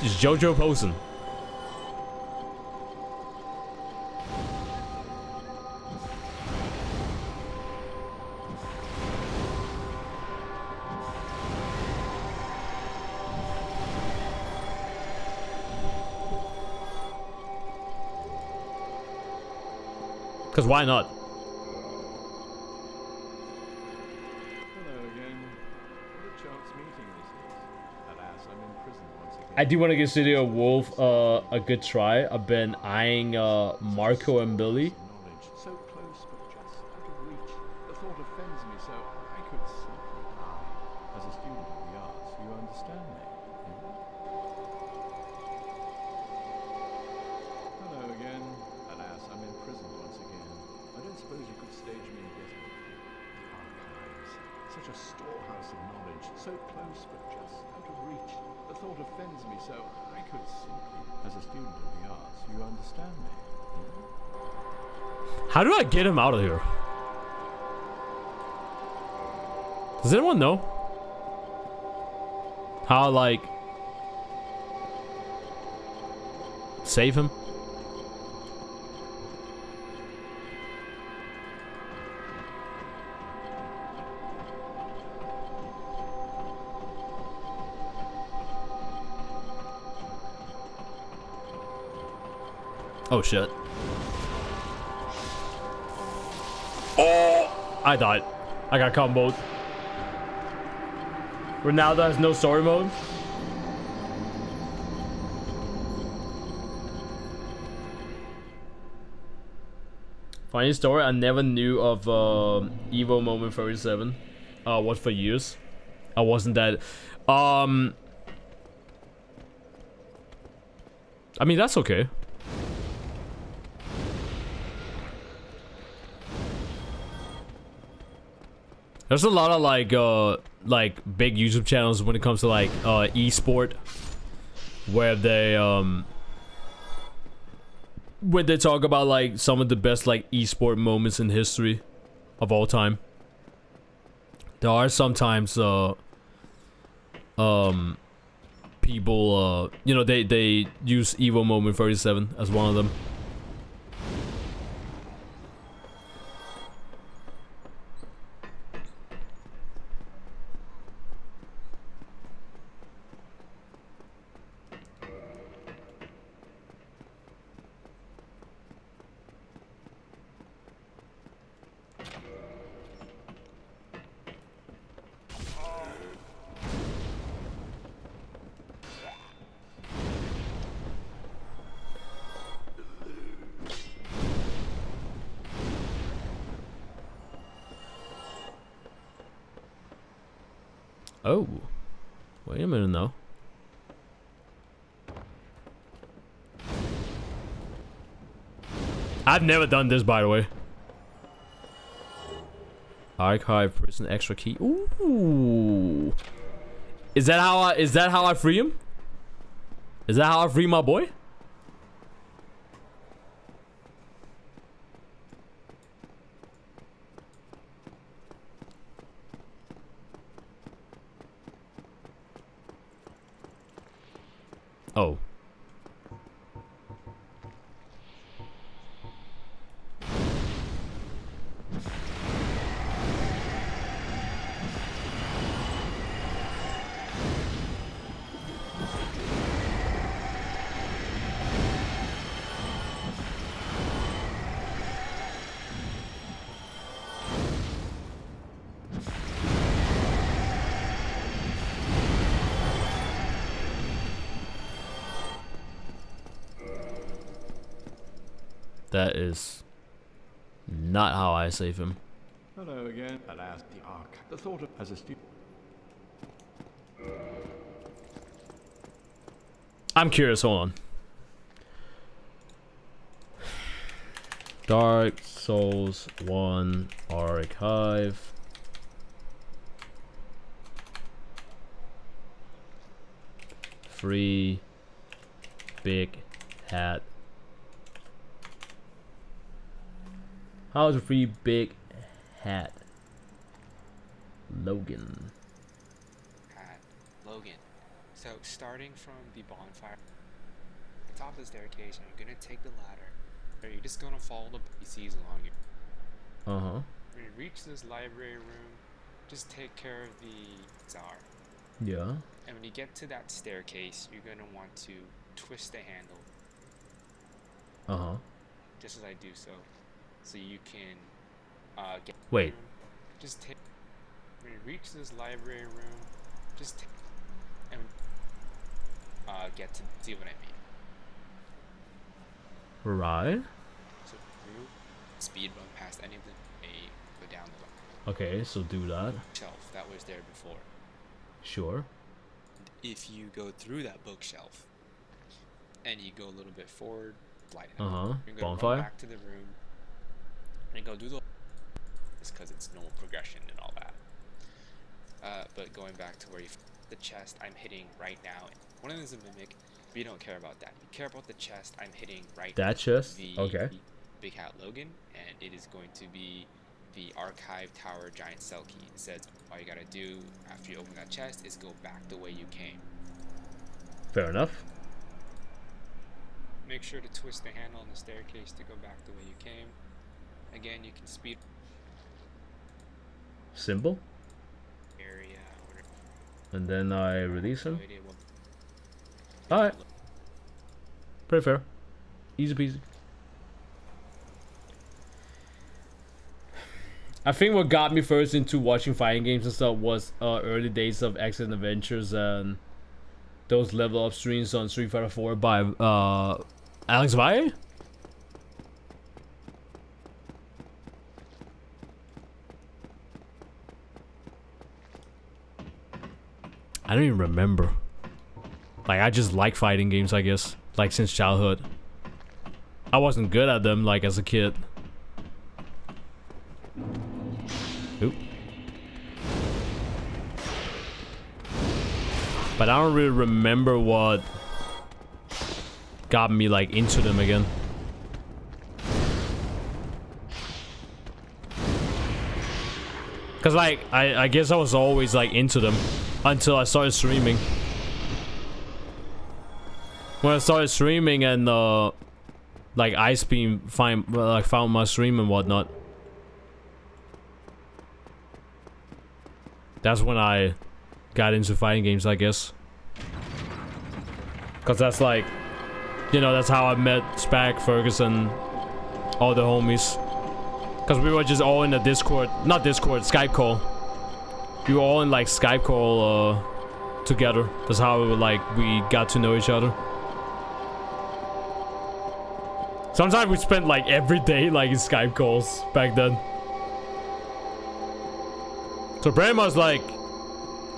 Just JoJo posing. Because why not? I do want to give City of Wolf a good try. I've been eyeing Marco and Billy. So close, but just out of reach. The thought offends me, so I could simply die. As a student of the arts, you understand me? Hello again. Alas, I'm imprisoned once again. I don't suppose you could stage me in getting the archives. Such a storehouse of knowledge. So close, but just out of reach. The thought offends me, so I could simply, as a student of the arts, you understand me? How do I get him out of here? Does anyone know? How, like, save him? Oh shit. Oh! I died. I got comboed. Ronaldo has no story mode. Funny story, I never knew of Evo Moment 37. What for years? I wasn't that. I mean, that's okay. There's a lot of like big YouTube channels when it comes to like esport, where they when they talk about like some of the best like esport moments in history of all time. There are sometimes people you know, they use Evo Moment 37 as one of them. Oh, wait a minute now. I've never done this, by the way. Archive prison extra key. Ooh, is that how I free him? Is that how I free my boy? Oh. That is not how I save him. Hello again. Alas, the Ark. The thought of as a student. I'm curious, hold on. Dark Souls 1 Archive. Free Big Hat. How to free Big Hat Logan. Logan. So starting from the bonfire, the top of the staircase, and you're gonna take the ladder. Or you're just gonna follow the PCs along it. Uh-huh. When you reach this library room, just take care of the czar. Yeah. And when you get to that staircase, you're gonna want to twist the handle. Uh-huh. Just as I do so. So you can get wait. Just take when you reach this library room, just take and get to see what I mean. Right. So through speed run past any of them, go down the okay, so do that. Shelf that was there before. Sure. If you go through that bookshelf and you go a little bit forward, light it. Uh-huh. You're gonna Bonfire. run back to the room and go do the because it's normal progression and all that. But going back to where you the chest I'm hitting right now. One of them is a mimic. We don't care about that. We care about the chest I'm hitting right now. That chest? The Okay. Big Hat Logan, and it is going to be the Archive Tower Giant Cell Key. It says all you gotta do after you open that chest is go back the way you came. Fair enough. Make sure to twist the handle on the staircase to go back the way you came. Again, you can speed Simple. area. And then I release him. No idea what- Alright. Pretty fair. Easy peasy. I think what got me first into watching fighting games and stuff was early days of Excellent Adventures and those level up streams on Street Fighter 4 by Alex Valle. I don't even remember. Like, I just like fighting games, I guess. Like, since childhood. I wasn't good at them, like, as a kid. Oop. But I don't really remember what got me like into them again. Cause like I guess I was always like into them until I started streaming. When I started streaming and like Ice Beam found my stream and whatnot. That's when I got into fighting games, I guess. Cause that's like, you know, that's how I met Spag, Ferguson, all the homies. Cause we were just all in the Discord, not Discord, Skype call. We were all in like Skype call together. That's how we got to know each other. Sometimes we spent like every day like in Skype calls back then. So pretty much like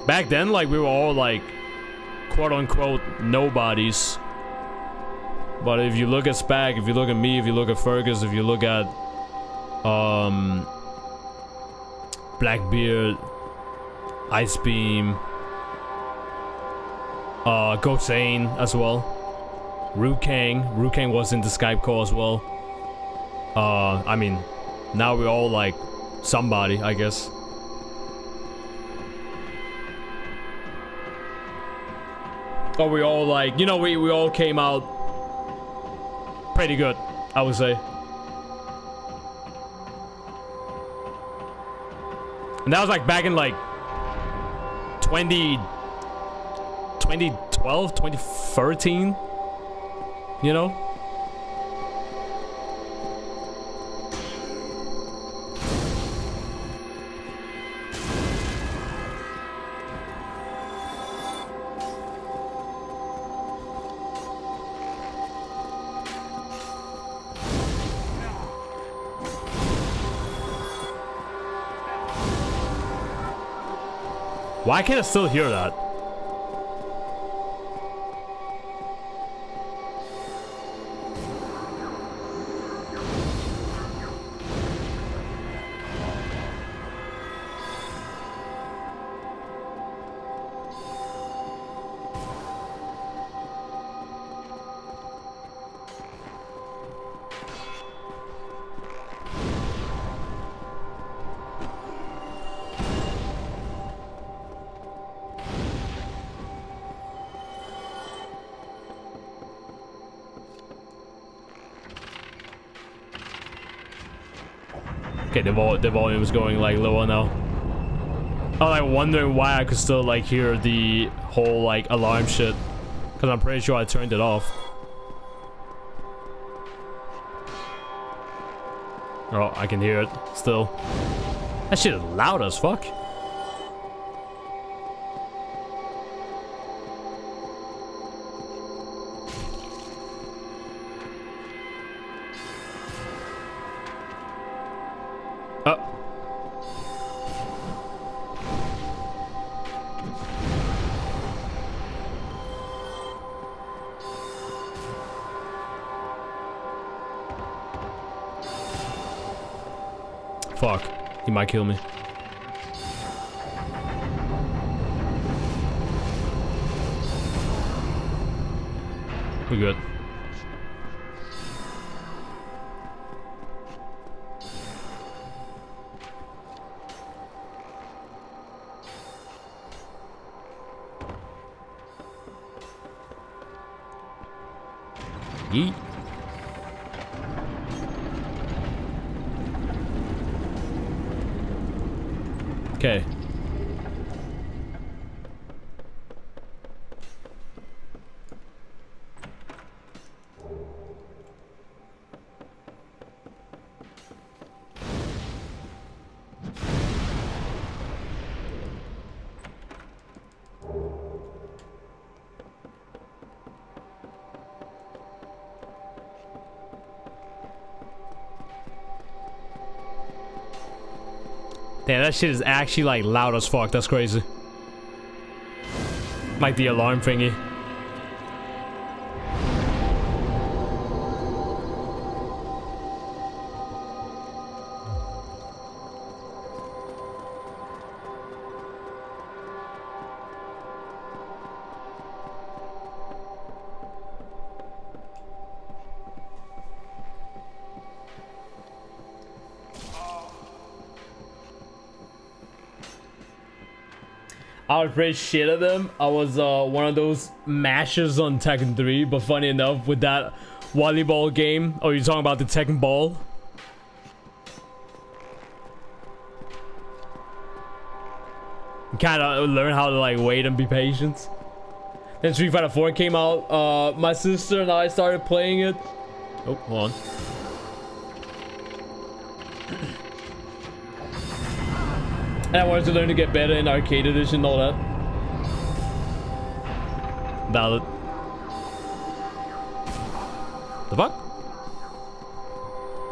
back then, like we were all like quote unquote nobodies. But if you look at Spag, if you look at me, if you look at Fergus, if you look at Blackbeard, Ice Beam, Goatsane as well. Rukang was in the Skype call as well. I mean, now we're all like somebody, I guess. But we all like, you know, we all came out pretty good, I would say. And that was like back in like 2012, 2013, you know? Why can't I still hear that? Okay, the volume is going like lower now. I'm like wondering why I could still like hear the whole like alarm shit, because I'm pretty sure I turned it off. Oh, I can hear it still. That shit is loud as fuck. Fuck, he might kill me. We're good. Yeet. Okay. Damn, that shit is actually like loud as fuck. That's crazy. Like the alarm thingy. I was pretty shit at them. I was one of those mashers on Tekken 3, but funny enough, with that volleyball game, oh, you're talking about the Tekken Ball? Kind of learn how to like wait and be patient. Then Street Fighter 4 came out. My sister and I started playing it. Oh, hold on. And I wanted to learn to get better in arcade edition and all that. Valid. The fuck?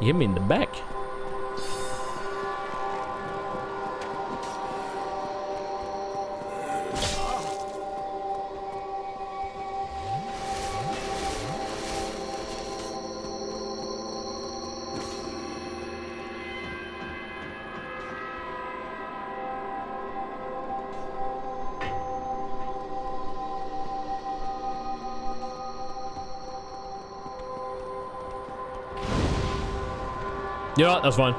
You hit me in the back. You know what? That's fine.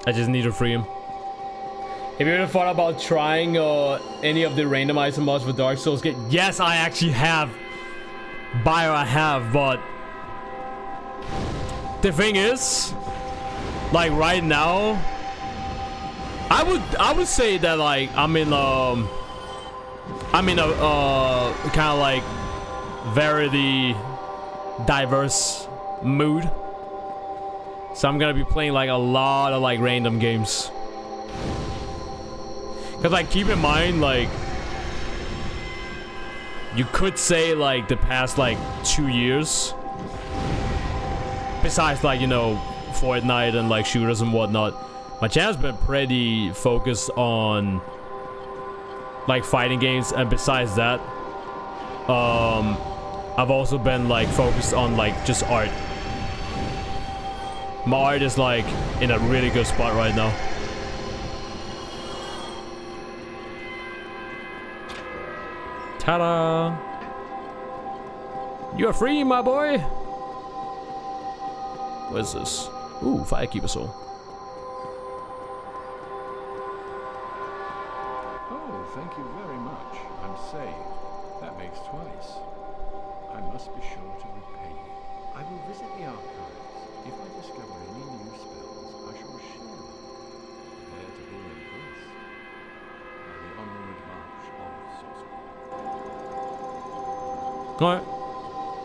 I just need to free him. Have you ever thought about trying any of the randomizer mods for Dark Souls game? Yes, I actually have. Bio I have, but the thing is, like right now, I would say that like I'm in a kind of like very diverse mood, so I'm gonna be playing like a lot of like random games, because like keep in mind, like you could say like the past like 2 years, besides like, you know, Fortnite and like shooters and whatnot, my channel's been pretty focused on like fighting games, and besides that I've also been like focused on like just art. My art is like in a really good spot right now. Ta-da! You're free, my boy! What is this? Ooh, Firekeeper Soul. Oh, thank you very much. I'm saved. That makes twice. I must be sure to repay you. I will visit the archives. If I discover any new spells, I shall share them. Prepare to be impressed by the onward march of sorcery. Alright.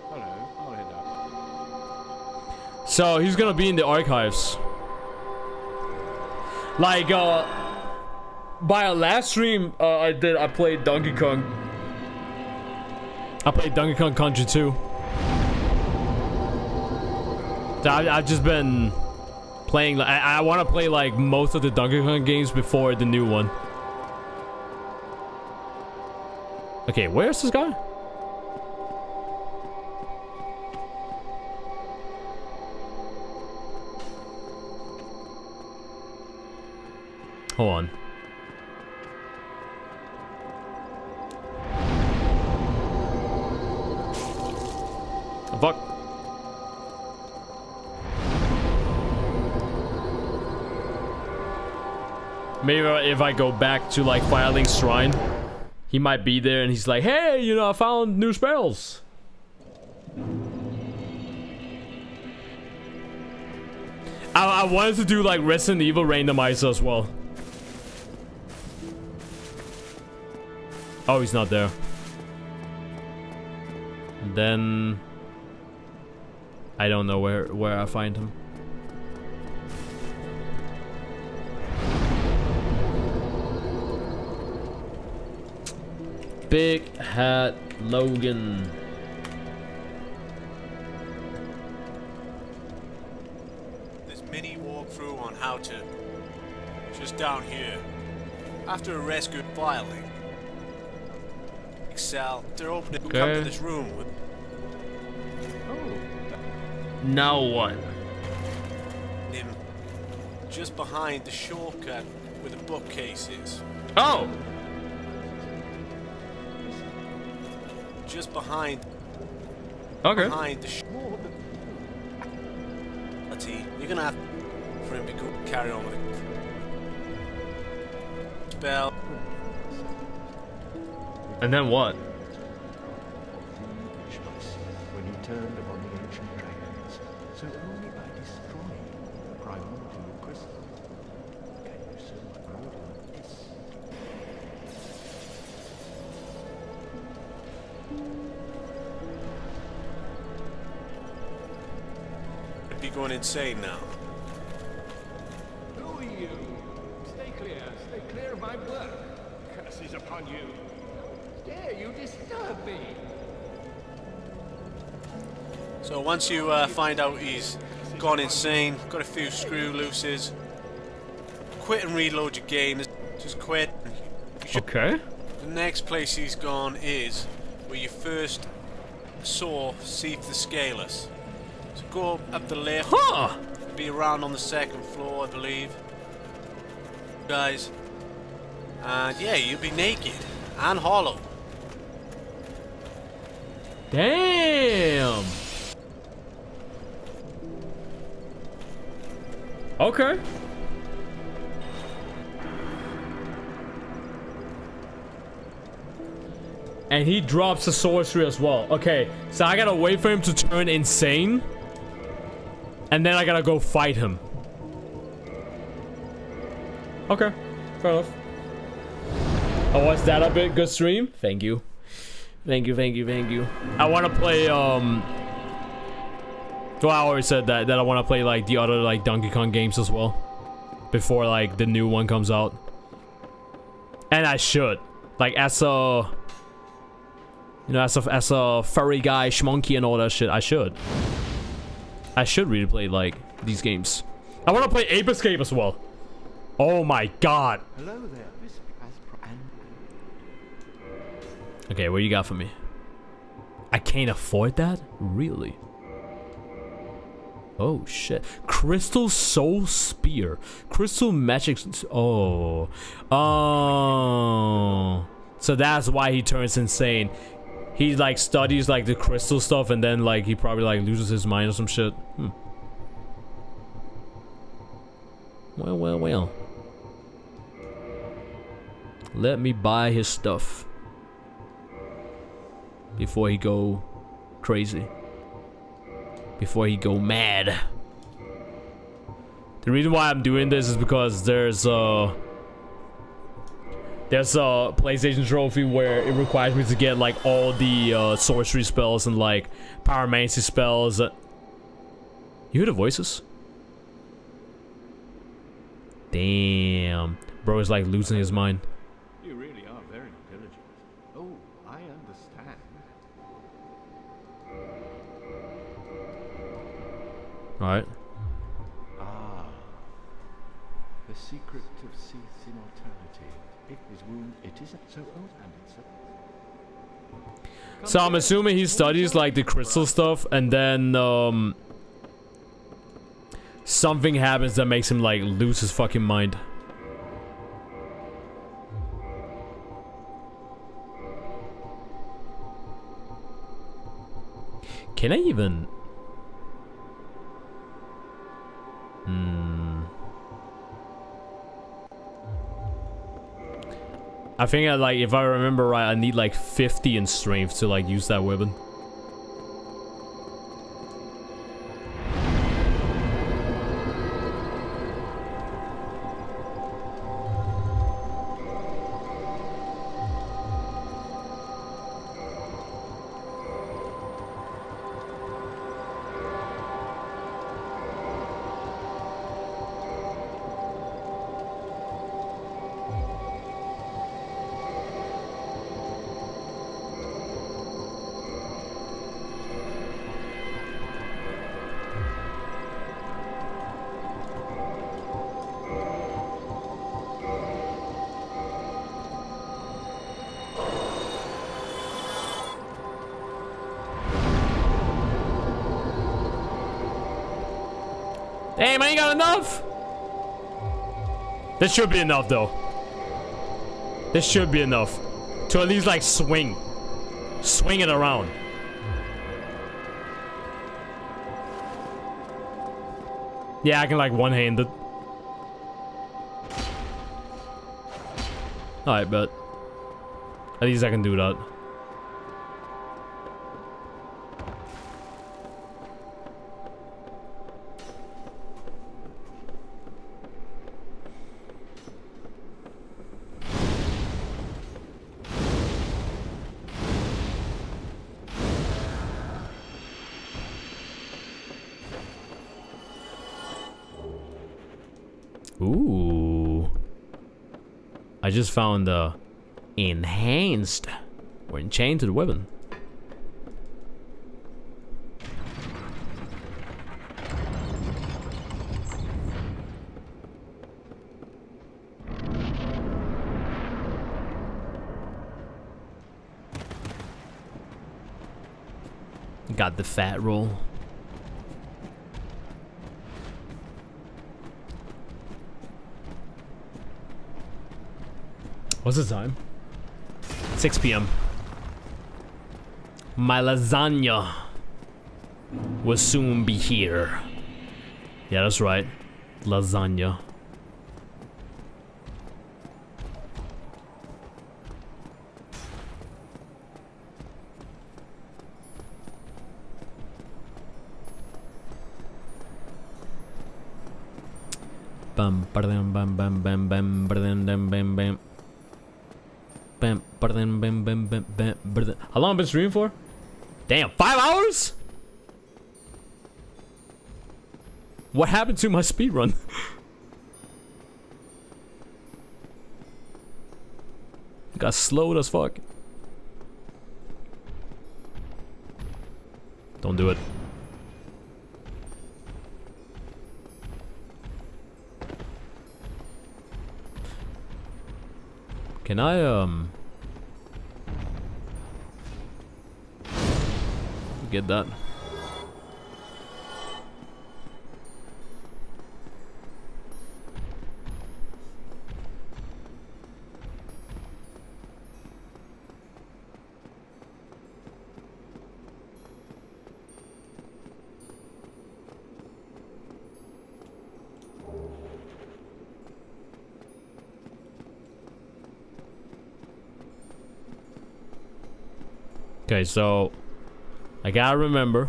Hello, I'll head up. So he's gonna be in the archives. Like by our last stream I played Donkey Kong. I played Donkey Kong Country 2. So I've just been playing. I want to play like most of the Donkey Kong games before the new one. Okay, where's this guy? Hold on. Oh, fuck. Maybe if I go back to like Firelink Shrine, he might be there and he's like, hey, you know, I found new spells. I wanted to do like Resident Evil randomizer as well. Oh, he's not there. Then I don't know where I find him. Big Hat Logan. This mini walkthrough on how to just down here. After a rescue filing. Excel, they're open to come to this room with. Now what? Him just behind the shortcut where the bookcase is. Oh! Just behind. Okay. Behind the you're gonna have to for him to go carry on with it. Spell. And then what? When he turned upon the ancient dragons, so only by destroying the primordial crystal can you so much more than this. I'd be going insane now. Who are you? Stay clear of my work. Curses upon you. How dare you disturb me? So once you find out he's gone insane, got a few screw looses, quit and reload your game. Just quit. Okay. The next place he's gone is where you first saw Seath the Scaleless. So go up the lift. Huh. Be around on the second floor, I believe. Guys. And yeah, you'll be naked and hollow. Damn. Okay. And he drops the sorcery as well. Okay, so I gotta wait for him to turn insane. And then I gotta go fight him. Okay, fair enough. Oh, was that a bit good stream? Thank you. Thank you. I wanna play, well, I already said that I wanna play, like, the other, like, Donkey Kong games as well. Before, like, the new one comes out. And I should. Like, as a... You know, as a furry guy, schmonkey and all that shit, I should really play, like, these games. I want to play Ape Escape as well. Oh my god. Hello there. Okay, what you got for me? I can't afford that? Really? Oh shit. Crystal Soul Spear. Crystal Magic... Oh. Oh. So that's why he turns insane. He, like, studies, like, the crystal stuff, and then, like, he probably, like, loses his mind or some shit. Well. Let me buy his stuff. Before he go crazy. Before he go mad. The reason why I'm doing this is because there's a PlayStation trophy where it requires me to get, like, all the sorcery spells and, like, pyromancy spells. You hear the voices? Damn. Bro is, like, losing his mind. You really are very diligent. Oh, I understand. Alright. Ah. The secret of Seath's immortality. It isn't so old and it's So I'm assuming he studies, like, the crystal stuff, and then something happens that makes him, like, lose his fucking mind. Can I even... I think like, if I remember right, I need like 50 in strength to, like, use that weapon. Damn, I ain't got enough. This should be enough, though. This should be enough to at least, like, swing it around. Yeah, I can like one-handed. Alright, but at least I can do that. Ooh. I just found the enhanced or enchanted weapon. Got the fat roll. What's the time? 6 p.m. My lasagna will soon be here. Yeah, that's right. Lasagna. Bam, bam, bam, bam, bam, bam, bam, bam, bam, bam. Bam, bam, bam, bam, bam, bam. How long have I been streaming for? Damn, 5 hours? What happened to my speedrun? Got slowed as fuck. Don't do it. Can I, get that? Okay, so I gotta remember.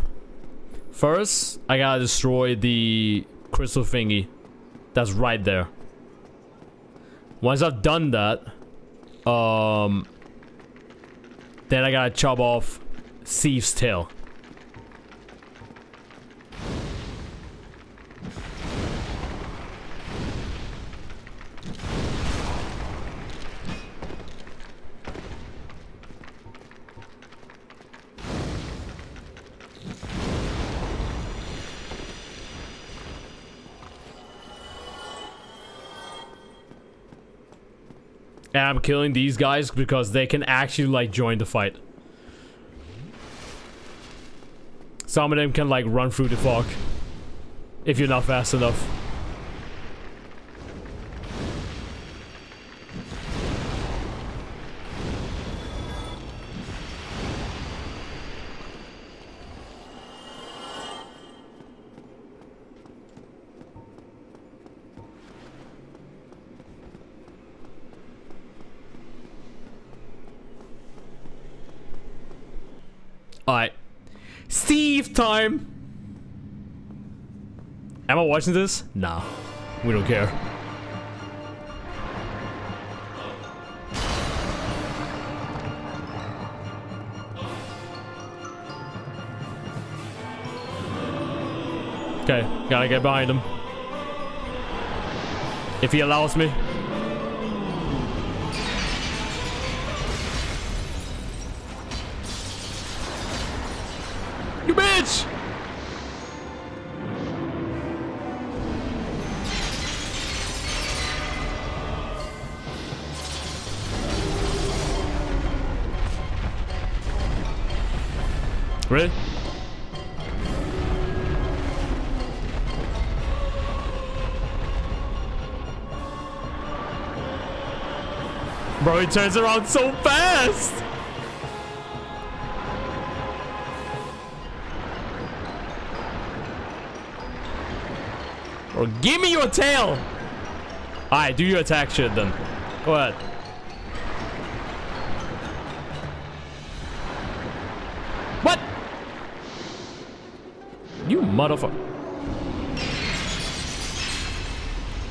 First, I gotta destroy the crystal thingy that's right there. Once I've done that, then I gotta chop off Thief's tail. And I'm killing these guys because they can actually like join the fight. Some of them can like run through the fog if you're not fast enough. Alright. Steve time! Am I watching this? Nah. We don't care. Okay, gotta get behind him. If he allows me. You bitch! Really? Bro, he turns around so fast! Or give me your tail! Alright, do your attack shit then. Go ahead. What? You motherfucker.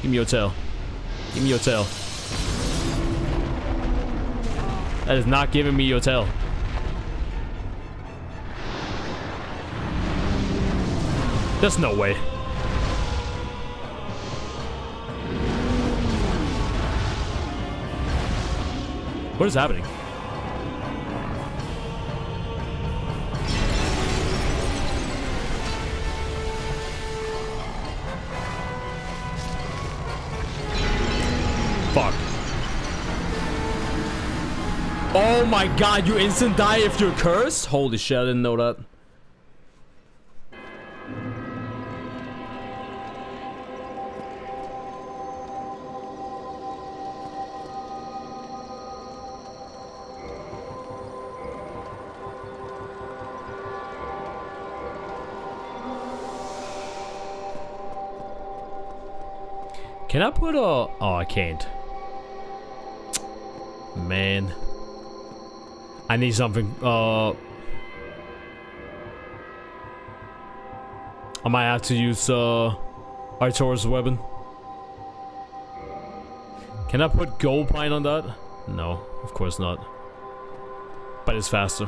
Give me your tail. Give me your tail. That is not giving me your tail. There's no way. What is happening? Fuck. Oh my god, you instant die if you're cursed? Holy shit, I didn't know that. Can I put a... Oh, I can't. Man. I need something. I might have to use Artorias' weapon. Can I put gold pine on that? No, of course not. But it's faster.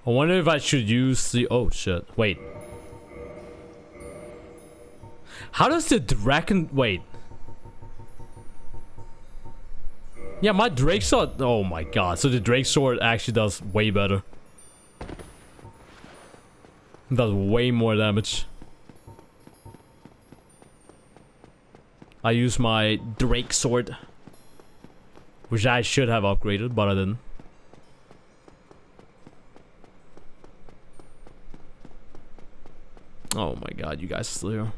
I wonder if I should use the... Oh shit, wait. How does the dragon... Wait. Yeah, my Drake sword... Oh my god, so the Drake sword actually does way better. It does way more damage. I use my Drake sword, which I should have upgraded, but I didn't. Oh my god, you guys are still here.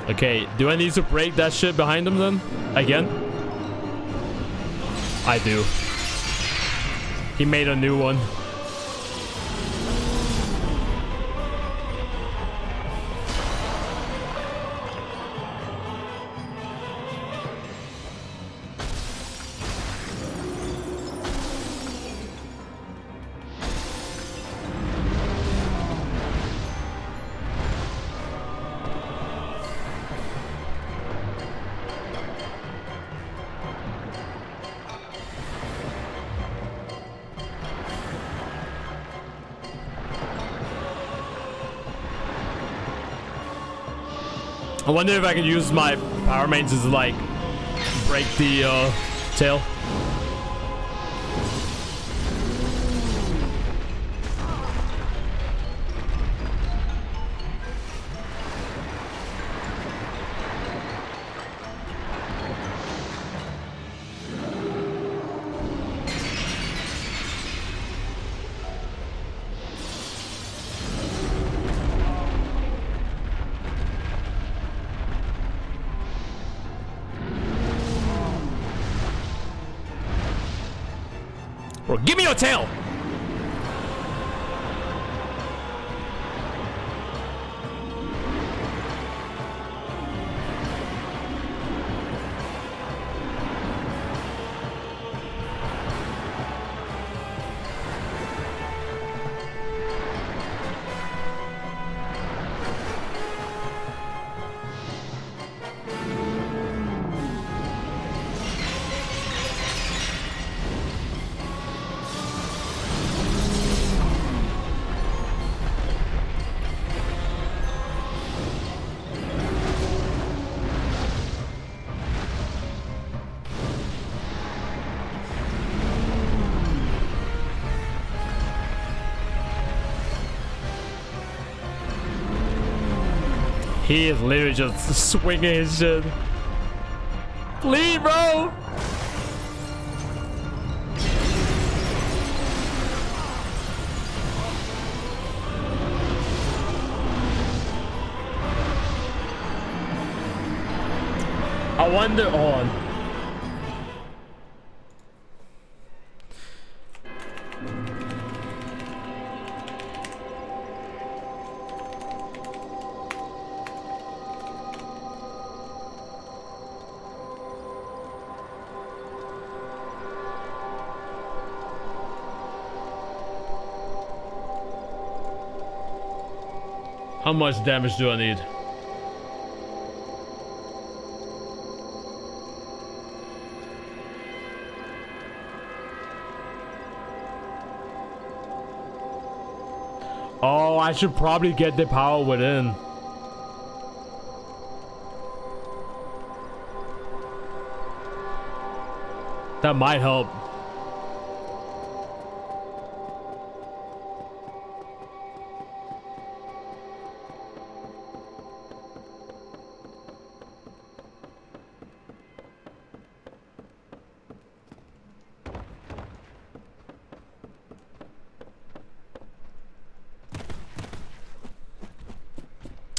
Okay, do I need to break that shit behind them then? Again? I do. He made a new one. I wonder if I can use my power mains to like break the tail. Bro, give me your tail! He is literally just swinging his shit. Please, bro! I wonder on. How much damage do I need? Oh, I should probably get the power within. That might help.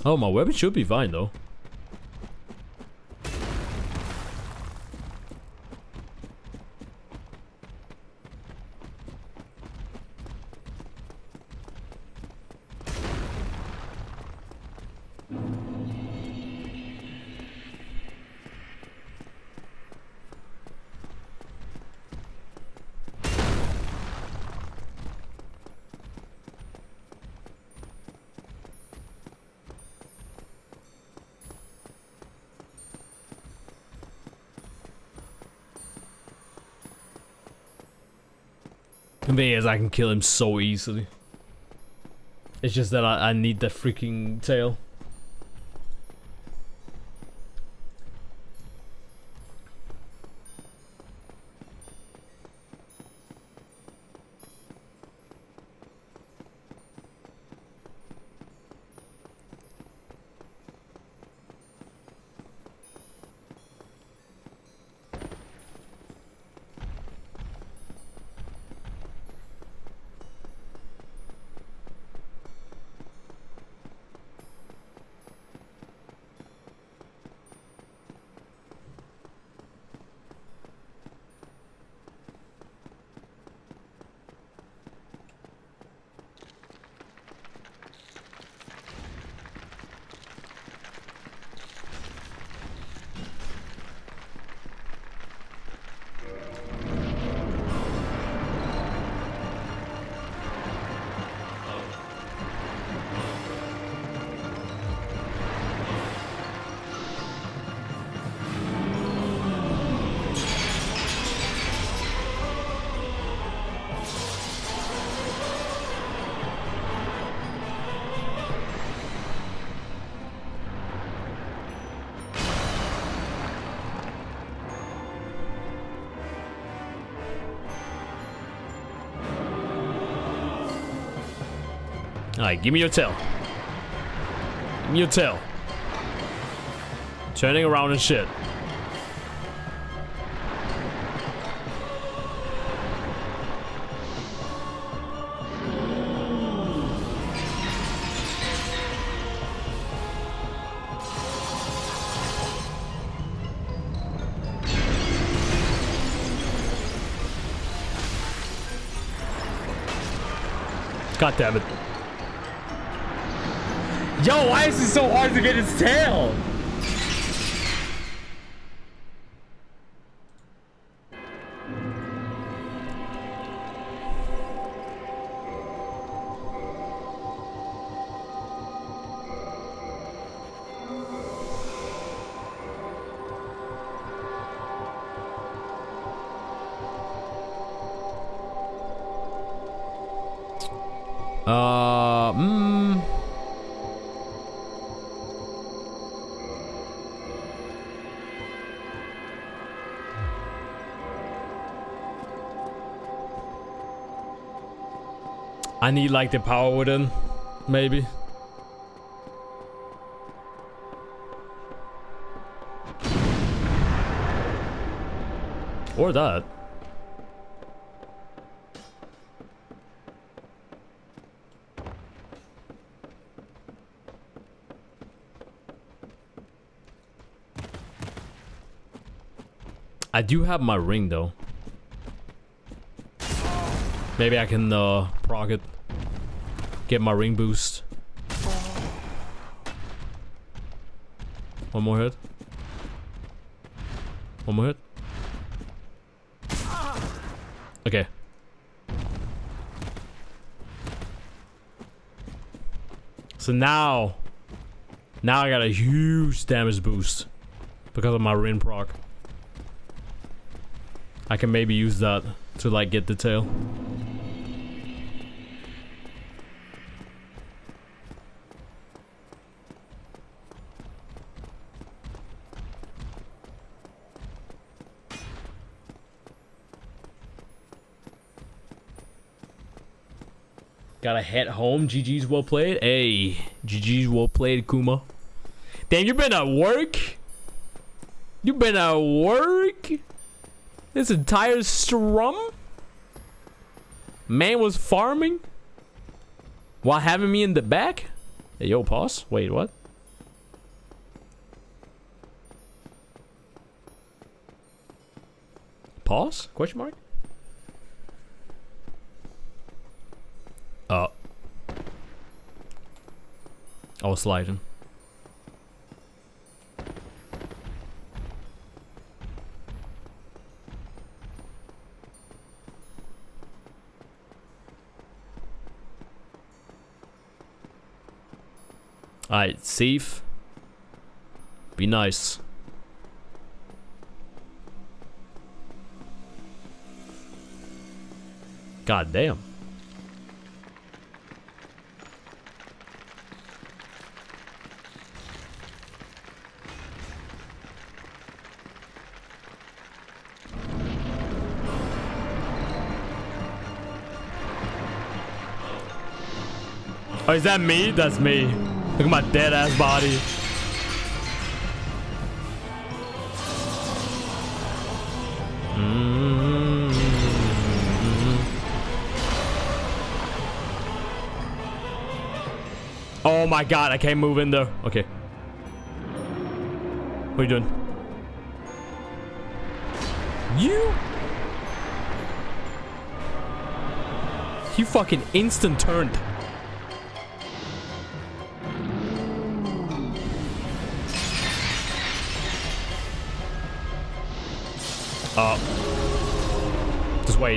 Oh, my weapon should be fine though. The thing is, I can kill him so easily. It's just that I need the freaking tail. Alright, give me your tail. Give me your tail. Turning around and shit. God damn it. Yo, why is it so hard to get his tail? I need like the power within, maybe. Or that. I do have my ring though. Maybe I can proc it. Get my ring boost. One more hit. One more hit. Okay. So now I got a huge damage boost because of my ring proc. I can maybe use that to like get the tail. Gotta head home. GG's well played. Hey, GG's well played, Kuma. Damn, you been at work? You been at work? This entire strum? Man was farming? While having me in the back? Hey, yo, pause. Wait, what? Pause? Question mark? I was sliding. Alright, safe. Be nice. God damn. Oh, is that me? That's me. Look at my dead ass body. Oh my god, I can't move in there. Okay. What are you doing? You fucking instant turned.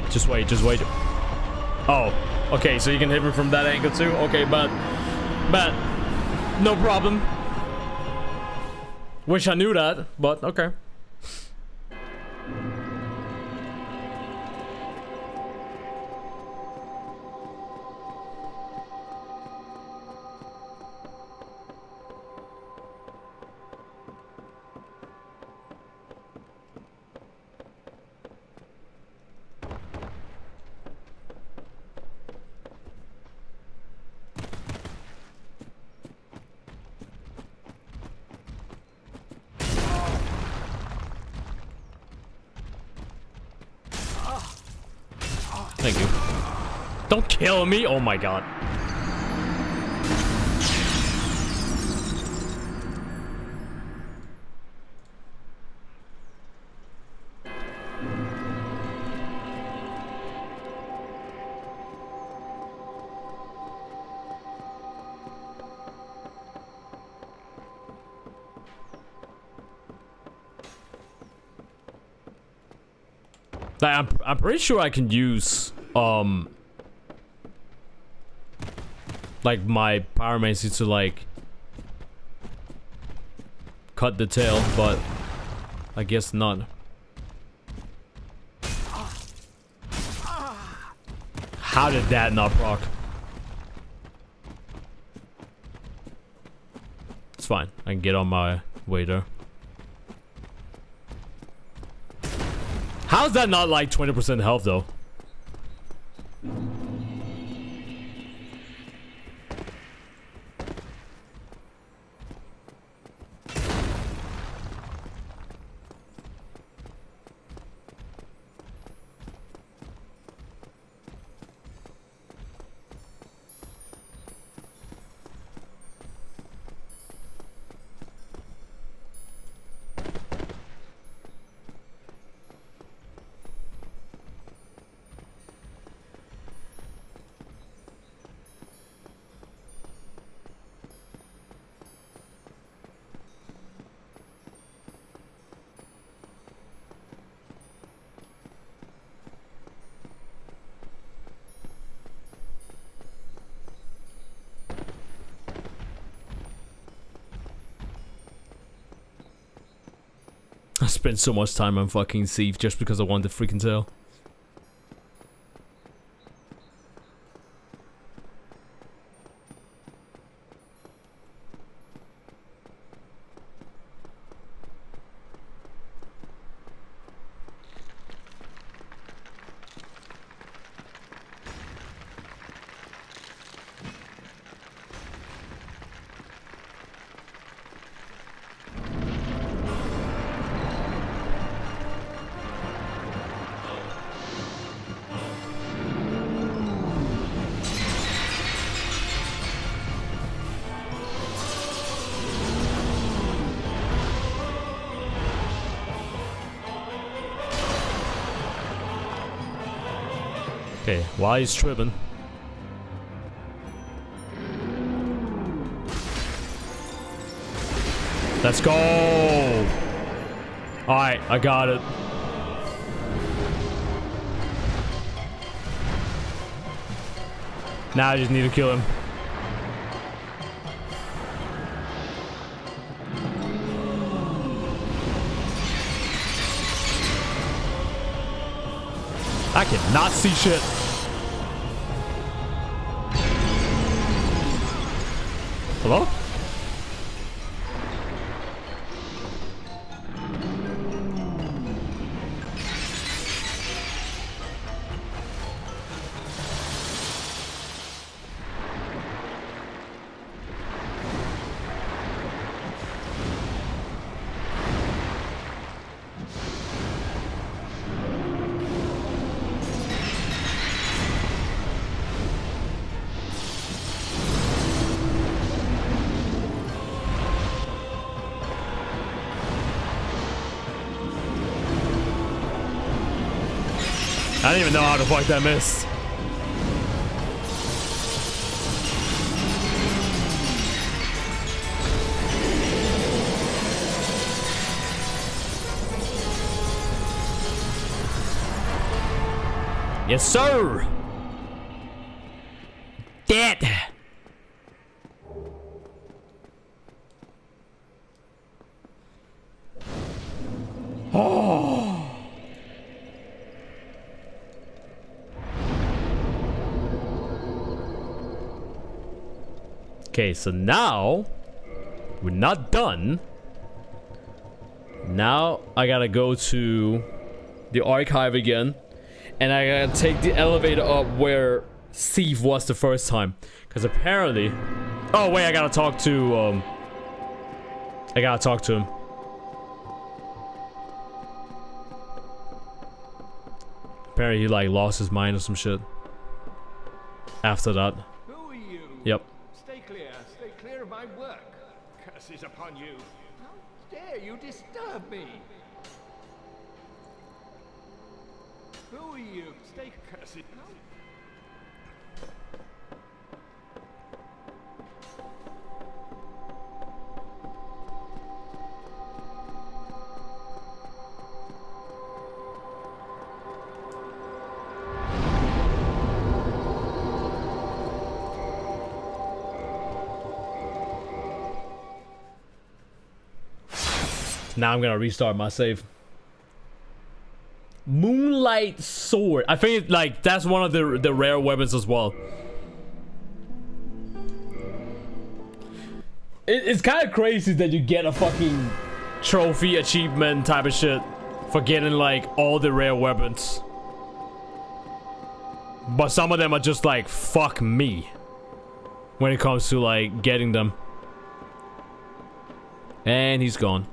Just wait. Oh, okay, so you can hit me from that angle too? Okay, but no problem. Wish I knew that, but okay. Thank you. Don't kill me! Oh my god. Like, I'm pretty sure I can use like my pyromancy to like cut the tail, but I guess not. How did that not proc? It's fine. I can get on my way there. How's that not like 20% health though? I spent so much time on fucking Thief just because I wanted the freaking tail. Okay, while he's tripping. Let's go! Alright, I got it. Now I just need to kill him. I cannot see shit. Hello? I don't even know how to fuck that miss. Yes, sir. Dead. Oh. Okay, so now we're not done. Now I gotta go to the archive again, and I gotta take the elevator up where Steve was the first time, because apparently, oh wait, I gotta talk to him. Apparently he like lost his mind or some shit after that. Who are you? Yep. Stay clear of my work. Curses upon you. How dare you disturb me? Who are you? Stay cursed. Now I'm gonna restart my save. Moonlight sword. I think like that's one of the rare weapons as well. It's kind of crazy that you get a fucking trophy achievement type of shit for getting like all the rare weapons. But some of them are just like, fuck me, when it comes to like getting them. And he's gone.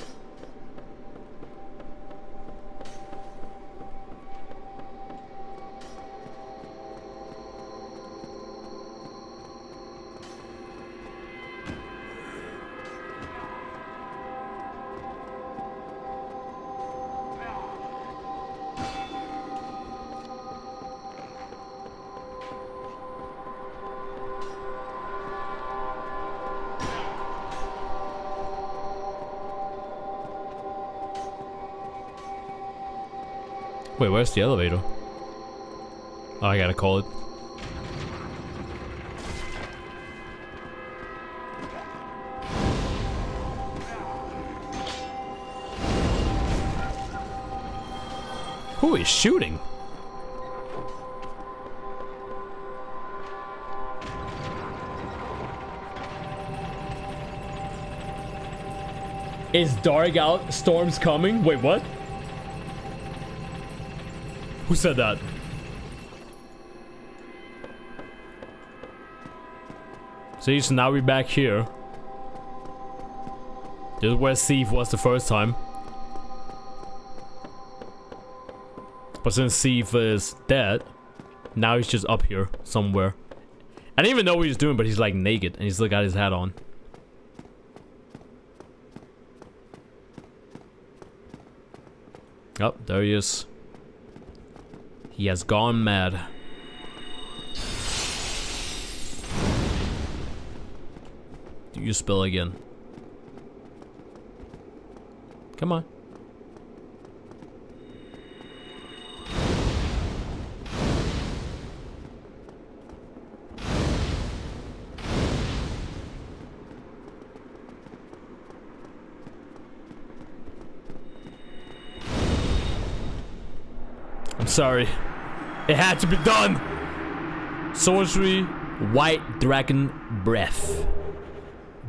Wait, where's the elevator? Oh, I gotta call it. Who is shooting? Is dark out? Storm's coming? Wait, what? Who said that? See, so now we're back here. This is where Steve was the first time. But since Steve is dead, now he's just up here somewhere. I didn't even know what he was doing, but he's like naked and he's still got his hat on. Oh, there he is. He has gone mad. Do you spell again? Come on. I'm sorry. It had to be done. Sorcery, White Dragon Breath.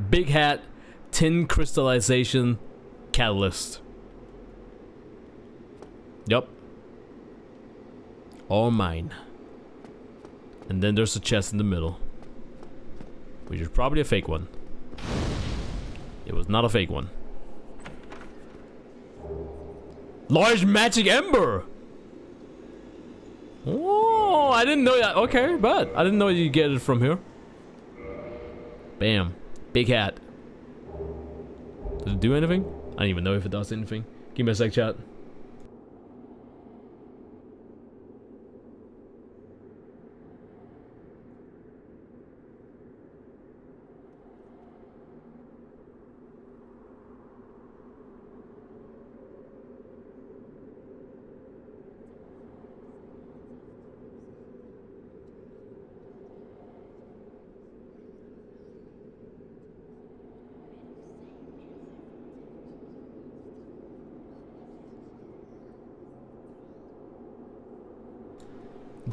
Big hat, tin crystallization, catalyst. Yup. All mine. And then there's a chest in the middle, which is probably a fake one. It was not a fake one. Large magic ember. Oh, I didn't know that. Okay, but I didn't know you get it from here. Bam. Big hat. Does it do anything? I don't even know if it does anything. Give me a sec, chat.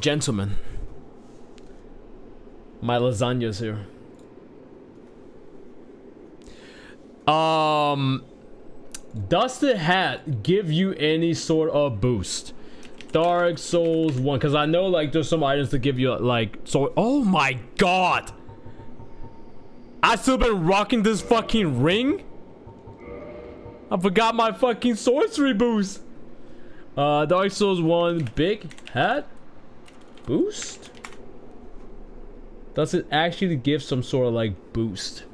Gentlemen, my lasagna's here. Does the hat give you any sort of boost? Dark Souls 1, because I know like there's some items that give you like so. Oh my god! I still been rocking this fucking ring. I forgot my fucking sorcery boost. Dark Souls 1 big hat. Boost? Does it actually give some sort of like boost?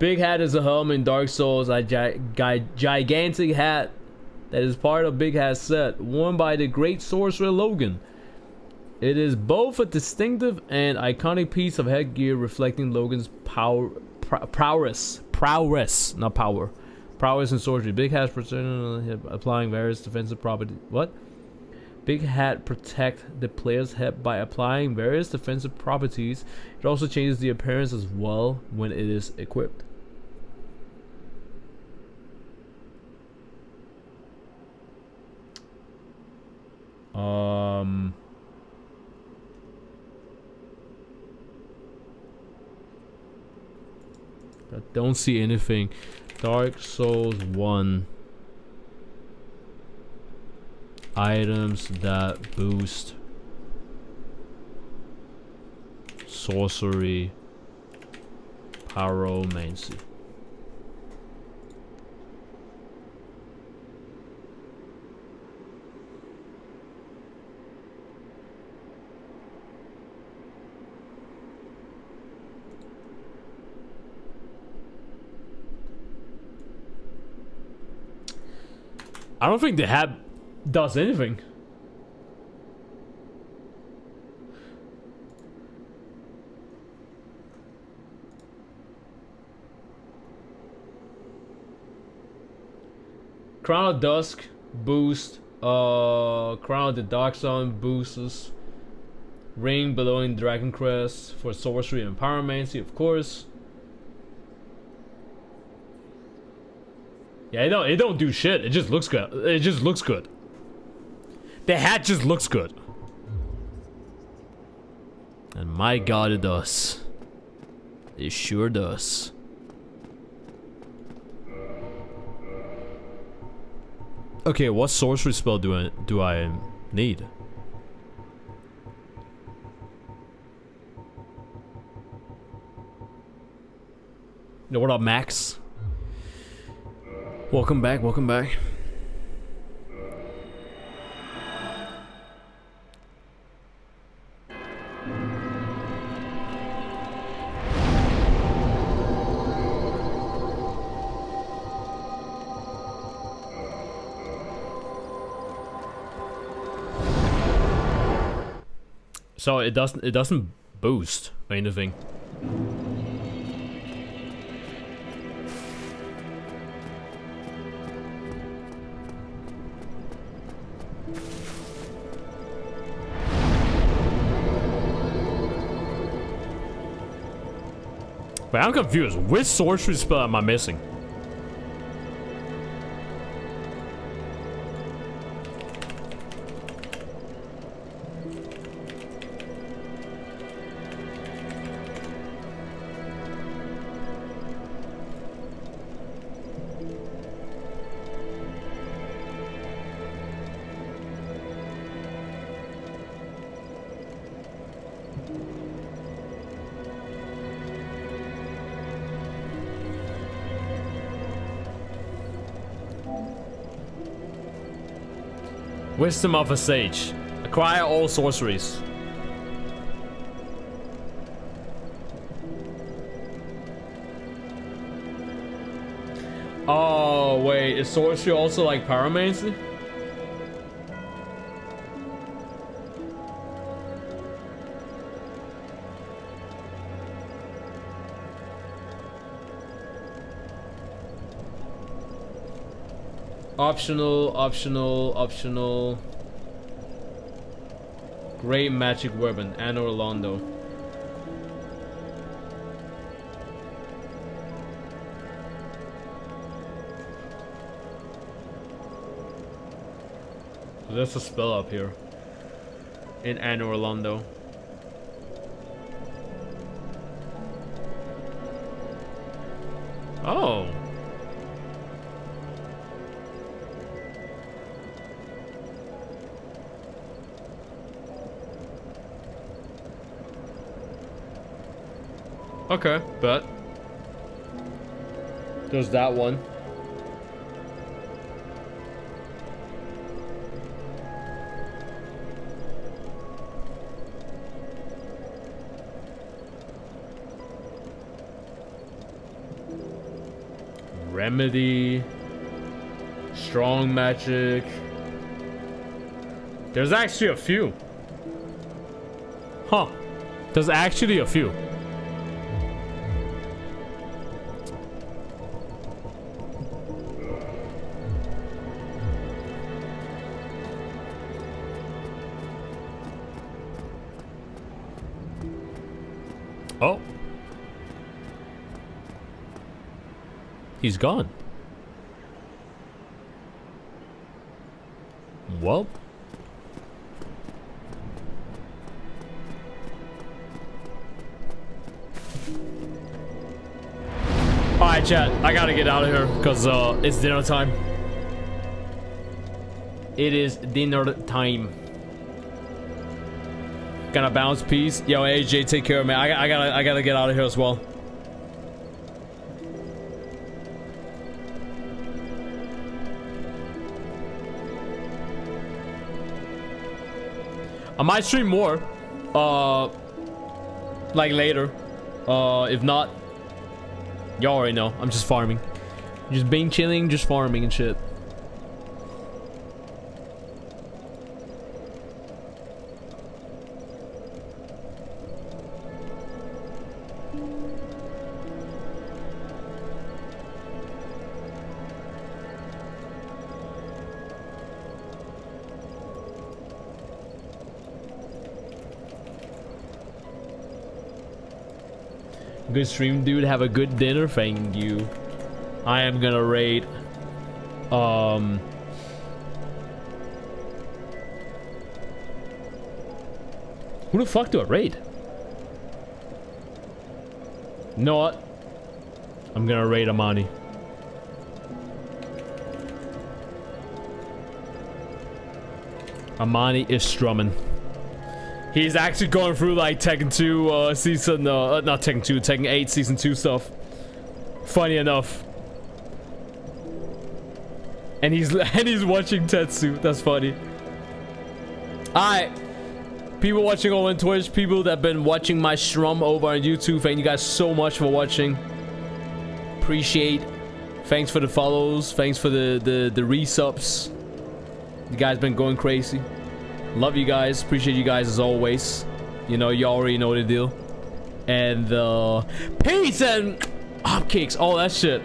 Big hat is a helmet in Dark Souls, a gigantic hat that is part of Big Hat set, worn by the great sorcerer Logan. It is both a distinctive and iconic piece of headgear reflecting Logan's prowess, not power. Prowess in sorcery. Big hat's applying various defensive properties. What? Big hat protect the player's head by applying various defensive properties. It also changes the appearance as well when it is equipped. Don't see anything. Dark Souls 1. Items that boost sorcery, pyromancy. I don't think the hat does anything. Crown of Dusk boost. Crown of the Dark Sun boosts. Ring belonging Dragon Crest for sorcery and pyromancy, of course. Yeah, it don't do shit. It just looks good. It just looks good. The hat just looks good. And my god, it does. It sure does. Okay, what sorcery spell do I need? Yo, what up, Max? Welcome back, welcome back. So it doesn't boost or anything. Wait, I'm confused. Which sorcery spell am I missing? Wisdom of a Sage. Acquire all sorceries. Oh, wait. Is sorcery also like pyromancy? Optional. Great magic weapon, Anor Londo. So there's a spell up here in Anor Londo. Oh. Okay, but there's that one. Remedy, strong magic. There's actually a few. Huh. There's actually a few. Oh. He's gone. Well. Alright, chat. I gotta get out of here because it's dinner time. It is dinner time. Gonna bounce, peace. Yo, AJ, take care, man. I gotta get out of here as well. I might stream more, like later. If not, y'all already know. I'm just farming, just being chilling, just farming and shit. Good stream, dude. Have a good dinner. Thank you. I am gonna raid who the fuck do I raid? You know what? I'm gonna raid Amani. Amani is strumming. He's actually going through like Tekken 2 season, not Tekken 2, Tekken 8 season 2 stuff. Funny enough. And he's watching Tetsu. That's funny. Alright. People watching over on Twitch, people that have been watching my strum over on YouTube, thank you guys so much for watching. Appreciate. Thanks for the follows. Thanks for the resubs. You guys been going crazy. Love you guys. Appreciate you guys as always. You know, you already know the deal. And peace and hop kicks, all that shit.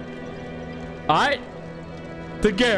Alright? Take care.